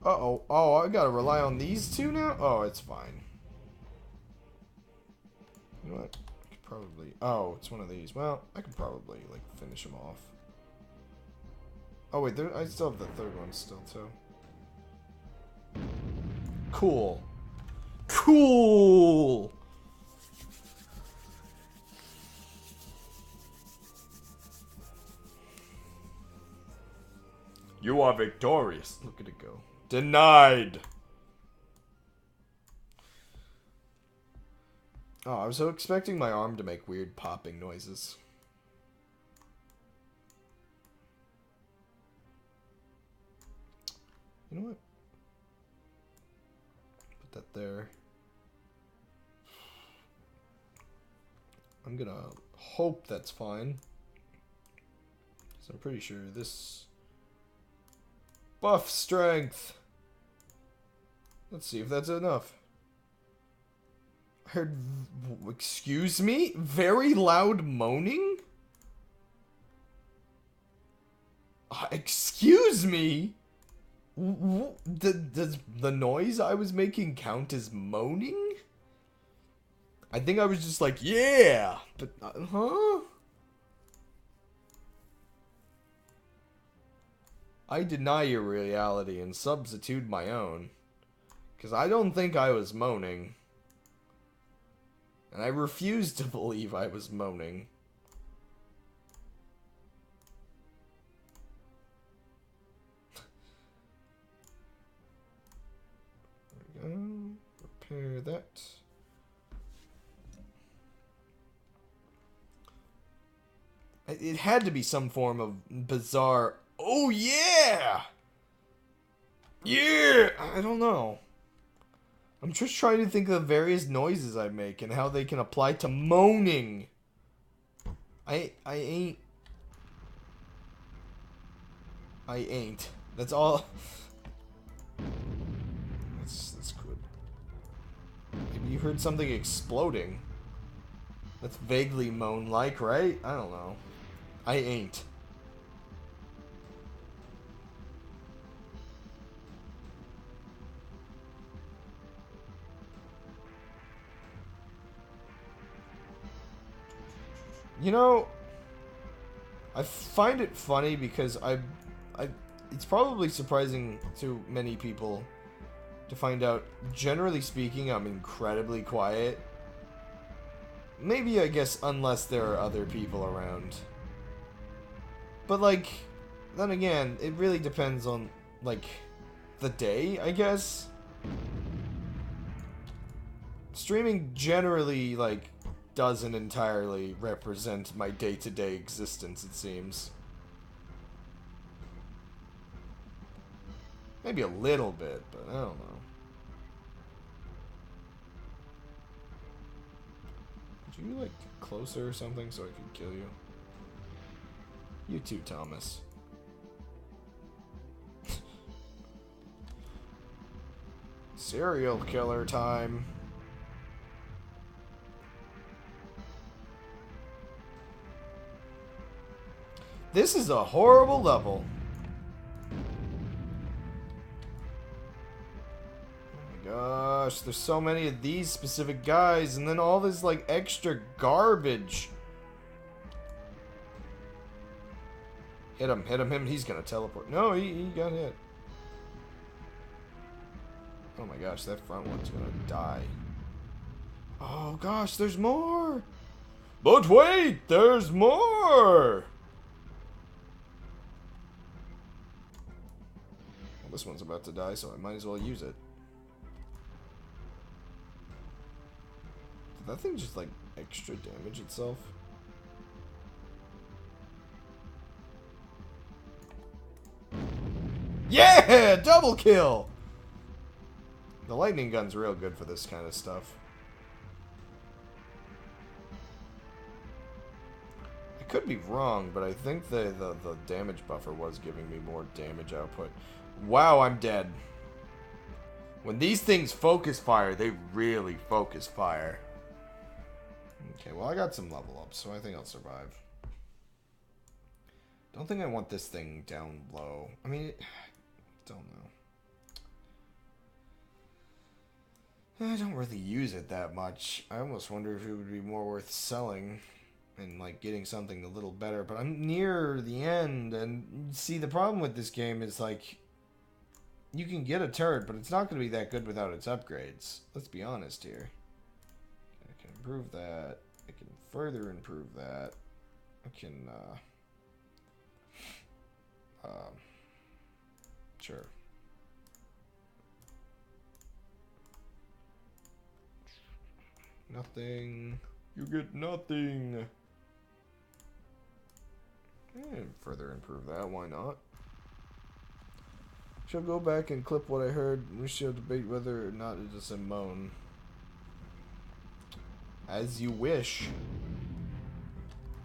Uh-oh. Oh, I gotta rely on these two now? Oh, it's fine. You know what? I could probably... Oh, it's one of these. Well, I could probably, like, finish them off. Oh, wait. I still have the third one still, too. Cool. Cool! You are victorious. Look at it go. Denied! Oh, I was so expecting my arm to make weird popping noises. You know what? Put that there. I'm gonna hope that's fine. So I'm pretty sure this... Buff strength! Let's see if that's enough. I heard... Excuse me? Very loud moaning? Excuse me? Does the noise I was making count as moaning? I think I was just like, yeah! But, huh? I deny your reality and substitute my own. Because I don't think I was moaning. And I refuse to believe I was moaning. There we go. Repair that. It had to be some form of bizarre... Oh, yeah! Yeah! I don't know. I'm just trying to think of the various noises I make and how they can apply to moaning. I ain't. That's all. That's good. Maybe you heard something exploding. That's vaguely moan-like, right? I don't know. I ain't. You know, I find it funny because it's probably surprising to many people to find out, generally speaking, I'm incredibly quiet. Maybe, I guess, unless there are other people around. But, like, then again, it really depends on, like, the day, I guess. Streaming generally, like, doesn't entirely represent my day-to-day existence, it seems. Maybe a little bit, but I don't know. Could you, like, get closer or something so I could kill you? You too, Thomas. Serial killer time. This is a horrible level. Oh my gosh, there's so many of these specific guys, and then all this, like, extra garbage. Hit him, he's gonna teleport. No, he got hit. Oh my gosh, that front one's gonna die. Oh gosh, there's more! But wait, there's more! Well, this one's about to die, so I might as well use it. Did that thing just, like, extra damage itself? Yeah! Double kill! The lightning gun's real good for this kind of stuff. I could be wrong, but I think the damage buffer was giving me more damage output. Wow, I'm dead. When these things focus fire, they really focus fire. Okay, well, I got some level ups, so I think I'll survive. Don't think I want this thing down low. I mean, don't know. I don't really use it that much. I almost wonder if it would be more worth selling and, like, getting something a little better. But I'm near the end, and see, the problem with this game is, like, you can get a turret, but it's not going to be that good without its upgrades. Let's be honest here. I can improve that. I can further improve that. I can, sure. Nothing. You get nothing. And further improve that. Why not? Shall go back and clip what I heard. We shall debate whether or not it is a moan. As you wish.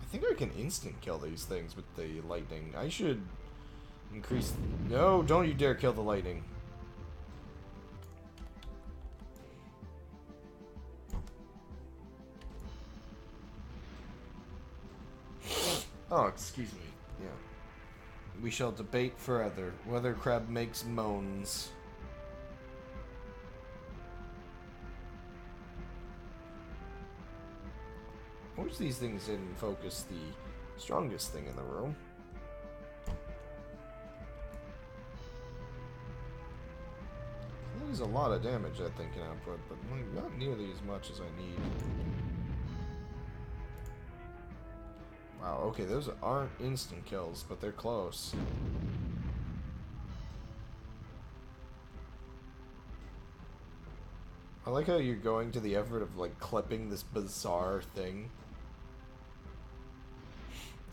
I think I can instant kill these things with the lightning. I should increase... No, don't you dare kill the lightning. Oh, excuse me. Yeah. We shall debate further whether crab makes moans. I wish these things didn't focus the strongest thing in the room. That is a lot of damage that thing can output, but not nearly as much as I need. Wow, okay, those aren't instant kills, but they're close. I like how you're going to the effort of, like, clipping this bizarre thing.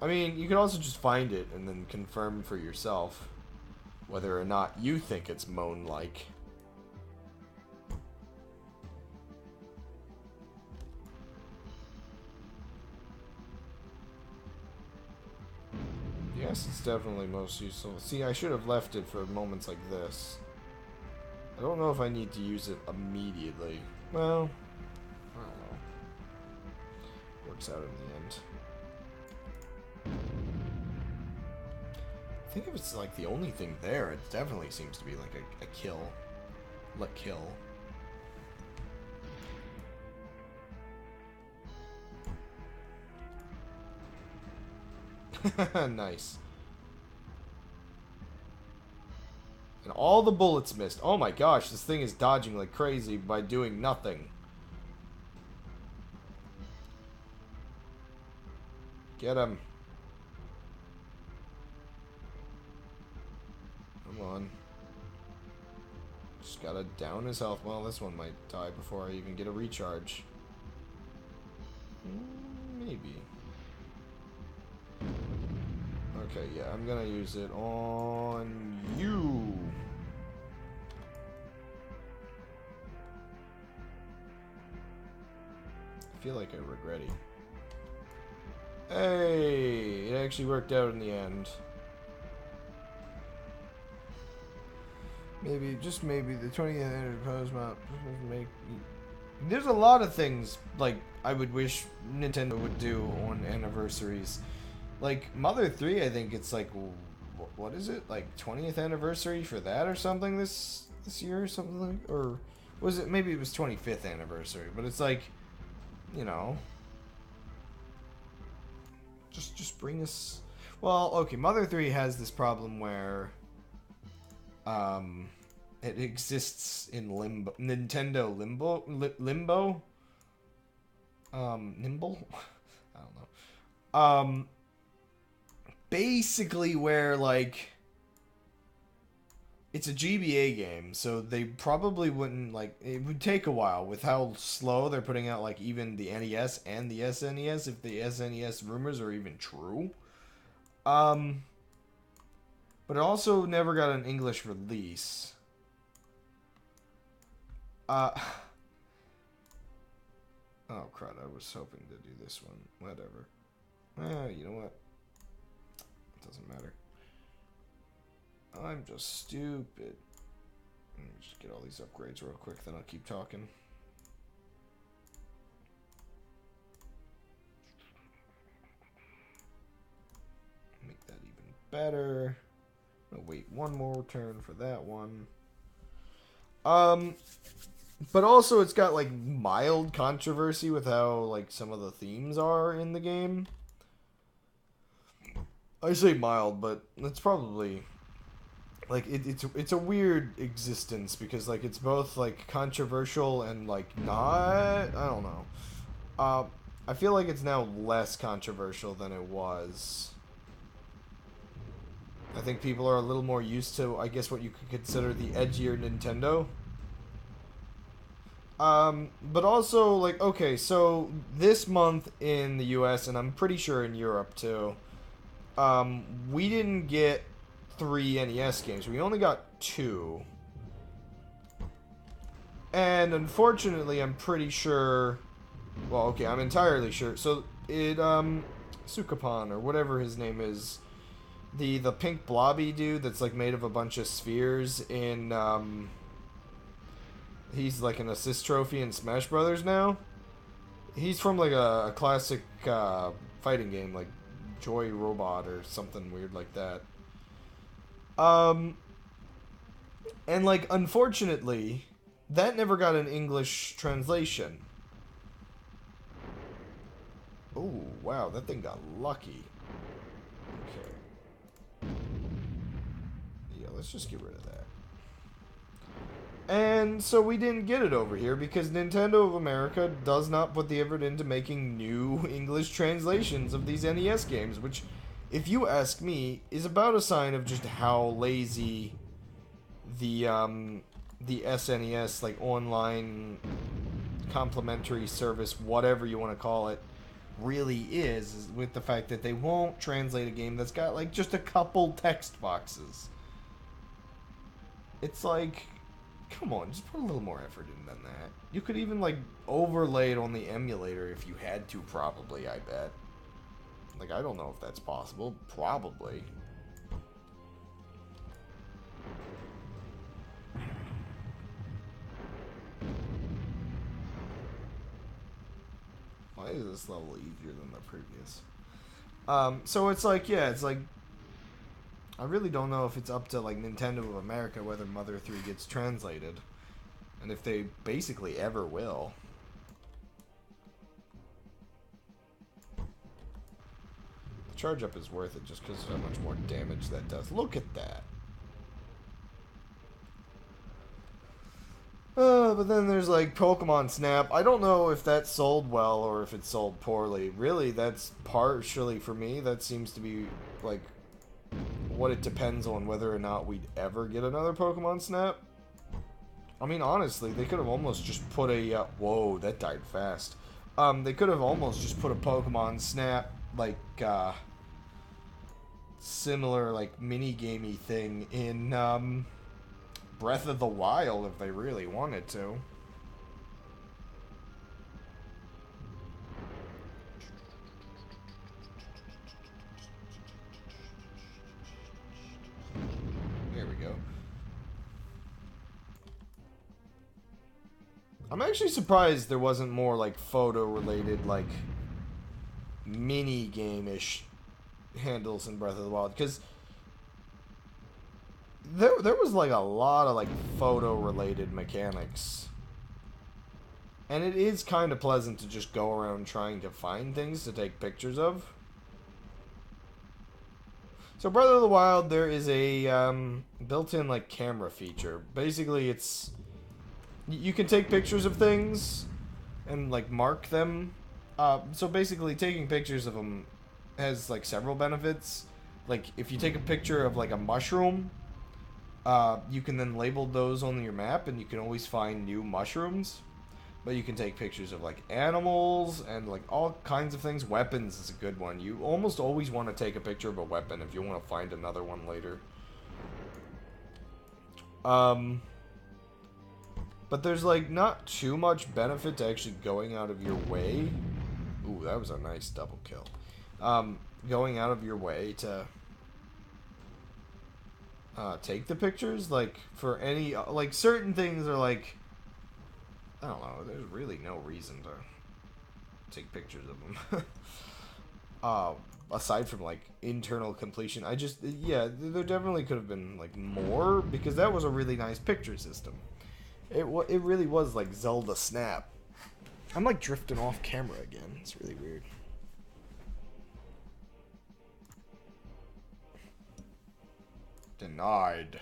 I mean, you can also just find it and then confirm for yourself whether or not you think it's moan-like. Yes, it's definitely most useful. See, I should have left it for moments like this. I don't know if I need to use it immediately. Well, I don't know. Works out in the end. I think if it's like the only thing there, it definitely seems to be like a kill. Let kill. Nice. And all the bullets missed. Oh my gosh, this thing is dodging like crazy by doing nothing. Get him. Come on. Just gotta down his health. Well, this one might die before I even get a recharge. Maybe. Okay, yeah, I'm gonna use it on you. I feel like I regret it. Hey, it actually worked out in the end. Maybe, just maybe, the 20th anniversary map make. There's a lot of things like I would wish Nintendo would do on anniversaries. Like Mother 3, I think it's like, what is it? Like 20th anniversary for that or something this year or something like, or was it, maybe it was 25th anniversary, but it's like, you know, just bring us. Well, okay, Mother 3 has this problem where it exists in limbo, Nintendo limbo, limbo, nimble, I don't know, basically where like it's a GBA game, so they probably wouldn't, like, it would take a while with how slow they're putting out like even the NES and the SNES, if the SNES rumors are even true. But it also never got an English release. Oh crud, I was hoping to do this one. Whatever. You know what? It doesn't matter. I'm just stupid. Let me just get all these upgrades real quick, then I'll keep talking. Make that even better. I'll wait one more turn for that one. But also it's got like mild controversy with how like some of the themes are in the game. I say mild, but it's probably like it's a weird existence because like it's both like controversial and like not. I don't know. I feel like it's now less controversial than it was. I think people are a little more used to, I guess, what you could consider the edgier Nintendo. But also, like, okay, so this month in the US, and I'm pretty sure in Europe too, we didn't get 3 NES games. We only got 2. And unfortunately, I'm pretty sure, well, okay, I'm entirely sure. So it, Sukapan, or whatever his name is, the pink blobby dude that's like made of a bunch of spheres in, he's like an assist trophy in Smash Brothers now. He's from like a classic fighting game like Joy Robot or something weird like that. And like unfortunately, that never got an English translation. Oh wow, that thing got lucky. Okay. Yeah, let's just get rid of that. And so we didn't get it over here because Nintendo of America does not put the effort into making new English translations of these NES games, which, if you ask me, is about a sign of just how lazy the SNES, like, online complimentary service, whatever you want to call it, really is with the fact that they won't translate a game that's got, like, just a couple text boxes. It's like, come on, just put a little more effort in than that. You could even, like, overlay it on the emulator if you had to, probably, I bet. Like, I don't know if that's possible. Probably. Why is this level easier than the previous? So it's like, yeah, it's like, I really don't know if it's up to, like, Nintendo of America whether Mother 3 gets translated. And if they basically ever will. charge up is worth it just because of how much more damage that does. Look at that. But then there's like Pokemon Snap. I don't know if that sold well or if it sold poorly. Really, that's partially for me. That seems to be like what it depends on whether or not we'd ever get another Pokemon Snap. I mean, honestly, they could have almost just put a... whoa, that died fast. They could have almost just put a Pokemon Snap, like, similar, like, mini-gamey thing in, Breath of the Wild if they really wanted to. There we go. I'm actually surprised there wasn't more, like, photo-related, like, mini-game-ish handles in Breath of the Wild, because there was, like, a lot of, like, photo-related mechanics. And it is kind of pleasant to just go around trying to find things to take pictures of. So Breath of the Wild, there is a built-in, like, camera feature. Basically, it's... You can take pictures of things and, like, mark them. So basically, taking pictures of them has, like, several benefits. Like, if you take a picture of, like, a mushroom, you can then label those on your map, and you can always find new mushrooms. But you can take pictures of, like, animals and, like, all kinds of things. Weapons is a good one. You almost always want to take a picture of a weapon if you want to find another one later. But there's, like, not too much benefit to actually going out of your way. Ooh, that was a nice double kill. Going out of your way to take the pictures. Like, for any... Like, certain things are, like... I don't know. There's really no reason to take pictures of them. Aside from, like, internal completion. I just... Yeah, there definitely could have been, like, more. Because that was a really nice picture system. It really was like Zelda Snap. I'm like drifting off camera again. It's really weird. Denied.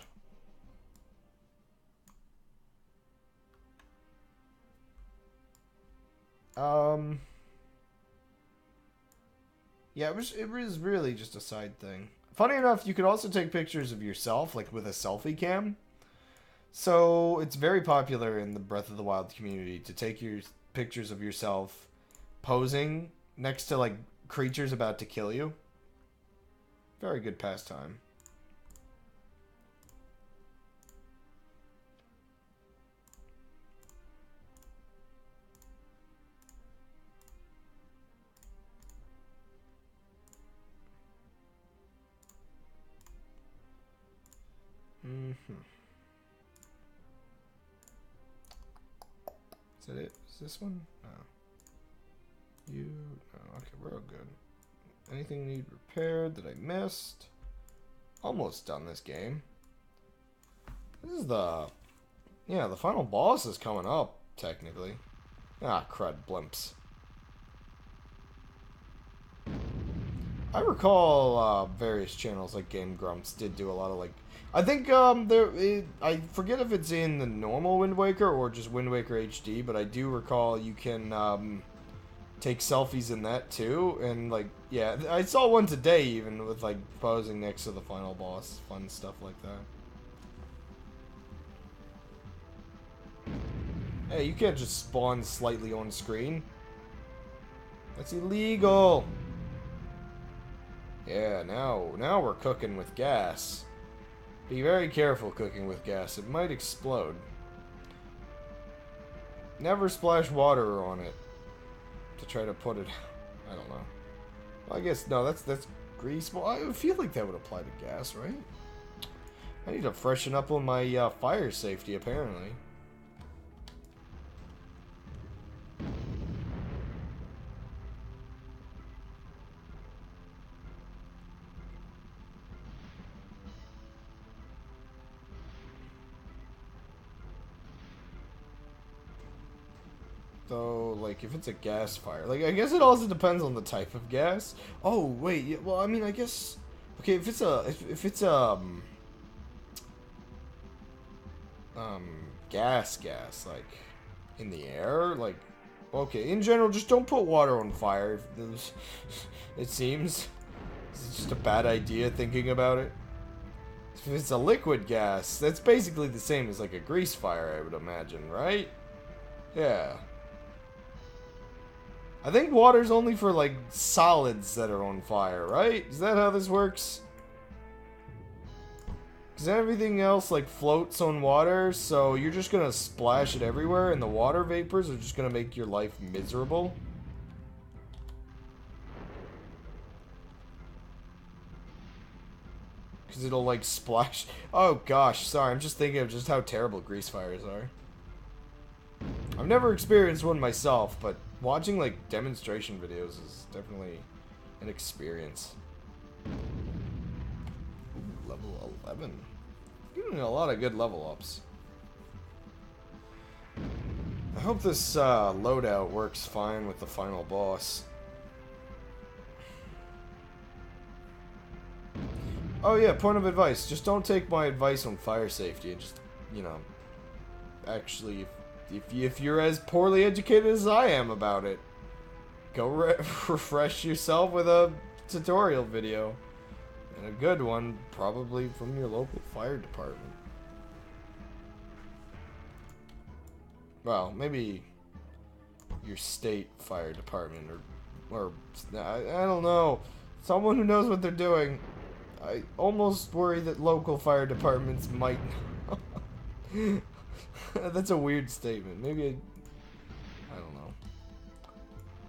Yeah, it was really just a side thing. Funny enough, you could also take pictures of yourself, like with a selfie cam. So, it's very popular in the Breath of the Wild community to take your pictures of yourself posing next to, like, creatures about to kill you. Very good pastime. Is that it? Is this one? No. No, okay, we're all good. Anything need repaired that I missed? Almost done this game. This is the... Yeah, the final boss is coming up, technically. Ah, crud, blimps. I recall various channels like Game Grumps did do a lot of, like... I think I forget if it's in the normal Wind Waker or just Wind Waker HD, but I do recall you can take selfies in that too. And, like, yeah, I saw one today even with, like, posing next to the final boss. Fun stuff like that. Hey, you can't just spawn slightly on screen. That's illegal. Yeah, now we're cooking with gas. Be very careful cooking with gas. It might explode. Never splash water on it to try to put it... I don't know. Well, I guess, no, that's grease. Well, I feel like that would apply to gas, right? I need to freshen up on my fire safety, apparently. though, like, if it's a gas fire. Like, I guess it also depends on the type of gas. Oh, wait, yeah, well, I mean, I guess... Okay, if it's gas, like, in the air, like... Okay, in general, just don't put water on fire, if there's, it seems. It's just a bad idea thinking about it. If it's a liquid gas, that's basically the same as, like, a grease fire, I would imagine, right? Yeah. I think water's only for, like, solids that are on fire, right? Is that how this works? Because everything else, like, floats on water, so you're just gonna splash it everywhere, and the water vapors are just gonna make your life miserable. Because it'll, like, splash... Oh, gosh, sorry, I'm just thinking of just how terrible grease fires are. I've never experienced one myself, but watching, like, demonstration videos is definitely an experience. Ooh, level 11. Getting a lot of good level ups. I hope this loadout works fine with the final boss. Oh yeah, point of advice. Just don't take my advice on fire safety and just, you know, actually, if you're as poorly educated as I am about it, go refresh yourself with a tutorial video. And a good one, probably from your local fire department. Well, maybe your state fire department, or I don't know. Someone who knows what they're doing. I almost worry that local fire departments might not. That's a weird statement. Maybe I don't know.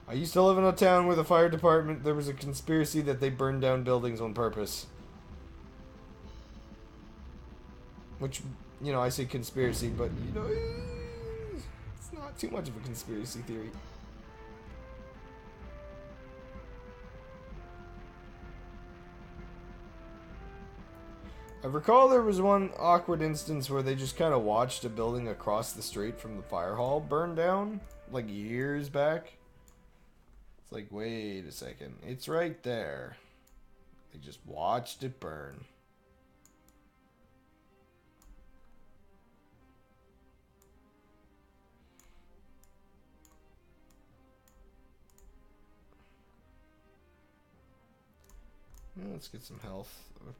I used to live in a town where the fire department, there was a conspiracy that they burned down buildings on purpose. Which, you know, I say conspiracy, but, you know, it's not too much of a conspiracy theory. I recall there was one awkward instance where they just kind of watched a building across the street from the fire hall burn down, like years back. It's like, wait a second, it's right there. They just watched it burn. Let's get some health. We're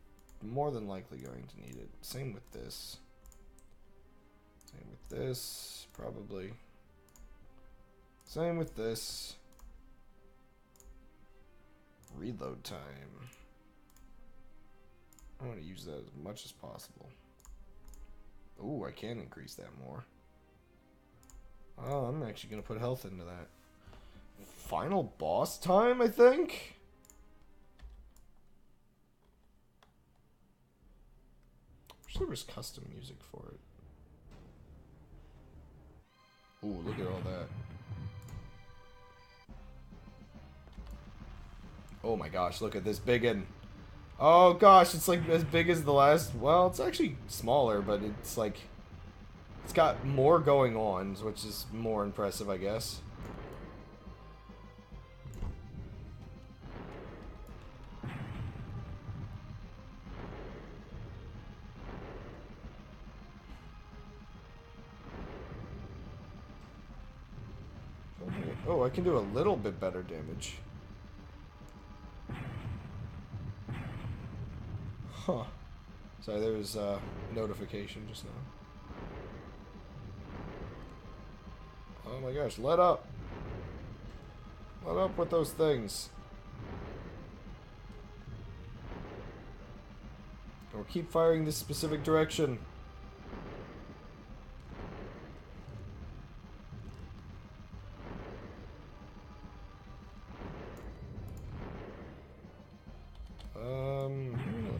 more than likely going to need it. Same with this. Same with this, probably. Same with this. Reload time. I want to use that as much as possible. Ooh, I can increase that more. Oh, I'm actually going to put health into that. Final boss time, I think? Wish there was custom music for it. Ooh, look at all that. Oh my gosh, look at this biggin'. Oh gosh, it's like as big as the last... Well, it's actually smaller, but it's like... It's got more going on, which is more impressive, I guess. Oh, I can do a little bit better damage. Huh. Sorry, there was a notification just now. Oh my gosh, let up! Let up with those things. Or keep firing this specific direction.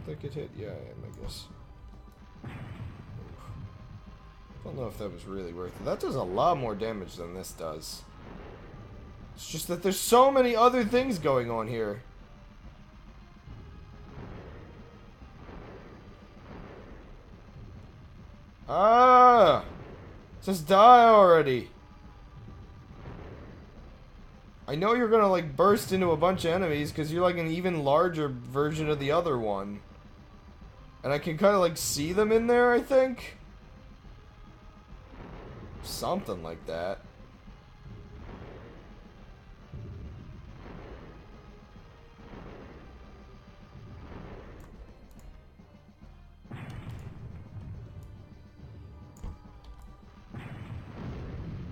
I could hit, yeah, I am, I guess. Don't know if that was really worth it. That does a lot more damage than this does. It's just that there's so many other things going on here. Ah! Just die already. I know you're gonna, like, burst into a bunch of enemies because you're, like, an even larger version of the other one. And I can kind of, like, see them in there, I think. Something like that.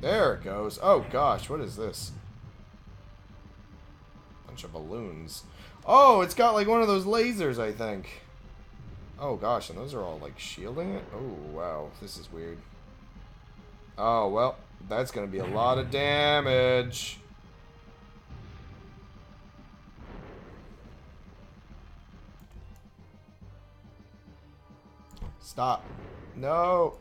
There it goes. Oh gosh, what is this? Bunch of balloons. Oh, it's got like one of those lasers, I think. Oh gosh, and those are all like shielding it? Oh wow, this is weird. Oh well, that's gonna be a lot of damage. Stop. No.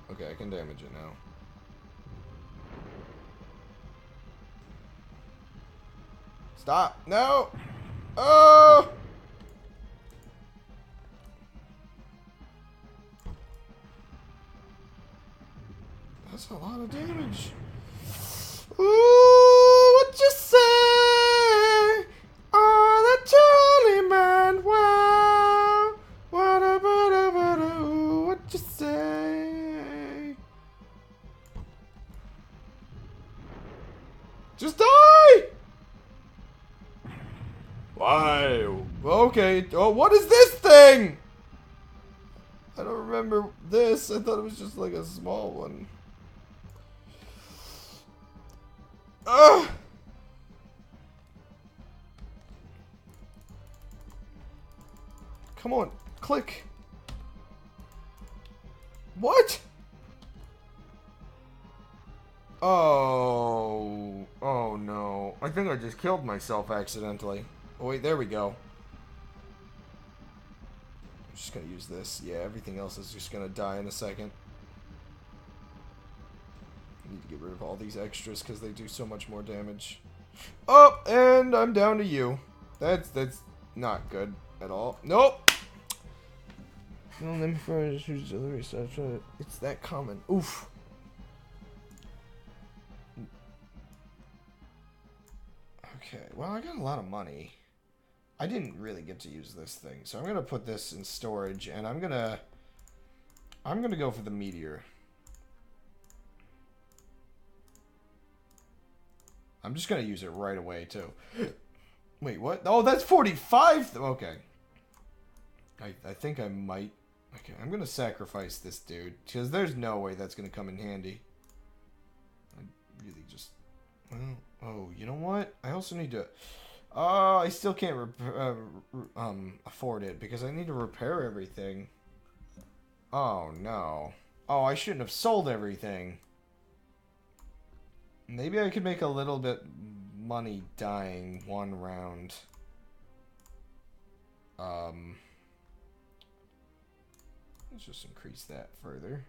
Okay, I can damage it now. Stop. No. Oh. That's a lot of damage. Ooh, what you say? Oh, that Charlie man. Wow. What you say? Just die! Why? Okay. Oh, what is this thing? I don't remember this. I thought it was just like a small one. Ugh! Come on, click. What? Oh. Oh no. I think I just killed myself accidentally. Oh wait, there we go. I'm just gonna use this. Yeah, everything else is just gonna die in a second. I need to get rid of all these extras because they do so much more damage. Oh, and I'm down to you. That's not good at all. Nope. No, let me finish delivery stuff. It's that common. Oof. Okay, well, I got a lot of money. I didn't really get to use this thing, so I'm gonna put this in storage, and I'm gonna go for the meteor. I'm just gonna use it right away too. Wait, what? Oh, that's 45. Okay. I think I might. Okay, I'm gonna sacrifice this dude because there's no way that's gonna come in handy. I really just. Well, oh, you know what? I also need to. I still can't afford it because I need to repair everything. Oh no. Oh, I shouldn't have sold everything. Maybe I could make a little bit money dying one round. Let's just increase that further.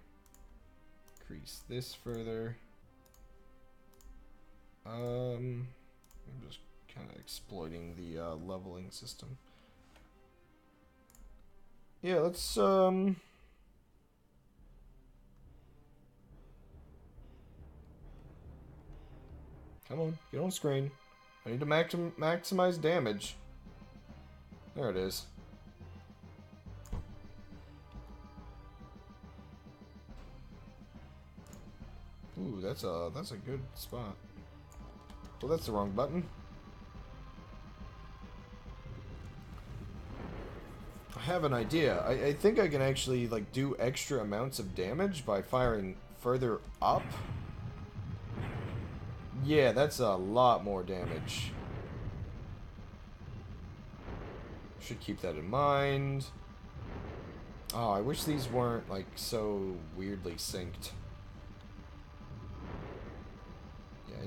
Increase this further. I'm just kind of exploiting the leveling system. Yeah, let's Come on, get on screen. I need to maximize damage. There it is. Ooh, that's a good spot. Well, that's the wrong button. I have an idea. I think I can actually like do extra amounts of damage by firing further up. Yeah, that's a lot more damage. Should keep that in mind. Oh, I wish these weren't like so weirdly synced.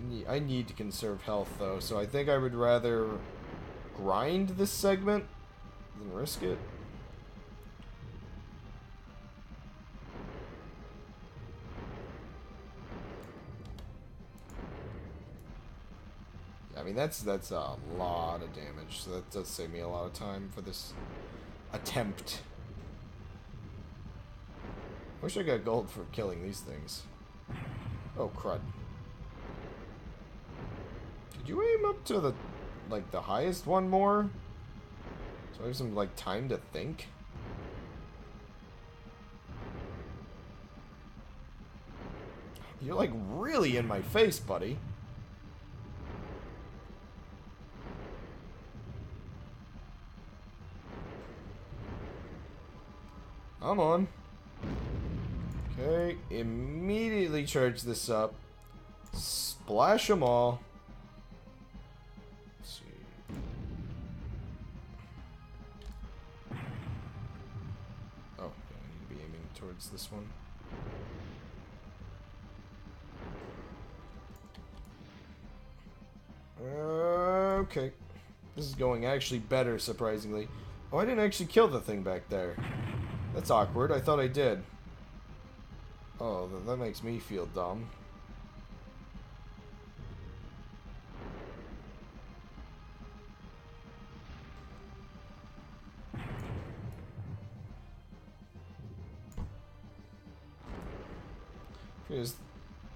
Yeah, I need to conserve health though, so I think I would rather grind this segment than risk it. I mean, that's a lot of damage, so that does save me a lot of time for this attempt. Wish I got gold for killing these things. Oh, crud. Did you aim up to the, like, the highest one more? So I have some, like, time to think? You're, like, really in my face, buddy. Come on. Okay, immediately charge this up. Splash them all. Let's see. Oh, yeah, I need to be aiming towards this one. Okay. This is going actually better, surprisingly. Oh, I didn't actually kill the thing back there. That's awkward. I thought I did. Oh, that makes me feel dumb.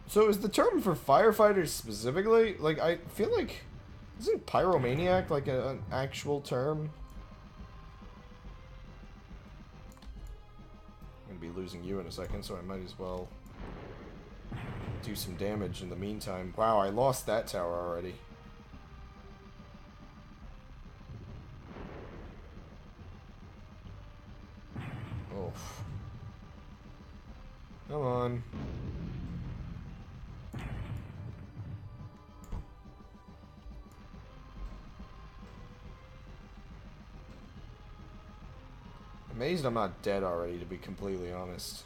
So is the term for firefighters specifically? Like, I feel like... Isn't pyromaniac like an actual term? I'm gonna be losing you in a second, so I might as well do some damage in the meantime. Wow, I lost that tower already. Oh. Come on. Amazed I'm not dead already, to be completely honest.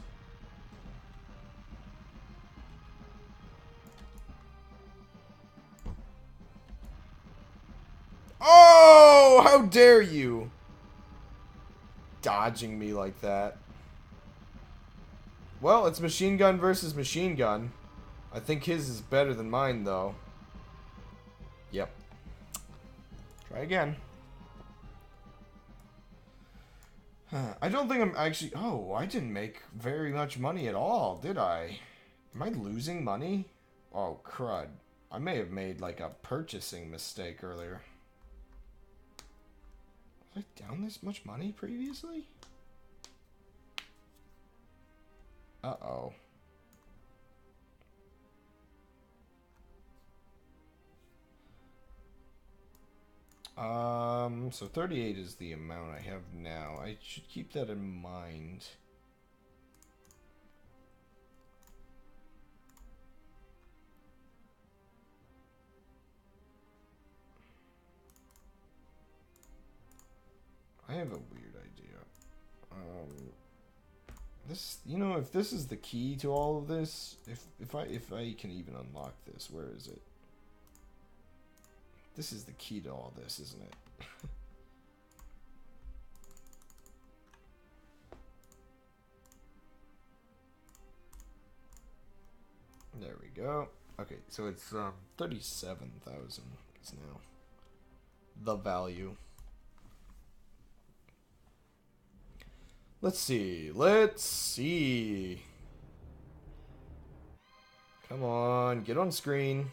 Oh! How dare you! Dodging me like that. Well, it's machine gun versus machine gun. I think his is better than mine, though. Yep. Try again. I don't think I'm actually... Oh, I didn't make very much money at all, did I? Am I losing money? Oh, crud. I may have made, like, a purchasing mistake earlier. Was I down this much money previously? Uh-oh. So 38 is the amount I have now. I should keep that in mind. I have a weird idea. This, you know, if this is the key to all of this, if I can even unlock this, where is it? This is the key to all this, isn't it? There we go. Okay, so it's 37,000 is now the value. Let's see. Let's see. Come on, get on screen.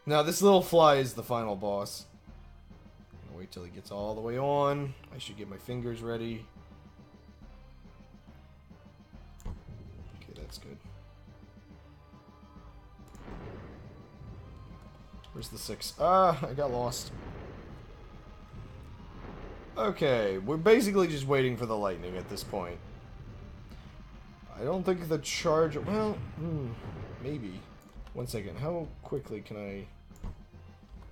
Now this little fly is the final boss. I'll wait till he gets all the way on. I should get my fingers ready. Okay, that's good. Where's the 6? Ah, I got lost. Okay, we're basically just waiting for the lightning at this point. I don't think the charge... Well, maybe. One second. How quickly can I...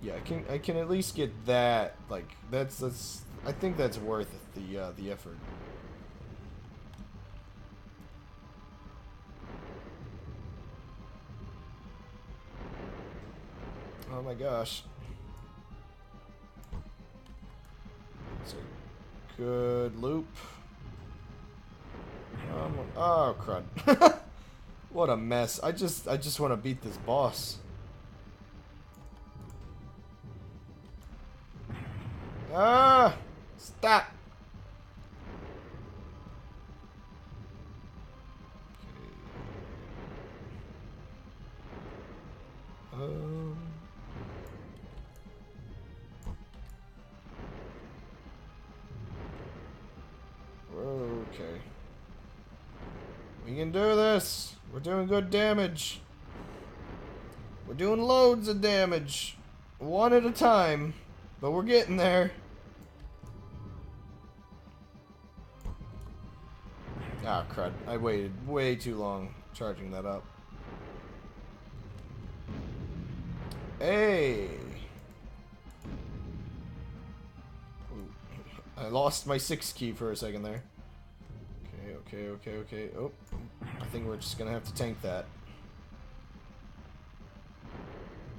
Yeah, I can at least get that. Like, that's... I think that's worth the effort. Oh my gosh. It's a good loop. Oh crud. What a mess. I just want to beat this boss. Ah! Stop! We can do this. We're doing good damage. We're doing loads of damage. One at a time. But we're getting there. Ah, crud. I waited way too long charging that up. Hey! Ooh. I lost my 6 key for a second there. Okay. Oh, I think we're just gonna have to tank that.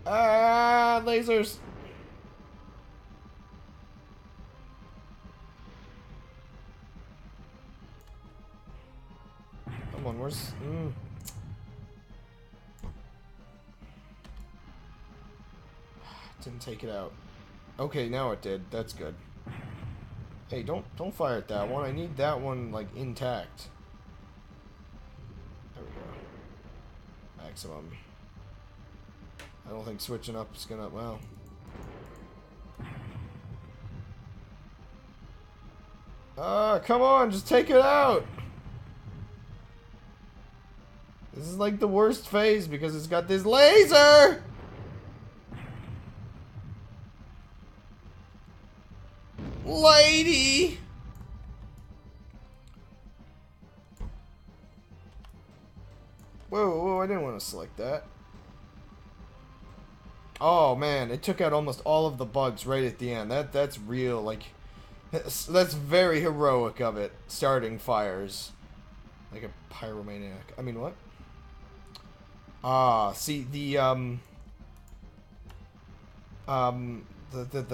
Ah, lasers! Come on, where's... Didn't take it out. Okay, now it did. That's good. Hey, don't fire at that one. I need that one, like, intact. There we go. Maximum. I don't think switching up is gonna... Well... come on, just take it out! This is like the worst phase because it's got this laser! Lady! Whoa, I didn't want to select that. Oh man, it took out almost all of the bugs right at the end. That's real, like... That's very heroic of it, starting fires. Like a pyromaniac. I mean, what? Ah, see, the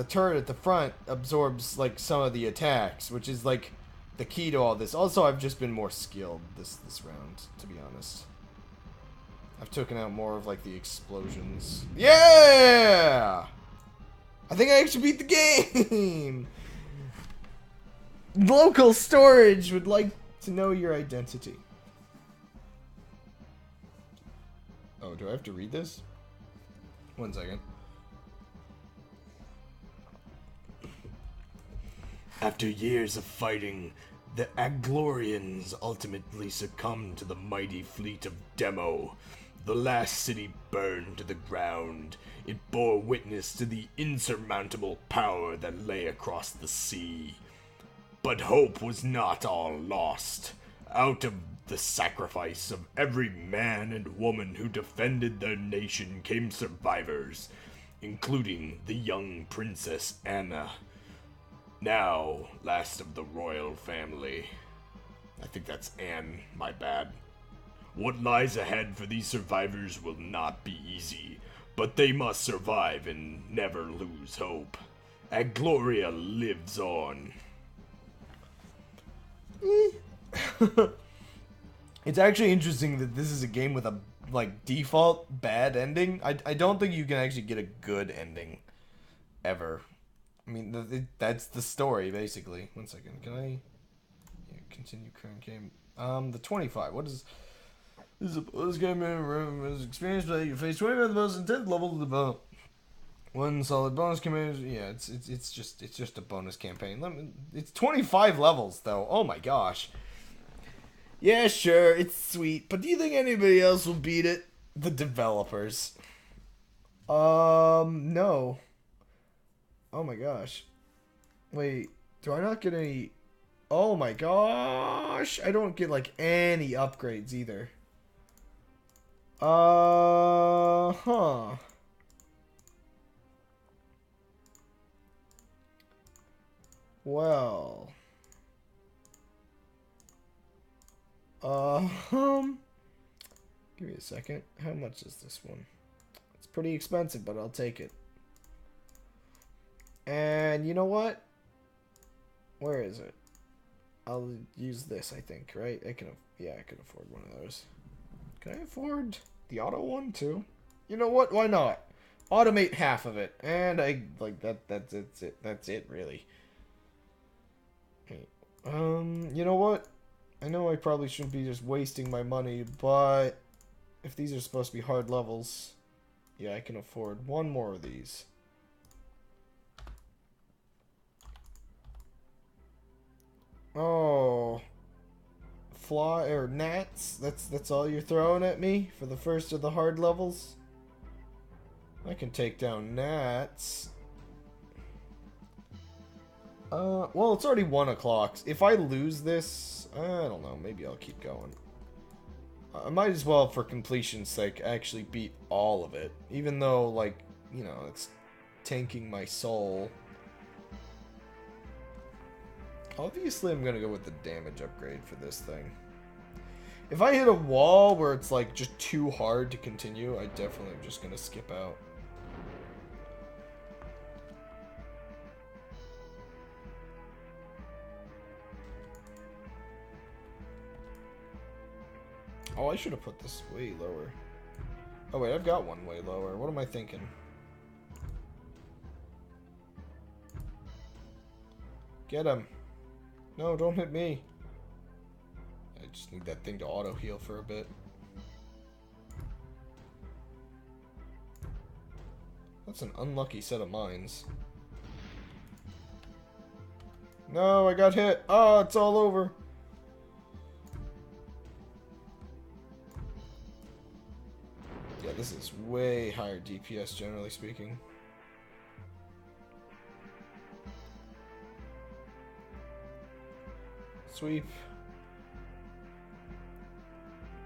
turret at the front absorbs, like, some of the attacks, which is, like, the key to all this. Also, I've just been more skilled this round, to be honest. I've taken out more of, like, the explosions. Yeah! I think I actually beat the game! Local storage would like to know your identity. Oh, do I have to read this? 1 second. After years of fighting, the Aglorians ultimately succumbed to the mighty fleet of Demo. The last city burned to the ground. It bore witness to the insurmountable power that lay across the sea. But hope was not all lost. Out of the sacrifice of every man and woman who defended their nation came survivors, including the young Princess Anna, now last of the royal family. I think that's Anne, my bad. What lies ahead for these survivors will not be easy, but they must survive and never lose hope. Agloria lives on. It's actually interesting that this is a game with a, like, default bad ending. I don't think you can actually get a good ending ever. I mean, that's the story, basically. 1 second, can I... Yeah, continue current game. The 25, what is... This is a bonus game is experienced that you face 25 the most intense level to develop. One solid bonus campaign. Yeah, it's just a bonus campaign. It's 25 levels though. Oh my gosh. Yeah, sure, it's sweet, but do you think anybody else will beat it? The developers. No. Oh my gosh. Wait, do I not get any... Oh my gosh. I don't get, like, any upgrades either. Huh. Well. Give me a second. How much is this one? It's pretty expensive, but I'll take it. And you know what? Where is it? I'll use this, I think, right? I can afford one of those. Can I afford the auto one too? You know what? Why not? Automate half of it. And I like that that's it. That's it really. Okay. You know what? I know I probably shouldn't be just wasting my money, but if these are supposed to be hard levels, yeah, I can afford one more of these. Oh. fly or gnats. That's all you're throwing at me for the first of the hard levels. I can take down gnats. Well, it's already 1 o'clock. If I lose this, I don't know. Maybe I'll keep going. I might as well, for completion's sake, actually beat all of it. Even though, like, you know, it's tanking my soul. Obviously, I'm gonna go with the damage upgrade for this thing. If I hit a wall where it's, like, just too hard to continue, I definitely am just gonna skip out. Oh, I should have put this way lower. Oh, wait, I've got one way lower. What am I thinking? Get him. No, don't hit me. I just need that thing to auto-heal for a bit. That's an unlucky set of mines. No, I got hit. Oh, it's all over. Yeah, this is way higher DPS, generally speaking. Sweep.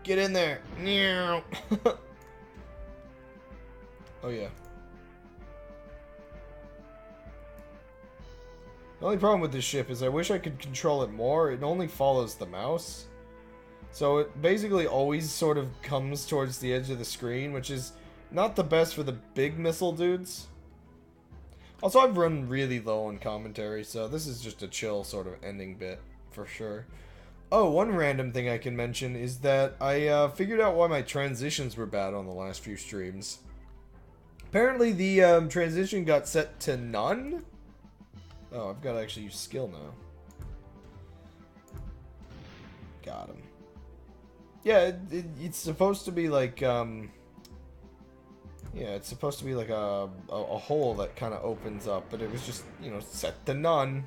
Get in there. Oh, yeah. The only problem with this ship is I wish I could control it more. It only follows the mouse. So it basically always sort of comes towards the edge of the screen, which is not the best for the big missile dudes. Also, I've run really low on commentary, so this is just a chill sort of ending bit, for sure. Oh, one random thing I can mention is that I figured out why my transitions were bad on the last few streams. Apparently the transition got set to none. Oh, I've got to actually use skill now. Got him. Yeah, it's supposed to be like, yeah, it's supposed to be like a hole that kind of opens up, but it was just, you know, set to none.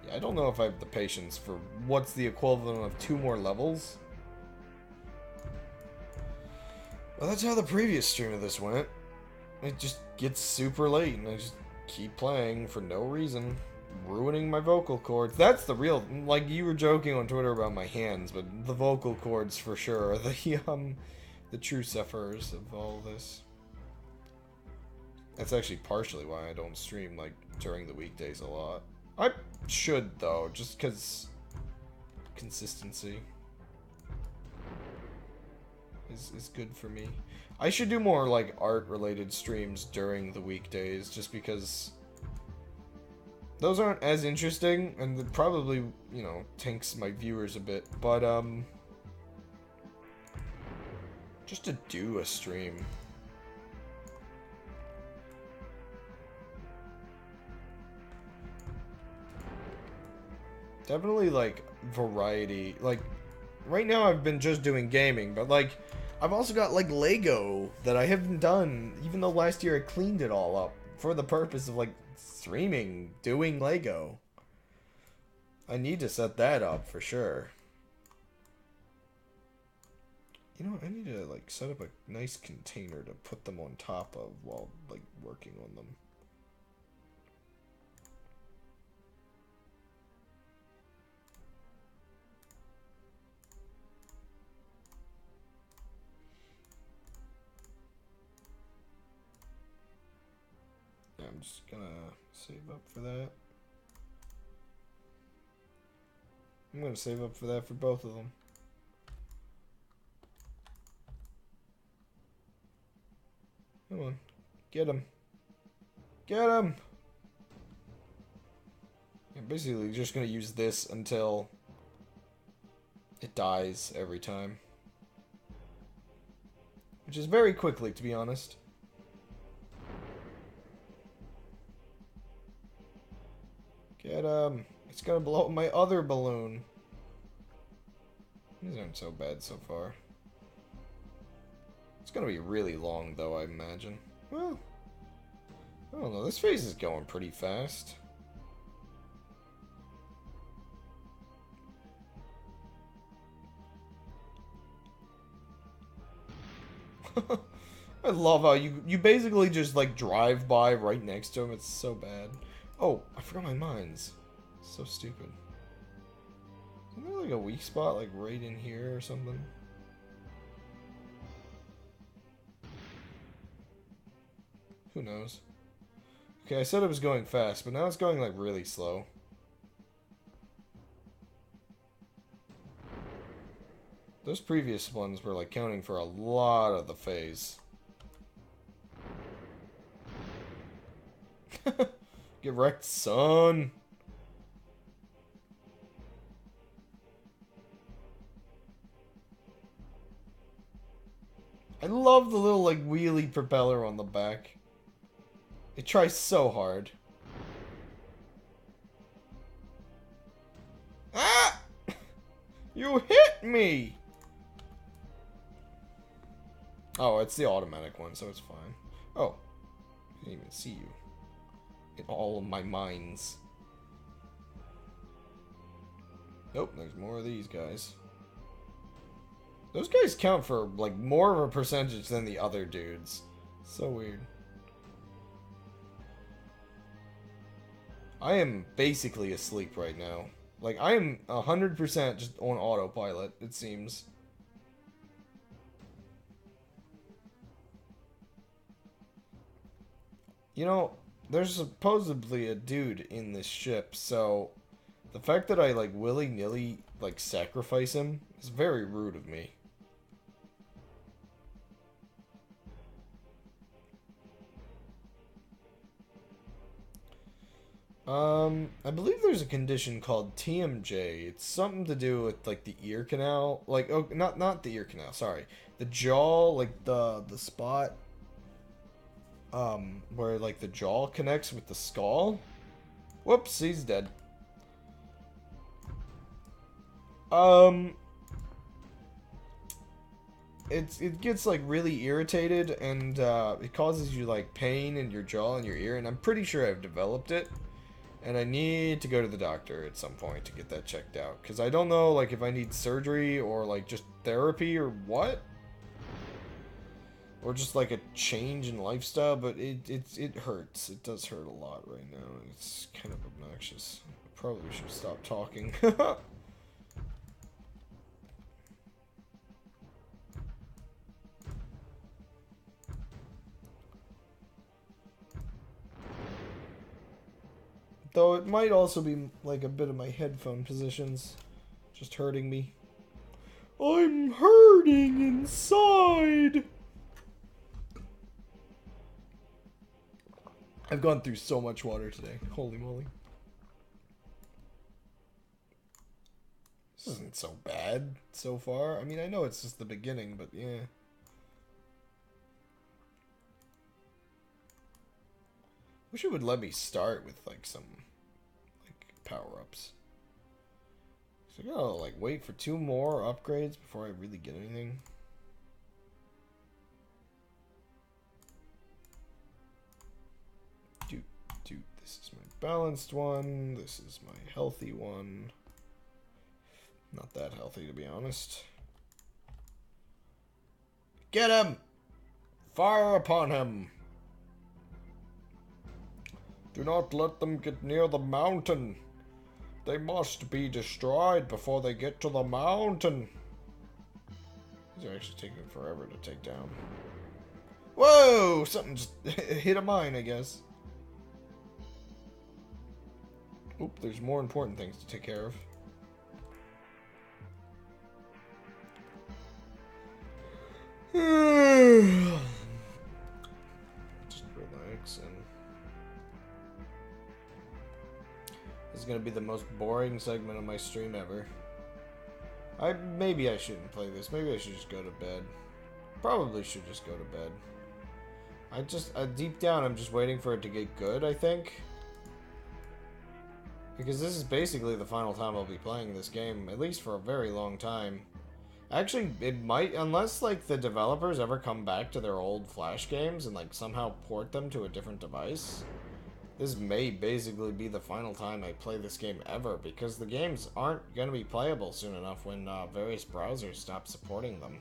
Yeah, I don't know if I have the patience for what's the equivalent of 2 more levels. Well, that's how the previous stream of this went. It just gets super late, and I just keep playing for no reason. Ruining my vocal cords. That's the real, like, you were joking on Twitter about my hands, but the vocal cords for sure are the true sufferers of all this. That's actually partially why I don't stream, like, during the weekdays a lot. I should, though, just because consistency is good for me. I should do more, like, art-related streams during the weekdays, just because those aren't as interesting, and it probably, you know, tanks my viewers a bit, but, just to do a stream. Definitely, like, variety. Like, right now I've been just doing gaming, but, like, I've also got, like, Lego that I haven't done, even though last year I cleaned it all up for the purpose of, like, streaming, doing Lego. I need to set that up for sure. You know, I need to, like, set up a nice container to put them on top of while, like, working on them. I'm just gonna save up for that. I'm gonna save up for that for both of them. Come on. Get him. Get him! I'm basically just gonna use this until it dies every time. Which is very quickly, to be honest. Get him. It's gonna blow up my other balloon. These aren't so bad so far. It's gonna be really long, though, I imagine. Well, I don't know. This phase is going pretty fast. I love how you basically just, like, drive by right next to him. It's so bad. Oh, I forgot my mines. So stupid. Isn't there, like, a weak spot, like, right in here or something? Who knows? Okay, I said it was going fast, but now it's going, like, really slow. Those previous ones were, like, counting for a lot of the phase. Get wrecked, son! I love the little, like, wheelie propeller on the back. It tries so hard. Ah! You hit me! Oh, it's the automatic one, so it's fine. Oh. I didn't even see you. In all of my mines. Nope, there's more of these guys. Those guys count for, like, more of a percentage than the other dudes. So weird. I am basically asleep right now. Like, I am 100% just on autopilot, it seems. You know, there's supposedly a dude in this ship, so the fact that I, like, willy-nilly, like, sacrifice him is very rude of me. I believe there's a condition called TMJ. It's something to do with, like, the ear canal. Like, oh, not the ear canal, sorry. The jaw, like, the spot, where, like, the jaw connects with the skull. Whoops, he's dead. It gets, like, really irritated, and, it causes you, like, pain in your jaw and your ear, and I'm pretty sure I've developed it. And I need to go to the doctor at some point to get that checked out. Because I don't know, like, if I need surgery or, like, just therapy or what. Or just, like, a change in lifestyle. But it hurts. It does hurt a lot right now. It's kind of obnoxious. I probably should stop talking. Though it might also be, like, a bit of my headphone positions just hurting me. I'm hurting inside! I've gone through so much water today. Holy moly. This isn't so bad so far. I mean, I know it's just the beginning, but yeah. Wish it would let me start with, like, some, like, power-ups. So I gotta, like, wait for 2 more upgrades before I really get anything. Dude, this is my balanced one. This is my healthy one. Not that healthy, to be honest. Get him! Fire upon him! Do not let them get near the mountain. They must be destroyed before they get to the mountain. These are actually taking forever to take down. Whoa! Something just hit a mine, I guess. Oop, there's more important things to take care of. Just relax and... This is gonna be the most boring segment of my stream ever. Maybe I shouldn't play this. Maybe I should just go to bed. Probably should just go to bed. Deep down, I'm just waiting for it to get good, I think. Because this is basically the final time I'll be playing this game, at least for a very long time. Actually, it might, unless, like, the developers ever come back to their old Flash games and, like, somehow port them to a different device. This may basically be the final time I play this game ever, because the games aren't going to be playable soon enough when various browsers stop supporting them.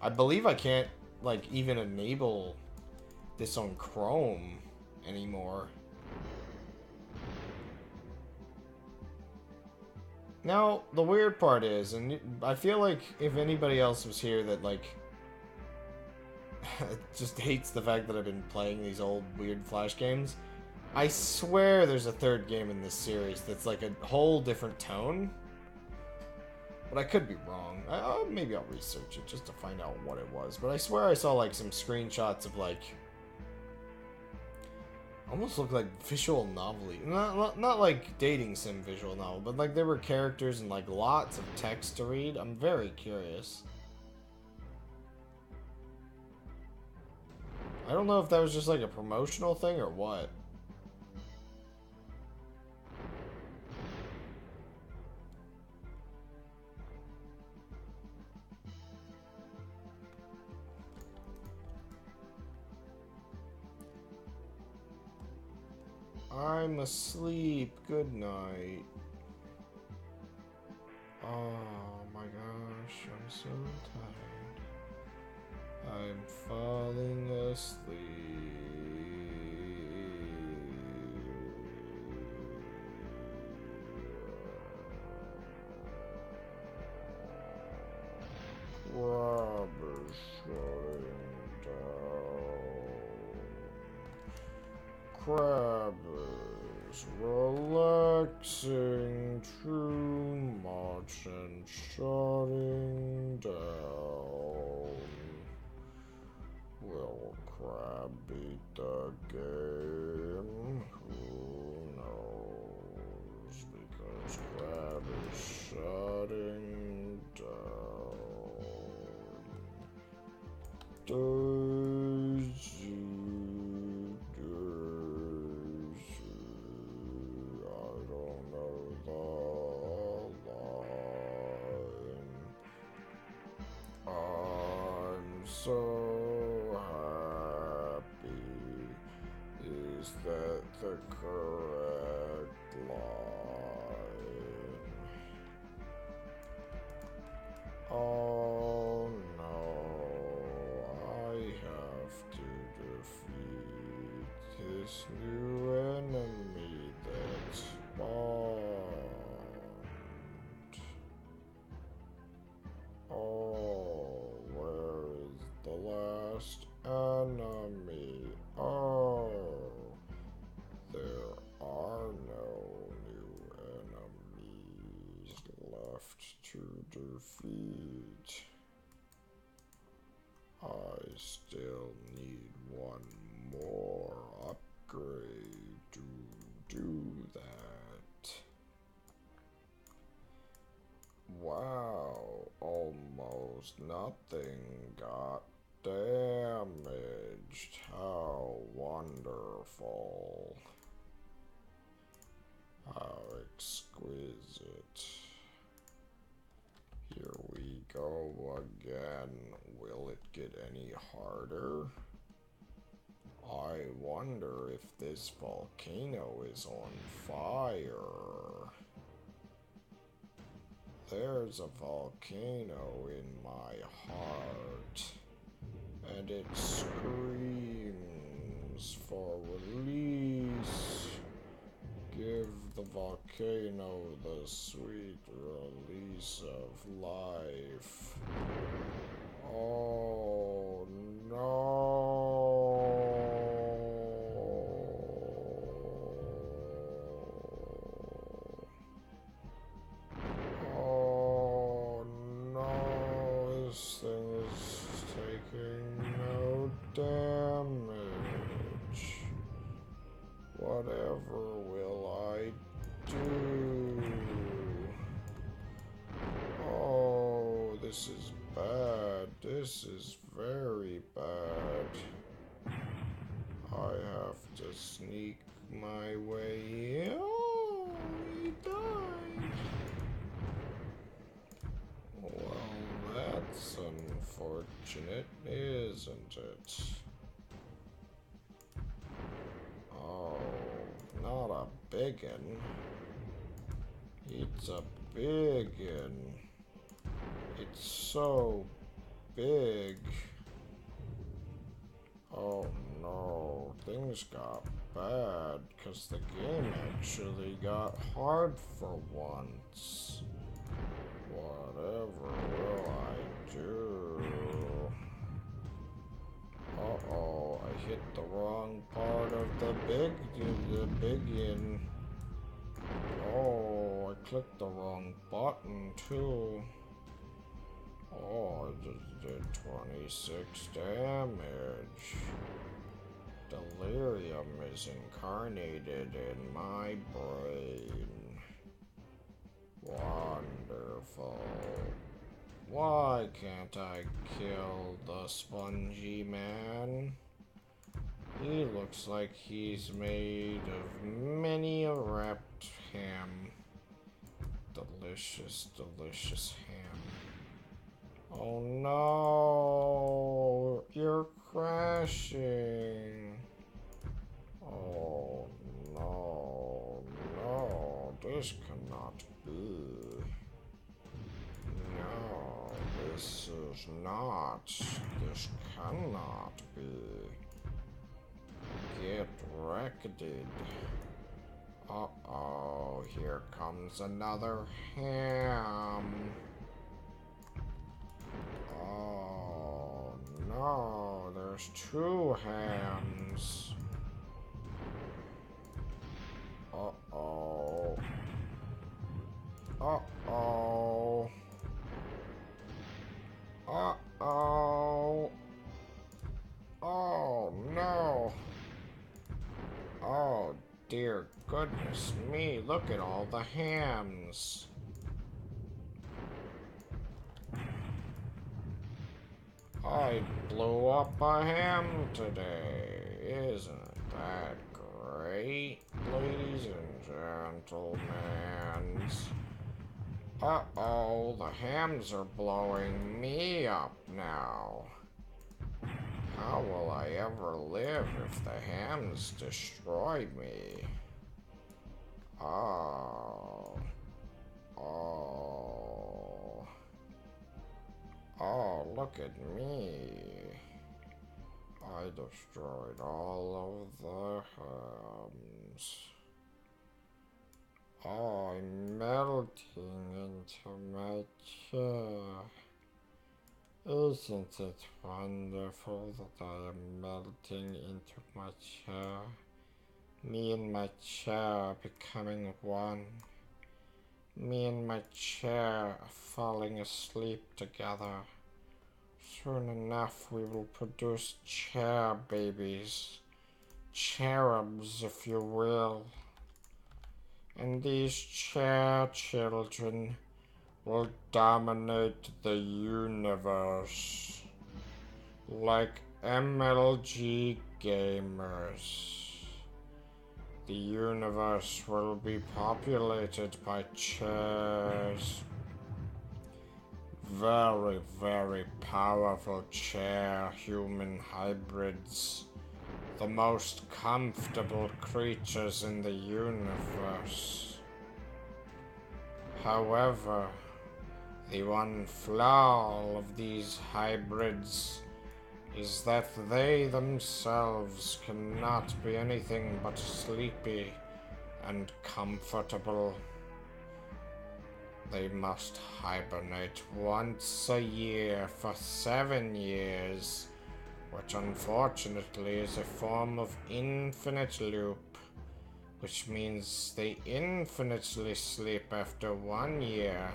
I believe I can't, like even enable this on Chrome anymore. Now, the weird part is, and I feel like if anybody else was here that, like, just hates the fact that I've been playing these old weird Flash games, I swear there's a third game in this series that's like a whole different tone. But I could be wrong. Maybe I'll research it just to find out what it was. But I swear I saw, like, some screenshots of, like, almost looked like visual novelty. Not like dating sim visual novel, but like there were characters and like lots of text to read. I'm very curious. I don't know if that was just like a promotional thing or what. I'm asleep. Good night. Oh my gosh, I'm so tired. I'm falling asleep. Crab is shutting down. Crab is relaxing too much and shutting down. Will Crab beat the game? Who knows? Because Crab is shutting down. Daisy. So happy. Is that the correct line? Oh no, I have to defeat this new enemy that spawned. Oh, where is the last enemy? Oh, there are no new enemies left to defeat. I still need one more upgrade to do that. Wow, almost nothing got damaged. How wonderful. How exquisite. Here we go again. Will it get any harder? I wonder if this volcano is on fire. There's a volcano in my heart, and it screams for release. Give the volcano the sweet release of life. Oh no. Oh no, this thing is taking no damage. Whatever will I do? Oh, this is bad. This is very bad. I have to sneak my way in. Oh, he died. Well, that's unfortunate, isn't it? Oh, not a biggin. It's a biggin. It's so big. Oh no, things got bad because the game actually got hard for once. Whatever will I do? Uh-oh, I hit the wrong part of the begin. Oh, I clicked the wrong button too. Oh, I just did 26 damage. Delirium is incarnated in my brain. Wonderful. Why can't I kill the spongy man? He looks like he's made of many a wrapped ham. Delicious, delicious ham. Oh no! You're crashing! Oh no, no, this cannot be. No, this is not. This cannot be. Get wrecked. Uh-oh, here comes another ham. Oh no, there's two hams. Uh-oh. Uh-oh. Uh-oh. Oh no. Oh dear goodness me, look at all the hams. I blew up a ham today. Isn't that great, ladies and gentlemen? Uh-oh, the hams are blowing me up now. How will I ever live if the hams destroy me? Oh. Oh. Oh, look at me. I destroyed all of the hams. Oh, I'm melting into my chair. Isn't it wonderful that I am melting into my chair? Me and my chair are becoming one. Me and my chair are falling asleep together. Soon enough we will produce chair babies. Cherubs, if you will. And these chair children will dominate the universe like MLG gamers. The universe will be populated by chairs. Very, very powerful chair human hybrids. The most comfortable creatures in the universe. However, the one flaw of these hybrids is that they themselves cannot be anything but sleepy and comfortable. They must hibernate once a year for 7 years, which unfortunately is a form of infinite loop, which means they infinitely sleep after 1 year,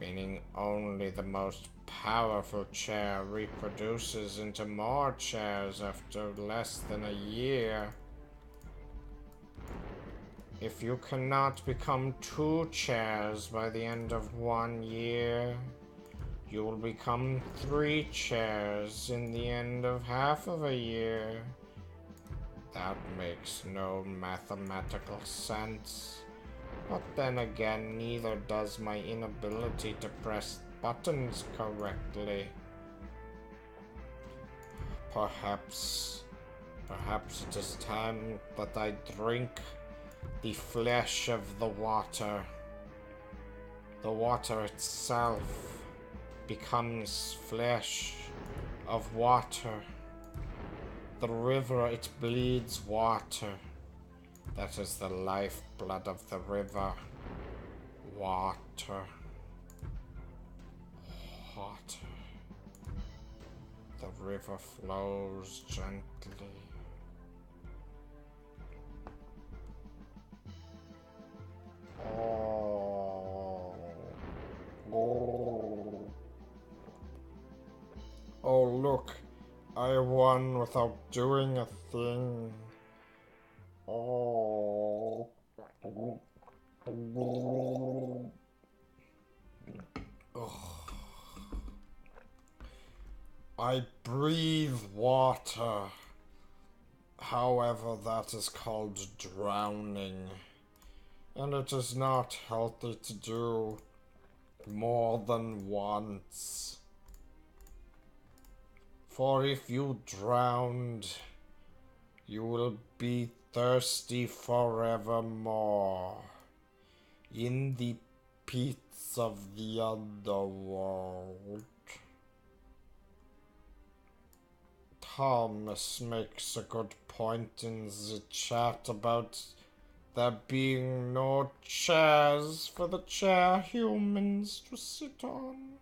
meaning only the most powerful chair reproduces into more chairs after less than a year. If you cannot become 2 chairs by the end of 1 year, you will become 3 chairs in the end of half of a year. That makes no mathematical sense. But then again, neither does my inability to press buttons correctly. Perhaps it is time that I drink the flesh of the water. The water itself becomes flesh of water. the river, it bleeds water. That is the lifeblood of the river. Water. Water. The river flows gently. Oh. Oh, look. I won without doing a thing. Oh. I breathe water. However, that is called drowning. And it is not healthy to do more than once. For if you drowned, you will be thirsty forevermore in the pits of the underworld. Thomas makes a good point in the chat about there being no chairs for the chair humans to sit on.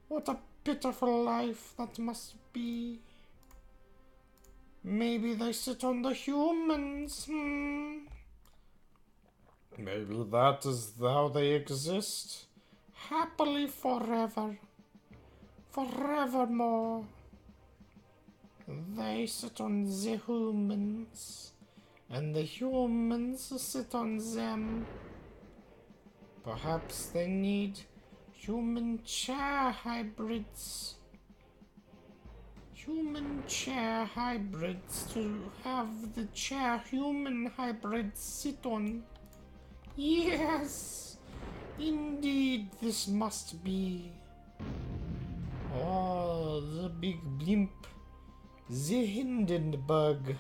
What a pitiful life that must be. Maybe they sit on the humans, Maybe that is how they exist. Happily forever. Forevermore. They sit on the humans. And the humans sit on them. Perhaps they need human chair hybrids. Human chair hybrids to have the chair human hybrids sit on. Yes, indeed this must be. Oh, the big blimp. The Hindenburg.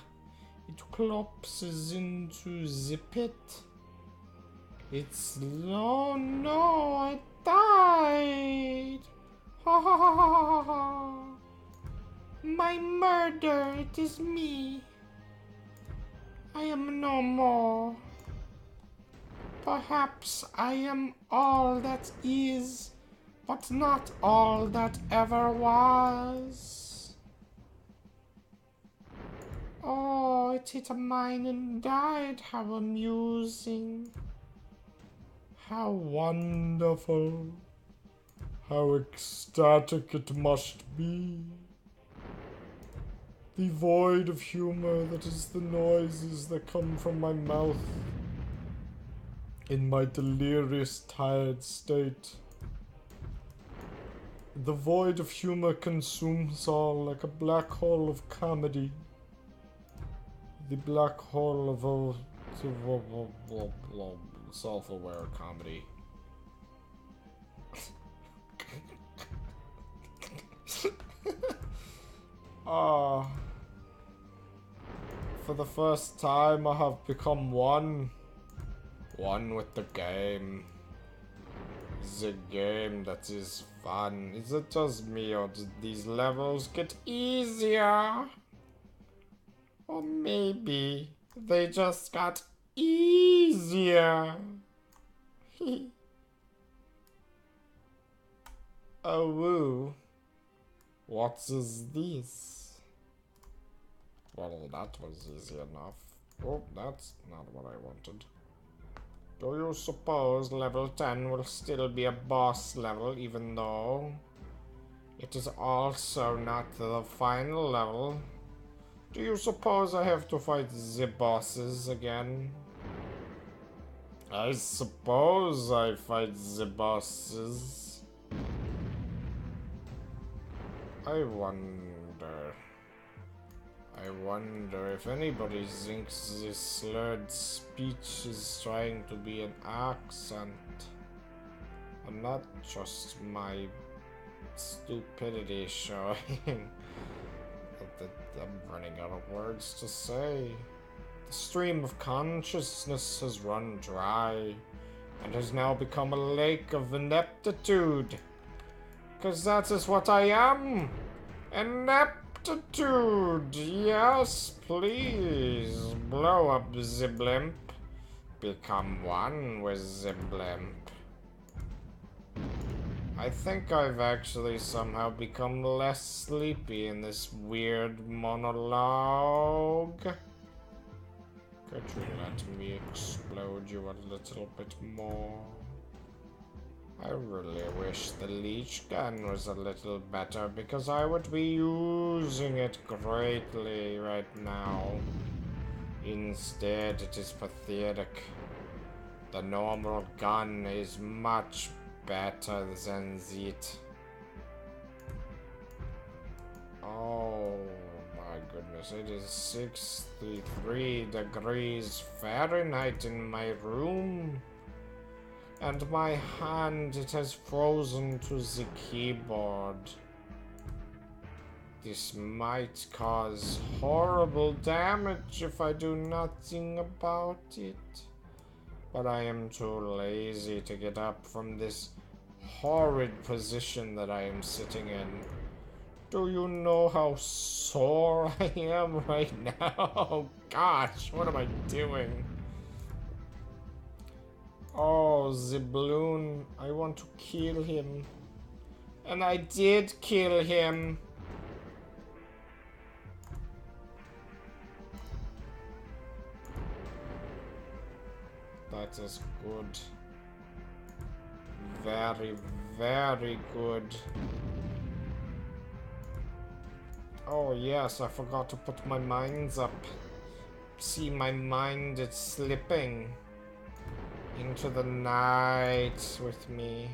It collapses into the pit. It's... Oh no, I died! Ha ha ha ha ha! My murder, it is me. I am no more. Perhaps I am all that is, but not all that ever was. Oh, it hit a mine and died. How amusing. How wonderful. How ecstatic it must be. The void of humor that is the noises that come from my mouth in my delirious, tired state. The void of humor consumes all like a black hole of comedy. The black hole of self-aware comedy. For the first time I have become one with the game. The game that is fun. Is it just me, or did these levels get easier? Or maybe they just got easier. Oh, woo. What is this? Well, that was easy enough. Oh, that's not what I wanted. Do you suppose level 10 will still be a boss level, even though it is also not the final level? Do you suppose I have to fight the bosses again? I suppose I fight the bosses. I wonder if anybody thinks this slurred speech is trying to be an accent. And not just my stupidity showing. I'm running out of words to say. The stream of consciousness has run dry and has now become a lake of ineptitude. 'Cause that is what I am. Inept. aptitude. Yes, please. Blow up the blimp. Become one with the blimp. I think I've actually somehow become less sleepy in this weird monologue. Could you let me explode you a little bit more? I really wish the leech gun was a little better because I would be using it greatly right now. Instead, it is pathetic. The normal gun is much better than it. Oh my goodness, it is 63 degrees Fahrenheit in my room. And my hand, it has frozen to the keyboard. This might cause horrible damage if I do nothing about it. But I am too lazy to get up from this horrid position that I am sitting in. Do you know how sore I am right now? Oh gosh, what am I doing? Oh, the balloon. I want to kill him. And I did kill him. That is good. Very, very good. Oh yes, I forgot to put my mines up. See, my mind is slipping into the night with me.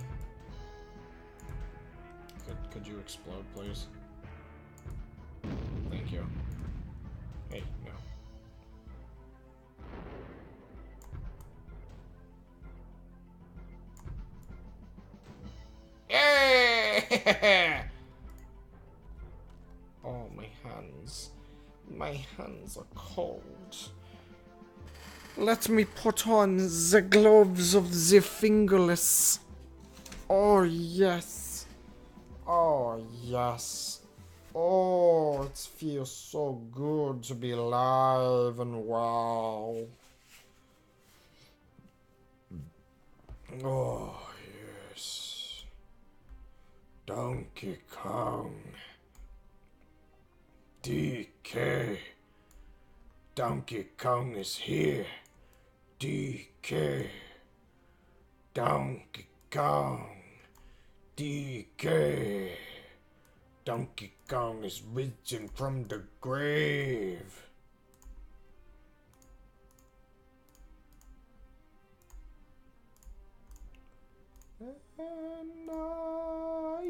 Could you explode, please? Thank you. Hey, no. Yeah! Oh, my hands. My hands are cold. Let me put on the gloves of the fingerless. Oh, yes. Oh, yes. Oh, it feels so good to be alive and well. Oh, yes. Donkey Kong. DK. Donkey Kong is here. DK. Donkey Kong. DK. Donkey Kong is risen from the grave. And I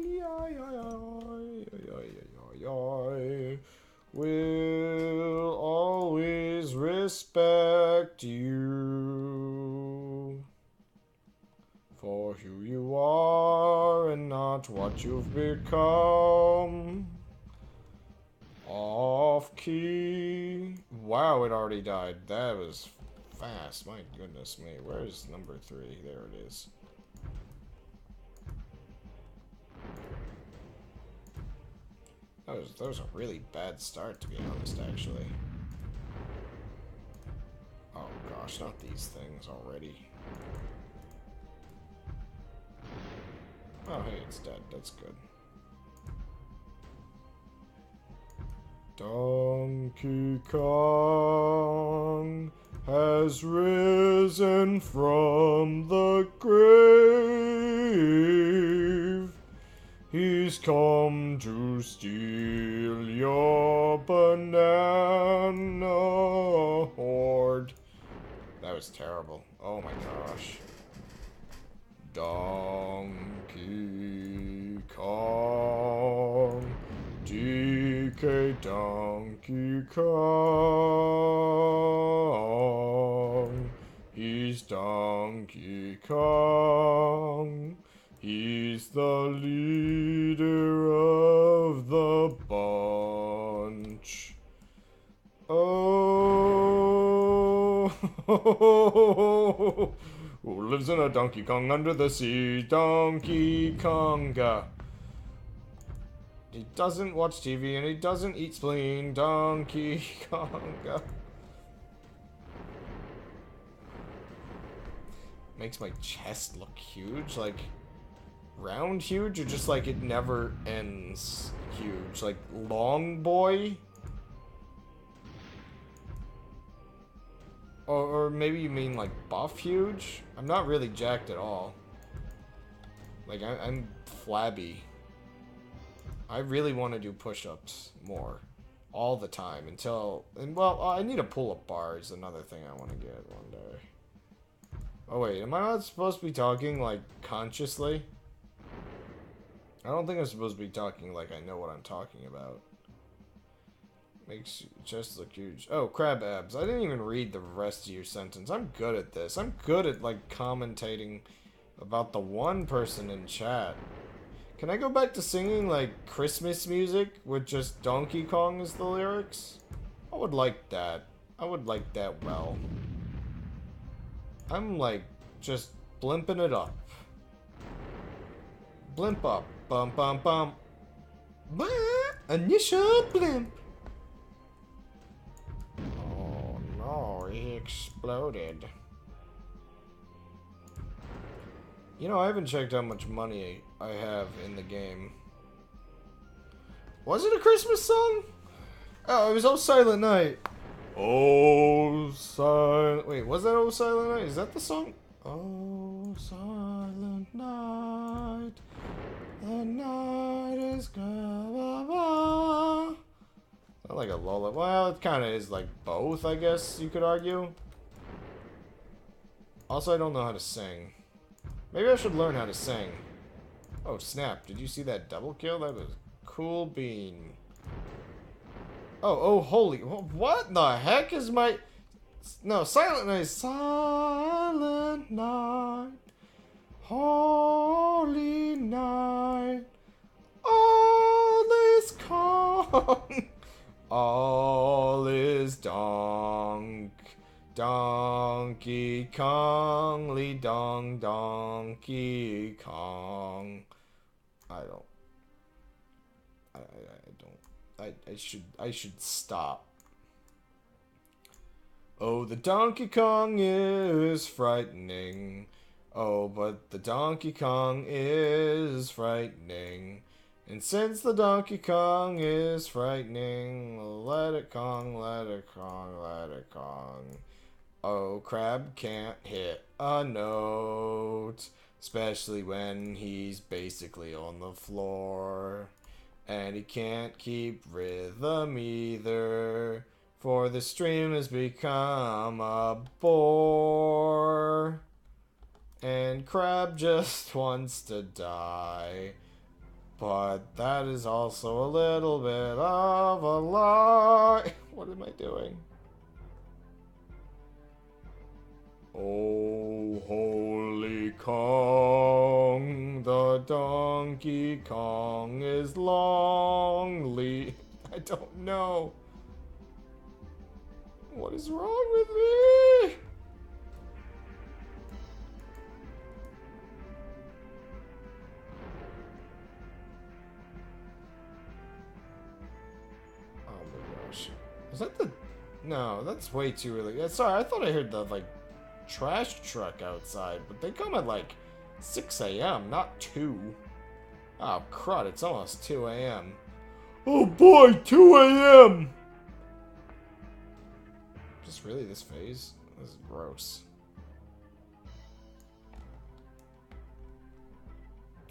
will always respect you for who you are and not what you've become. Off key. Wow, it already died. That was fast. My goodness me. Where's number 3? There it is. That was a really bad start, to be honest, actually. Oh gosh, not these things already. Oh hey, it's dead. That's good. Donkey Kong has risen from the grave. He's come to steal your banana hoard. That was terrible. Oh my gosh. Donkey Kong. DK Donkey Kong. He's Donkey Kong. He's the leader of the bunch. Oh, who lives in a Donkey Kong under the sea? Donkey Konga. He doesn't watch TV and he doesn't eat spleen. Donkey Kong. Makes my chest look huge. Like, round huge or just like it never ends huge? Like, long boy? Or maybe you mean like buff huge? I'm not really jacked at all. Like, I'm flabby. I really want to do push-ups more. All the time until... And, well, I need a pull-up bar is another thing I want to get one day. Oh, wait. Am I not supposed to be talking, like, consciously? I don't think I'm supposed to be talking like I know what I'm talking about. Makes your chest look huge. Oh, crab abs. I didn't even read the rest of your sentence. I'm good at this. I'm good at, like, commentating about the one person in chat. Can I go back to singing, like, Christmas music with just Donkey Kong as the lyrics? I would like that. I would like that well. I'm, like, just blimping it up. Blimp up. Bum, bum, bum. Initial blimp. Oh, no. He exploded. You know, I haven't checked how much money I have in the game. Was it a Christmas song? Oh, it was Oh Silent Night. Oh Silent... Wait, was that Oh Silent Night? Is that the song? Oh Silent Night, the night is gone. Not like a lullaby. Well, it kind of is like both, I guess you could argue. Also, I don't know how to sing. Maybe I should learn how to sing. Oh, snap. Did you see that double kill? That was cool bean. Oh, holy... What the heck is my... No, Silent Night. Silent Night. Holy night. All is calm. All is Donkey Kong, Lee Dong, Donkey Kong. I should stop. Oh, the Donkey Kong is frightening. Oh, but the Donkey Kong is frightening. And since the Donkey Kong is frightening, let it Kong, let it Kong, let it Kong. Oh, Crab can't hit a note, especially when he's basically on the floor. And he can't keep rhythm either, for the stream has become a bore. And Crab just wants to die. But that is also a little bit of a lie. What am I doing? Oh, holy Kong, the Donkey Kong is longly. I don't know. What is wrong with me? Oh my gosh. Is that the... No, that's way too early. Yeah, sorry, I thought I heard the, like, trash truck outside, but they come at like 6 a.m., not 2. Oh, crud, it's almost 2 a.m. Oh boy, 2 a.m. Just really this phase? This is gross.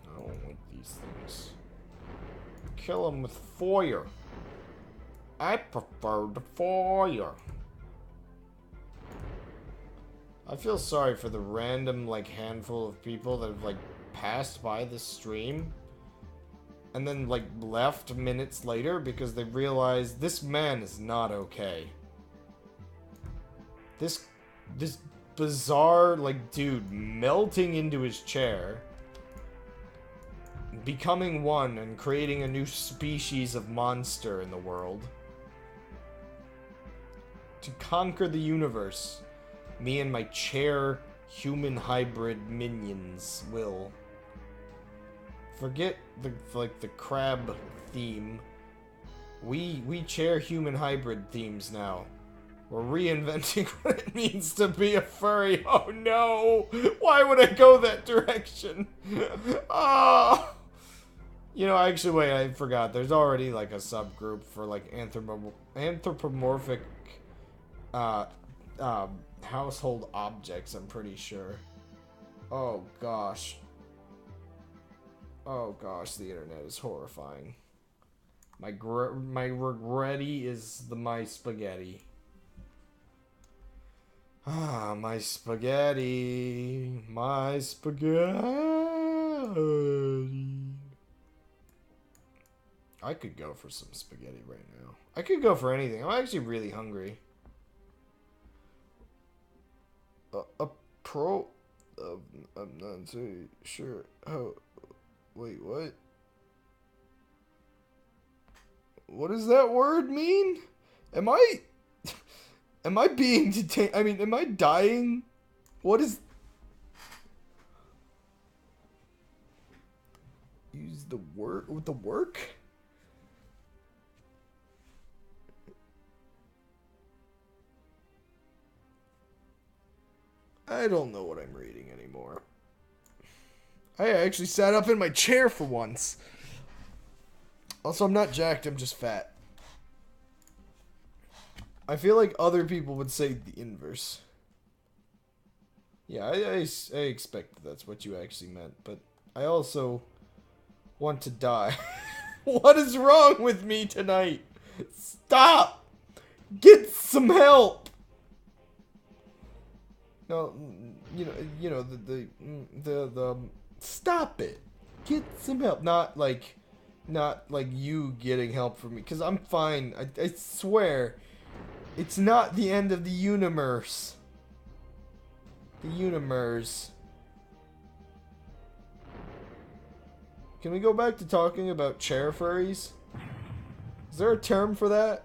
I don't like these things. Kill them with fire. I prefer the fire. I feel sorry for the random, like, handful of people that have, like, passed by this stream and then, like, left minutes later because they realized this man is not okay. This bizarre, like, dude melting into his chair, becoming one and creating a new species of monster in the world to conquer the universe. Me and my chair human hybrid minions will Forget the crab theme. We chair human hybrid themes now. We're reinventing what it means to be a furry. Oh no! Why would I go that direction? Oh! You know, actually, wait, I forgot. There's already like a subgroup for like anthropomorphic household objects, I'm pretty sure. Oh gosh. Oh gosh, the internet is horrifying. My regretty is my spaghetti. Ah, my spaghetti. My spaghetti. I could go for some spaghetti right now. I could go for anything. I'm actually really hungry. I'm not so sure. Oh, wait, what? What does that word mean? Am I being detained? I mean, am I dying? What is... Use the word with the work? I don't know what I'm reading anymore. I actually sat up in my chair for once. Also, I'm not jacked, I'm just fat. I feel like other people would say the inverse. Yeah, I expect that's what you actually meant, but I also want to die. What is wrong with me tonight? Stop! Get some help! No, you know the stop it. Get some help. Not like you getting help from me, because I'm fine. I swear, it's not the end of the universe. The universe. Can we go back to talking about chair furries? Is there a term for that?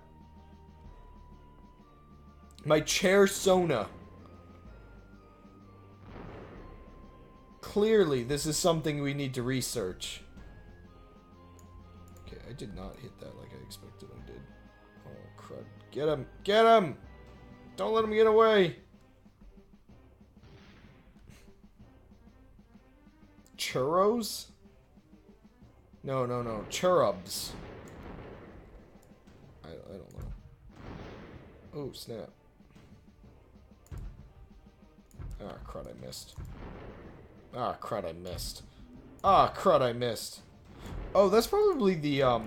My chair sona. Clearly, this is something we need to research. Okay, I did not hit that like I expected I did. Oh, crud. Get him! Get him! Don't let him get away! Churros? No. Churrubs. I don't know. Oh, snap. Ah, crud, I missed. Ah, crud, I missed. Ah, crud, I missed. Oh, that's probably the, a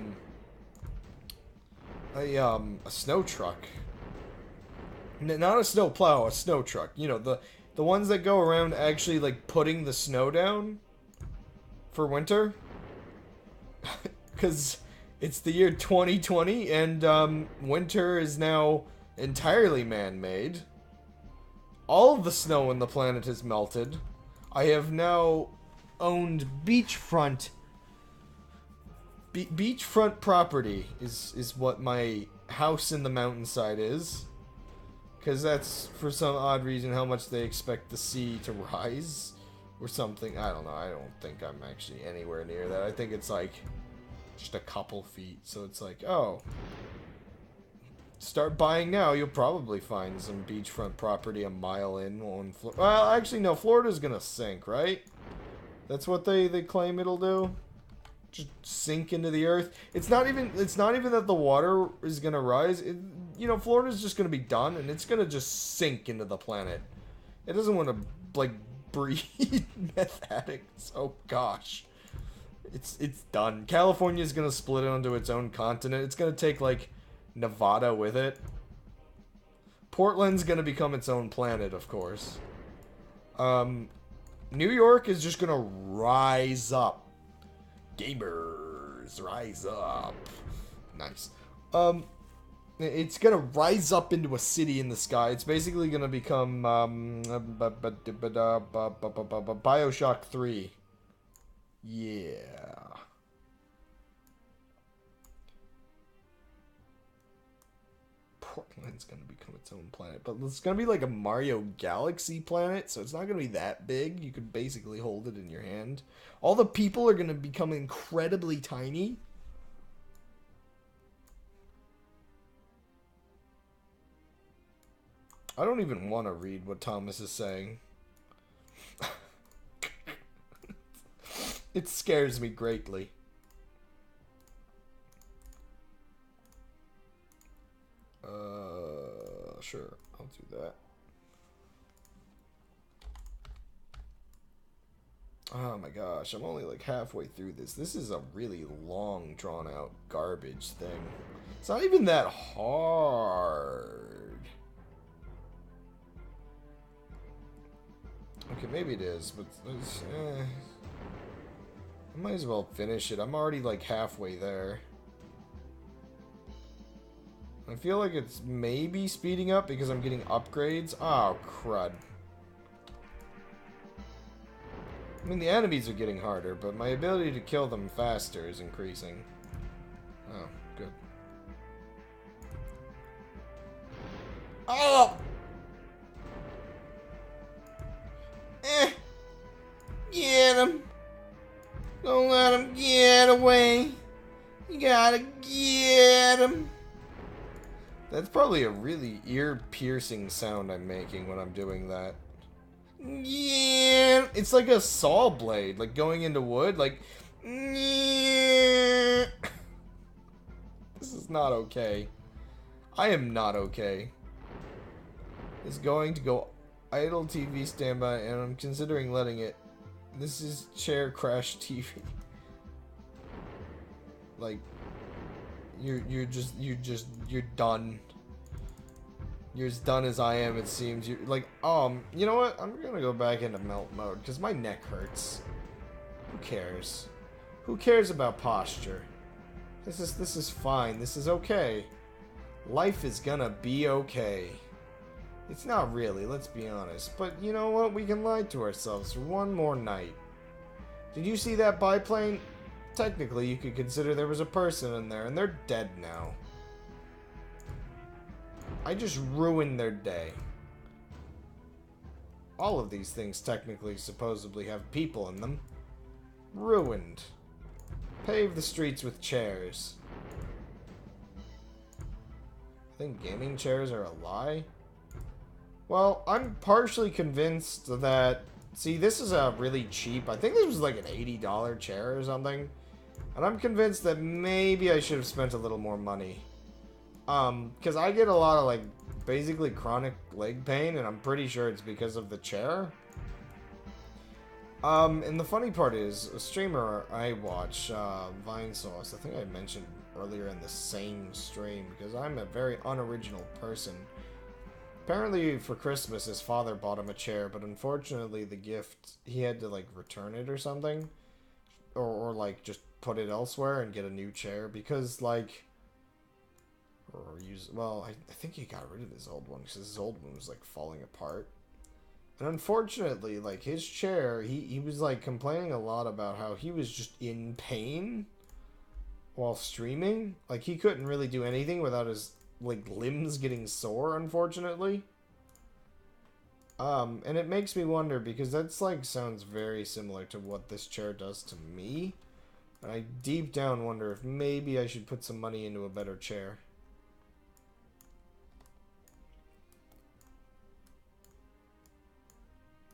snow truck. Not a snow plow, a snow truck. You know, the ones that go around actually, like, putting the snow down for winter. Because it's the year 2020, and, winter is now entirely man-made. All of the snow on the planet has melted. I have now owned beachfront. Beachfront property is what my house in the mountainside is. Because that's, for some odd reason, how much they expect the sea to rise. Or something. I don't know. I don't think I'm actually anywhere near that. I think it's like just a couple feet. So it's like, oh. Start buying now. You'll probably find some beachfront property a mile in on Florida. Well, actually, no. Florida's gonna sink, right? That's what they claim it'll do. Just sink into the earth. It's not even that the water is gonna rise. You know, Florida's just gonna be done, and it's gonna just sink into the planet. It doesn't want to like breed meth addicts. Oh gosh, it's done. California's gonna split onto its own continent. It's gonna take like Nevada with it. Portland's gonna become its own planet, of course. New York is just gonna rise up. Gamers, rise up. Nice. It's gonna rise up into a city in the sky. It's basically gonna become BioShock 3. Yeah. Portland's gonna become its own planet, but it's gonna be like a Mario Galaxy planet, so it's not gonna be that big. You could basically hold it in your hand. All the people are gonna become incredibly tiny. I don't even want to read what Thomas is saying. It scares me greatly. Sure, I'll do that. Oh my gosh, I'm only like halfway through this. This is a really long, drawn out garbage thing. It's not even that hard. Okay, maybe it is, but I might as well finish it. I'm already like halfway there. I feel like it's maybe speeding up because I'm getting upgrades. Oh, crud. I mean, the enemies are getting harder, but my ability to kill them faster is increasing. Oh, good. Oh! Get him! Don't let him get away! You gotta get him! That's probably a really ear-piercing sound I'm making when I'm doing that. Yeah, it's like a saw blade, like going into wood, like. Yeah. This is not okay. I am not okay. It's going to go idle TV standby, and I'm considering letting it. This is chair crash TV. Like, you're done. You're as done as I am, it seems. You're like, you know what? I'm gonna go back into melt mode because my neck hurts. Who cares? Who cares about posture? This is fine. This is okay. Life is gonna be okay. It's not really, let's be honest. But you know what? We can lie to ourselves for one more night. Did you see that biplane? Technically, you could consider there was a person in there, and they're dead now. I just ruined their day. All of these things technically supposedly have people in them. Ruined. Pave the streets with chairs. I think gaming chairs are a lie. Well, I'm partially convinced that... See, this is a really cheap... I think this was like an $80 chair or something. And I'm convinced that maybe I should have spent a little more money. Because I get a lot of, like, basically chronic leg pain, and I'm pretty sure it's because of the chair. And the funny part is, a streamer I watch, Vine Sauce, I think I mentioned earlier in the same stream, because I'm a very unoriginal person. Apparently, for Christmas, his father bought him a chair, but unfortunately, the gift, he had to, like, return it or something. Or like, just put it elsewhere and get a new chair, because, like... Or use... Well, I think he got rid of his old one, because his old one was, like, falling apart. And unfortunately, like, his chair, he was, like, complaining a lot about how he was just in pain while streaming. Like, he couldn't really do anything without his, like, limbs getting sore, unfortunately. And it makes me wonder, because that's, like, sounds very similar to what this chair does to me. And I deep down wonder if maybe I should put some money into a better chair.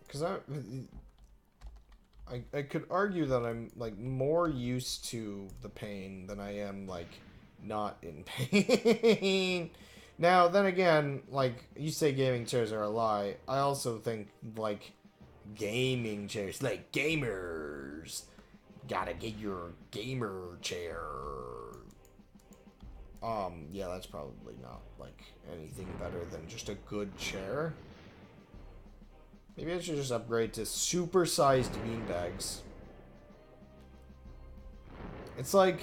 Because I could argue that I'm, like, more used to the pain than I am, like, not in pain. Now, then again, like, you say gaming chairs are a lie. I also think, like, gaming chairs, like, gamers, gotta get your gamer chair. Yeah, that's probably not, like, anything better than just a good chair. Maybe I should just upgrade to super-sized beanbags. It's like...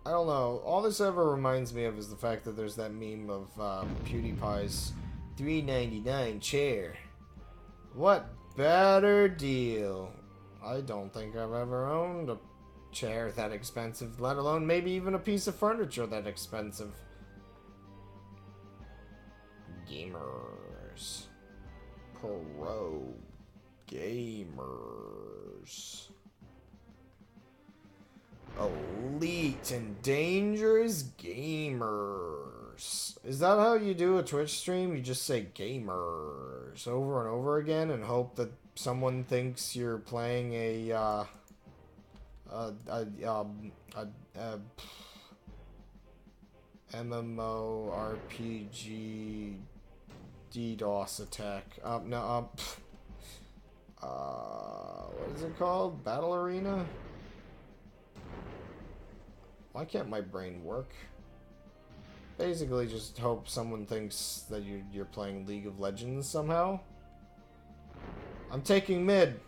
I don't know. All this ever reminds me of is the fact that there's that meme of PewDiePie's $3.99 chair. What better deal? I don't think I've ever owned a chair that expensive, let alone maybe even a piece of furniture that expensive. Gamers. Pro gamers. Elite and dangerous gamers. Is that how you do a Twitch stream? You just say gamers over and over again and hope that someone thinks you're playing a MMORPG DDoS attack. What is it called? Battle Arena? Why can't my brain work? Basically, just hope someone thinks that you're playing League of Legends somehow. I'm taking mid.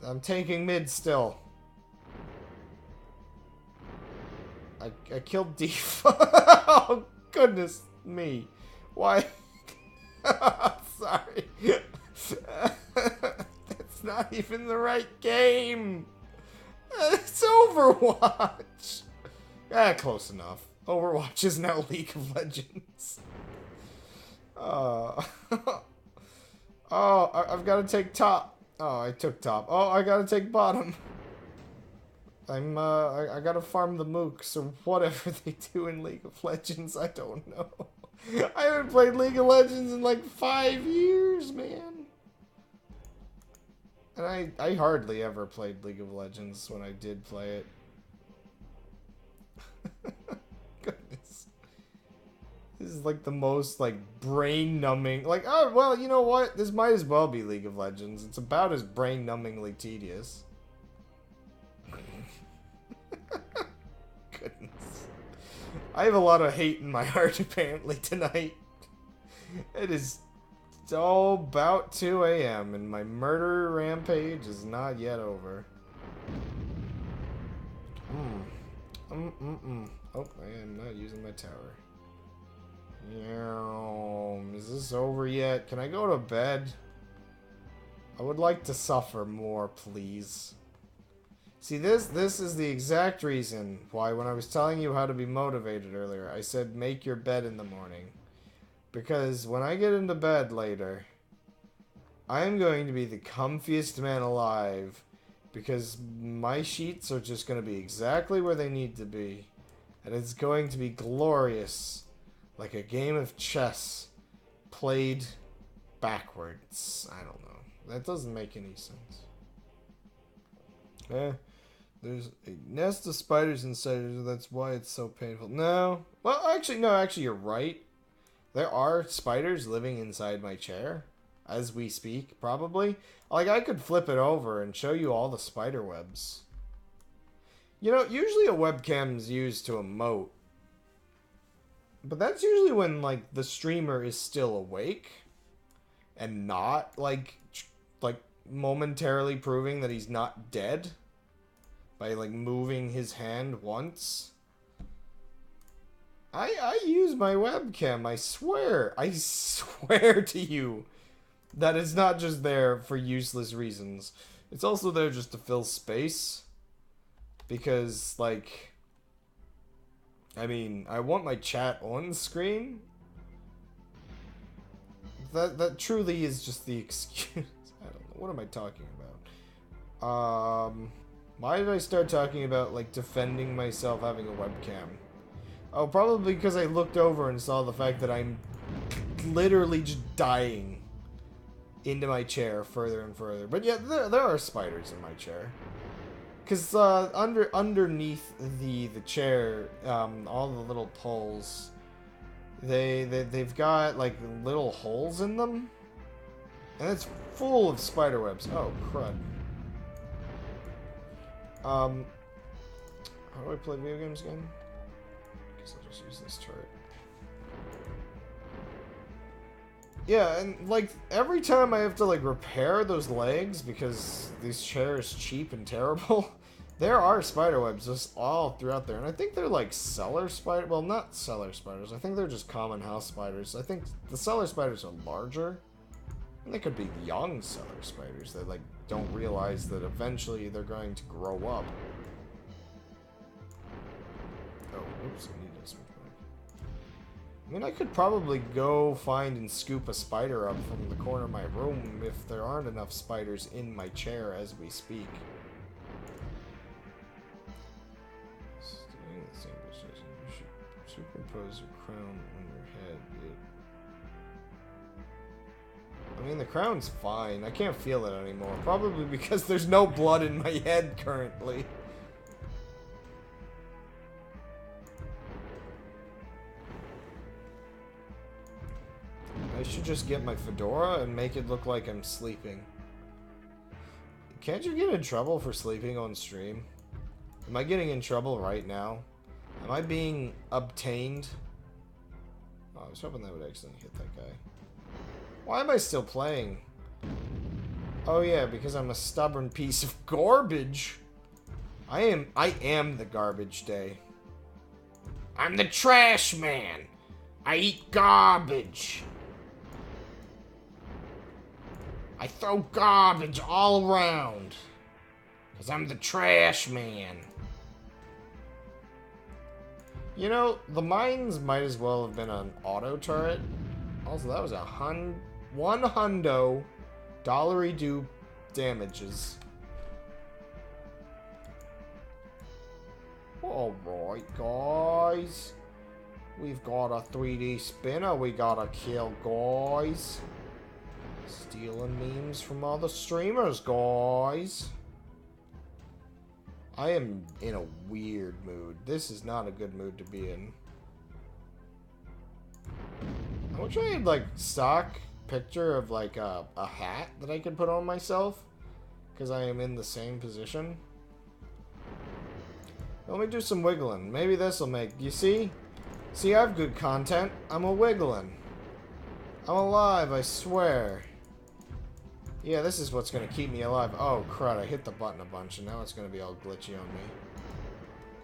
I'm taking mid still. I killed Deef. Oh, goodness me. Why? Sorry. That's not even the right game. It's Overwatch. Close enough. Overwatch is now League of Legends. Oh, I've got to take top. Oh, I took top. Oh, I got to take bottom. I gotta farm the mooks or whatever they do in League of Legends. I don't know. I haven't played League of Legends in like 5 years, man. And I hardly ever played League of Legends when I did play it. Goodness. This is like the most like brain numbing. Like, oh, well, you know what? This might as well be League of Legends. It's about as brain numbingly tedious. Goodness. I have a lot of hate in my heart apparently tonight. It is about 2 a.m. and my murder rampage is not yet over. Oh, I am not using my tower. Is this over yet? Can I go to bed? I would like to suffer more, please. See, this is the exact reason why when I was telling you how to be motivated earlier, I said make your bed in the morning. Because when I get into bed later, I am going to be the comfiest man alive. Because my sheets are just going to be exactly where they need to be. And it's going to be glorious. Like a game of chess played backwards. I don't know. That doesn't make any sense. There's a nest of spiders inside it. That's why it's so painful. No. Well, actually, no. Actually, you're right. There are spiders living inside my chair. As we speak, probably. Like, I could flip it over and show you all the spider webs. You know, usually a webcam's used to emote. But that's usually when, like, the streamer is still awake. And not, like momentarily proving that he's not dead. By, like, moving his hand once. I use my webcam, I swear. I swear to you. That it's not just there for useless reasons. It's also there just to fill space. Because, like... I mean, I want my chat on screen. That truly is just the excuse. I don't know. What am I talking about? Why did I start talking about, like, defending myself having a webcam? Oh, probably because I looked over and saw the fact that I'm literally just dying into my chair further and further. But yeah, there are spiders in my chair. Because underneath the chair, all the little poles, they've got like little holes in them, and it's full of spider webs. Oh crud! How do I play video games again? I guess I'll just use this turret. Yeah, and like every time I have to like repair those legs because this chair is cheap and terrible, there are spider webs just all throughout there. And I think they're like cellar spider. Well, not cellar spiders. I think they're just common house spiders. I think the cellar spiders are larger. And they could be young cellar spiders that, like, don't realize that eventually they're going to grow up. Oh, oops, I need to switch back. I mean, I could probably go find and scoop a spider up from the corner of my room if there aren't enough spiders in my chair as we speak. Staying in the same position, you should superimpose your crown on your head. I mean, the crown's fine. I can't feel it anymore. Probably because there's no blood in my head currently. I should just get my fedora and make it look like I'm sleeping. Can't you get in trouble for sleeping on stream? Am I getting in trouble right now? Am I being obtained? Oh, I was hoping that would accidentally hit that guy. Why am I still playing? Oh yeah, because I'm a stubborn piece of garbage. I am the garbage day. I'm the trash man. I eat garbage. I throw garbage all around. Because I'm the trash man. You know, the mines might as well have been an auto turret. Also, that was one hundo dollary do damages. Alright, guys. We've got a 3D spinner we gotta kill, guys. Stealing memes from other streamers, guys. I am in a weird mood. This is not a good mood to be in. I wish I had, like, stock picture of, like, a hat that I could put on myself. Because I am in the same position. Let me do some wiggling. Maybe this will make... You see? See, I have good content. I'm a wiggling. I'm alive, I swear. Yeah, this is what's going to keep me alive. Oh, crud, I hit the button a bunch, and now it's going to be all glitchy on me.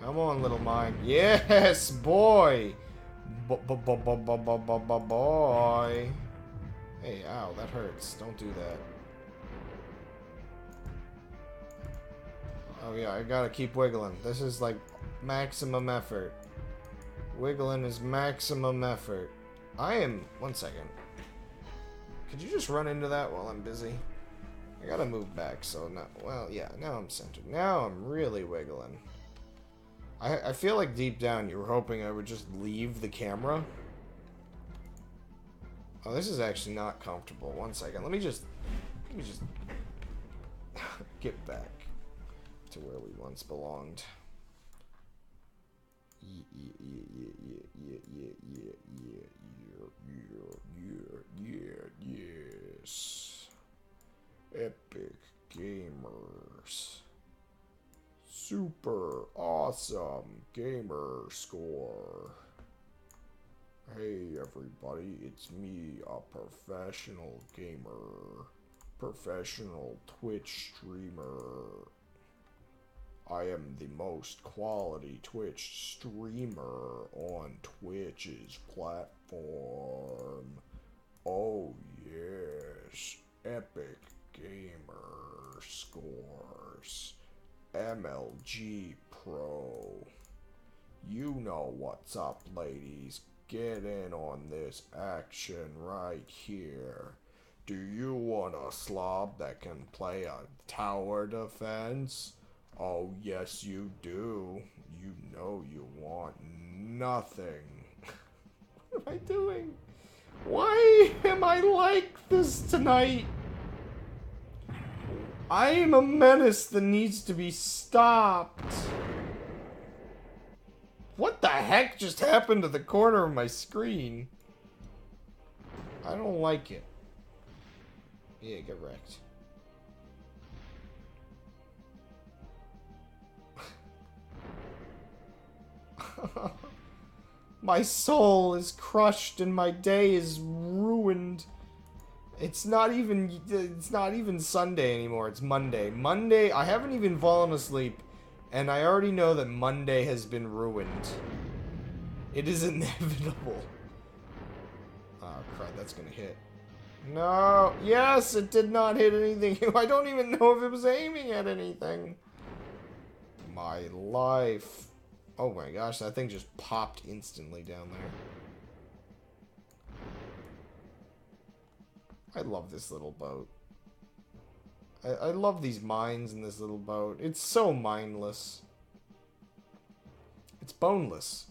Come on, little mine. Yes, boy! Boy. Hey, ow, that hurts. Don't do that. Oh yeah, I gotta keep wiggling. This is like maximum effort. Wiggling is maximum effort. One second. Could you just run into that while I'm busy? I gotta move back, so now, well, yeah, now I'm centered. Now I'm really wiggling. I feel like deep down you were hoping I would just leave the camera. Oh, this is actually not comfortable. One second. Let me just get back to where we once belonged. Yes. Epic Gamers. Super awesome gamer score. Hey everybody, it's me, a professional gamer. Professional Twitch streamer. I am the most quality Twitch streamer on Twitch's platform. Oh yes, Epic Gamer Scores. MLG Pro. You know what's up, ladies. Get in on this action right here. Do you want a slob that can play a tower defense? Oh, yes, you do. You know you want nothing. What am I doing? Why am I like this tonight? I am a menace that needs to be stopped. What the heck just happened to the corner of my screen? I don't like it. Yeah, get wrecked. My soul is crushed and my day is ruined. It's not even Sunday anymore. It's Monday. Monday, I haven't even fallen asleep, and I already know that Monday has been ruined. It is inevitable. Oh crud, that's gonna hit. No. Yes, it did not hit anything. I don't even know if it was aiming at anything. My life. Oh my gosh, that thing just popped instantly down there. I love this little boat. I love these mines in this little boat. It's so mindless. It's boneless.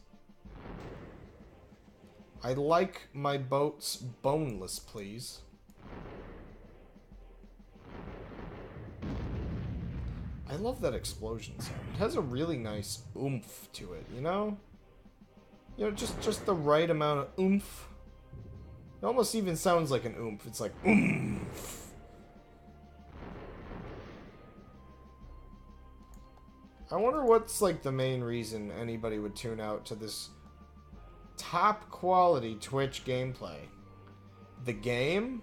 I like my boats boneless, please. I love that explosion sound. It has a really nice oomph to it, you know? You know, just the right amount of oomph. It almost even sounds like an oomph. It's like oomph. I wonder what's like the main reason anybody would tune out to this top quality Twitch gameplay. The game,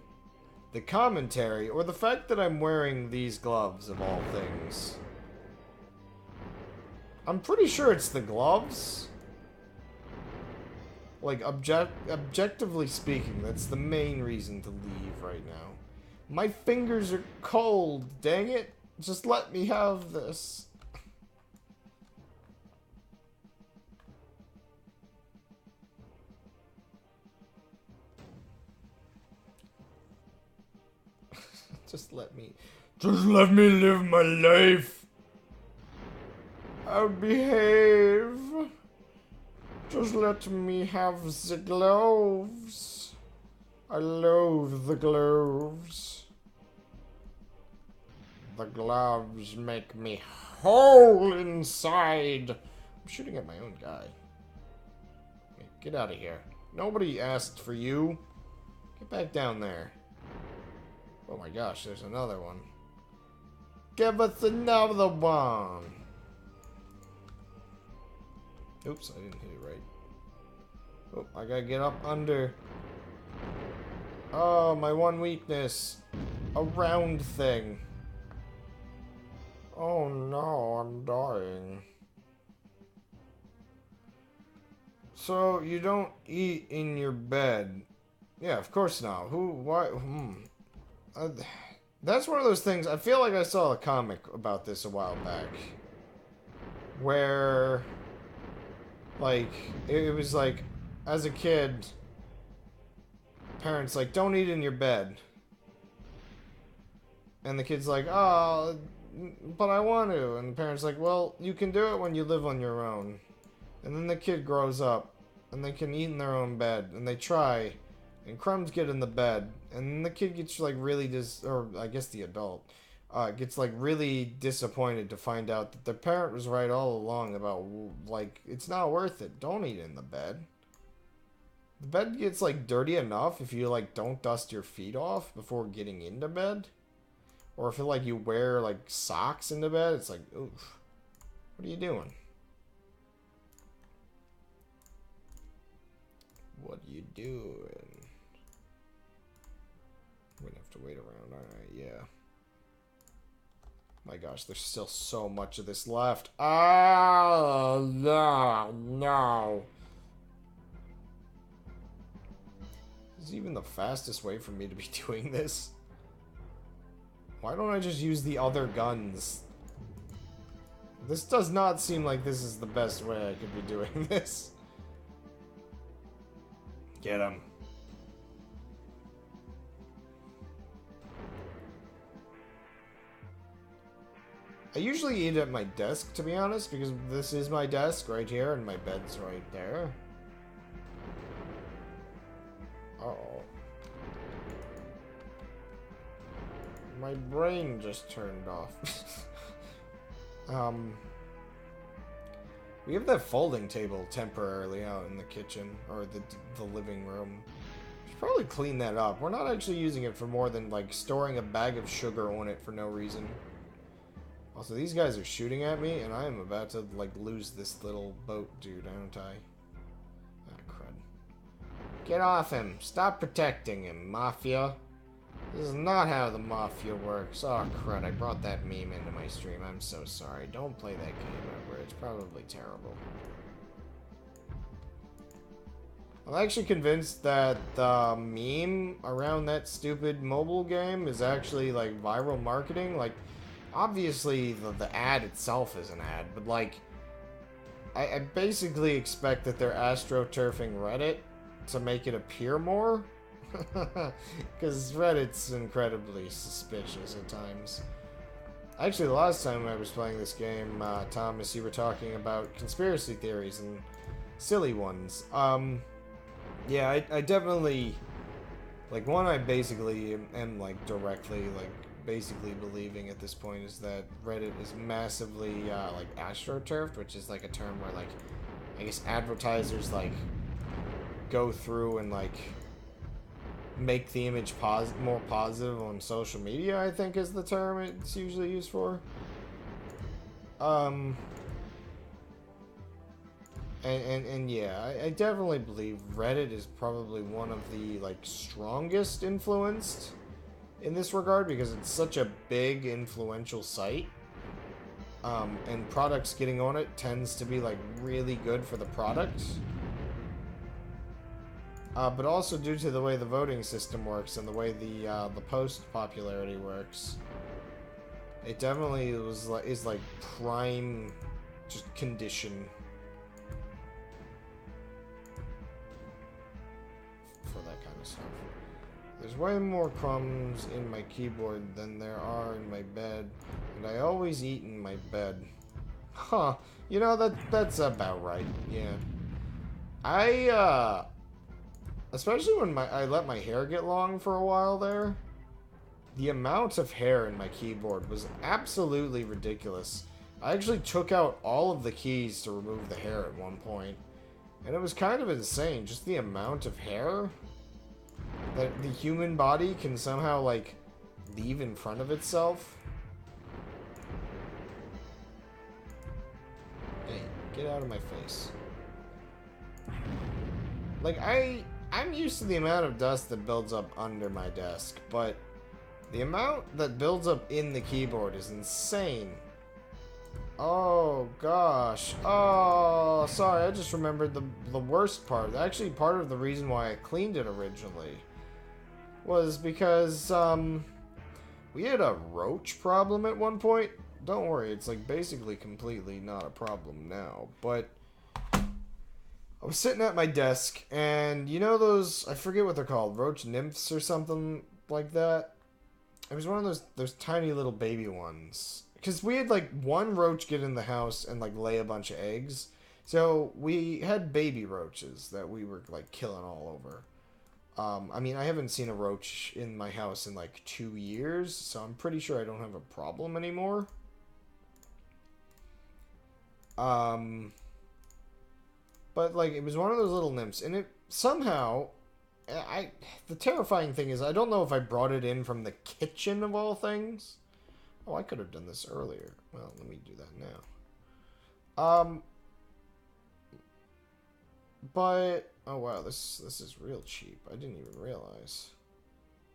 the commentary, or the fact that I'm wearing these gloves of all things. I'm pretty sure it's the gloves. Like, objectively speaking, that's the main reason to leave right now. My fingers are cold, dang it. Just let me have this. Just let me live my life. I'll behave. Just let me have the gloves. I loathe the gloves. The gloves make me whole inside. I'm shooting at my own guy. Hey, get out of here. Nobody asked for you. Get back down there. Oh my gosh, there's another one. Give us another one. Oops, I didn't hit it right. Oh, I gotta get up under. Oh, my one weakness. A round thing. Oh no, I'm dying. So, you don't eat in your bed. Yeah, of course not. Why? That's one of those things. I feel like I saw a comic about this a while back. Where, like, it was like, as a kid, parents like, don't eat in your bed. And the kid's like, oh, but I want to. And the parents like, well, you can do it when you live on your own. And then the kid grows up, and they can eat in their own bed, and they try. And crumbs get in the bed, and the kid gets like really or I guess the adult gets like really disappointed to find out that their parent was right all along about like it's not worth it. Don't eat in the bed. The bed gets like dirty enough if you like don't dust your feet off before getting into bed, or if like you wear like socks into bed. It's like, oof, what are you doing? What are you doing? I'm gonna have to wait around, alright, yeah. My gosh, there's still so much of this left. Oh, no. This is even the fastest way for me to be doing this. Why don't I just use the other guns? This does not seem like this is the best way I could be doing this. Get him. I usually eat at my desk, to be honest, because this is my desk right here, and my bed's right there. Uh-oh. My brain just turned off. We have that folding table temporarily out in the kitchen, or the living room. Should probably clean that up. We're not actually using it for more than, like, storing a bag of sugar on it for no reason. Also, these guys are shooting at me, and I am about to, like, lose this little boat dude, aren't I? Ah, crud. Get off him! Stop protecting him, Mafia! This is not how the Mafia works. Oh, crud, I brought that meme into my stream. I'm so sorry. Don't play that game ever. It's probably terrible. I'm actually convinced that the meme around that stupid mobile game is actually, like, viral marketing. Like, obviously, the ad itself is an ad, but, like, I basically expect that they're astroturfing Reddit to make it appear more. Because Reddit's incredibly suspicious at times. Actually, the last time I was playing this game, Thomas, you were talking about conspiracy theories and silly ones. Yeah, I definitely... Like, one I basically am like, directly, like, basically believing at this point is that Reddit is massively, like, astroturfed, which is, like, a term where, like, I guess advertisers, like, go through and, like, make the image more positive on social media, I think is the term it's usually used for. And yeah, I definitely believe Reddit is probably one of the, like, strongest influenced in this regard because it's such a big, influential site. And products getting on it tends to be, like, really good for the product. But also due to the way the voting system works and the way the post popularity works, it definitely is like prime just condition for that kind of stuff. There's way more crumbs in my keyboard than there are in my bed, and I always eat in my bed. Huh? You know that's about right. Yeah. Especially when I let my hair get long for a while there, the amount of hair in my keyboard was absolutely ridiculous. I actually took out all of the keys to remove the hair at one point, and it was kind of insane, just the amount of hair that the human body can somehow, like, leave in front of itself. Hey, get out of my face. Like, I'm used to the amount of dust that builds up under my desk, but the amount that builds up in the keyboard is insane. Oh, gosh. Oh, sorry, I just remembered the worst part. Actually, part of the reason why I cleaned it originally was because, we had a roach problem at one point. Don't worry, it's, like, basically completely not a problem now, but I was sitting at my desk, and you know those, I forget what they're called, roach nymphs or something like that? It was one of those tiny little baby ones. Because we had, like, one roach get in the house and, like, lay a bunch of eggs. So we had baby roaches that we were, like, killing all over. I mean, I haven't seen a roach in my house in, like, 2 years, so I'm pretty sure I don't have a problem anymore. But, like, it was one of those little nymphs, and it somehow, the terrifying thing is, I don't know if I brought it in from the kitchen of all things. Oh, I could have done this earlier. Well, let me do that now. But, oh wow, this is real cheap. I didn't even realize.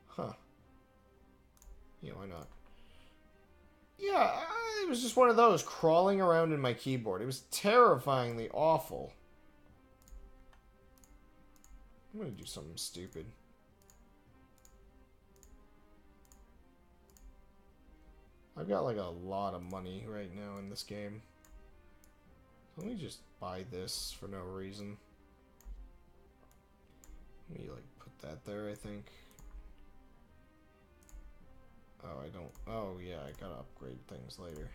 Huh. Yeah, why not? Yeah, it was just one of those crawling around in my keyboard. It was terrifyingly awful. I'm gonna do something stupid. I've got like a lot of money right now in this game. Let me just buy this for no reason. Let me like put that there, I think. Oh, I don't. Oh, yeah, I gotta upgrade things later.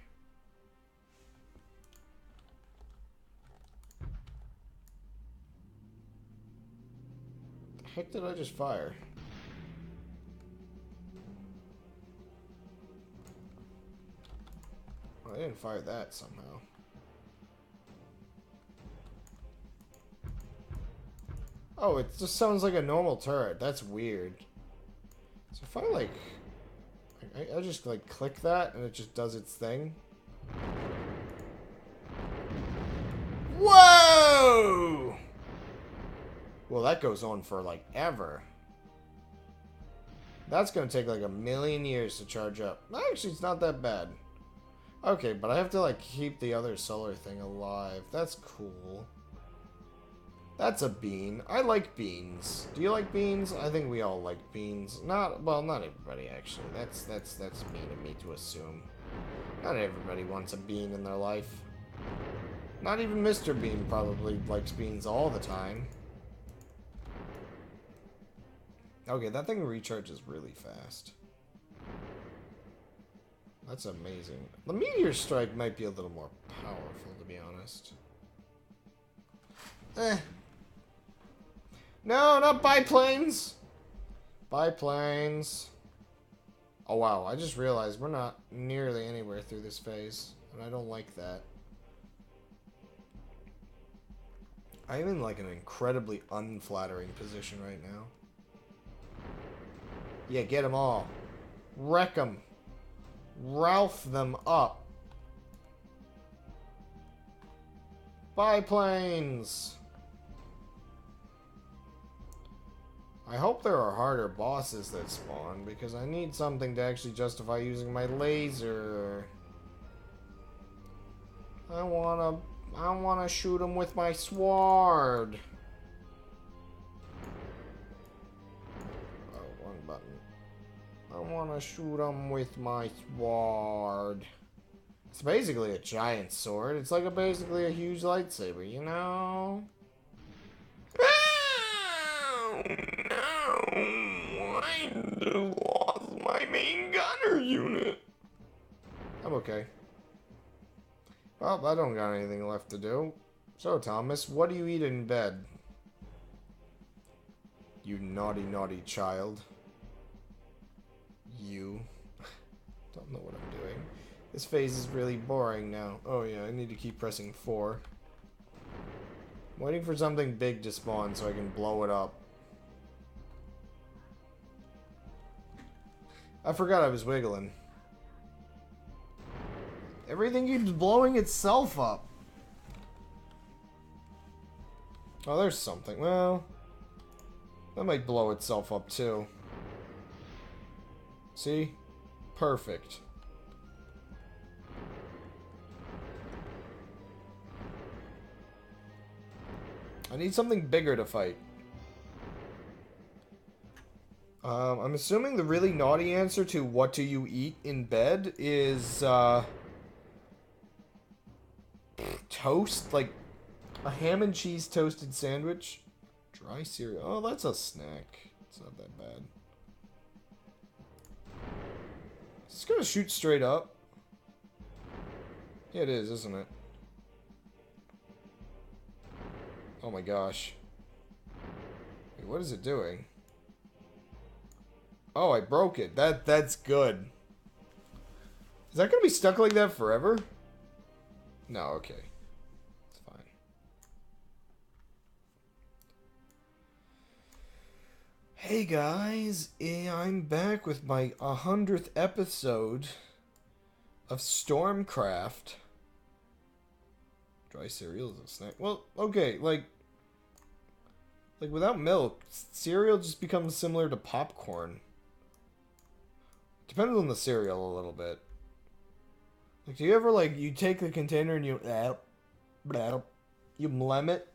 The heck did I just fire? I didn't fire that somehow. Oh, it just sounds like a normal turret. That's weird. So if I like... I just like click that and it just does its thing. Whoa! Well, that goes on for like ever. That's gonna take like 1,000,000 years to charge up. Actually, it's not that bad. Okay, but I have to like keep the other solar thing alive. That's cool. That's a bean. I like beans. Do you like beans? I think we all like beans. Not everybody actually. That's mean of me to assume. Not everybody wants a bean in their life. Not even Mr. Bean probably likes beans all the time. Okay, that thing recharges really fast. That's amazing. The meteor strike might be a little more powerful, to be honest. No, not biplanes! Biplanes. Oh wow, I just realized we're not nearly anywhere through this phase, and I don't like that. I'm in like an incredibly unflattering position right now. Yeah, get them all. Wreck them. Ralph them up. Biplanes. I hope there are harder bosses that spawn, because I need something to actually justify using my laser. I wanna shoot him with my sword. Oh, wrong button. I wanna shoot him with my sword. It's basically a giant sword. It's like basically a huge lightsaber, you know? Oh, no! I lost my main gunner unit. I'm okay. Well, I don't got anything left to do. So, Thomas, what do you eat in bed? You naughty, naughty child. You. Don't know what I'm doing. This phase is really boring now. Oh yeah, I need to keep pressing 4. I'm waiting for something big to spawn so I can blow it up. I forgot I was wiggling. Everything keeps blowing itself up. Oh, there's something. Well, that might blow itself up too. See? Perfect. I need something bigger to fight. I'm assuming the really naughty answer to what do you eat in bed is, toast? Like, a ham and cheese toasted sandwich? Dry cereal. Oh, that's a snack. It's not that bad. Is this gonna shoot straight up? Yeah, it is, isn't it? Oh my gosh. Wait, what is it doing? Oh, I broke it. That's good. Is that gonna be stuck like that forever? No, okay. It's fine. Hey guys, I'm back with my 100th episode of Stormcraft. Dry cereal is a snack. Well, okay, like without milk, cereal just becomes similar to popcorn. Depends on the cereal a little bit. Like, do you ever, like, you take the container and you mlem it?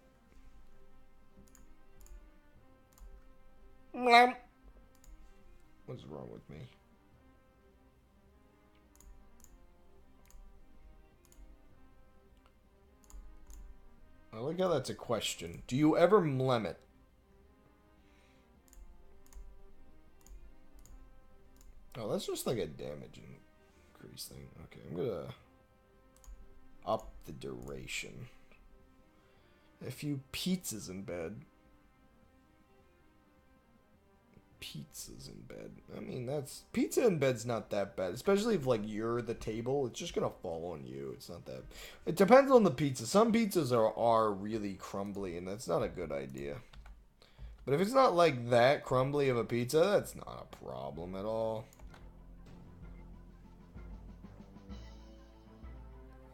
Mlem. What's wrong with me? I like how that's a question. Do you ever mlem it? Oh, that's just like a damage increase thing. Okay, I'm gonna up the duration. A few pizzas in bed. Pizzas in bed. I mean, that's... Pizza in bed's not that bad. Especially if, like, you're the table. It's just gonna fall on you. It's not that... It depends on the pizza. Some pizzas are really crumbly, and that's not a good idea. But if it's not, like, that crumbly of a pizza, that's not a problem at all.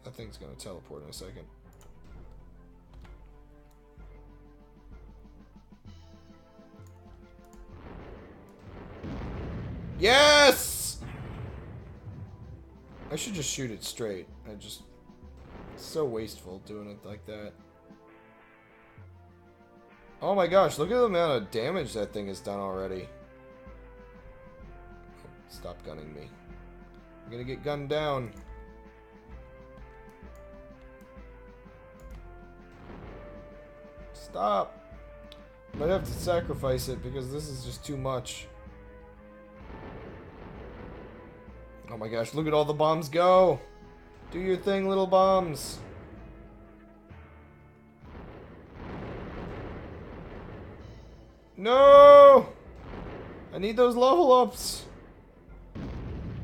That thing's gonna teleport in a second. Yes! I should just shoot it straight. It's so wasteful doing it like that. Oh my gosh, look at the amount of damage that thing has done already. Stop gunning me. I'm gonna get gunned down. Stop! Might have to sacrifice it because this is just too much. Oh my gosh, look at all the bombs go! Do your thing, little bombs! No! I need those level ups!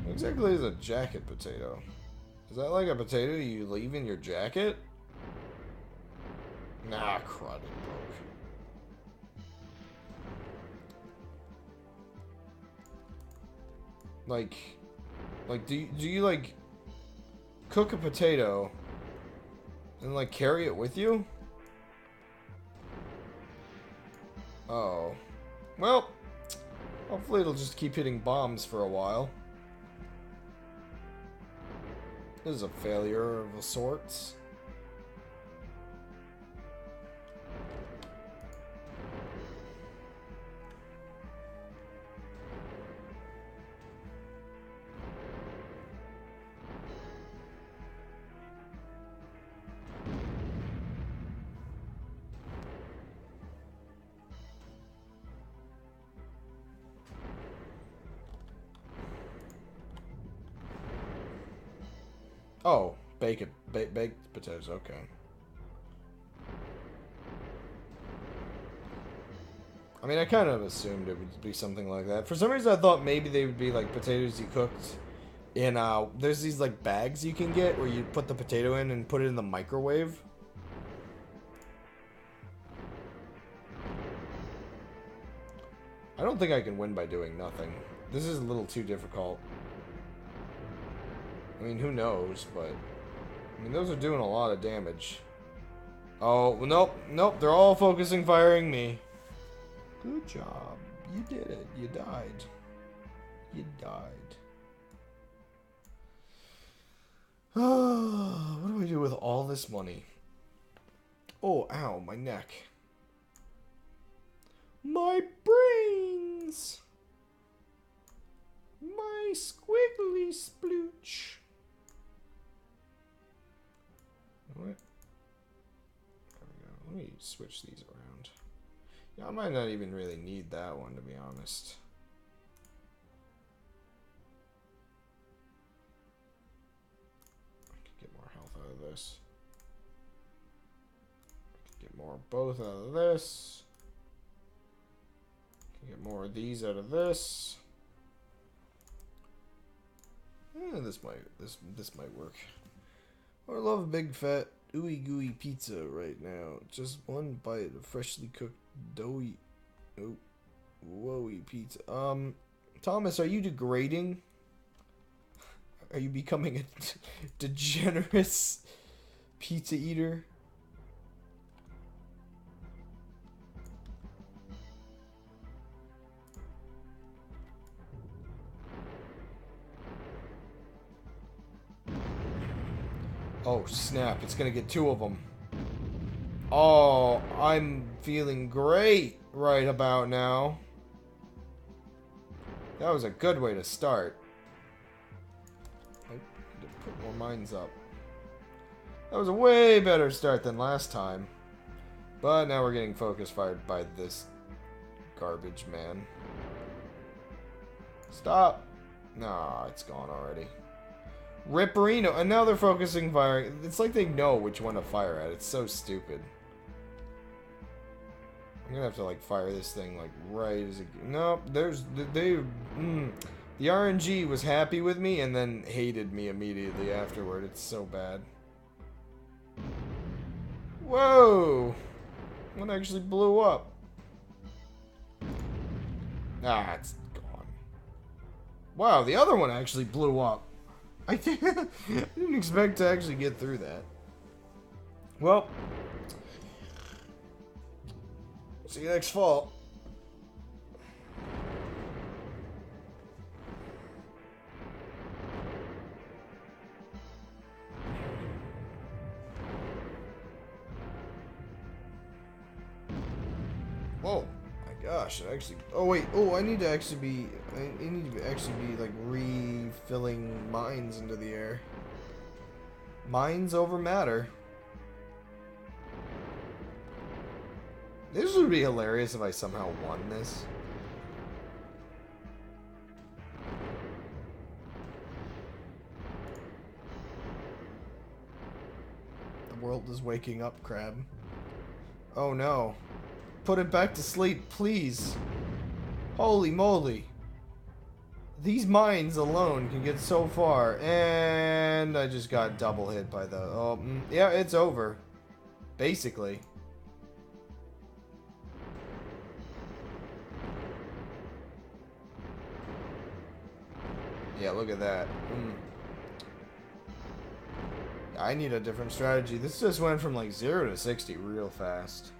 What exactly is a jacket potato? Is that like a potato you leave in your jacket? Nah, crud, it broke. Like, do you like cook a potato and like carry it with you? Oh. Well, hopefully it'll just keep hitting bombs for a while. This is a failure of a sorts. Oh, baked potatoes, okay. I mean, I kind of assumed it would be something like that. For some reason, I thought maybe they would be like potatoes you cooked in, there's these like bags you can get where you put the potato in and put it in the microwave. I don't think I can win by doing nothing. This is a little too difficult. I mean, who knows, but... I mean, those are doing a lot of damage. Oh, nope, nope, they're all focusing firing me. Good job. You did it. You died. You died. What do I do with all this money? Oh, ow, my neck. My brains! My squiggly splooch. What? There we go. Let me switch these around. Yeah, I might not even really need that one, to be honest. I could get more health out of this. I could get more of both out of this. I can get more of these out of this. This might work. I love a big fat ooey gooey pizza right now. Just one bite of freshly cooked doughy, oh, whoa-y pizza. Thomas, are you degrading? Are you becoming a degenerate pizza eater? Oh, snap. It's gonna get two of them. Oh, I'm feeling great right about now. That was a good way to start. I need to put more mines up. That was a way better start than last time. But now we're getting focus fired by this garbage man. Stop. Nah, it's gone already. Ripperino, and now they're focusing firing. It's like they know which one to fire at. It's so stupid. I'm gonna have to like fire this thing like right as it. Nope, there's the RNG was happy with me and then hated me immediately afterward. It's so bad. Whoa! One actually blew up. Ah, it's gone. Wow, the other one actually blew up. I didn't expect to actually get through that. Well, see you next fall. gosh, I actually... Oh, wait. Oh, I need to actually be... I need to actually be, like, refilling mines into the air. Mines over matter. This would be hilarious if I somehow won this. The world is waking up, Crab. Oh no. Put it back to sleep, please. Holy moly. These mines alone can get so far. And I just got double hit by the... Oh, yeah, it's over. Basically. Yeah, look at that. I need a different strategy. This just went from like 0 to 60 real fast.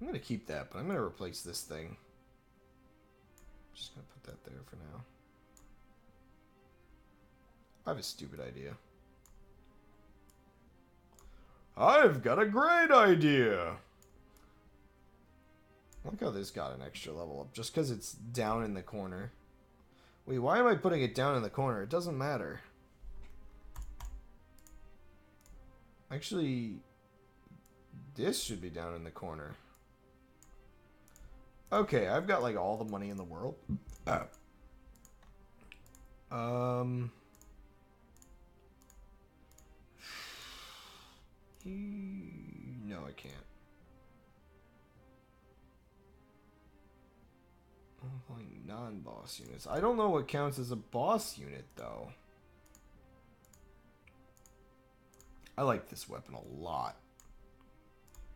I'm gonna keep that, but I'm gonna replace this thing. Just gonna put that there for now. I have a stupid idea. I've got a great idea. I like how this got an extra level up, just because it's down in the corner. Wait, why am I putting it down in the corner? It doesn't matter. Actually, this should be down in the corner. Okay, I've got like all the money in the world. No, I can't. Non-boss units. I don't know what counts as a boss unit, though. I like this weapon a lot.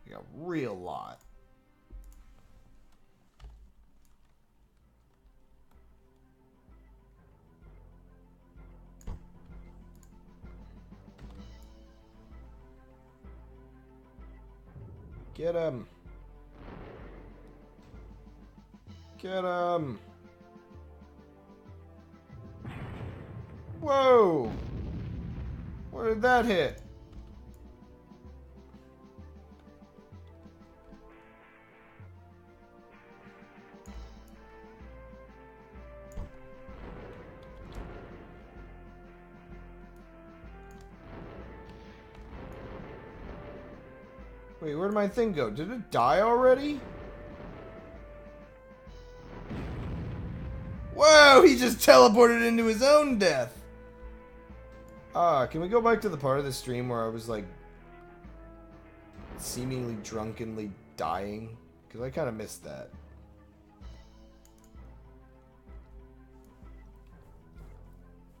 Like a real lot. Get him. Get him. Whoa. Where did that hit? Wait, where did my thing go? Did it die already? Whoa, he just teleported into his own death. Can we go back to the part of the stream where I was like seemingly drunkenly dying? Because I kind of missed that.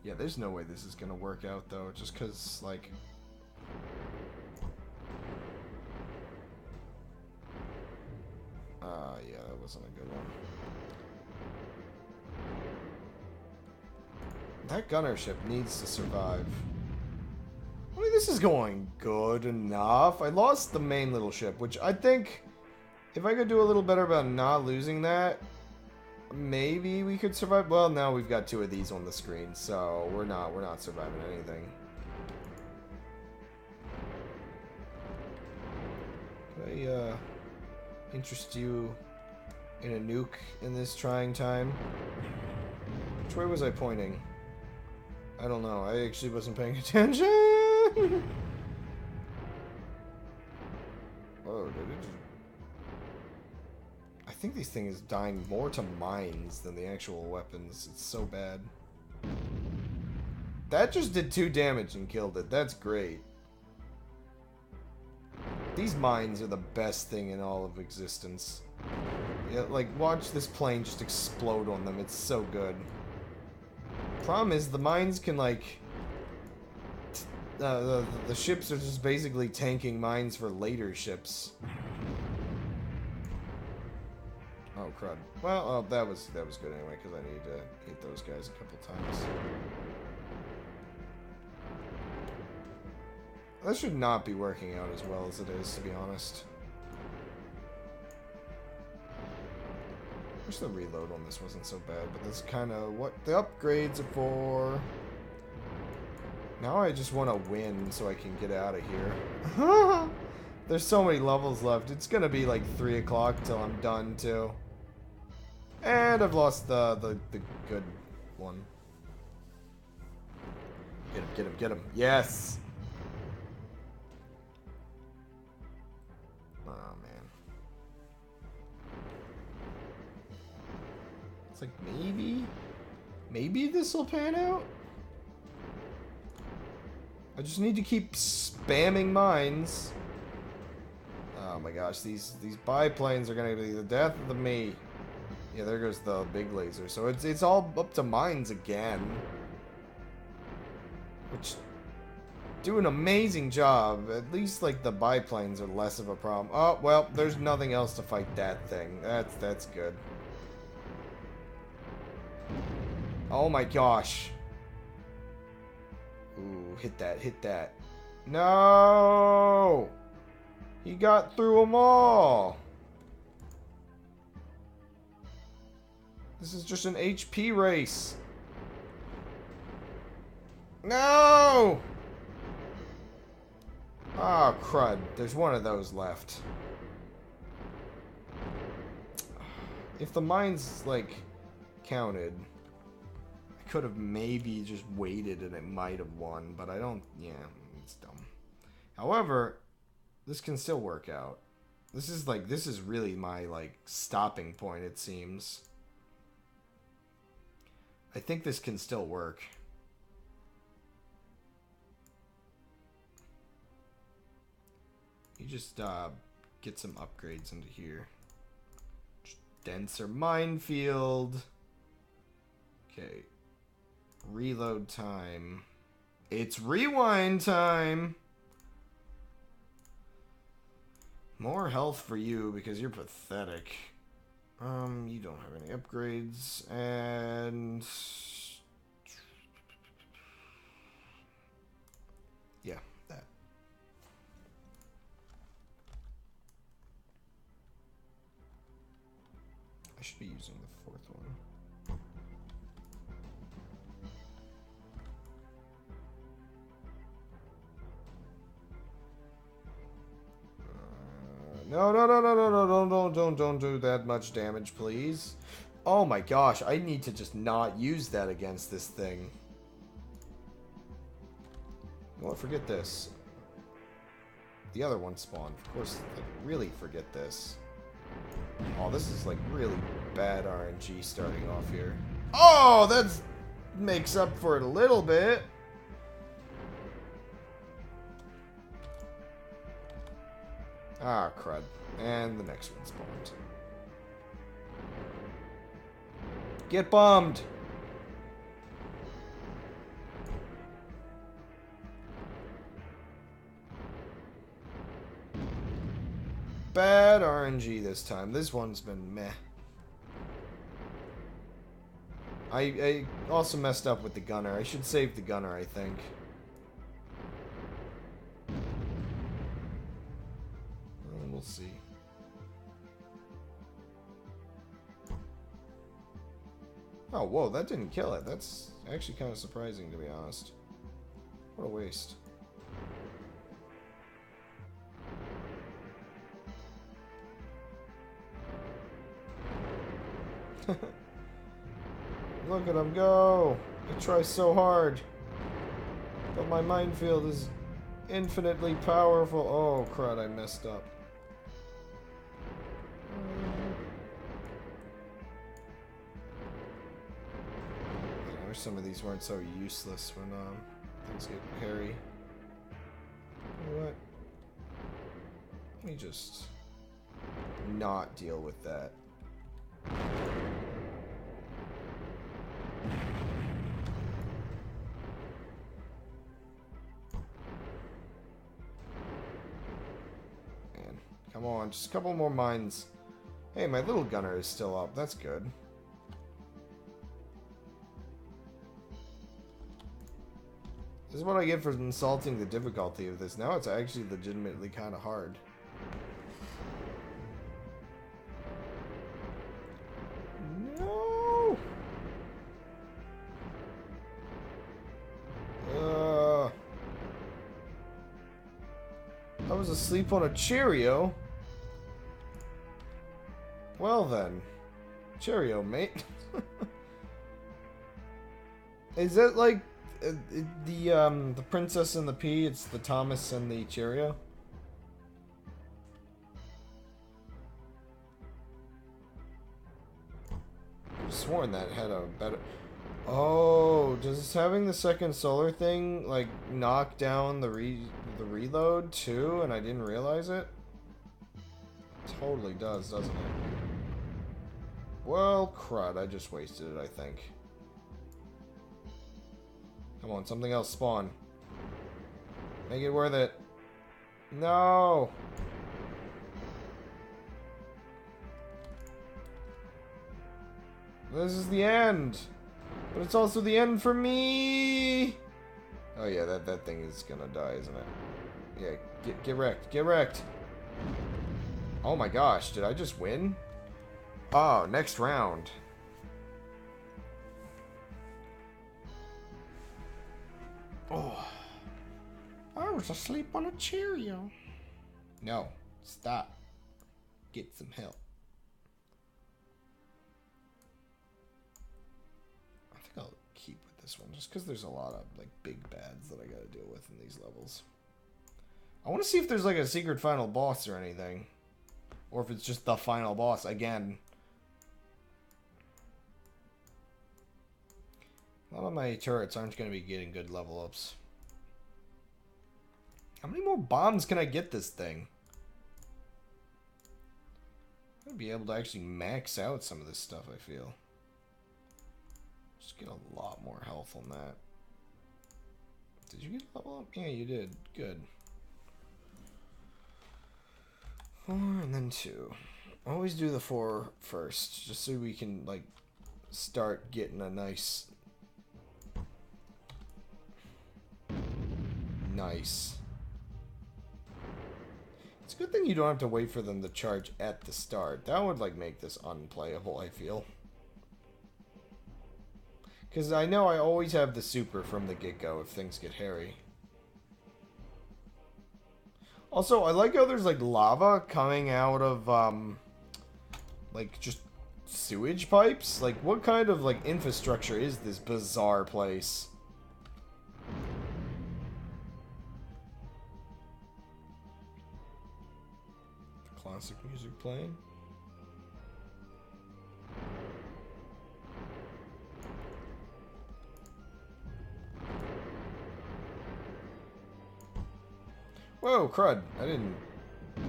Yeah, there's no way this is going to work out though, just because like... yeah, that wasn't a good one. That gunner ship needs to survive. I mean, this is going good enough. I lost the main little ship, which I think if I could do a little better about not losing that, maybe we could survive. Well, now we've got 2 of these on the screen, so we're not surviving anything. Could I interest you in a nuke in this trying time? Which way was I pointing? I don't know. I actually wasn't paying attention. Whoa, did it just... I think this thing is dying more to mines than the actual weapons. It's so bad. That just did 2 damage and killed it. That's great. These mines are the best thing in all of existence. Yeah, like, watch this plane just explode on them. It's so good. Problem is, the mines can, like... the ships are just basically tanking mines for later ships. Oh, crud. Well, that was good anyway, because I need to hit those guys a couple times. That should not be working out as well as it is, to be honest. Wish the reload on this wasn't so bad, but that's kind of what the upgrades are for. Now I just want to win so I can get out of here. There's so many levels left. It's gonna be like 3 o'clock till I'm done too. And I've lost the good one. Get him, get him, get him. Yes! Oh, man. It's like, maybe this will pan out? I just need to keep spamming mines. Oh my gosh, these biplanes are gonna be the death of me. Yeah, there goes the big laser. So it's all up to mines again. Which do an amazing job. At least like the biplanes are less of a problem. Oh well, there's nothing else to fight that thing. That's good. Oh my gosh. Ooh, hit that, hit that. No! He got through them all. This is just an HP race. No! Oh, crud. There's one of those left. If the mines, like, counted, I could have maybe just waited and it might have won, but I don't... Yeah, it's dumb. However, this can still work out. This is really my, like, stopping point, it seems. I think this can still work. You just get some upgrades into here. Denser minefield. Okay. Reload time. It's rewind time. More health for you because you're pathetic. You don't have any upgrades, and yeah, that. I should be using the 4th one. No, don't do that much damage, please. Oh my gosh, I need to just not use that against this thing. Well, forget this. The other one spawned. Of course, like, really forget this. Oh, this is like really bad RNG starting off here. Oh, that makes up for it a little bit. Ah, crud. And the next one spawned. Get bombed! Bad RNG this time. This one's been meh. I also messed up with the gunner. I should save the gunner, I think. We'll see. Oh, whoa, that didn't kill it. That's actually kind of surprising, to be honest. What a waste. Look at him go! I try so hard. But my minefield is infinitely powerful. Oh, crud, I messed up. I wish some of these weren't so useless when things get hairy. You know what? Let me just not deal with that. Man, come on, just a couple more mines. Hey, my little gunner is still up. That's good. This is what I get for insulting the difficulty of this. Now it's actually legitimately kind of hard. No! I was asleep on a Cheerio. Well then. Cheerio, mate. Is that like the Princess and the Pea? It's the Thomas and the Cheerio? I've sworn that had a better... Oh, does having the second solar thing like knock down the reload too, and I didn't realize it? Totally does, doesn't it? Well, crud, I just wasted it, I think. Come on, something else spawn. Make it worth it. No! This is the end! But it's also the end for me! Oh yeah, that thing is gonna die, isn't it? Yeah, get wrecked, get wrecked! Oh my gosh, did I just win? Oh, next round. Oh. I was asleep on a Cheerio. No, stop. Get some help. I think I'll keep with this one just because there's a lot of like big bads that I gotta deal with in these levels. I want to see if there's like a secret final boss or anything. Or if it's just the final boss again. A lot of my turrets aren't going to be getting good level ups. How many more bombs can I get this thing? I'm going to be able to actually max out some of this stuff, I feel. Just get a lot more health on that. Did you get a level up? Yeah, you did. Good. 4 and then 2. Always do the 4 first, just so we can, like, start getting a nice... Nice. It's a good thing you don't have to wait for them to charge at the start. That would, like, make this unplayable, I feel. Because I know I always have the super from the get-go if things get hairy. Also, I like how there's, like, lava coming out of, like, just sewage pipes. Like, what kind of, like, infrastructure is this bizarre place? Classic music playing. Whoa, crud. I didn't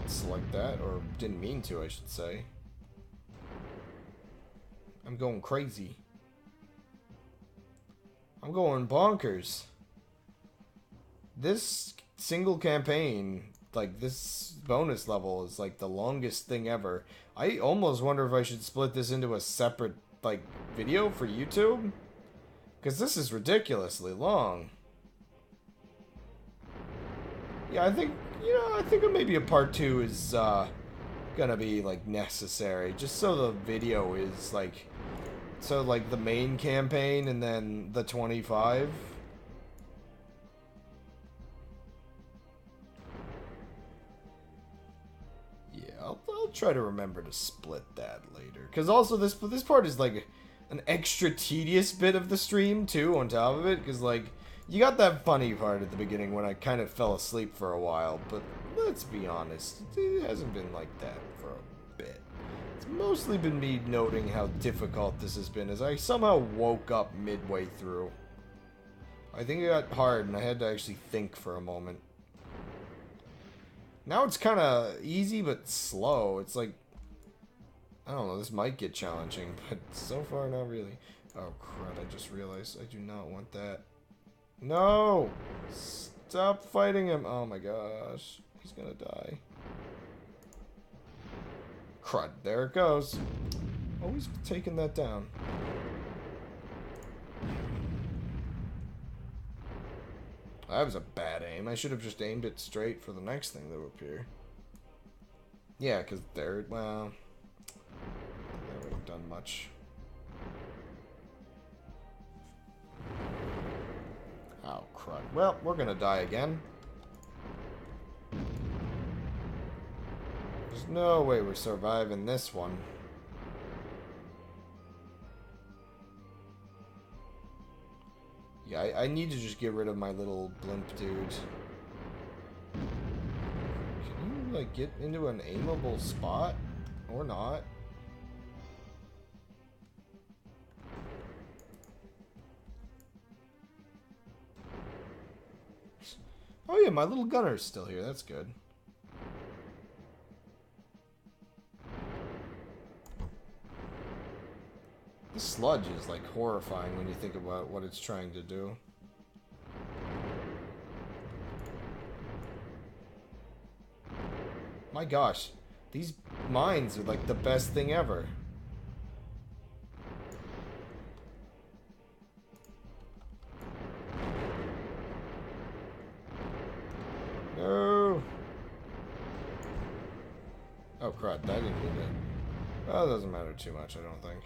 select that, or didn't mean to, I should say. I'm going crazy. I'm going bonkers. This single campaign, like this bonus level, is like the longest thing ever. I almost wonder if I should split this into a separate, like, video for YouTube. Because this is ridiculously long. Yeah, I think, you know, I think maybe a part 2 is, gonna be, like, necessary. Just so the video is, like, so, like, the main campaign and then the 25. Yeah, I'll try to remember to split that later. Because also, this part is, like, an extra tedious bit of the stream, too, on top of it. Because, like... You got that funny part at the beginning when I kind of fell asleep for a while, but let's be honest, it hasn't been like that for a bit. It's mostly been me noting how difficult this has been as I somehow woke up midway through. I think it got hard and I had to actually think for a moment. Now it's kind of easy but slow. It's like, I don't know, this might get challenging, but so far not really. Oh crud, I just realized I do not want that. No! Stop fighting him! Oh my gosh. He's gonna die. Crud. There it goes. Always taking that down. That was a bad aim. I should have just aimed it straight for the next thing that would appear. Yeah, because there... Well... That would have done much. Oh, crud. Well, we're gonna die again. There's no way we're surviving this one. Yeah, I need to just get rid of my little blimp dude. Can you, like, get into an aimable spot? Or not? Oh yeah, my little gunner's still here. That's good. This sludge is, like, horrifying when you think about what it's trying to do. My gosh, these mines are, like, the best thing ever. No! Oh, crud, that didn't mean it. Well, it doesn't matter too much, I don't think.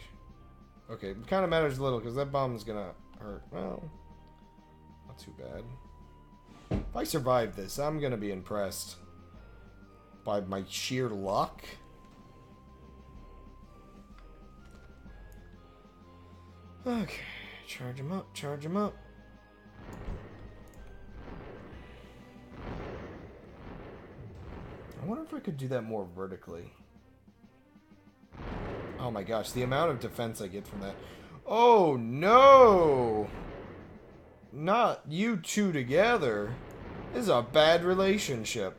Okay, it kind of matters a little, because that bomb's gonna hurt. Well, not too bad. If I survive this, I'm gonna be impressed. By my sheer luck. Okay, charge him up, charge him up. I wonder if I could do that more vertically. Oh my gosh, the amount of defense I get from that. Oh no! Not you two together. This is a bad relationship.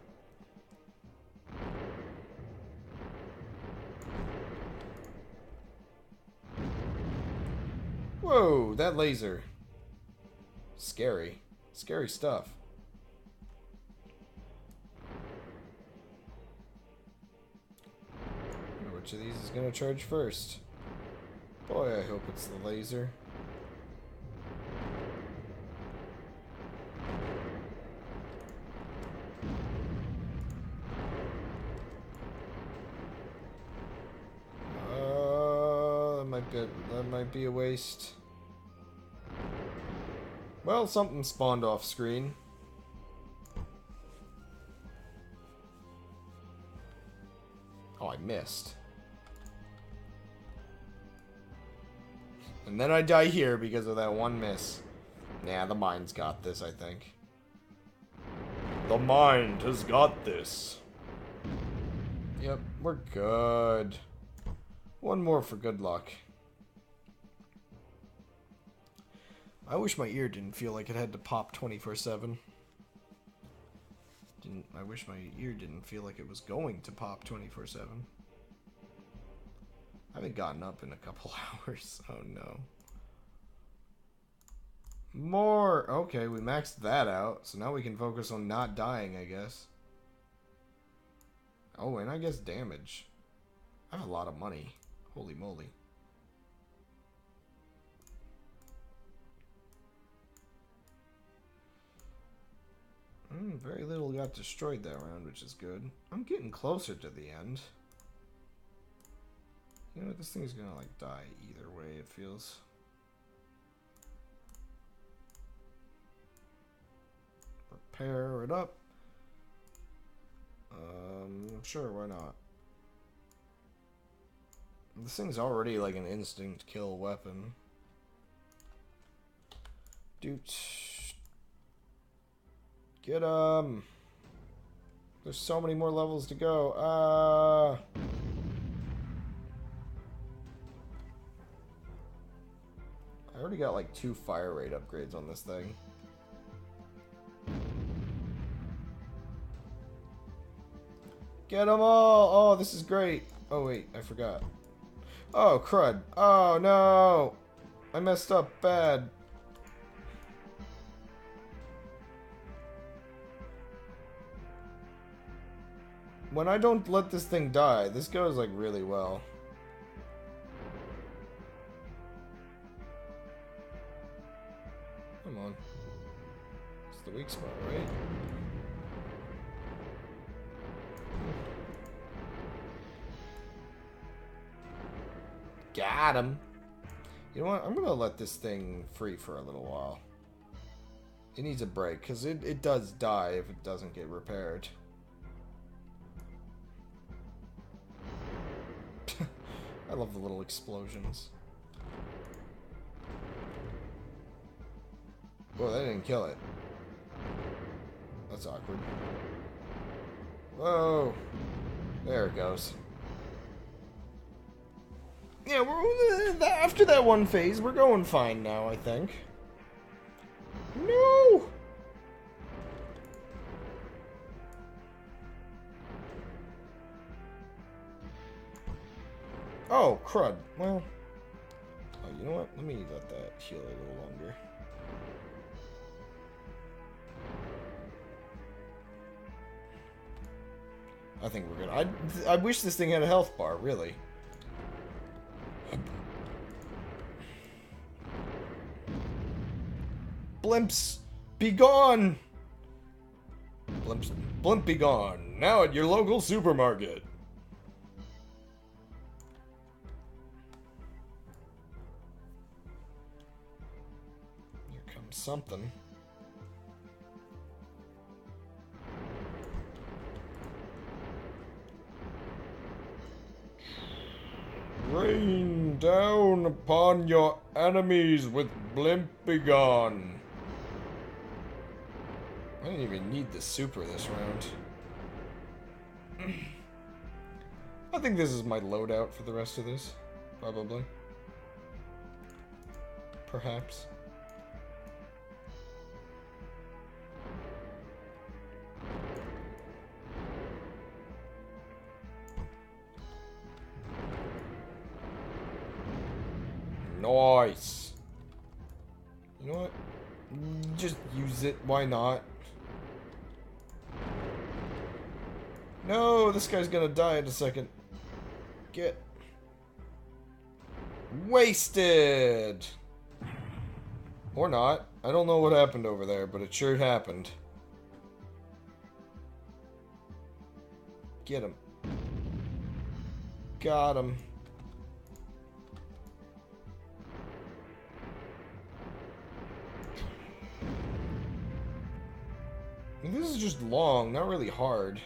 Whoa, that laser. Scary. Scary stuff. I wonder which of these is going to charge first. Boy, I hope it's the laser. That might be a waste. Well, something spawned off screen. Oh, I missed. And then I die here because of that one miss. Nah, the mind's got this, I think. The mind has got this. Yep, we're good. One more for good luck. I wish my ear didn't feel like it had to pop 24/7. I wish my ear didn't feel like it was going to pop 24/7. I haven't gotten up in a couple hours. Oh no. More! Okay, we maxed that out. So now we can focus on not dying, I guess. Oh, and I guess damage. I have a lot of money. Holy moly. Very little got destroyed that round, which is good. I'm getting closer to the end. You know what? This thing's gonna, like, die either way, it feels. Repair it up. Sure, why not? This thing's already, like, an instant kill weapon. Dude. Get 'em! There's so many more levels to go. I already got like 2 fire rate upgrades on this thing. Get them all! Oh, this is great. Oh wait, I forgot. Oh, crud. Oh no! I messed up bad. When I don't let this thing die, this goes like really well. Come on. It's the weak spot, right? Got him. You know what? I'm gonna let this thing free for a little while. It needs a break, because it does die if it doesn't get repaired. I love the little explosions. Whoa, that didn't kill it. That's awkward. Whoa. There it goes. Yeah, we're after that one phase, we're going fine now, I think. No! Oh, crud. Well, oh, you know what? Let me let that heal a little longer. I think we're good. I wish this thing had a health bar, really. Blimps, be gone! Blimp be gone. Now at your local supermarket. Here comes something. Rain down upon your enemies with Blimp be gone. I didn't even need the super this round. I think this is my loadout for the rest of this. Probably. Perhaps. Nice. You know what? Just use it. Why not? No, this guy's gonna die in a second. Get wasted. Or not. I don't know what happened over there, but it sure happened. Get him. Got him. This is just long, not really hard.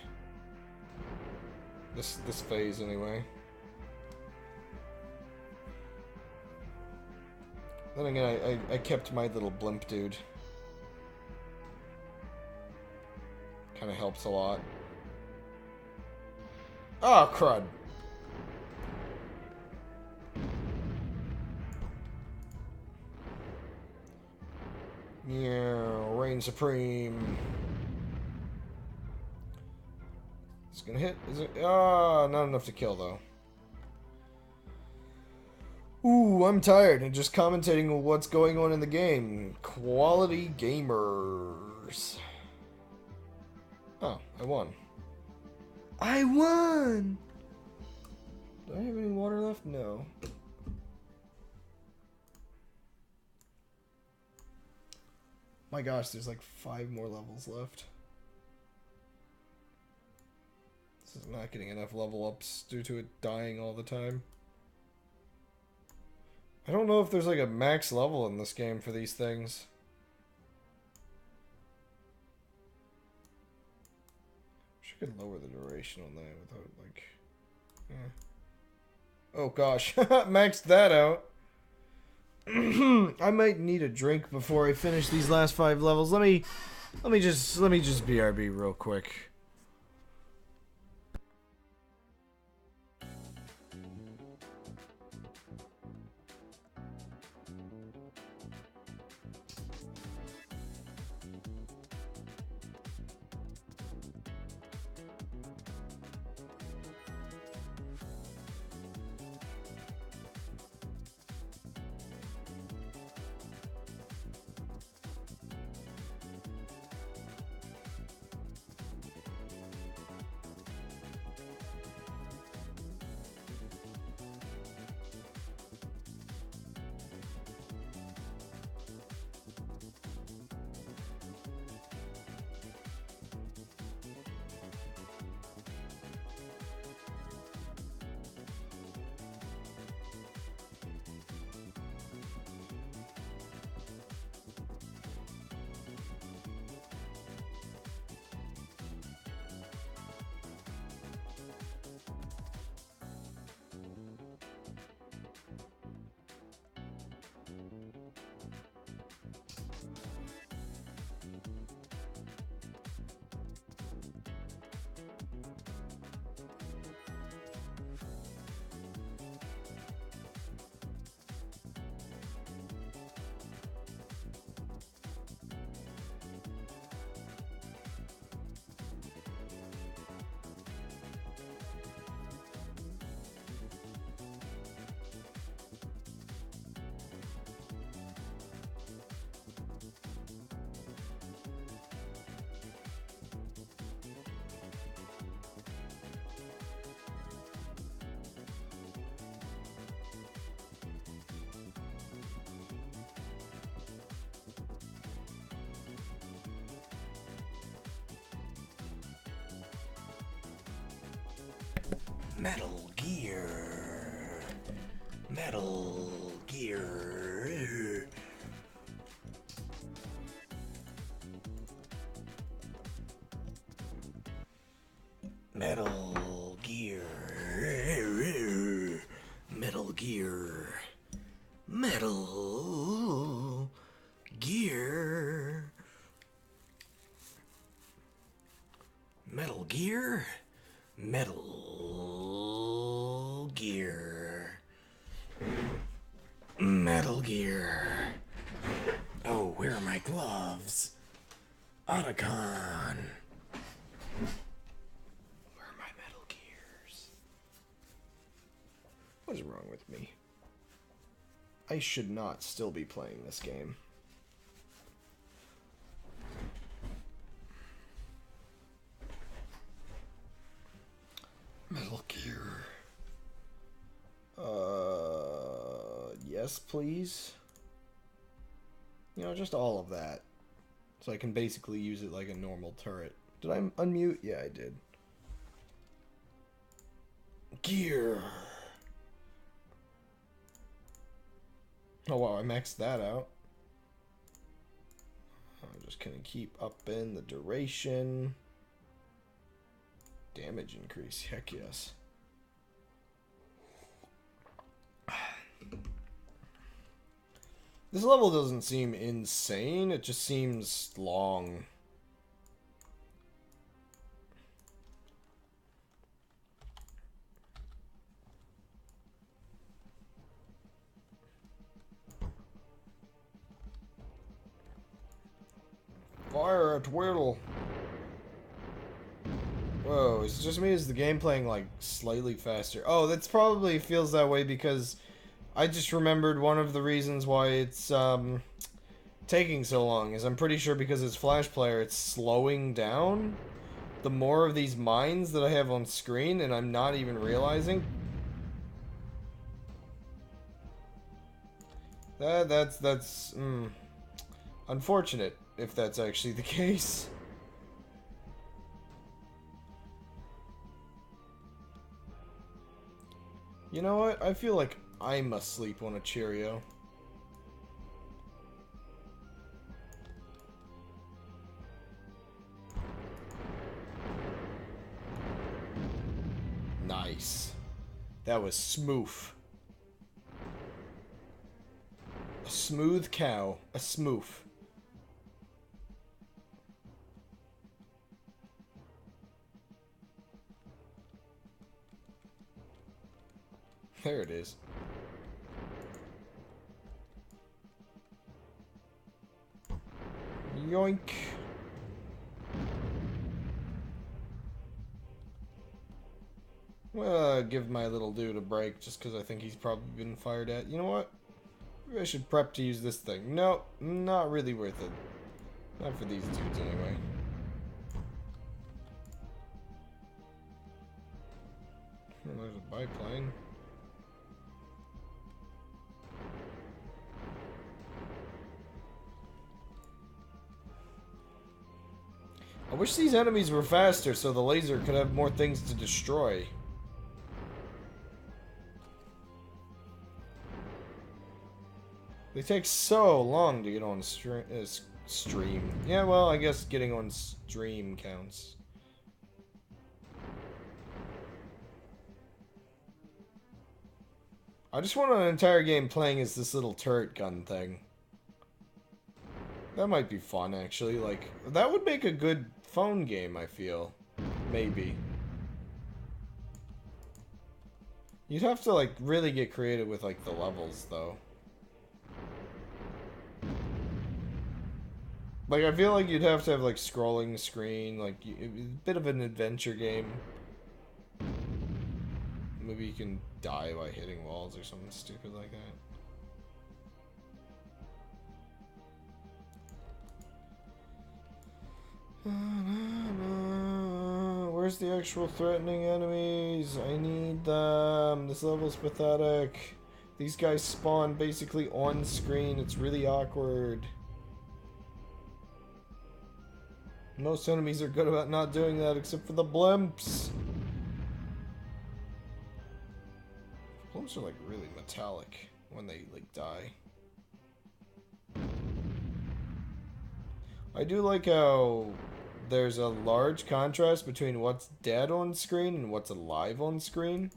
This phase, anyway. Then again, I kept my little blimp dude. Kind of helps a lot. Oh, crud. Yeah, reign supreme. It's gonna hit. Is it? Ah, not enough to kill though. Ooh, I'm tired and just commentating on what's going on in the game. Quality gamers. Oh, I won. I won! Do I have any water left? No. My gosh, there's like 5 more levels left. This is not getting enough level ups due to it dying all the time. I don't know if there's like a max level in this game for these things. Wish I could lower the duration on that without like... Oh gosh, maxed that out. I might need a drink before I finish these last 5 levels. Let me just BRB real quick. Metal Gear. Metal Gear. Metal Gear. Metal Gear. Metal Gear. Metal Gear. Metal Gear. Metal Gear. Oh, where are my gloves? Otacon. Where are my Metal Gears? What is wrong with me? I should not still be playing this game. Metal Gear. Yes, please. You know, just all of that. So I can basically use it like a normal turret. Did I unmute? Yeah, I did. Gear. Oh wow, I maxed that out. I'm just gonna keep upping the duration. Damage increase, heck yes. This level doesn't seem insane, it just seems long. Fire at will. Whoa, is it just me? Is the game playing like slightly faster? Oh, that's probably feels that way because I just remembered one of the reasons why it's taking so long is I'm pretty sure because it's Flash Player, it's slowing down the more of these mines that I have on screen, and I'm not even realizing. That's unfortunate if that's actually the case. You know what? I feel like I'm asleep on a Cheerio. Nice. That was smooth. A smooth cow. A smooth. There it is. Yoink. Well, give my little dude a break just because I think he's probably been fired at. You know what? Maybe I should prep to use this thing. No, not really worth it. Not for these dudes anyway. Oh, there's a biplane. I wish these enemies were faster so the laser could have more things to destroy. They take so long to get on stream. Yeah, well, I guess getting on stream counts. I just want an entire game playing as this little turret gun thing. That might be fun, actually. Like, that would make a good phone game, I feel. Maybe. You'd have to, like, really get creative with, like, the levels, though. Like, I feel like you'd have to have, like, scrolling screen, like, a bit of an adventure game. Maybe you can die by hitting walls or something stupid like that. Where's the actual threatening enemies? I need them. This level's pathetic. These guys spawn basically on screen. It's really awkward. Most enemies are good about not doing that except for the blimps. Golems are like really metallic when they like die. I do like how there's a large contrast between what's dead on screen and what's alive on screen.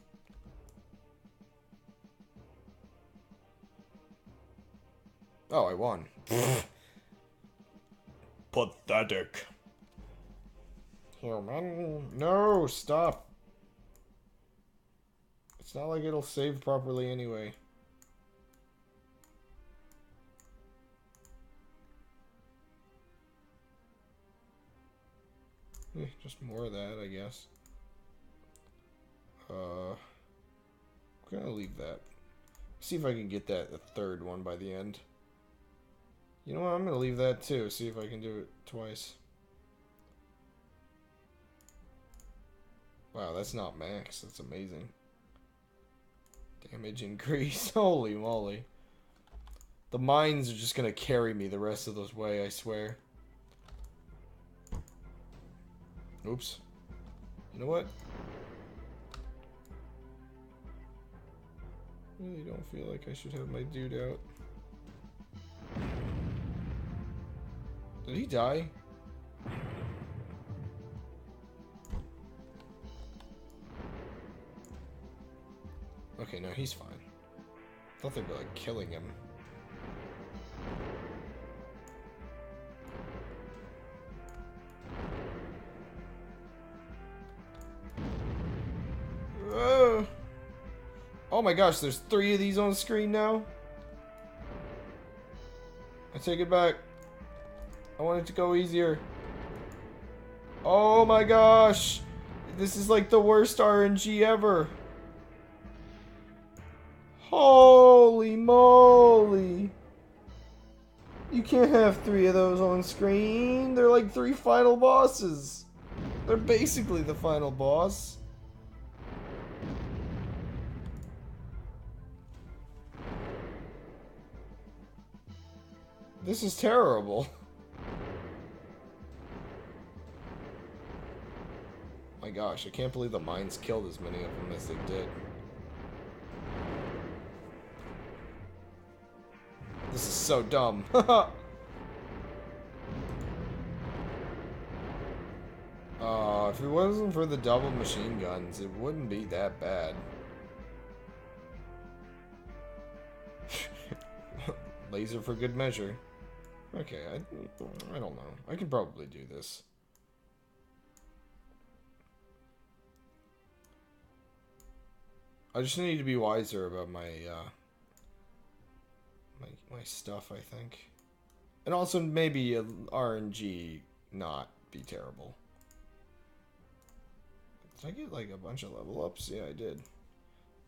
Oh, I won. Pathetic. Human. No, stop. It's not like it'll save properly anyway. Just more of that, I guess. I'm gonna leave that. See if I can get that, the third one by the end. You know what, I'm gonna leave that too, see if I can do it twice. Wow, that's not max, that's amazing. Damage increase, holy moly. The mines are just gonna carry me the rest of those way, I swear. Oops. You know what? Really don't feel like I should have my dude out. Did he die? Okay, no, he's fine. I thought they were like killing him. Oh my gosh, there's 3 of these on the screen now? I take it back. I want it to go easier. Oh my gosh! This is like the worst RNG ever. Holy moly! You can't have 3 of those on screen. They're like 3 final bosses. They're basically the final boss. This is terrible. My gosh, I can't believe the mines killed as many of them as they did. This is so dumb. If it wasn't for the double machine guns, it wouldn't be that bad. Laser for good measure. Okay, I don't know. I could probably do this. I just need to be wiser about my my stuff, I think. And also maybe RNG not be terrible. Did I get like a bunch of level ups? Yeah, I did.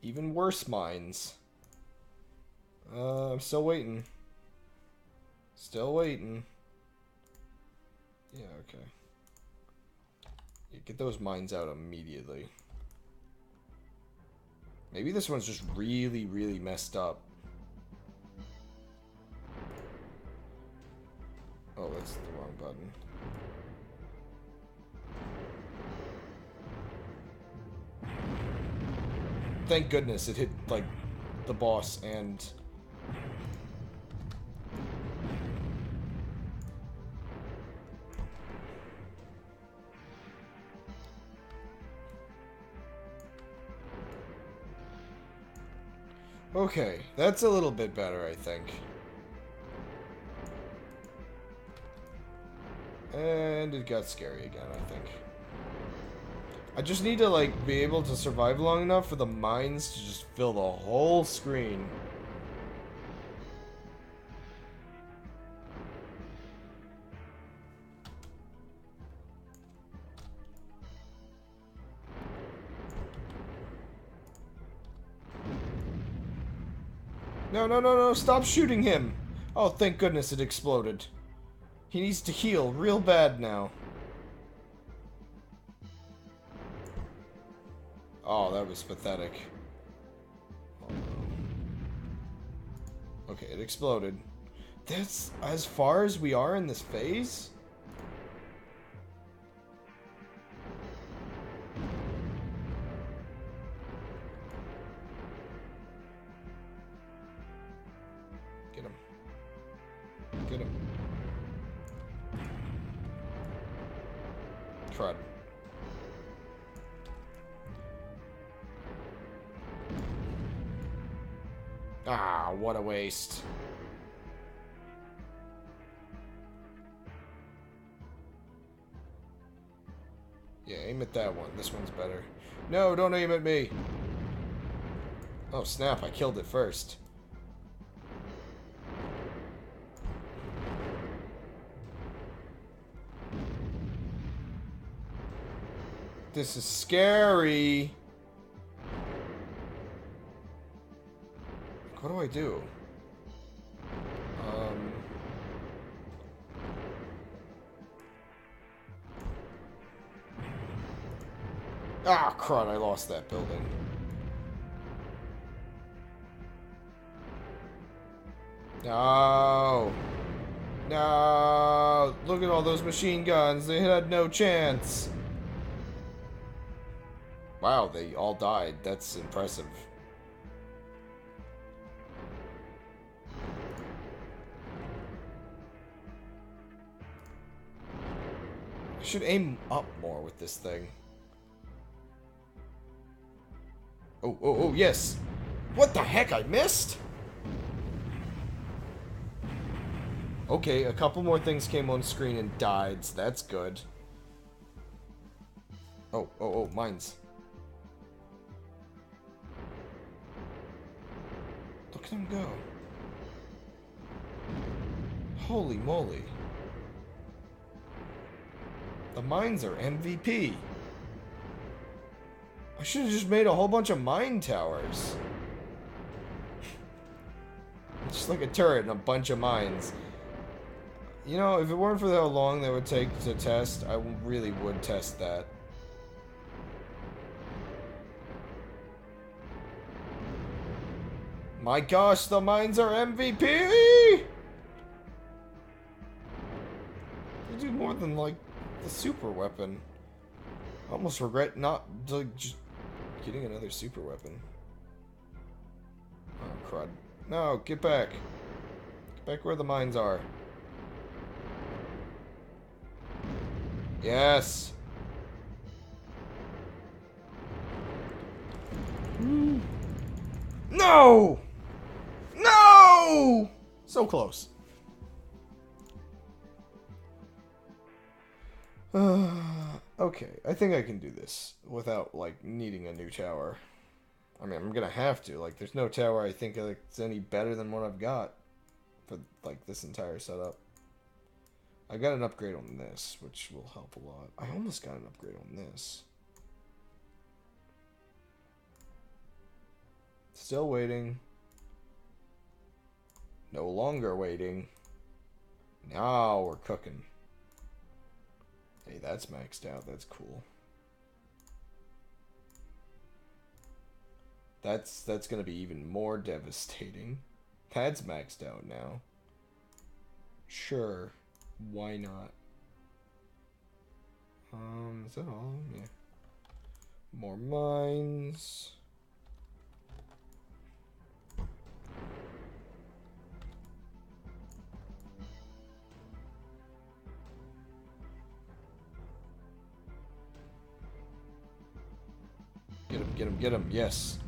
Even worse mines. I'm still waiting. Still waiting. Yeah, okay. Yeah, get those mines out immediately. Maybe this one's just really, really messed up. Oh, that's the wrong button. Thank goodness it hit, like, the boss and... Okay, that's a little bit better, I think. And it got scary again, I think. I just need to, like, be able to survive long enough for the mines to just fill the whole screen. No, no, no, no, stop shooting him! Oh, thank goodness it exploded. He needs to heal real bad now. Oh, that was pathetic. Oh, no. Okay, it exploded. That's as far as we are in this phase? Get him. Crud. Ah, what a waste. Yeah, aim at that one. This one's better. No, don't aim at me. Oh, snap. I killed it first. This is scary. What do I do? Ah, crud, I lost that building. No. No. Look at all those machine guns. They had no chance. Wow, they all died. That's impressive. I should aim up more with this thing. Oh, oh, oh, yes! What the heck, I missed? Okay, a couple more things came on screen and died, so that's good. Oh, oh, oh, mines. Look at him go. Holy moly. The mines are MVP. I should have just made a whole bunch of mine towers. Just like a turret and a bunch of mines. You know, if it weren't for how long that would take to test, I really would test that. My gosh, the mines are MVP! They do more than, like, the super weapon. I almost regret not, like, just getting another super weapon. Oh, crud. No, get back. Get back where the mines are. Yes! No! No! So close. Okay, I think I can do this without, like, needing a new tower. I mean, I'm gonna have to. Like, there's no tower I think it's any better than what I've got for, like, this entire setup. I got an upgrade on this, which will help a lot. I almost got an upgrade on this. Still waiting. No longer waiting. Now we're cooking. Hey, that's maxed out. That's cool. That's gonna be even more devastating. That's maxed out now. Sure. Why not? Is that all? Yeah. More mines. Get him, get him, get him. Yes.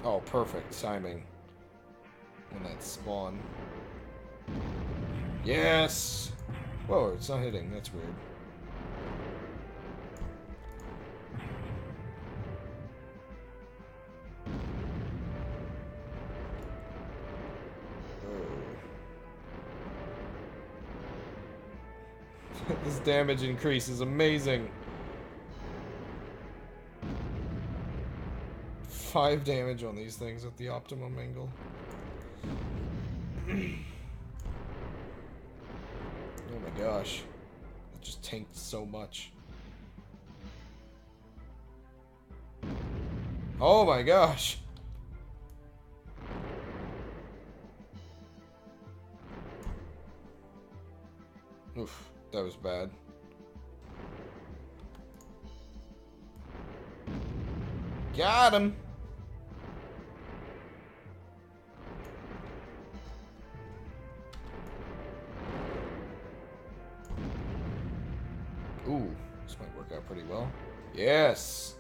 Oh, perfect timing. When that spawn. Yes! Whoa, it's not hitting. That's weird. This damage increase is amazing. 5 damage on these things at the optimum angle. Oh my gosh. It just tanked so much. Oh my gosh. Oof, that was bad. Got him. Ooh, this might work out pretty well. Yes!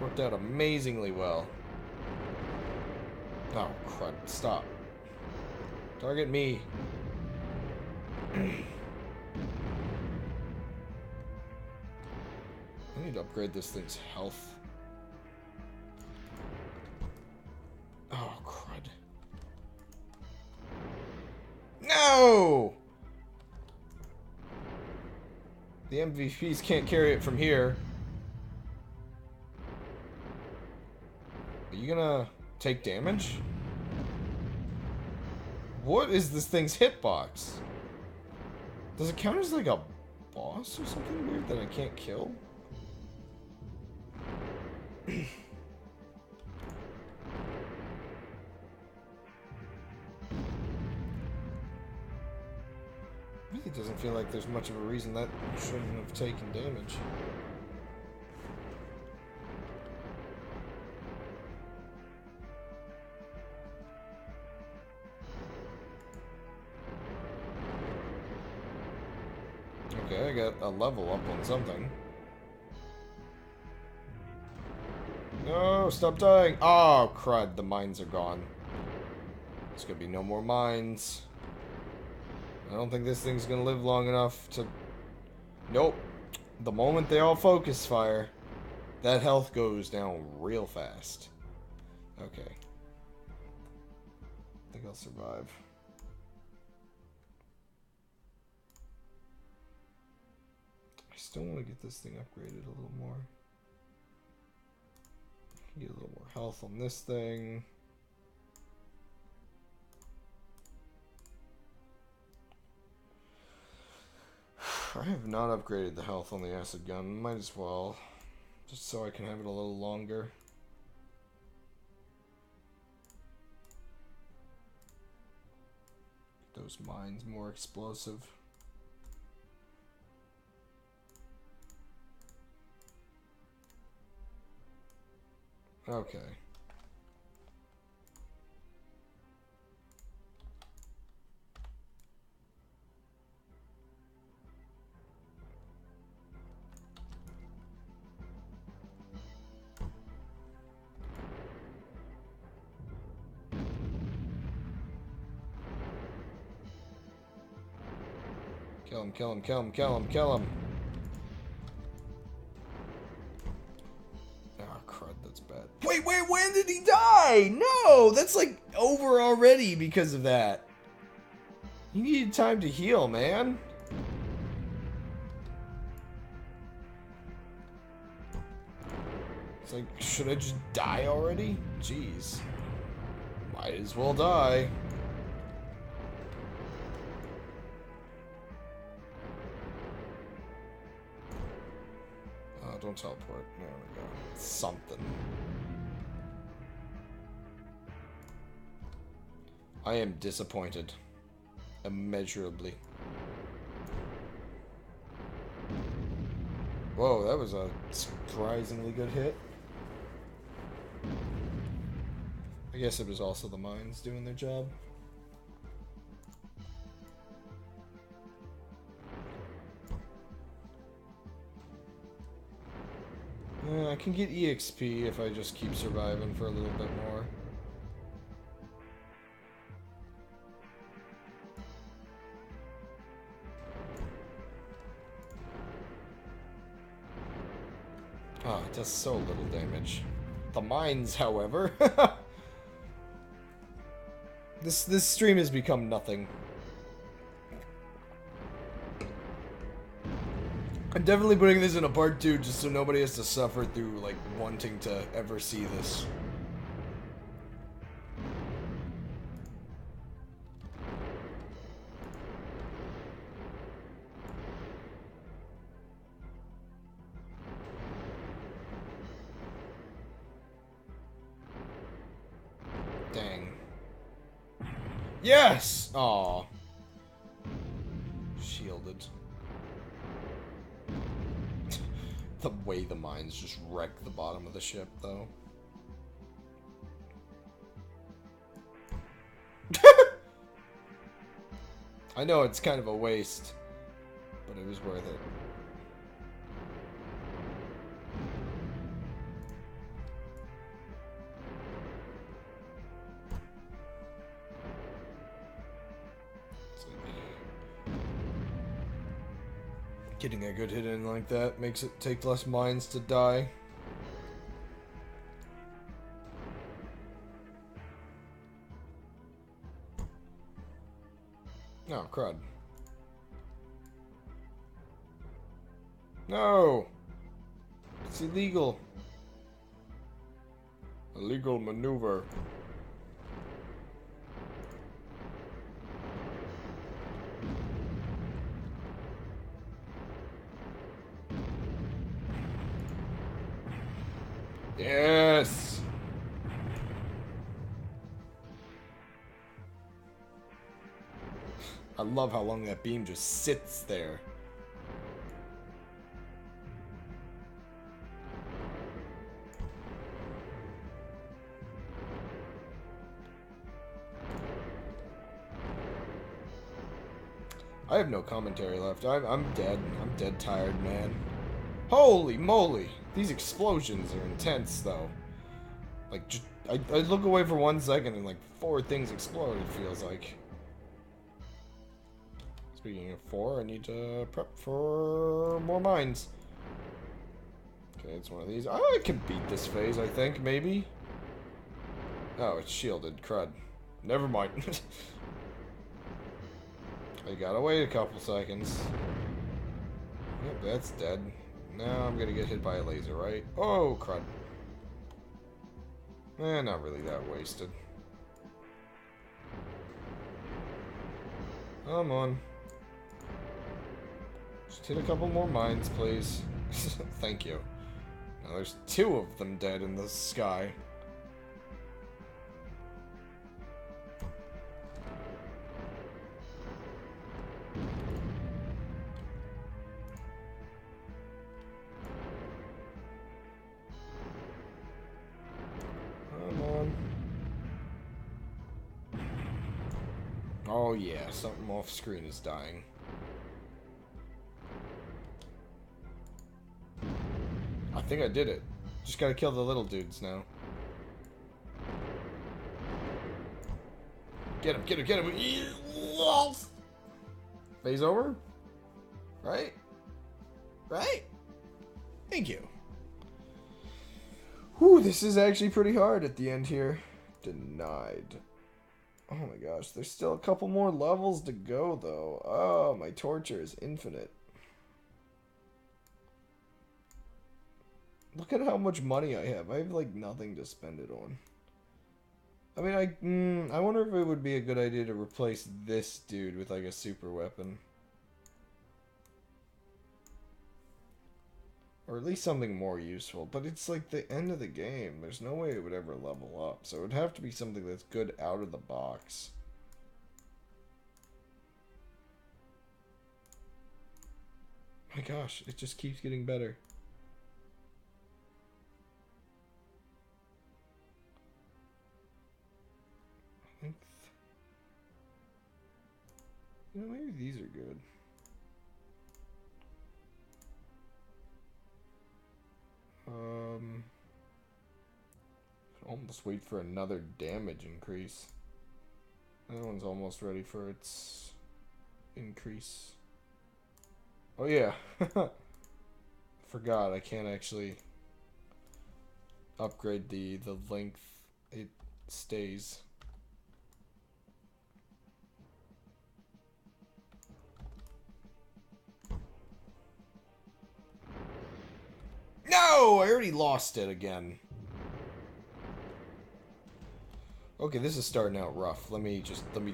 Worked out amazingly well. Oh, crud. Stop. Target me. I need to upgrade this thing's health. Oh, crud. No! The MVPs can't carry it from here. Are you gonna take damage? What is this thing's hitbox? Does it count as like a boss or something weird that I can't kill? Really doesn't feel like there's much of a reason that shouldn't have taken damage. Okay, I got a level up on something. No, stop dying! Oh, crud, the mines are gone. There's gonna be no more mines. I don't think this thing's gonna live long enough to... Nope. The moment they all focus fire, that health goes down real fast. Okay. I think I'll survive. I still want to get this thing upgraded a little more. Get a little more health on this thing. I have not upgraded the health on the acid gun. Might as well. Just so I can have it a little longer. Get those mines more explosive. Okay. Kill him, kill him, kill him, kill him, kill him. Oh, crud, that's bad. Wait, when did he die? No, that's like over already because of that. You needed time to heal, man. It's like, should I just die already? Jeez. Might as well die. Don't teleport. There we go. Something. I am disappointed. Immeasurably. Whoa, that was a surprisingly good hit. I guess it was also the mines doing their job. I can get EXP if I just keep surviving for a little bit more. Ah, it does so little damage. The mines, however. This stream has become nothing. I'm definitely putting this in a part 2 just so nobody has to suffer through, like, wanting to ever see this. Dang. Yes! Aw. Shielded. The way the mines just wreck the bottom of the ship, though. I know it's kind of a waste, but it was worth it. Getting a good hit in like that makes it take less mines to die. Oh, crud. No! It's illegal. Illegal maneuver. Yes! I love how long that beam just sits there. I have no commentary left. I'm dead. I'm dead tired, man. Holy moly! These explosions are intense, though. Like, just, I look away for 1 second and, like, 4 things explode, it feels like. Speaking of 4, I need to prep for more mines. Okay, it's one of these. I can beat this phase, I think, maybe. Oh, it's shielded. Crud. Never mind. I gotta wait a couple seconds. Yep, that's dead. Now I'm gonna get hit by a laser, right? Oh, crud. Eh, not really that wasted. Come on. Just hit a couple more mines, please. Thank you. Now there's 2 of them dead in the sky. Oh yeah, something off screen is dying. I think I did it. Just gotta kill the little dudes now. Get him, get him, get him! Phase over? Right? Right? Thank you. Whew, this is actually pretty hard at the end here. Denied. Oh my gosh, there's still a couple more levels to go, though. Oh, my torture is infinite. Look at how much money I have. I have, like, nothing to spend it on. I mean, I wonder if it would be a good idea to replace this dude with, like, a super weapon. Or at least something more useful. But it's, like, the end of the game. There's no way it would ever level up. So it would have to be something that's good out of the box. My gosh, it just keeps getting better. I think... You know, maybe these are good. Almost wait for another damage increase. That one's almost ready for its increase. Oh yeah. Forgot I can't actually upgrade the length it stays. No! I already lost it again. Okay, this is starting out rough. Let me just, you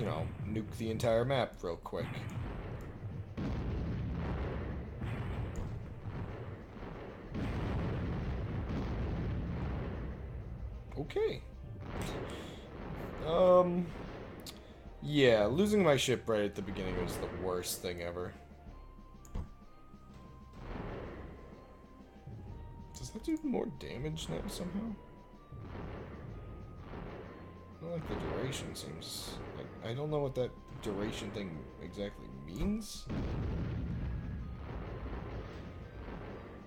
know, nuke the entire map real quick. Okay. Yeah, losing my ship right at the beginning was the worst thing ever. do more damage now somehow? I don't like the duration seems like I don't know what that duration thing exactly means.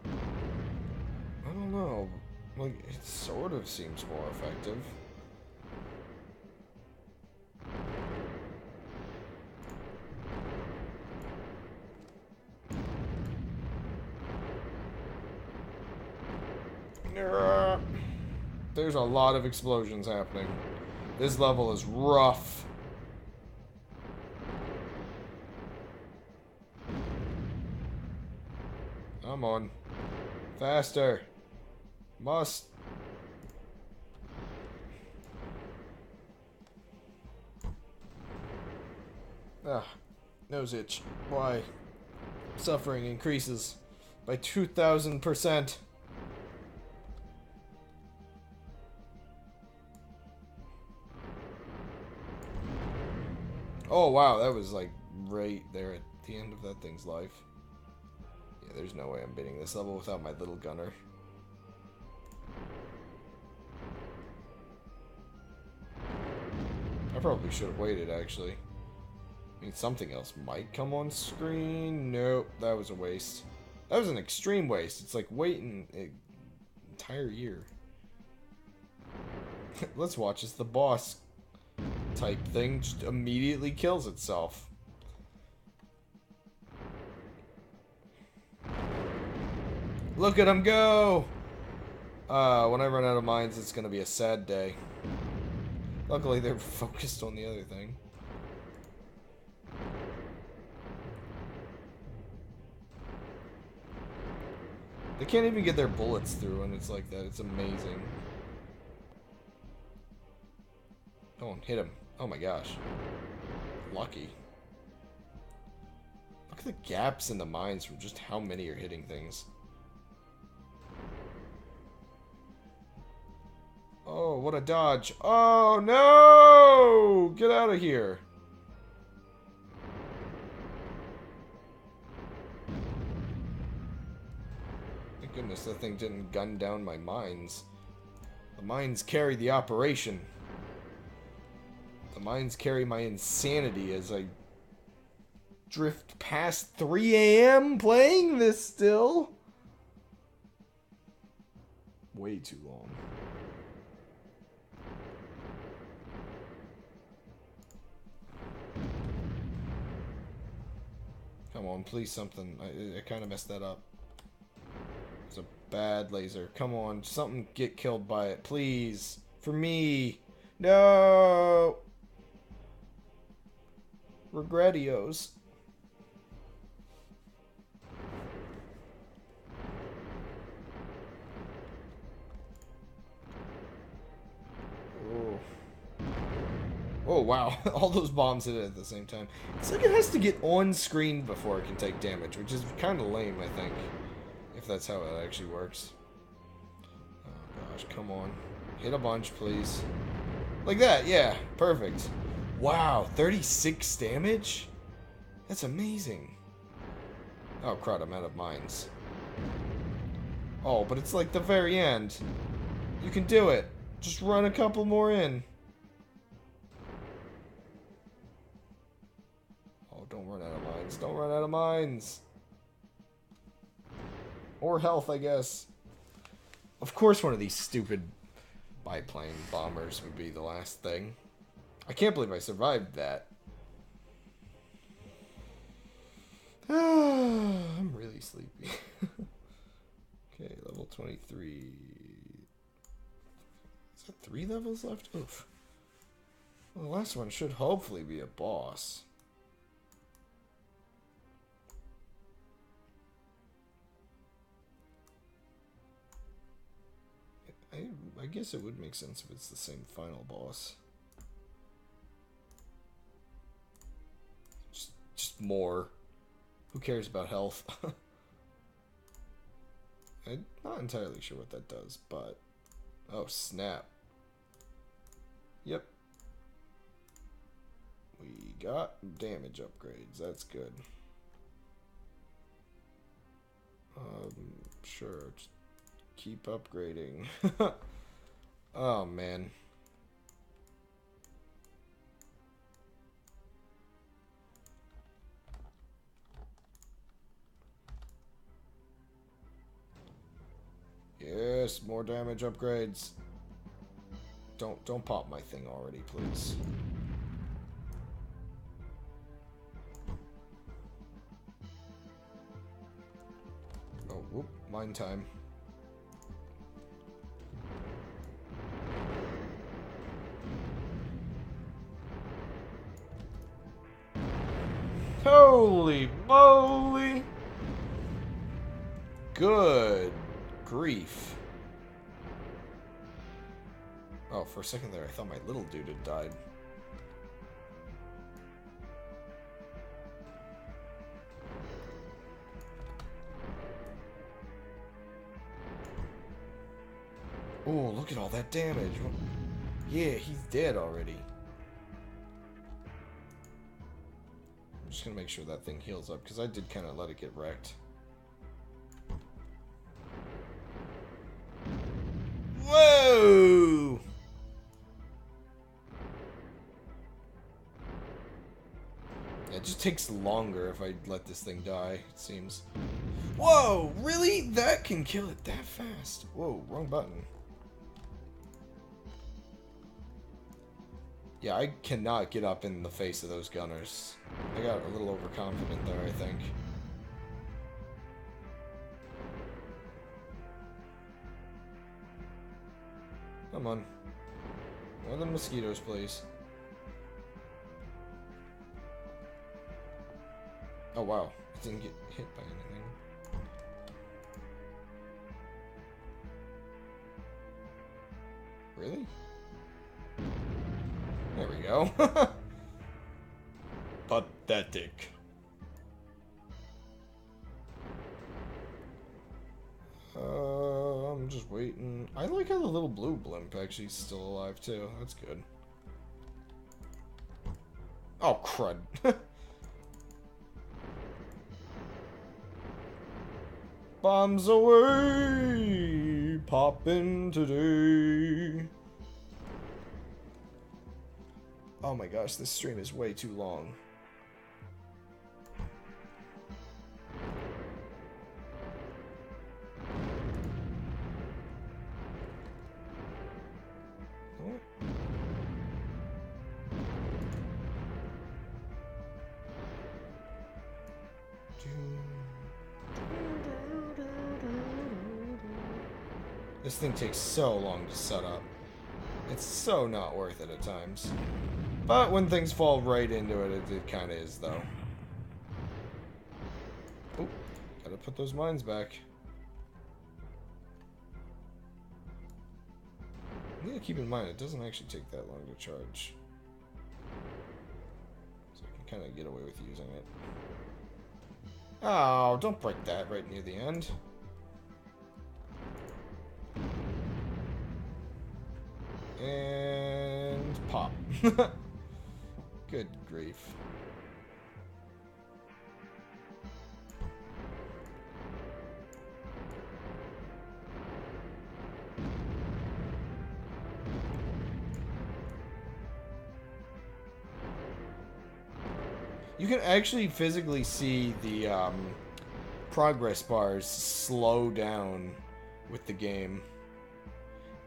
I don't know. Like it sort of seems more effective. There's a lot of explosions happening. This level is rough. Come on. Faster. Must. Ah, nose itch. Why? Suffering increases by 2,000%. Oh wow, that was like right there at the end of that thing's life. Yeah, there's no way I'm beating this level without my little gunner. I probably should have waited, actually. I mean, something else might come on screen. Nope, that was a waste. That was an extreme waste. It's like waiting an entire year. Let's watch as the boss type thing just immediately kills itself. Look at him go! When I run out of mines, it's gonna be a sad day. Luckily, they're focused on the other thing. They can't even get their bullets through when it's like that. It's amazing. Come on, hit him. Oh my gosh. Lucky. Look at the gaps in the mines from just how many are hitting things. Oh, what a dodge. Oh, no! Get out of here. Thank goodness that thing didn't gun down my mines. The mines carry the operation. The mines carry my insanity as I drift past 3 a.m. playing this still. Way too long. Come on, please something. I kind of messed that up. It's a bad laser. Come on, something get killed by it, please. For me. No! Regretios. Oh. Oh, wow. All those bombs hit it at the same time. It's like it has to get on screen before it can take damage, which is kind of lame, I think. If that's how it actually works. Oh, gosh. Come on. Hit a bunch, please. Like that, yeah. Perfect. Wow, 36 damage? That's amazing. Oh, crud, I'm out of mines. Oh, but it's like the very end. You can do it. Just run a couple more in. Oh, don't run out of mines. Don't run out of mines. Or health, I guess. Of course one of these stupid biplane bombers would be the last thing. I can't believe I survived that. I'm really sleepy. Okay, level 23. Is that 3 levels left? Oof. Well, the last one should hopefully be a boss. I guess it would make sense if it's the same final boss. Just more. Who cares about health? I'm not entirely sure what that does, but... Oh, snap. Yep. We got damage upgrades. That's good. Sure. Just keep upgrading. Oh, man. Yes, more damage upgrades. Don't pop my thing already, please. Oh, whoop, mine time. Holy moly! Good grief. Oh, for a second there, I thought my little dude had died. Oh, look at all that damage. Yeah, he's dead already. I'm just gonna make sure that thing heals up, because I did kind of let it get wrecked. Whoa! It just takes longer if I let this thing die, it seems. Whoa! Really? That can kill it that fast? Whoa, wrong button. Yeah, I cannot get up in the face of those gunners. I got a little overconfident there, I think. Come on. More than mosquitoes, please. Oh, wow. I didn't get hit by anything. Really? There we go. Pathetic. I'm just waiting. I like how the little blue blimp actually is still alive too. That's good. Oh, crud. Bombs away! Poppin' today. Oh my gosh, this stream is way too long. What? This thing takes so long to set up. It's so not worth it at times. But when things fall right into it, it kind of is, though. Oh, gotta put those mines back. You need to keep in mind, it doesn't actually take that long to charge. So I can kind of get away with using it. Oh, don't break that right near the end. And pop. Good grief. You can actually physically see the progress bars slow down with the game.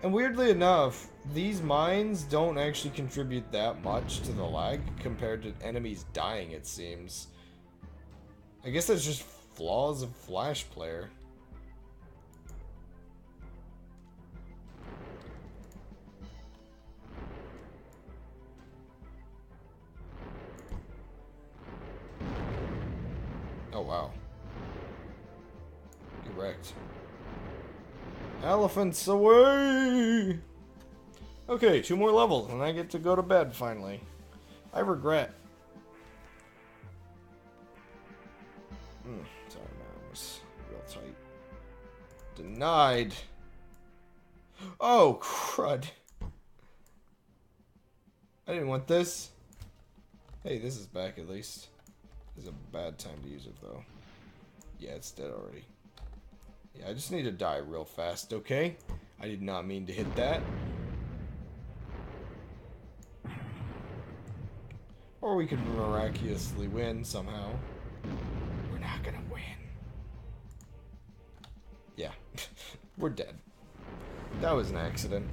And weirdly enough, these mines don't actually contribute that much to the lag compared to enemies dying, it seems. I guess that's just flaws of Flash Player. Oh, wow. Get wrecked. Elephants away! Okay, 2 more levels, and I get to go to bed, finally. I regret. Sorry, man, was real tight. Denied! Oh, crud. I didn't want this. Hey, this is back at least. This is a bad time to use it, though. Yeah, it's dead already. Yeah, I just need to die real fast, okay? I did not mean to hit that. Or we could miraculously win somehow. We're not gonna win. Yeah, we're dead. That was an accident.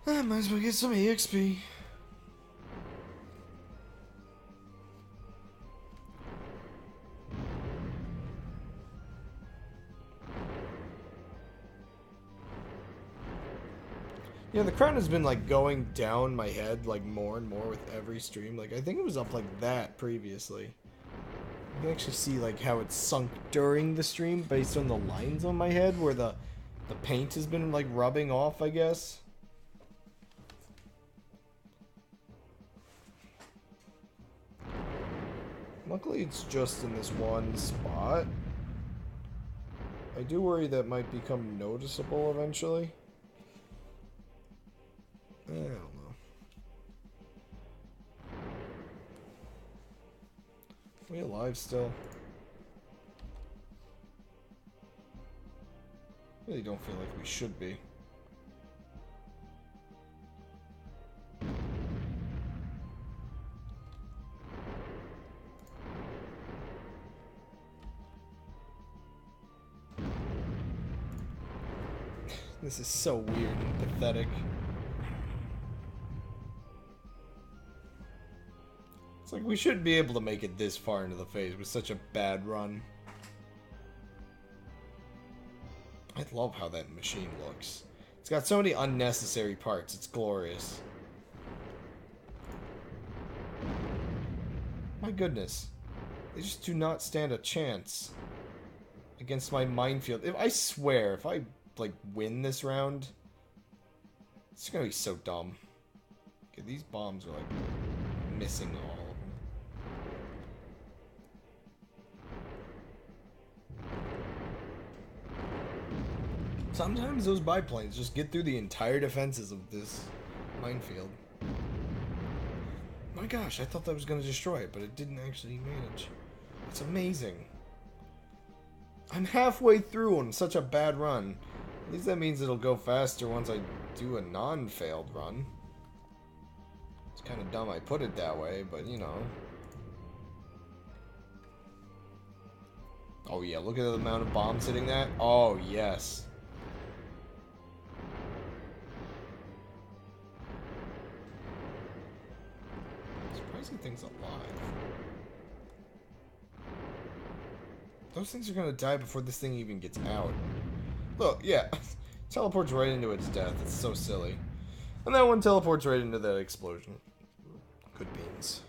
I might as well get some EXP. Yeah, the crown has been like going down my head like more and more with every stream. Like I think it was up like that previously. You can actually see like how it sunk during the stream based on the lines on my head where the paint has been like rubbing off, I guess. Luckily it's just in this one spot. I do worry that might become noticeable eventually. I don't know. Are we alive still? Really don't feel like we should be. This is so weird and pathetic. It's like we shouldn't be able to make it this far into the phase with such a bad run. I love how that machine looks. It's got so many unnecessary parts. It's glorious. My goodness. They just do not stand a chance against my minefield. I swear, if I like win this round, it's gonna be so dumb. Okay, these bombs are like missing all of them. Sometimes those biplanes just get through the entire defenses of this minefield. My gosh, I thought that was gonna destroy it, but it didn't actually manage. It's amazing. I'm halfway through on such a bad run. At least that means it'll go faster once I do a non-failed run. It's kind of dumb I put it that way, but you know. Oh yeah, look at the amount of bombs hitting that. Oh yes. Surprising thing's alive. Those things are gonna die before this thing even gets out. Look, yeah. Teleports right into its death. It's so silly. And that one teleports right into that explosion. Good beans.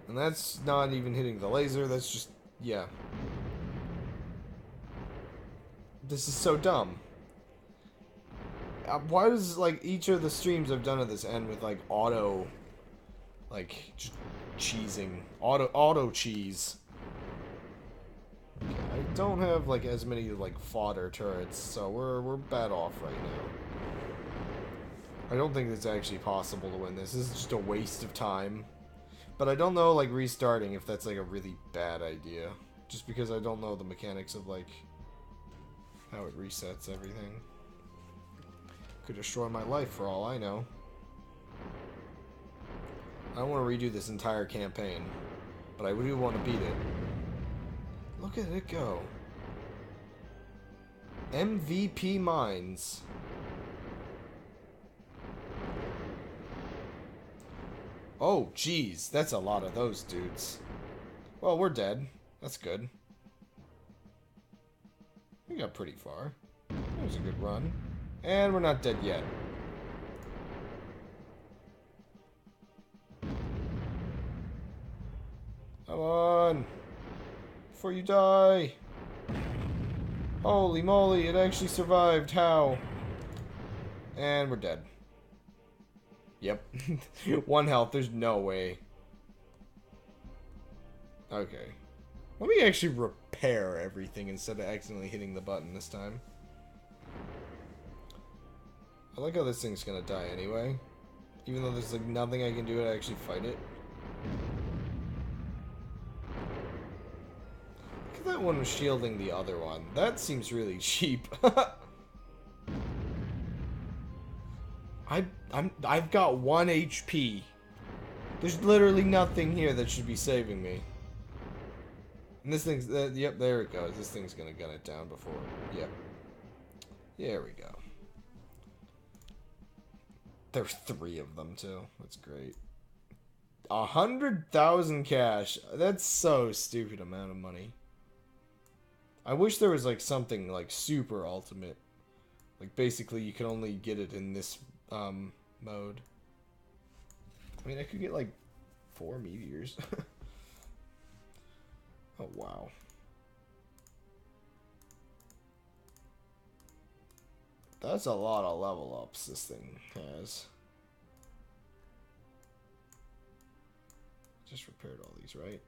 And that's not even hitting the laser. That's just... yeah. This is so dumb. Why does, like, each of the streams I've done of this end with, like, auto... like, just cheesing. Auto cheese. Okay, I don't have like as many like fodder turrets, so we're bad off right now. I don't think it's actually possible to win this. This is just a waste of time. But I don't know like restarting if that's like a really bad idea. Just because I don't know the mechanics of like how it resets everything. Could destroy my life for all I know. I don't want to redo this entire campaign, but I do want to beat it. Look at it go. MVP mines. Oh, geez. That's a lot of those dudes. Well, we're dead. That's good. We got pretty far. That was a good run. And we're not dead yet. Come on. Before you die. Holy moly, it actually survived. How? And we're dead. Yep. 1 health, there's no way. Okay. Let me actually repair everything instead of accidentally hitting the button this time. I like how this thing's gonna die anyway. Even though there's like nothing I can do to actually fight it. Look at that one shielding the other one. That seems really cheap. I've got 1 HP. There's literally nothing here that should be saving me. And this thing's... yep, there it goes. This thing's gonna gun it down before... Yep. There we go. There's 3 of them, too. That's great. 100,000 cash. That's so stupid amount of money. I wish there was, like, something, like, super ultimate. Like, basically, you can only get it in this, mode. I mean, I could get, like, 4 meteors. Oh, wow. That's a lot of level ups this thing has. Just repaired all these, right?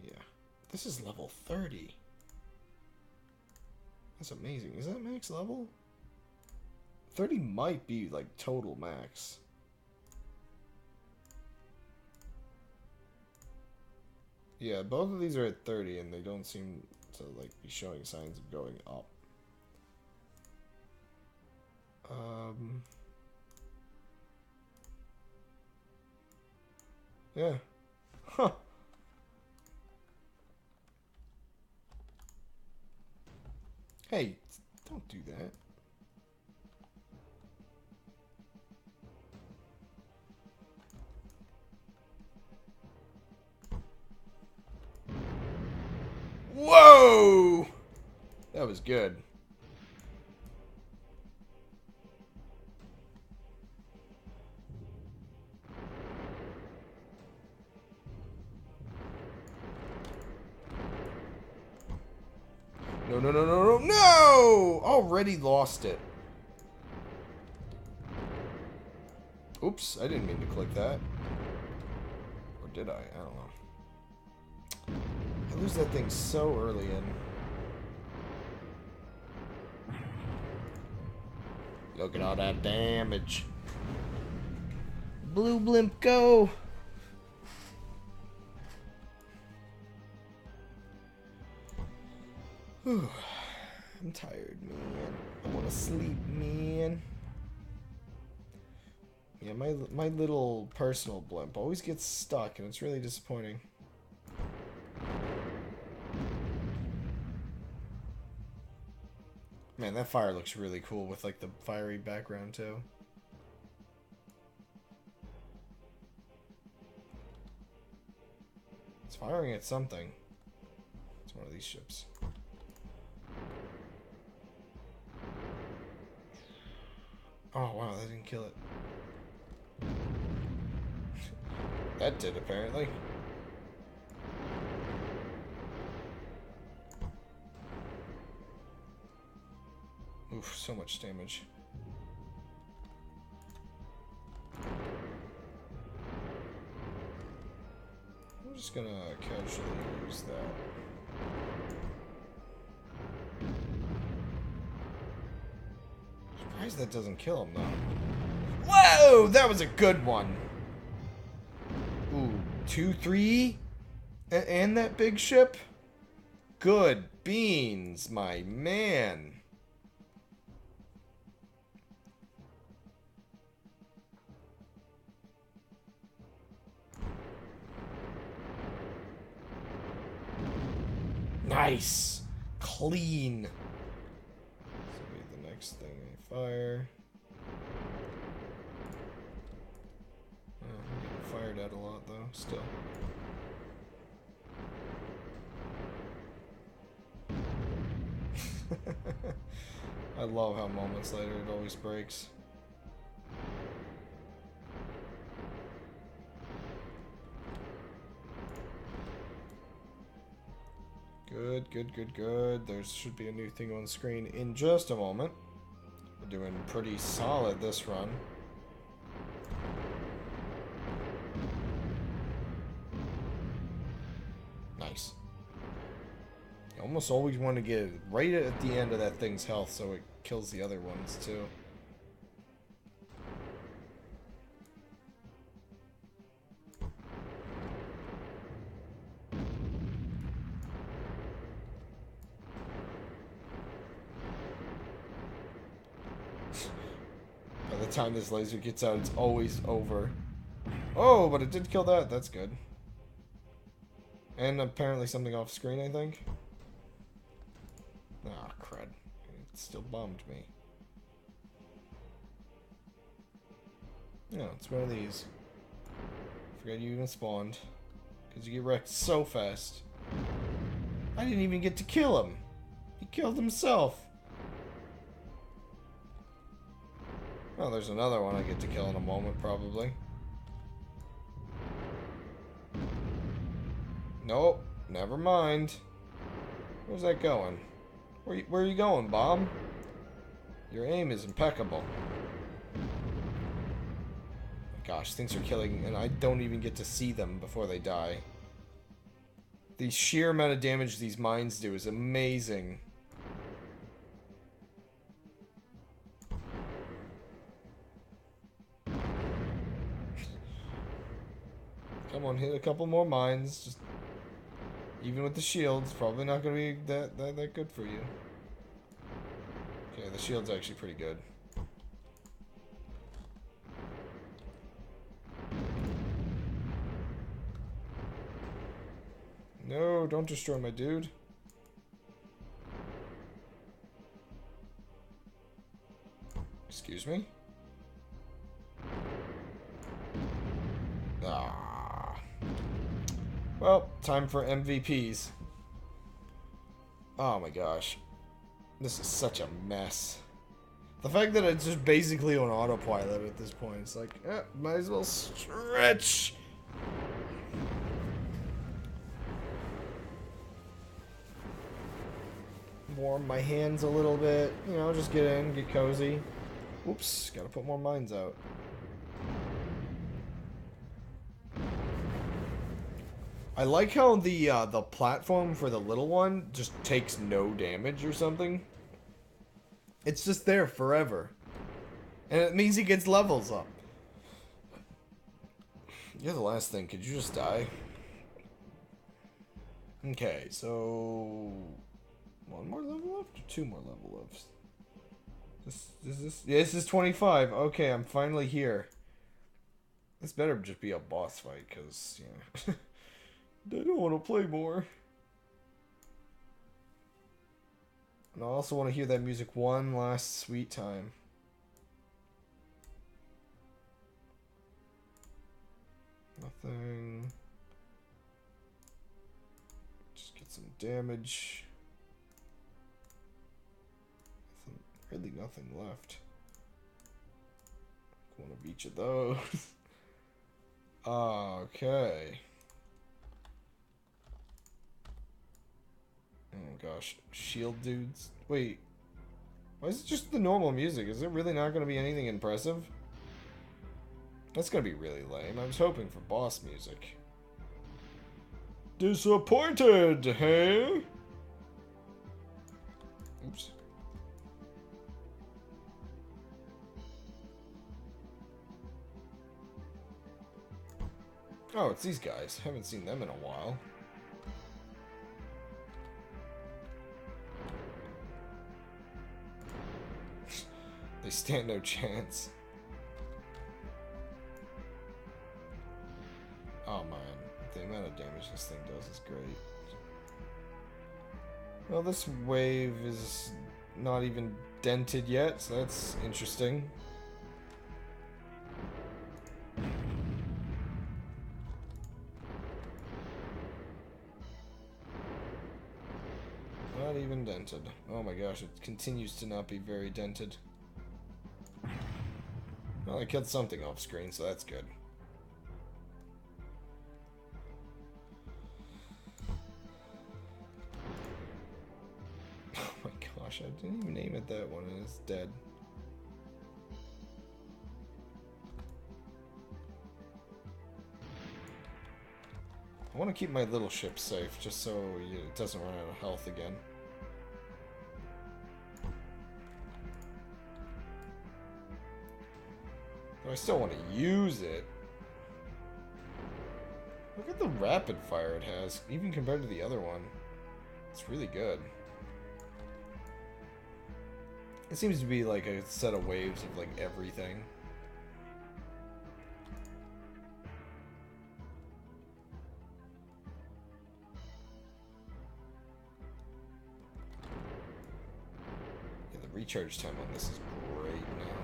Yeah. This is level 30. That's amazing. Is that max level? 30 might be, like, total max. Yeah, both of these are at 30, and they don't seem to, like, be showing signs of going up. Yeah. Huh. Hey, don't do that. Whoa! That was good. No, no, no, no, no, no! Already lost it. Oops, I didn't mean to click that. Or did I? I don't know. I lose that thing so early in. Look at all that damage. Blue blimp, go! Whew. I'm tired, man. I want to sleep, man. Yeah, my little personal blimp always gets stuck, and it's really disappointing. Man, that fire looks really cool with, like, the fiery background, too. It's firing at something. It's one of these ships. Oh, wow, that didn't kill it. That did, apparently. Oof, so much damage. I'm just gonna casually use that. Surprised that doesn't kill him, though. Whoa! That was a good one! Ooh, 2, 3? And that big ship? Good beans, my man. Nice! Clean. This will be the next thing I fire. Oh, I'm getting fired at a lot, though, still. I love how moments later it always breaks. Good, good, good, good. There should be a new thing on screen in just a moment. We're doing pretty solid this run. Nice. You almost always want to get it right at the end of that thing's health so it kills the other ones too. time this laser gets out, it's always over. Oh, but it did kill that. That's good. And apparently something off screen, I think. Ah, crud. It still bummed me. No, it's one of these. Forget you even spawned. Because you get wrecked so fast. I didn't even get to kill him. He killed himself. Oh, there's another one I get to kill in a moment, probably. Nope, never mind. Where's that going? Where are you going, Bomb? Your aim is impeccable. Gosh, things are killing, and I don't even get to see them before they die. The sheer amount of damage these mines do is amazing. Come on, hit a couple more mines. Just even with the shields, probably not going to be that good for you. Okay, the shield's actually pretty good. No, don't destroy my dude. Excuse me? Ah. Well, time for MVPs. Oh my gosh. This is such a mess. The fact that it's just basically on autopilot at this point, it's like, might as well stretch. Warm my hands a little bit, you know, just get in, get cozy. Oops, gotta put more mines out. I like how the platform for the little one just takes no damage or something. It's just there forever. And it means he gets levels up. You're the last thing, could you just die? Okay, so... one more level left? Or two more level left? Yeah, this is 25. Okay, I'm finally here. This better just be a boss fight, because, yeah. I don't want to play more. And I also want to hear that music one last sweet time. Nothing. Just get some damage. Really nothing left. One of each of those. Okay. Oh gosh, shield dudes. Wait, why is it just the normal music? Is it really not going to be anything impressive? That's going to be really lame. I was hoping for boss music. Disappointed, hey? Oops. Oh, it's these guys. Haven't seen them in a while. They stand no chance. Oh man, the amount of damage this thing does is great. Well, this wave is not even dented yet, so that's interesting. Not even dented. Oh my gosh, it continues to not be very dented. Well, I killed something off screen, so that's good. Oh my gosh, I didn't even aim at that one and it's dead. I want to keep my little ship safe, just so it doesn't run out of health again. But I still want to use it. Look at the rapid fire it has, even compared to the other one. It's really good. It seems to be like a set of waves of like everything. recharge time on this is great now.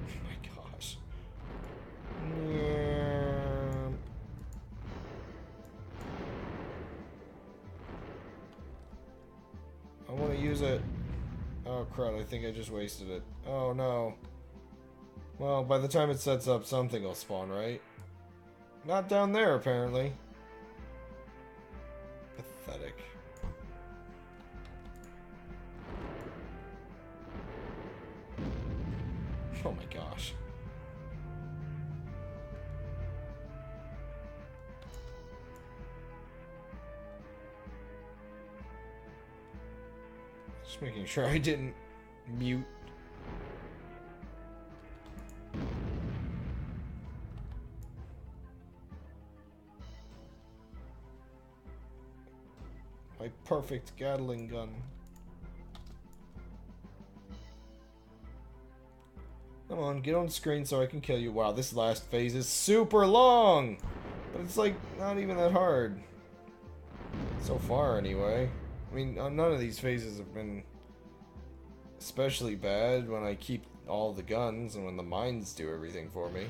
Oh my gosh. Yeah. I want to use it. Oh crud, I think I just wasted it. Oh no. Well, by the time it sets up, something will spawn, right? Not down there, apparently. Pathetic. Oh my gosh. Just making sure I didn't mute. My perfect Gatling gun. Come on, get on screen so I can kill you. Wow, this last phase is super long! But it's like, not even that hard. So far, anyway. I mean, none of these phases have been especially bad when I keep all the guns and when the mines do everything for me.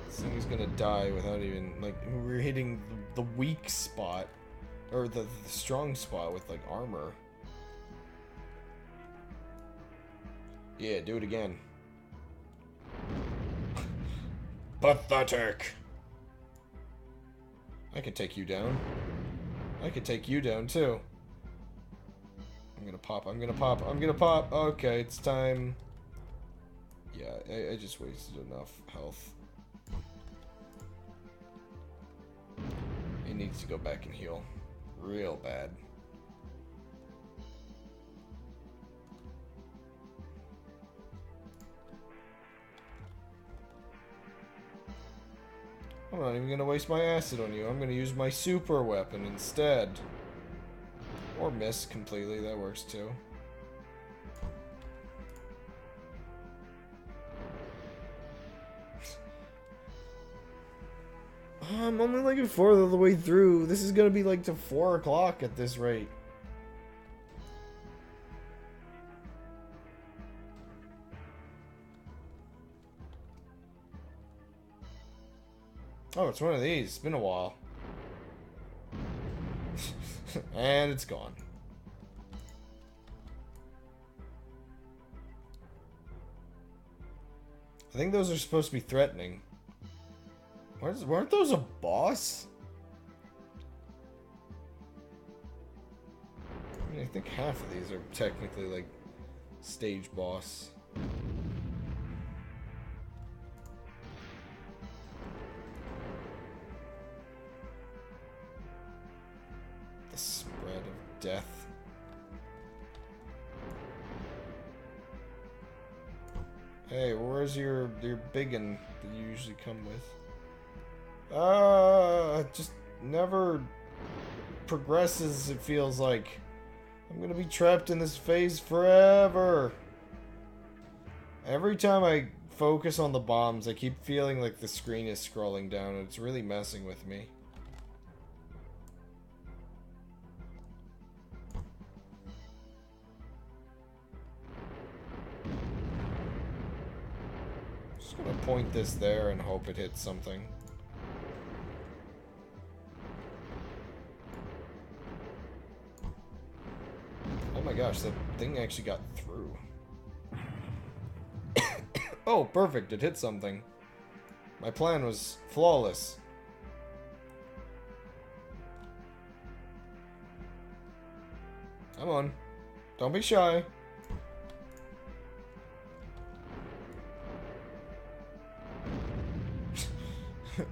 This thing is gonna die without even, like, we're hitting the weak spot. Or the strong spot with, like, armor. Yeah, do it again. Pathetic! I can take you down. I can take you down, too. I'm gonna pop, I'm gonna pop, I'm gonna pop! Okay, it's time. Yeah, I just wasted enough health. He needs to go back and heal. Real bad. I'm not even gonna waste my acid on you. I'm gonna use my super weapon instead. Or miss completely, that works too. I'm only like a fourth of the way through. This is gonna be like to 4 o'clock at this rate. Oh, it's one of these. It's been a while. And it's gone. I think those are supposed to be threatening. Weren't those a boss? I mean, I think half of these are technically like stage boss. The spread of death. Hey, where's your biggin that you usually come with? Just never progresses, it feels like. I'm gonna be trapped in this phase forever. Every time I focus on the bombs, I keep feeling like the screen is scrolling down, and it's really messing with me. Just gonna point this there and hope it hits something. Oh my gosh, that thing actually got through. Oh, perfect, it hit something. My plan was flawless. Come on. Don't be shy.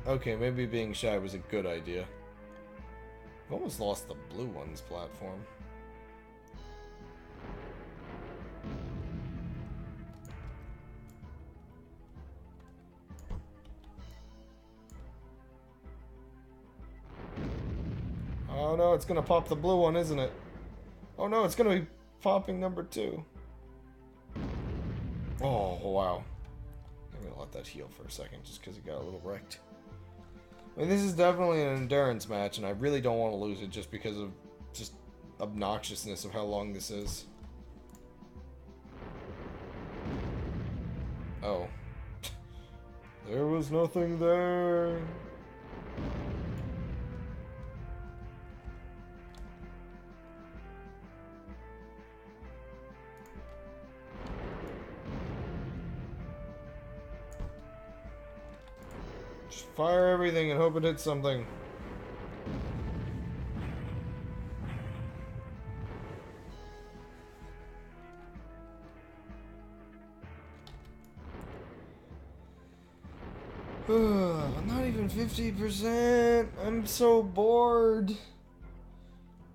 Okay, maybe being shy was a good idea. I've almost lost the blue one's platform. Oh Oh no, it's gonna pop the blue one, isn't it? Oh no, it's gonna be popping number 2. Oh, wow. I'm gonna let that heal for a second, just because it got a little wrecked. I mean, this is definitely an endurance match, and I really don't want to lose it just because of just obnoxiousness of how long this is. Oh. There was nothing there. Just fire everything and hope it hits something. Not even 50%. I'm so bored.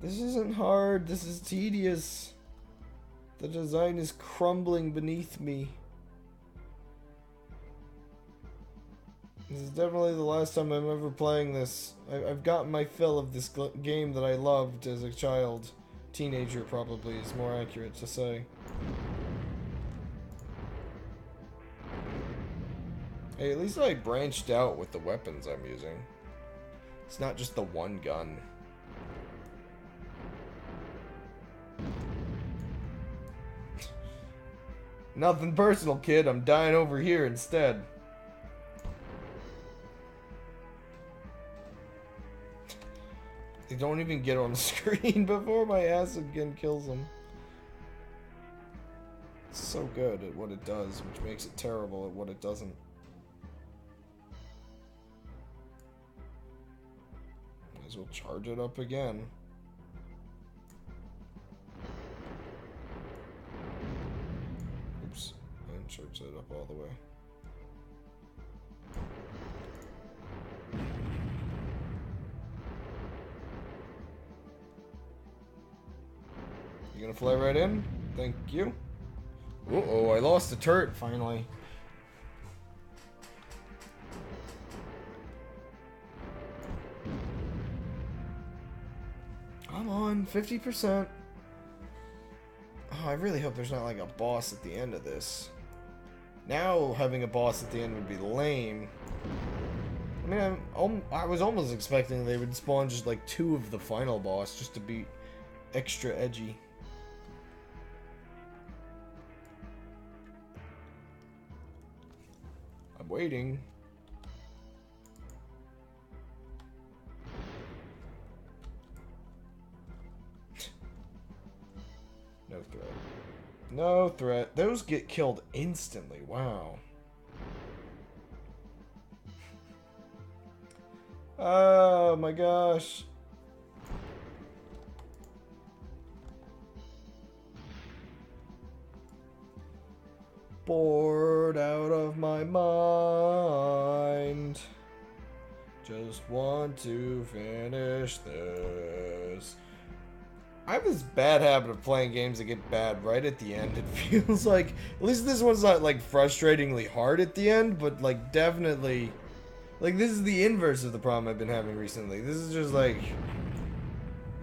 This isn't hard. This is tedious. The design is crumbling beneath me. This is definitely the last time I'm ever playing this. I've gotten my fill of this game that I loved as a child. Teenager, probably, is more accurate to say. Hey, at least I branched out with the weapons I'm using. It's not just the one gun. Nothing personal, kid. I'm dying over here instead. They don't even get on the screen before my acid gun kills them. It's so good at what it does, which makes it terrible at what it doesn't. Might as well charge it up again. Oops, I didn't charge it up all the way. You gonna fly right in? Thank you. Uh-oh, I lost the turret finally. Come on, 50%. Oh, I really hope there's not like a boss at the end of this. Now having a boss at the end would be lame. I mean, I was almost expecting they would spawn just like 2 of the final boss just to be extra edgy. I'm waiting. No threat. No threat. Those get killed instantly. Wow. Oh my gosh. Bored out of my mind. Just want to finish this. I have this bad habit of playing games that get bad right at the end. It feels like, at least this one's not like frustratingly hard at the end, but like definitely, like this is the inverse of the problem I've been having recently. This is just like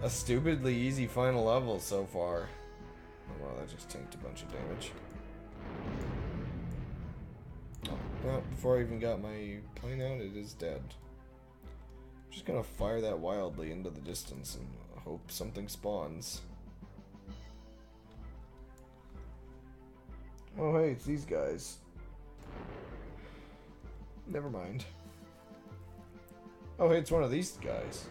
a stupidly easy final level so far. Oh wow, that just tanked a bunch of damage. Oh, well, before I even got my plane out, it is dead. I'm just gonna fire that wildly into the distance and hope something spawns. Oh hey, it's these guys. Never mind. Oh hey, it's one of these guys.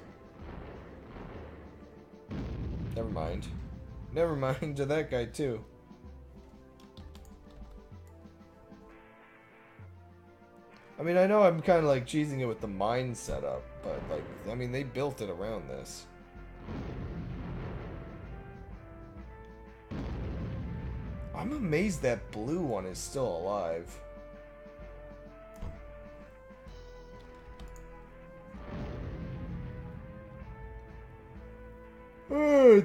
Never mind. Never mind to that guy too. I mean, I know I'm kind of like cheesing it with the mine setup, but like, I mean, they built it around this. I'm amazed that blue one is still alive.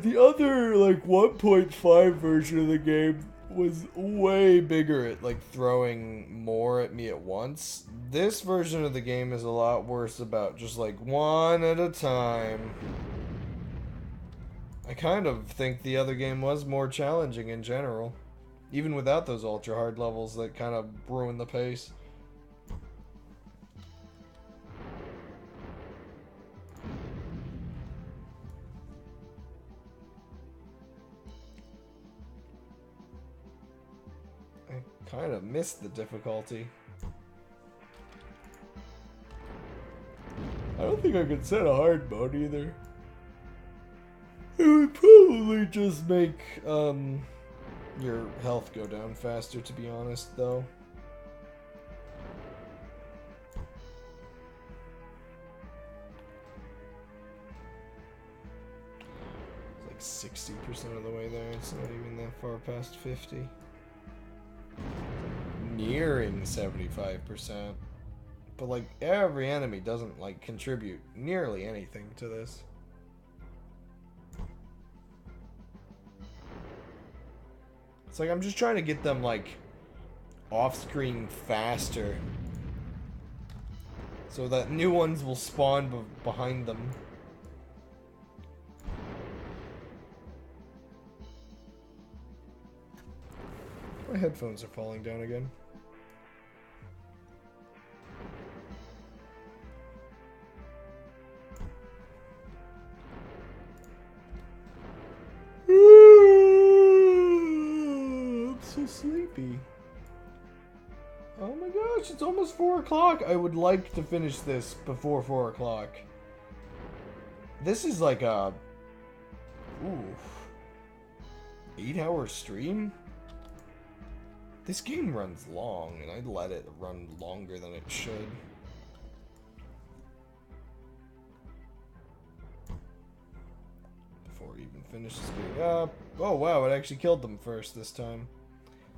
The other, like, 1.5 version of the game was way bigger at, like, throwing more at me at once. This version of the game is a lot worse about just, like, one at a time. I kind of think the other game was more challenging in general. Even without those ultra hard levels that kind of ruin the pace. I kind of missed the difficulty. I don't think I could set a hard mode either. It would probably just make your health go down faster, to be honest, though. It's like 60% of the way there. It's not even that far past 50. Nearing 75%. But like every enemy doesn't like contribute nearly anything to this. It's like I'm just trying to get them like off screen faster so that new ones will spawn behind them. My headphones are falling down again. I'm so sleepy. Oh my gosh, it's almost 4 o'clock. I would like to finish this before 4 o'clock. This is like a 8-hour stream? This game runs long, and I'd let it run longer than it should. Before it even finishes being up. Oh wow, it actually killed them first this time.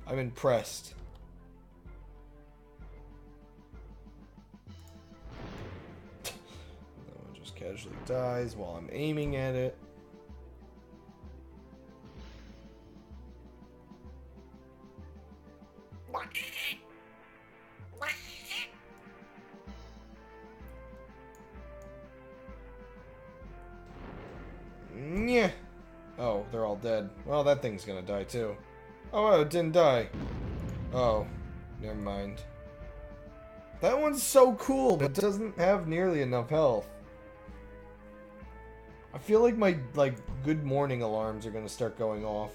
I'm impressed. That one just casually dies while I'm aiming at it. Yeah. Oh, they're all dead. Well, that thing's gonna die too. Oh, it didn't die. Oh, never mind. That one's so cool, but doesn't have nearly enough health. I feel like my good morning alarms are gonna start going off.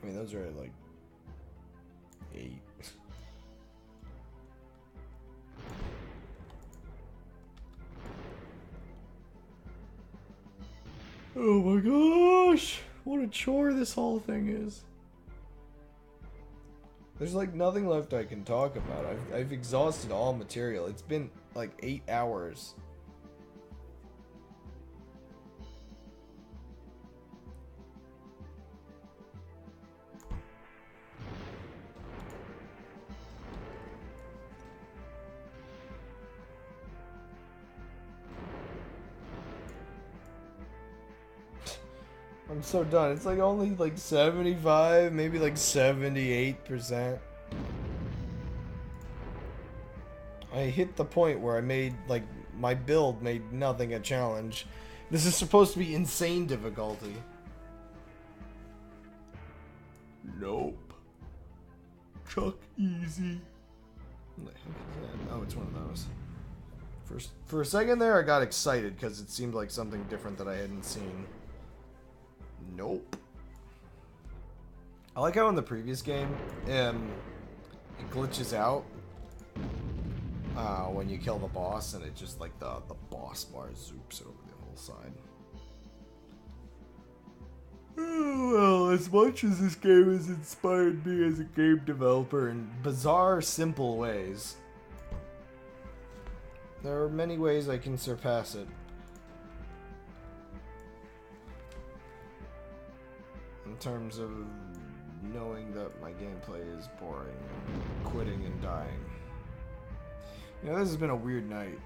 I mean, those are at like 8. Oh my gosh! What a chore this whole thing is. There's like nothing left I can talk about. I've exhausted all material. It's been like 8 hours. I'm so done. It's like only like 75, maybe like 78%. I hit the point where I made, like, my build made nothing a challenge. This is supposed to be insane difficulty. Nope. Chuck easy. What the heck is that? Oh, it's one of those. For a second there, I got excited because it seemed like something different that I hadn't seen. Nope. I like how in the previous game, it glitches out when you kill the boss, and it just like the boss bar zoops over the whole side. Oh, well, as much as this game has inspired me as a game developer in bizarre, simple ways, there are many ways I can surpass it. In terms of knowing that my gameplay is boring and quitting and dying. You know, this has been a weird night.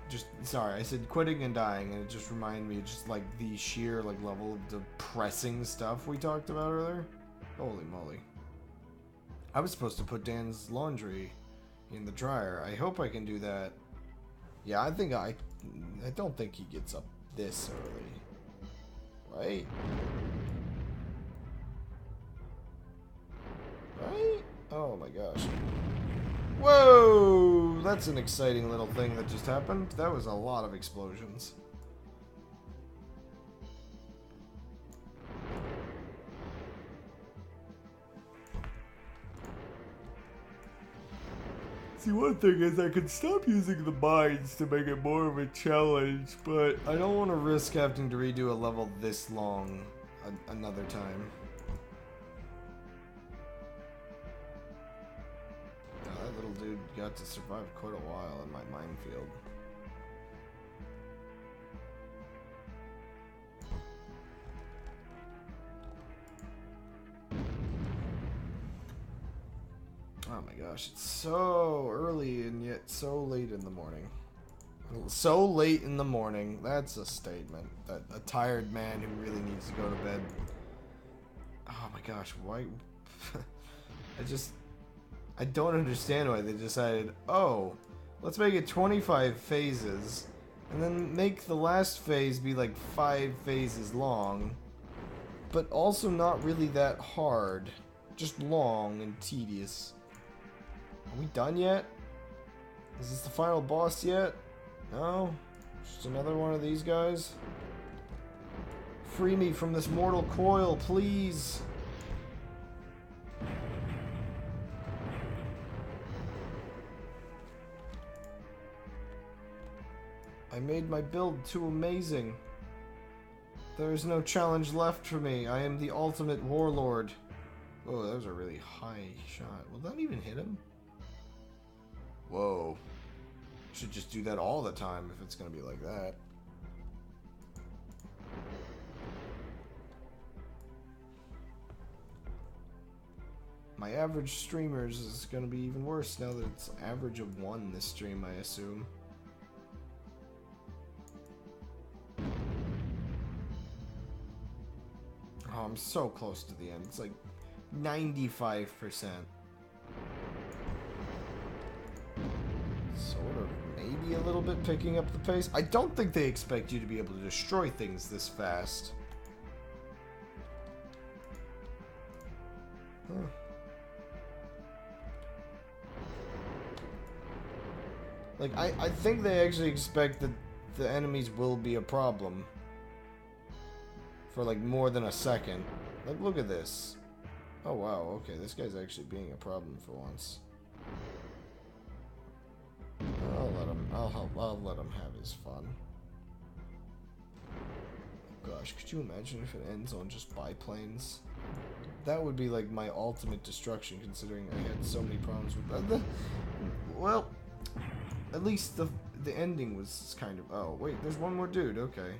Sorry, I said quitting and dying, and it just reminded me of just like the sheer like level of depressing stuff we talked about earlier. Holy moly. I was supposed to put Dan's laundry in the dryer. I hope I can do that. Yeah, I don't think he gets up this early. Right? Right? Oh my gosh. Whoa! That's an exciting little thing that just happened. That was a lot of explosions. See, one thing is I could stop using the mines to make it more of a challenge, but I don't want to risk having to redo a level this long another time. Oh, that little dude got to survive quite a while in my minefield. Oh my gosh, it's so early and yet so late in the morning. So late in the morning, that's a statement. That a tired man who really needs to go to bed. Oh my gosh, why? I don't understand why they decided, oh, let's make it 25 phases, and then make the last phase be like 5 phases long, but also not really that hard. Just long and tedious. Are we done yet? Is this the final boss yet? No? Just another one of these guys? Free me from this mortal coil, please! I made my build too amazing. There is no challenge left for me. I am the ultimate warlord. Oh, that was a really high shot. Will that even hit him? Whoa. Should just do that all the time if it's gonna be like that. My average streamers is gonna be even worse now that it's average of 1 this stream, I assume. Oh, I'm so close to the end. It's like 95%. Sort of, maybe a little bit picking up the pace. I don't think they expect you to be able to destroy things this fast. Huh. Like, I think they actually expect that the enemies will be a problem. For like more than a second. Like, look at this. Oh wow, okay, this guy's actually being a problem for once. I'll let him have his fun. Gosh, could you imagine if it ends on just biplanes? That would be like my ultimate destruction, considering I had so many problems with that. Well, at least the ending was kind of... Oh, wait, there's one more dude, okay.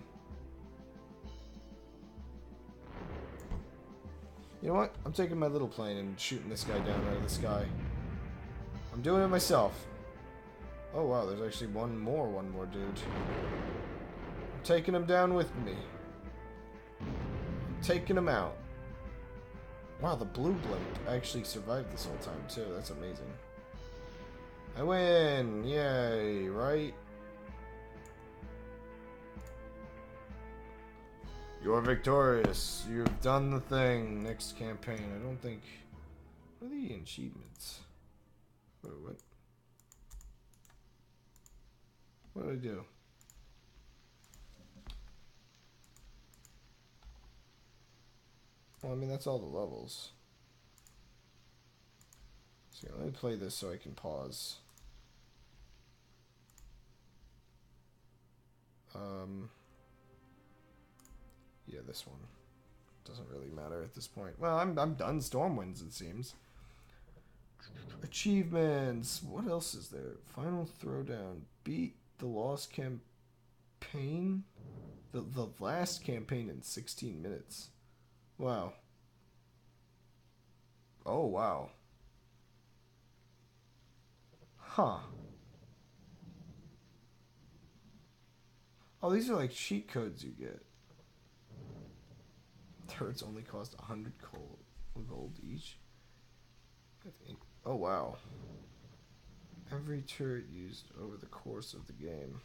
You know what? I'm taking my little plane and shooting this guy down out of the sky. I'm doing it myself. Oh wow, there's actually one more dude. I'm taking him down with me. I'm taking him out. Wow, the blue blimp actually survived this whole time too. That's amazing. I win! Yay, right? You're victorious. You've done the thing. Next campaign. I don't think... What are the achievements? Wait, what? What did I do? Well, I mean, that's all the levels. So let me play this so I can pause. Yeah, this one. Doesn't really matter at this point. Well, I'm done StormWinds, it seems. Achievements. What else is there? Final Throwdown. Beat the Lost Campaign? The last campaign in 16 minutes. Wow. Oh, wow. Huh. Oh, these are like cheat codes you get. Turrets only cost 100 gold each. I think. Oh, wow. Every turret used over the course of the game.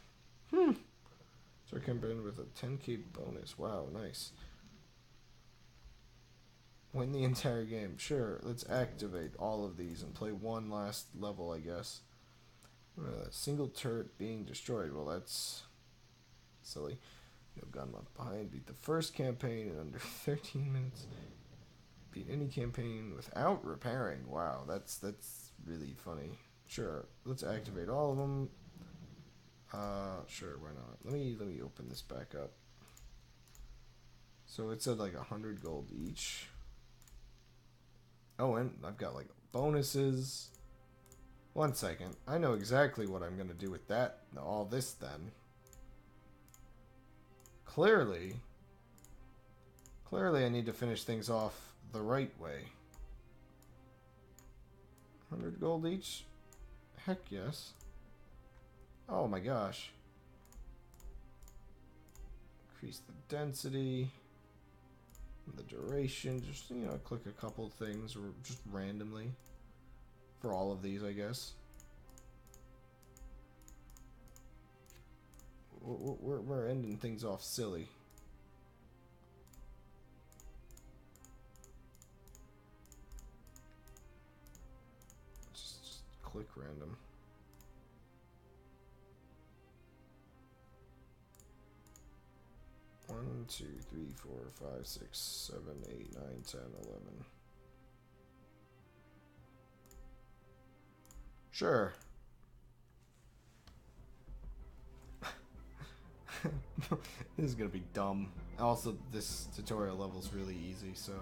Start campaign with a 10k bonus. Wow, nice. Win the entire game. Sure, let's activate all of these and play one last level, I guess. Single turret being destroyed. Well, that's silly. No gun left behind. Beat the first campaign in under 13 minutes. Beat any campaign without repairing. Wow, that's really funny. Sure, let's activate all of them. Sure, why not? Let me open this back up. So it said like 100 gold each. Oh, and I've got like bonuses. One second. I know exactly what I'm gonna do with that. All this then. Clearly I need to finish things off the right way. 100 gold each? Heck yes. Oh my gosh. Increase the density. The duration. Just, you know, click a couple things or just randomly. For all of these, I guess. We're ending things off silly. Just click random. One, 2, 3, 4, 5, 6, 7, 8, 9, 10, 11. Sure. This is gonna be dumb. Also, this tutorial level is really easy, so.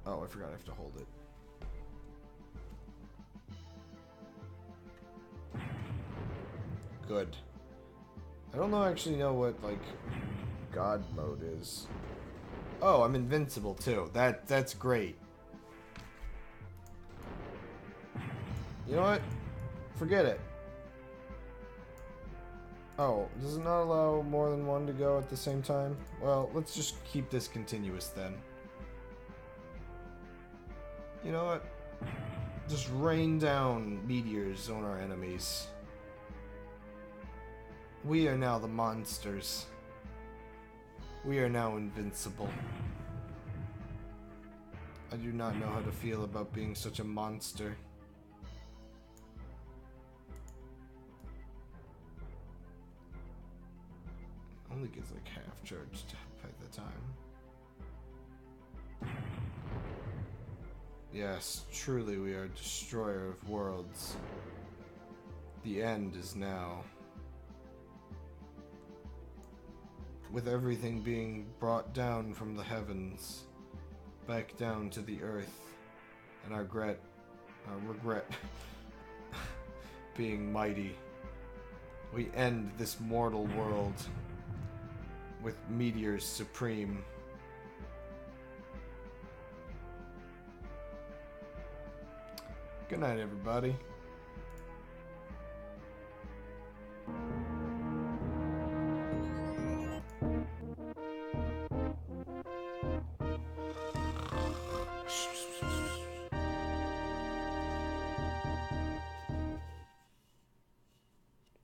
Oh, I forgot I have to hold it. Good. I don't actually know what, like, God mode is. Oh, I'm invincible, too. That's great. You know what? Forget it. Oh, does it not allow more than one to go at the same time? Well, let's just keep this continuous then. You know what? Just rain down meteors on our enemies. We are now the monsters. We are now invincible. I do not know how to feel about being such a monster. Only gets like half charged by the time. Yes, truly we are destroyer of worlds. The end is now. With everything being brought down from the heavens, back down to the earth, and our regret being mighty, we end this mortal world with meteors supreme. Good night, everybody.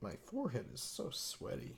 My forehead is so sweaty.